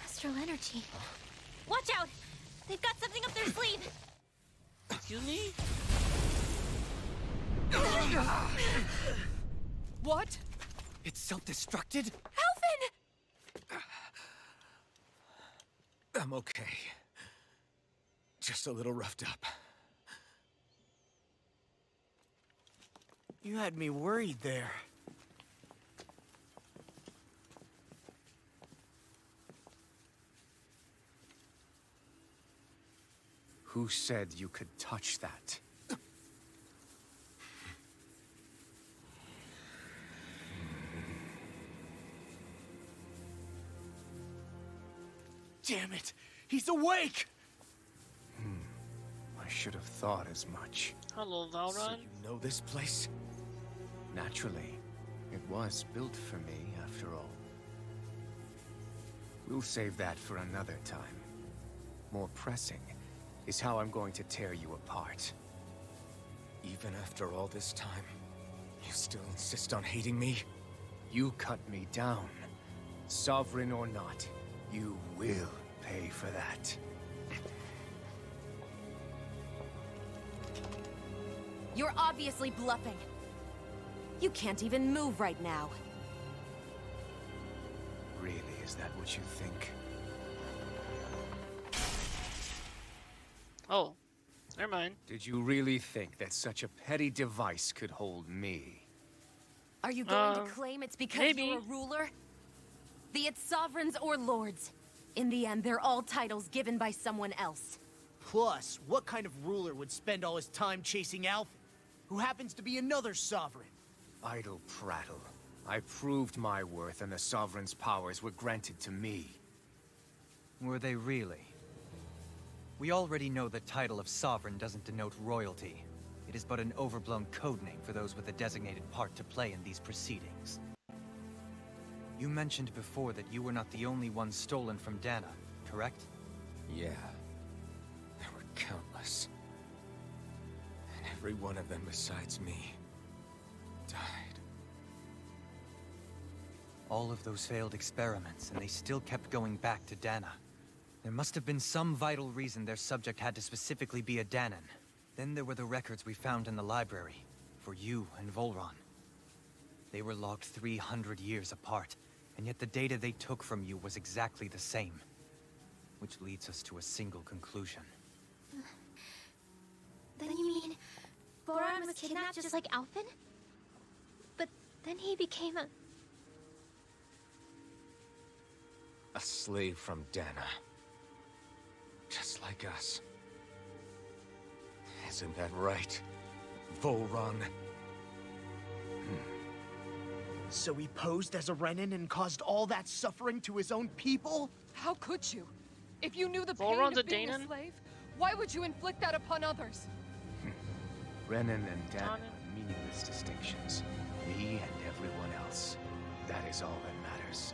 Astral energy. Watch out! They've got something up their sleeve! Excuse me? What? It's self-destructed? Alvin! I'm okay. Just a little roughed up. You had me worried there. Who said you could touch that? Damn it! He's awake! I should have thought as much. Hello, So Valron. you know this place? Naturally. It was built for me, after all. We'll save that for another time. More pressing is how I'm going to tear you apart. Even after all this time, you still insist on hating me? You cut me down. Sovereign or not, you will pay for that. You're obviously bluffing. You can't even move right now. Really, is that what you think? Oh, never mind. Did you really think that such a petty device could hold me? Are you going to claim it's because maybe. you're a ruler? Be it sovereigns or lords. In the end, they're all titles given by someone else. Plus, what kind of ruler would spend all his time chasing Alpha, who happens to be another sovereign? Idle prattle. I proved my worth and the Sovereign's powers were granted to me. Were they really? We already know the title of Sovereign doesn't denote royalty. It is but an overblown codename for those with a designated part to play in these proceedings. You mentioned before that you were not the only one stolen from Dana, correct? Yeah. There were countless. And every one of them besides me died. All of those failed experiments, and they still kept going back to Dana. There must have been some vital reason their subject had to specifically be a Danan. Then there were the records we found in the library, for you and Volron. They were logged 300 years apart, and yet the data they took from you was exactly the same. Which leads us to a single conclusion. Then you mean Voron was kidnapped just like Alphen? But then he became a slave from Dana. Just like us. Isn't that right, Volron? So he posed as a Renan and caused all that suffering to his own people? How could you? If you knew the pain Volron's a of being a Danan? slave, why would you inflict that upon others? Renan and Dana are meaningless distinctions. Me and everyone else. That is all that matters.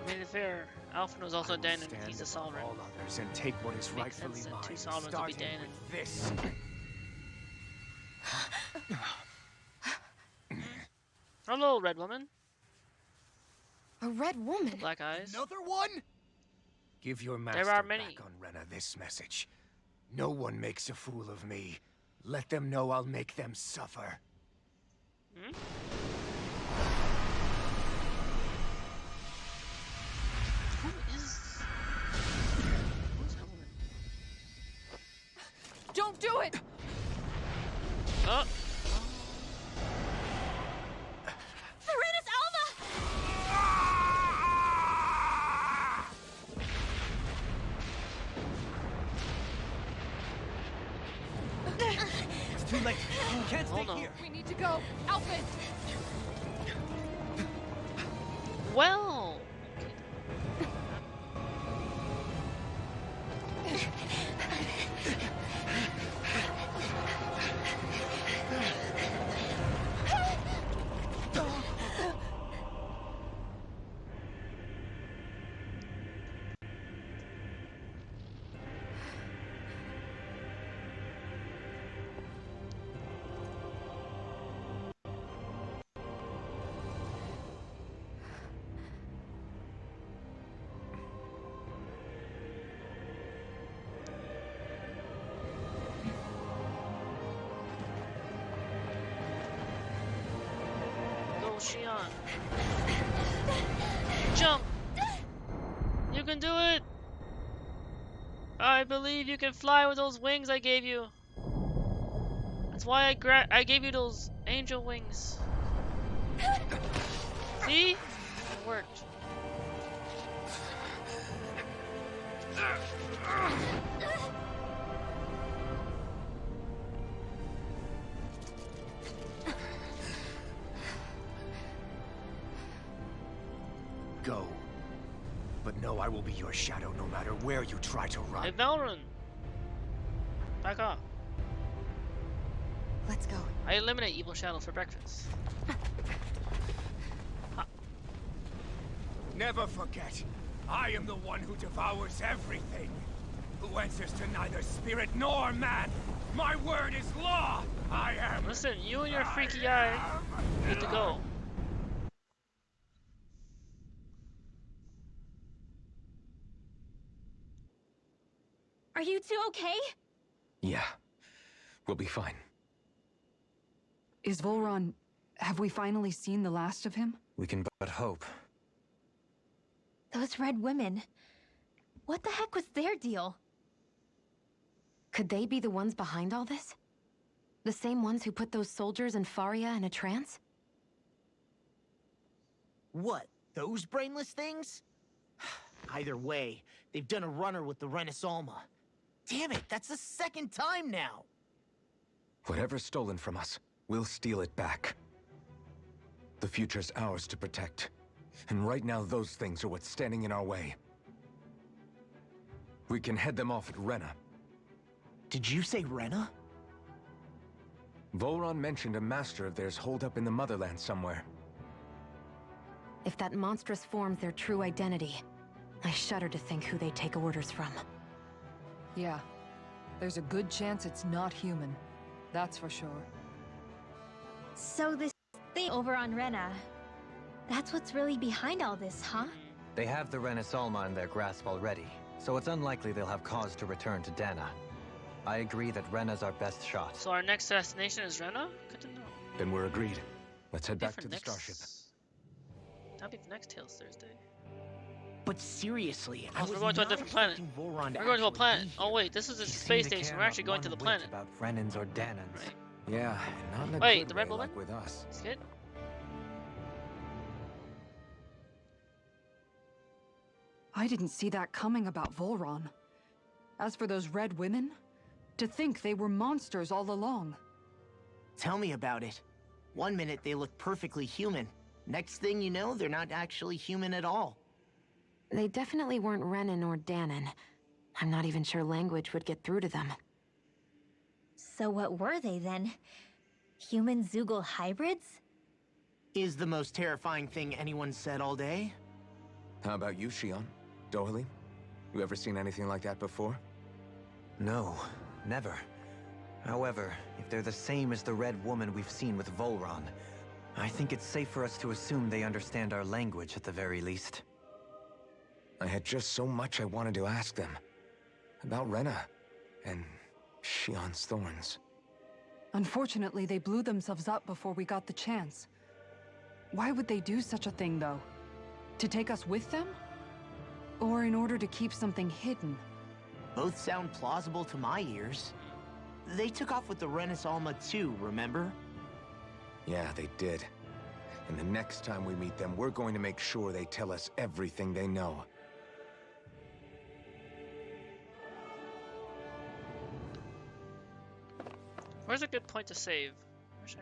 I mean, to be fair, Alphen was also I will Danan. stand He's a above sovereign. all others and take what is Makes rightfully sense that mine, two sovereigns would be starting Danan. with this. Hello, red woman. A red woman? Black eyes. Another one? Give your master are many. back on Rena this message. No one makes a fool of me. Let them know I'll make them suffer. Hmm? Who's Element? Don't do it! Oh. Serenus Alma! too late. Can't stay Oh, no. here. We need to go. Alphen! Well. Go, Shion. Jump! You can do it! I believe you can fly with those wings I gave you. That's why I gave you those angel wings. See? It worked. Go. But no, I will be your shadow no matter where you try to run. Hey, Valrun! Back off. Let's go. I eliminate evil shadows for breakfast. Never forget, I am the one who devours everything. Who answers to neither spirit nor man. My word is law. I am. Listen, you and your freaky eye need to go. Are you two okay? Yeah. We'll be fine. Is Volron... Have we finally seen the last of him? We can but hope. Those red women. What the heck was their deal? Could they be the ones behind all this? The same ones who put those soldiers in Faria in a trance? What? Those brainless things? Either way, they've done a runner with the Renaissance. Damn it, that's the second time now! Whatever's stolen from us, we'll steal it back. The future's ours to protect. And right now, those things are what's standing in our way. We can head them off at Rena. Did you say Rena? Volron mentioned a master of theirs holed up in the motherland somewhere. If that monstrous form's their true identity, I shudder to think who they take orders from. Yeah. There's a good chance it's not human. That's for sure. So this thing over on Rena, that's what's really behind all this, huh? They have the Renaissance in their grasp already, so it's unlikely they'll have cause to return to Dana. I agree that Rena's our best shot. So our next destination is Rena? Good to know. Then we're agreed. Let's head back to the next... starship. That'll be the next Tales Thursday. But seriously, we're going to a different planet. We're going to a planet. Oh wait, this is a space station. We're actually going to the planet. About Renans or Danans. Right. Yeah, not in a Wait, good the red way woman? like with us. Skid? I didn't see that coming about Volron. As for those red women, to think they were monsters all along. Tell me about it. One minute they look perfectly human. Next thing you know, they're not actually human at all. They definitely weren't Renan or Danon. I'm not even sure language would get through to them. So what were they then? Human Zoogle hybrids? Is the most terrifying thing anyone said all day. How about you, Shion? Dohalie? You ever seen anything like that before? No, never. However, if they're the same as the Red Woman we've seen with Volron, I think it's safe for us to assume they understand our language at the very least. I had just so much I wanted to ask them. About Rena, and Shion's thorns. Unfortunately, they blew themselves up before we got the chance. Why would they do such a thing, though? To take us with them? Or in order to keep something hidden? Both sound plausible to my ears. They took off with the Renaissance too, remember? Yeah, they did. And the next time we meet them, we're going to make sure they tell us everything they know. Where's Where's a good point to save? Sure.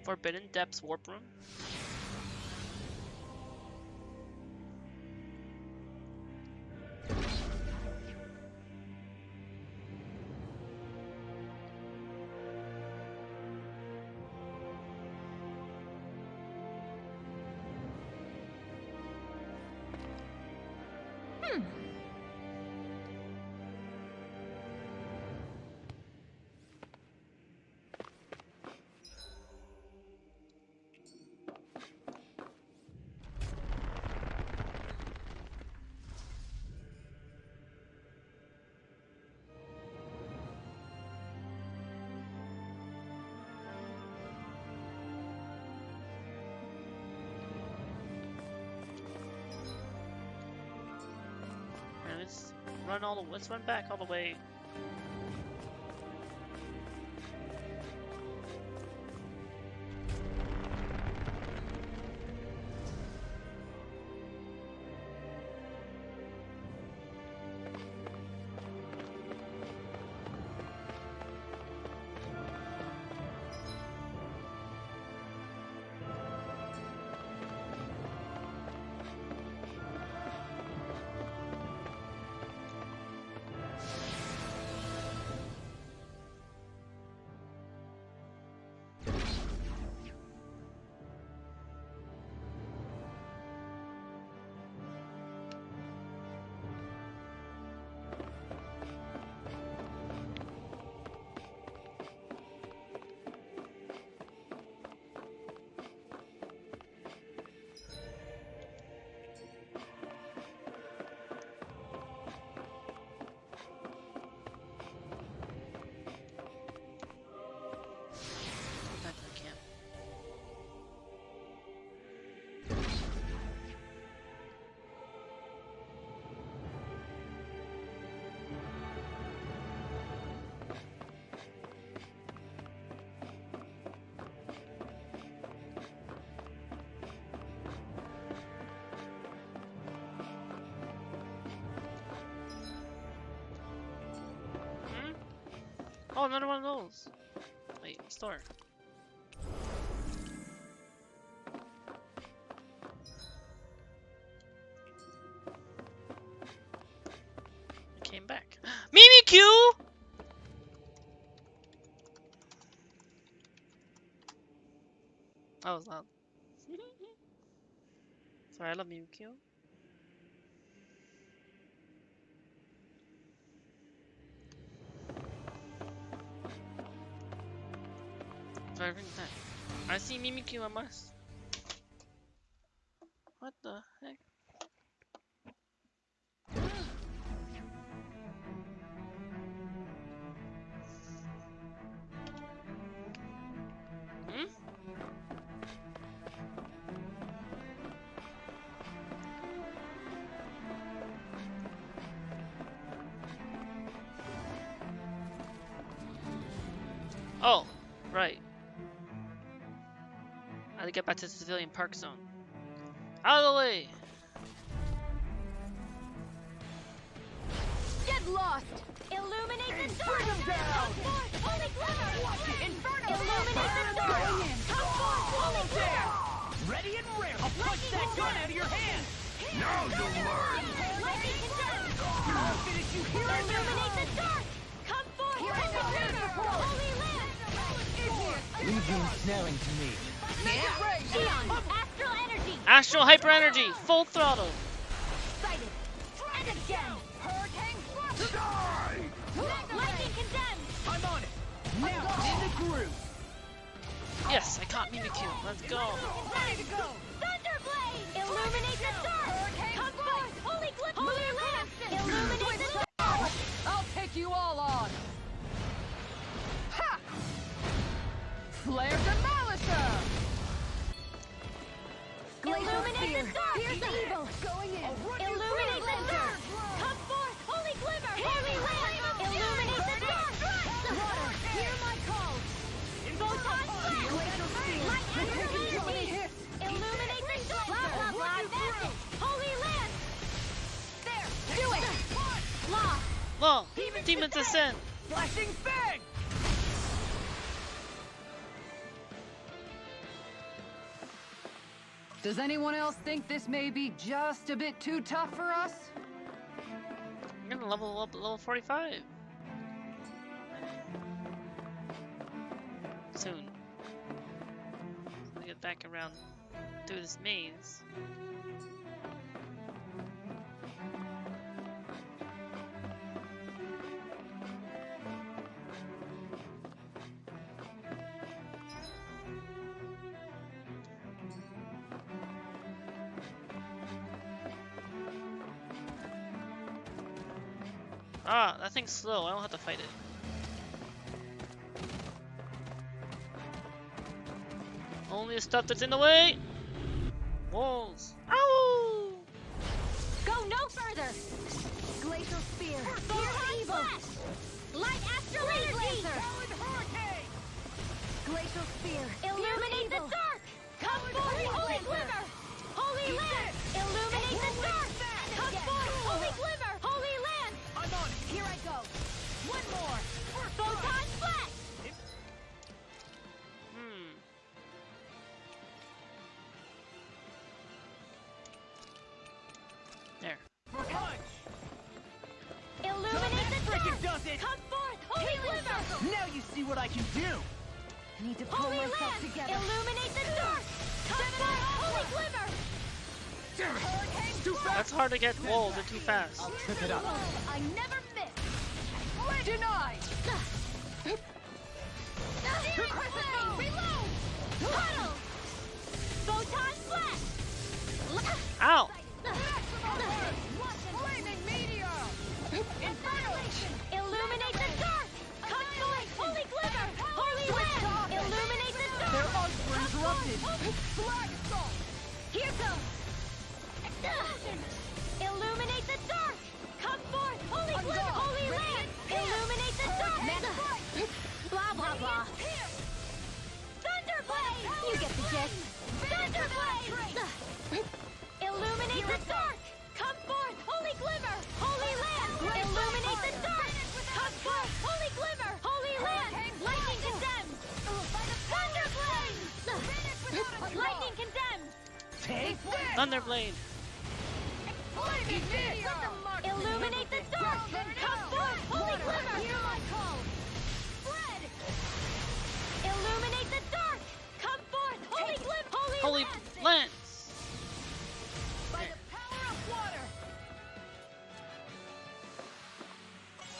Forbidden Depths Warp Room? Let's run back all the way. Oh, another one of those. Wait, store. I came back. Mimikyu! That was loud. Sorry, I love Mimikyu. I see Mimikyu, I must. What the heck? Hmm? Oh, right. I had to get back to the civilian park zone. Out of the way! Get lost! Illuminate the dark! Come forth, holy glimmer! Inferno! Illuminate the dark! Come forth, holy glimmer! Ready and rare! I'll punch that gun out of your hand! Now you'll learn! Lightning condemned! I'll finish you here and now! Illuminate the dark! Come forth, holy lamp! Leave the ensnaring to me. Eon, astral energy! Astral hyper energy! Full throttle! Sighted! And again! Hurricane thrust! Die! Lightning condemned! I'm on it! Now, in the groove! Yes, I caught Mimikyu. Let's go! Ready to go! Thunderblade! Illuminate the dark! Come forth, holy lamp! Illuminate the dark! I'll take you all on! Ha! Flare Demolisher! Illuminate the dark! Here's the evil! Going in! Illuminate the dark! Come forth, holy glimmer! Holy lamp! Illuminate the dark! Water, hear my call! Demon's Ascent! Flashing Fang! Does anyone else think this may be just a bit too tough for us? I'm gonna level up at level 45. Soon. Let me get back around through this maze. Ah, that thing's slow. I don't have to fight it. Only the stuff that's in the way. Walls. Ow! Go no further! Glacial Spear! Pierce Evil! Light Astral Energy! Hurricane! Glacial Spear! Illuminate the dark! Come forth, Holy Glimmer! Holy Land! Illuminate the dark! Come forth, Holy Glimmer! Holy Land! I'm on it! Here I go! One more! Photon Flash! There. Punch! Illuminate the dark! Does it! Come forth, Holy Glimmer! Now you see what I can do! I need to pull myself together. Illuminate the dark! Come forth, Holy Glimmer! Damn it! Too fast! That's hard to get walls. They're too fast. I'll trip it up. I never miss! Denied! Reload! Puddle! Photon Flash! Ow! Flaming meteor! Inferno! Illuminate the dark! Come forth, Holy Glimmer! Holy Land! Illuminate the dark! Their arms were interrupted! Flag assault! Here goes! Illuminate the dark! Come forth, Holy Glimmer! Holy Land! Illuminate the dark! Blah, blah, blah. Thunderblade! You get the gist. Thunderblade! Illuminate the dark! Come forth, Holy Glimmer! Holy Land! Illuminate the dark! Come forth, Holy Glimmer! Holy Land! Lightning condemned! Thunderblade! Lightning condemned! Take this! Thunderblade. Flaming meteor! Illuminate the dark! Come forth, Holy Glimmer! Hear my call! Spread! Illuminate the dark! Come forth, Holy Glimmer! Holy Lance. By the power of water!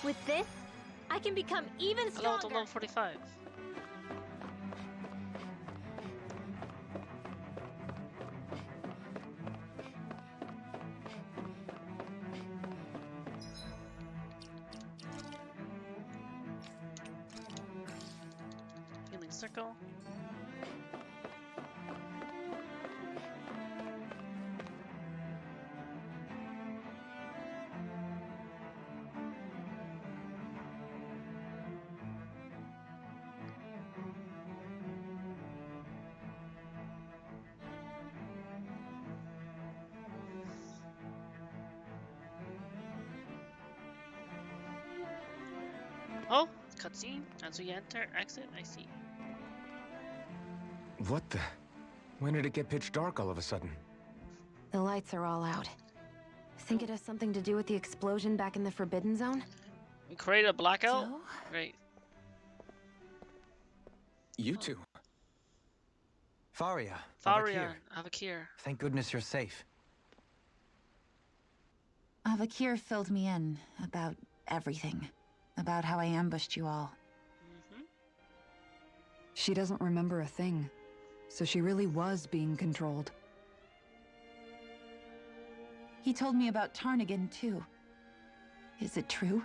With this, I can become even I leveled to stronger. level 45. Healing circle. Oh, cutscene. As we enter, exit, I see. What the? When did it get pitch dark all of a sudden? The lights are all out. Think it has something to do with the explosion back in the Forbidden Zone? We created a blackout? So? Great. You two. Faria. Faria, Avakir. Thank goodness you're safe. Avakir filled me in about everything. About how I ambushed you all. She doesn't remember a thing, so she really was being controlled. He told me about Tarnigan, too. Is it true?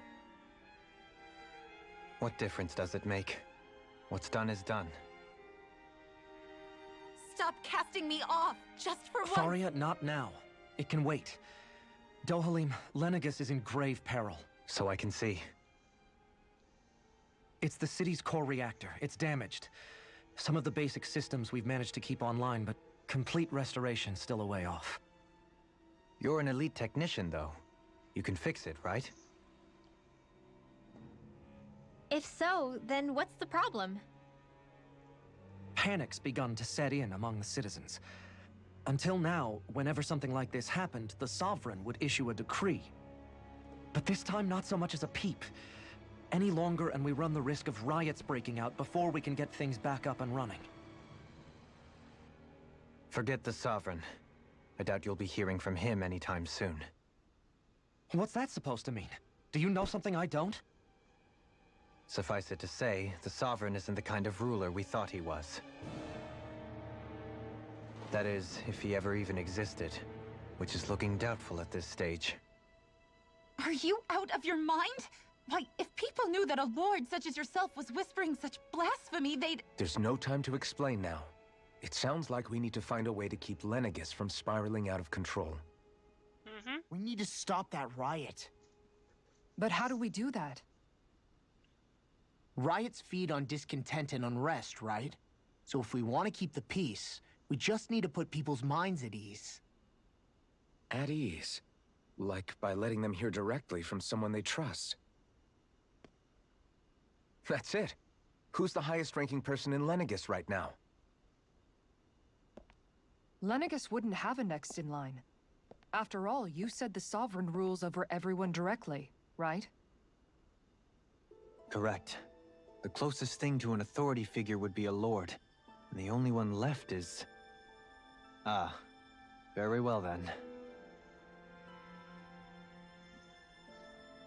What difference does it make? What's done is done. Stop casting me off, just for once! Faria, not now. It can wait. Dohalim, Lenegis is in grave peril. So I can see. It's the city's core reactor. It's damaged. Some of the basic systems we've managed to keep online, but complete restoration's still a way off. You're an elite technician, though. You can fix it, right? If so, then what's the problem? Panic's begun to set in among the citizens. Until now, whenever something like this happened, the Sovereign would issue a decree. But this time, not so much as a peep. Any longer, and we run the risk of riots breaking out before we can get things back up and running. Forget the Sovereign. I doubt you'll be hearing from him anytime soon. What's that supposed to mean? Do you know something I don't? Suffice it to say, the Sovereign isn't the kind of ruler we thought he was. That is, if he ever even existed, which is looking doubtful at this stage. Are you out of your mind? Why, if people knew that a lord such as yourself was whispering such blasphemy, they'd... There's no time to explain now. It sounds like we need to find a way to keep Lenegis from spiraling out of control. We need to stop that riot. But how do we do that? Riots feed on discontent and unrest, right? So if we want to keep the peace, we just need to put people's minds at ease. At ease? Like by letting them hear directly from someone they trust. That's it. Who's the highest-ranking person in Lenegis right now? Lenegis wouldn't have a next in line. After all, you said the Sovereign rules over everyone directly, right? Correct. The closest thing to an authority figure would be a lord. And the only one left is... Ah, very well then.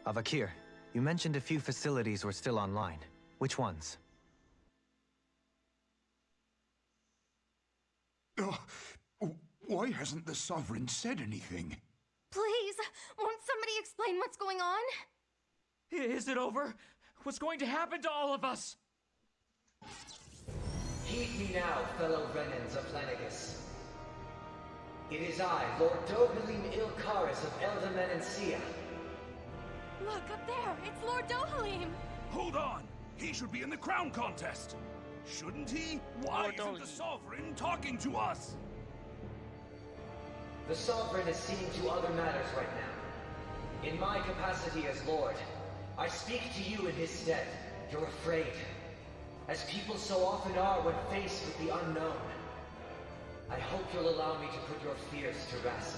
Avakir, you mentioned a few facilities were still online. Which ones? Why hasn't the Sovereign said anything? Please, won't somebody explain what's going on? Is it over? What's going to happen to all of us? Heed me now, fellow Renans of Lenegis. It is I, Lord Dohalim Ilkaris of Elda Menancia. Look, up there! It's Lord Dohalim! Hold on! He should be in the crown contest! Shouldn't he? Why isn't the Sovereign talking to us? The Sovereign is seeing to other matters right now. In my capacity as Lord, I speak to you in his stead. You're afraid, as people so often are when faced with the unknown. I hope you'll allow me to put your fears to rest.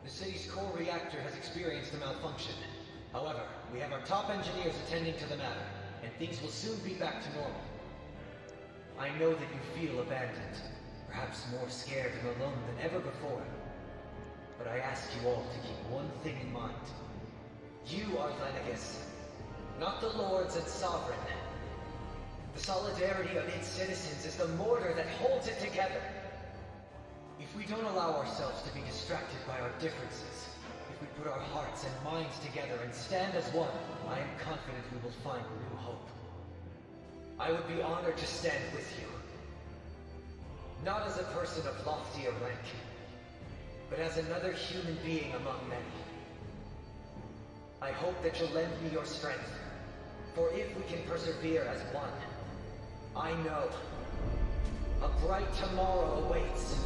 The city's core reactor has experienced a malfunction. However, we have our top engineers attending to the matter, and things will soon be back to normal. I know that you feel abandoned, perhaps more scared and alone than ever before. But I ask you all to keep one thing in mind. You are Lenegis, not the Lords and Sovereign. The solidarity of its citizens is the mortar that holds it together. If we don't allow ourselves to be distracted by our differences, if we put our hearts and minds together and stand as one, I am confident we will find new hope. I would be honored to stand with you. Not as a person of loftier rank, but as another human being among many. I hope that you'll lend me your strength, for if we can persevere as one, I know a bright tomorrow awaits.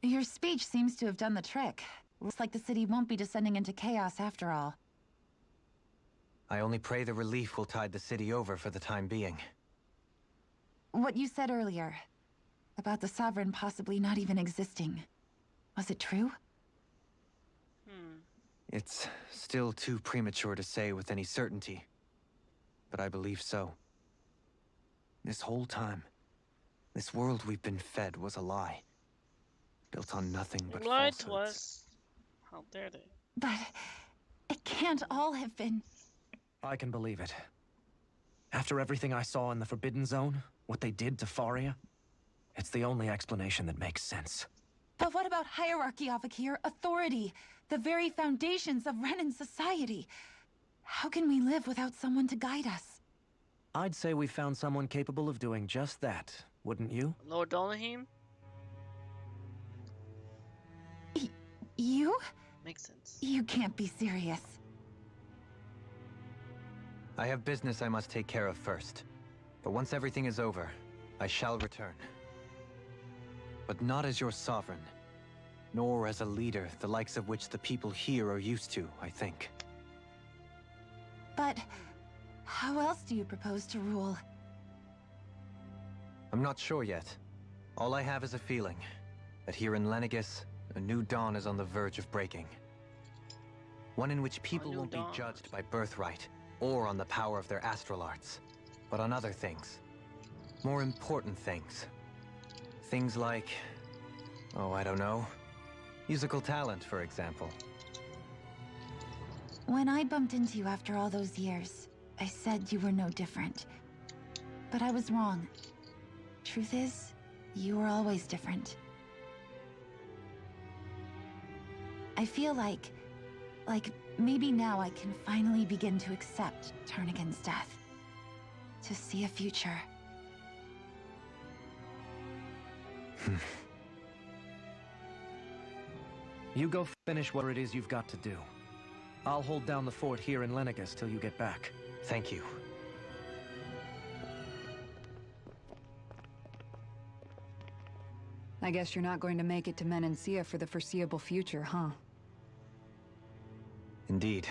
Your speech seems to have done the trick. Looks like the city won't be descending into chaos after all. I only pray the relief will tide the city over for the time being. What you said earlier, about the Sovereign possibly not even existing, was it true? It's still too premature to say with any certainty, but I believe so. This whole time, this world we've been fed was a lie. Built on nothing but Lied falsehoods. to us. How dare they? But it can't all have been... I can believe it. After everything I saw in the Forbidden Zone, what they did to Faria, it's the only explanation that makes sense. But what about hierarchy, Avakir? Authority? The very foundations of Renan society? How can we live without someone to guide us? I'd say we found someone capable of doing just that, wouldn't you? Lord Dohalim? You? Makes sense. You can't be serious. I have business I must take care of first. But once everything is over, I shall return. But not as your sovereign, nor as a leader the likes of which the people here are used to, I think. But how else do you propose to rule? I'm not sure yet. All I have is a feeling that here in Lenegis, a new dawn is on the verge of breaking. One in which people won't be judged by birthright or on the power of their astral arts, but on other things. More important things. Things like, oh, I don't know, musical talent, for example. When I bumped into you after all those years, I said you were no different. But I was wrong. Truth is, you were always different. I feel like maybe now I can finally begin to accept Turnigan's death. To see a future. You go finish what it is you've got to do. I'll hold down the fort here in Lenegis till you get back. Thank you. I guess you're not going to make it to Menancia for the foreseeable future, huh? Indeed.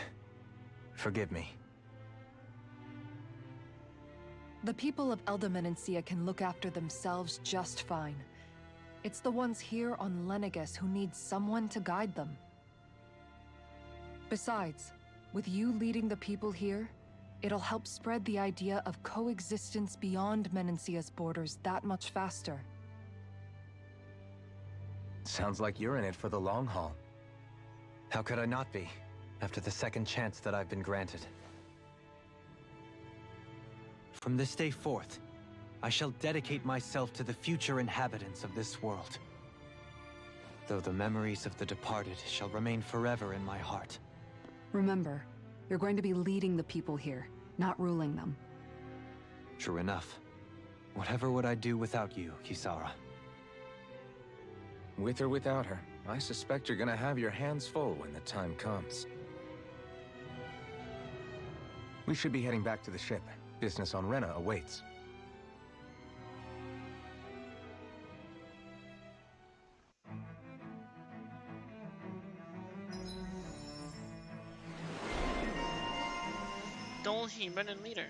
Forgive me. The people of Elda Menancia can look after themselves just fine. It's the ones here on Lenegis who need someone to guide them. Besides, with you leading the people here, it'll help spread the idea of coexistence beyond Menancia's borders that much faster. Sounds like you're in it for the long haul. How could I not be, after the second chance that I've been granted? From this day forth, I shall dedicate myself to the future inhabitants of this world. Though the memories of the departed shall remain forever in my heart. Remember, you're going to be leading the people here, not ruling them. True enough. Whatever would I do without you, Kisara? With or without her, I suspect you're gonna have your hands full when the time comes. We should be heading back to the ship. Business on Rena awaits. Dolhi, Brennan leader.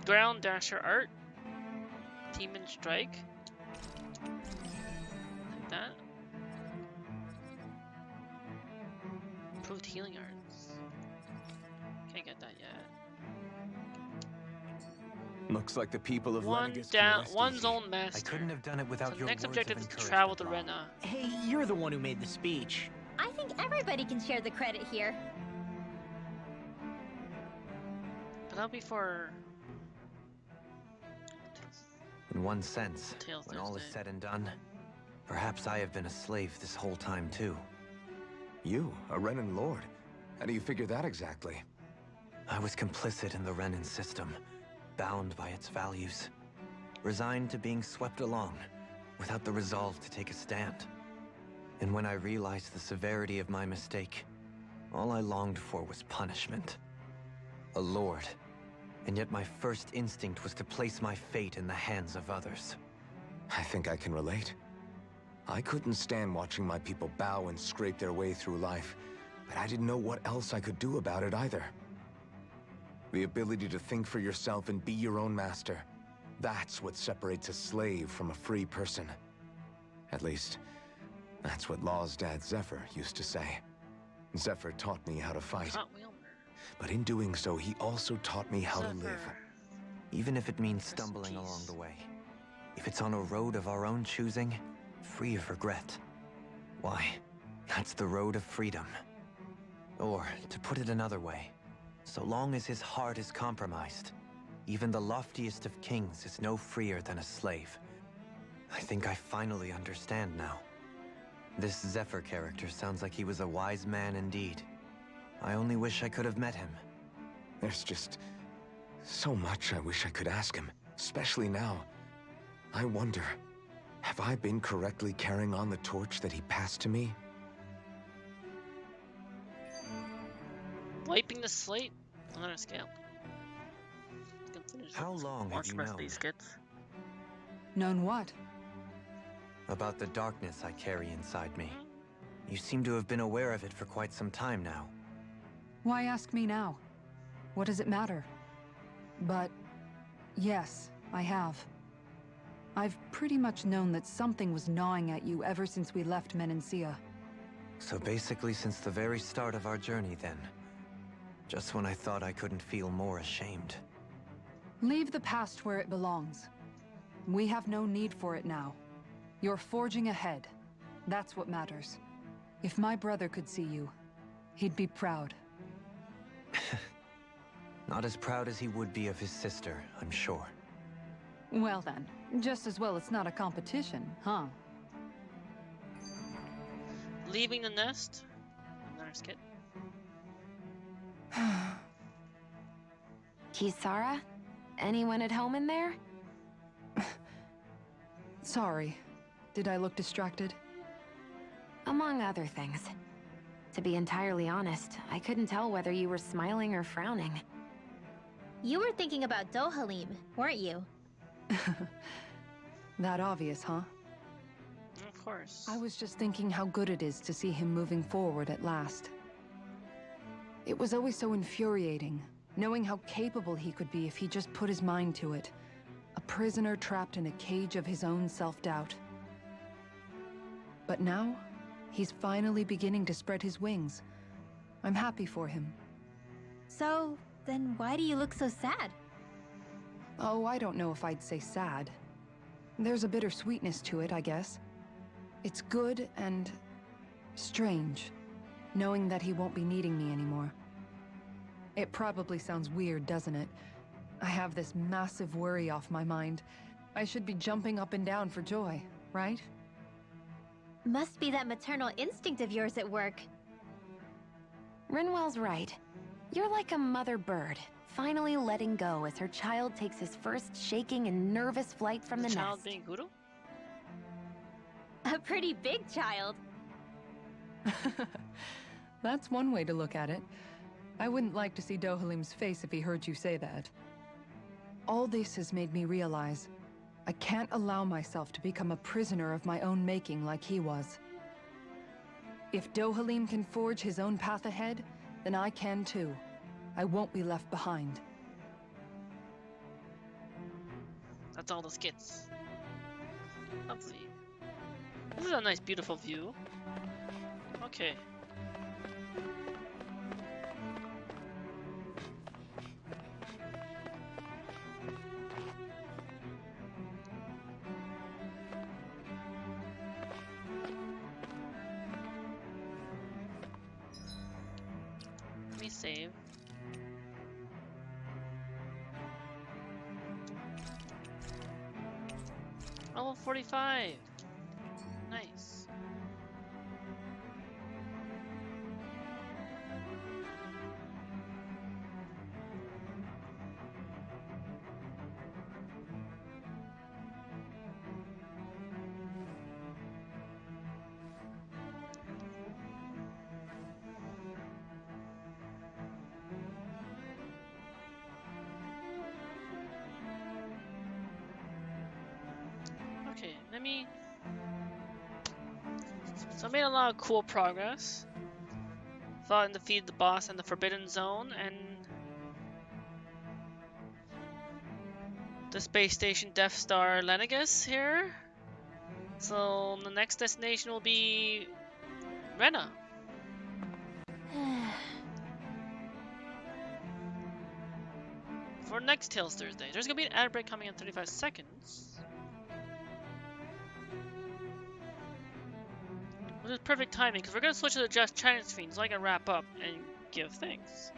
Ground Dasher art. Demon Strike. Like that. Improved healing arts. Can't get that yet. Looks like the people of One Lenegis down, can rest one's easy. own master. I couldn't have done it without So your next words objective of is to encouragement, travel to Mom. Rena. Hey, you're the one who made the speech. I think everybody can share the credit here. But that'll be for... In one sense, Tail when all is Thursday. said and done, perhaps I have been a slave this whole time too. You, a Renan Lord? How do you figure that exactly? I was complicit in the Renan system, bound by its values, resigned to being swept along, without the resolve to take a stand. And when I realized the severity of my mistake, all I longed for was punishment. A lord. And yet my first instinct was to place my fate in the hands of others. I think I can relate. I couldn't stand watching my people bow and scrape their way through life, but I didn't know what else I could do about it either. The ability to think for yourself and be your own master. That's what separates a slave from a free person. At least, that's what Law's dad Zephyr used to say. Zephyr taught me how to fight. But in doing so, he also taught me how to live. Even if it means stumbling along the way. If it's on a road of our own choosing, free of regret. Why, that's the road of freedom. Or, to put it another way, so long as his heart is compromised, even the loftiest of kings is no freer than a slave. I think I finally understand now. This Zephyr character sounds like he was a wise man indeed. I only wish I could have met him. There's just so much I wish I could ask him, especially now. I wonder, Have I been correctly carrying on the torch that he passed to me? Wiping the slate on a scale. How long have you known? These skits. Known what? About the darkness I carry inside me. You seem to have been aware of it for quite some time now. Why ask me now? What does it matter? But yes, I have. I've pretty much known that something was gnawing at you ever since we left Menancia. So basically since the very start of our journey then. Just when I thought I couldn't feel more ashamed. Leave the past where it belongs. We have no need for it now. You're forging ahead. That's what matters. If my brother could see you, he'd be proud. Not as proud as he would be of his sister, I'm sure. Well then, just as well it's not a competition, huh? Leaving the nest. Another skit. Kisara? Anyone at home in there? Sorry. Did I look distracted? Among other things. To be entirely honest, I couldn't tell whether you were smiling or frowning. You were thinking about Dohalim, weren't you? That obvious, huh? Of course. I was just thinking how good it is to see him moving forward at last. It was always so infuriating, knowing how capable he could be if he just put his mind to it. A prisoner trapped in a cage of his own self-doubt. But now, he's finally beginning to spread his wings. I'm happy for him. So, then why do you look so sad? Oh, I don't know if I'd say sad. There's a bittersweetness to it, I guess. It's good and strange, knowing that he won't be needing me anymore. It probably sounds weird, doesn't it? I have this massive worry off my mind. I should be jumping up and down for joy, right? Must be that maternal instinct of yours at work. Rinwell's right. You're like a mother bird, finally letting go as her child takes his first shaking and nervous flight from the nest. Child being Guru? A pretty big child. That's one way to look at it. I wouldn't like to see Dohalim's face if he heard you say that. All this has made me realize I can't allow myself to become a prisoner of my own making like he was. If Dohalim can forge his own path ahead, then I can too. I won't be left behind. That's all the skits. Lovely. This is a nice, beautiful view. Okay. Let me save. Level 45. Nice. Okay, let me... So I made a lot of cool progress. Fought and defeated the boss in the Forbidden Zone and the space station Death Star Lenegus here. So the next destination will be Rena. For next Tales Thursday. There's gonna be an ad break coming in 35 seconds. Which is perfect timing because we're gonna switch to the Just Chatting screen so I can wrap up and give thanks.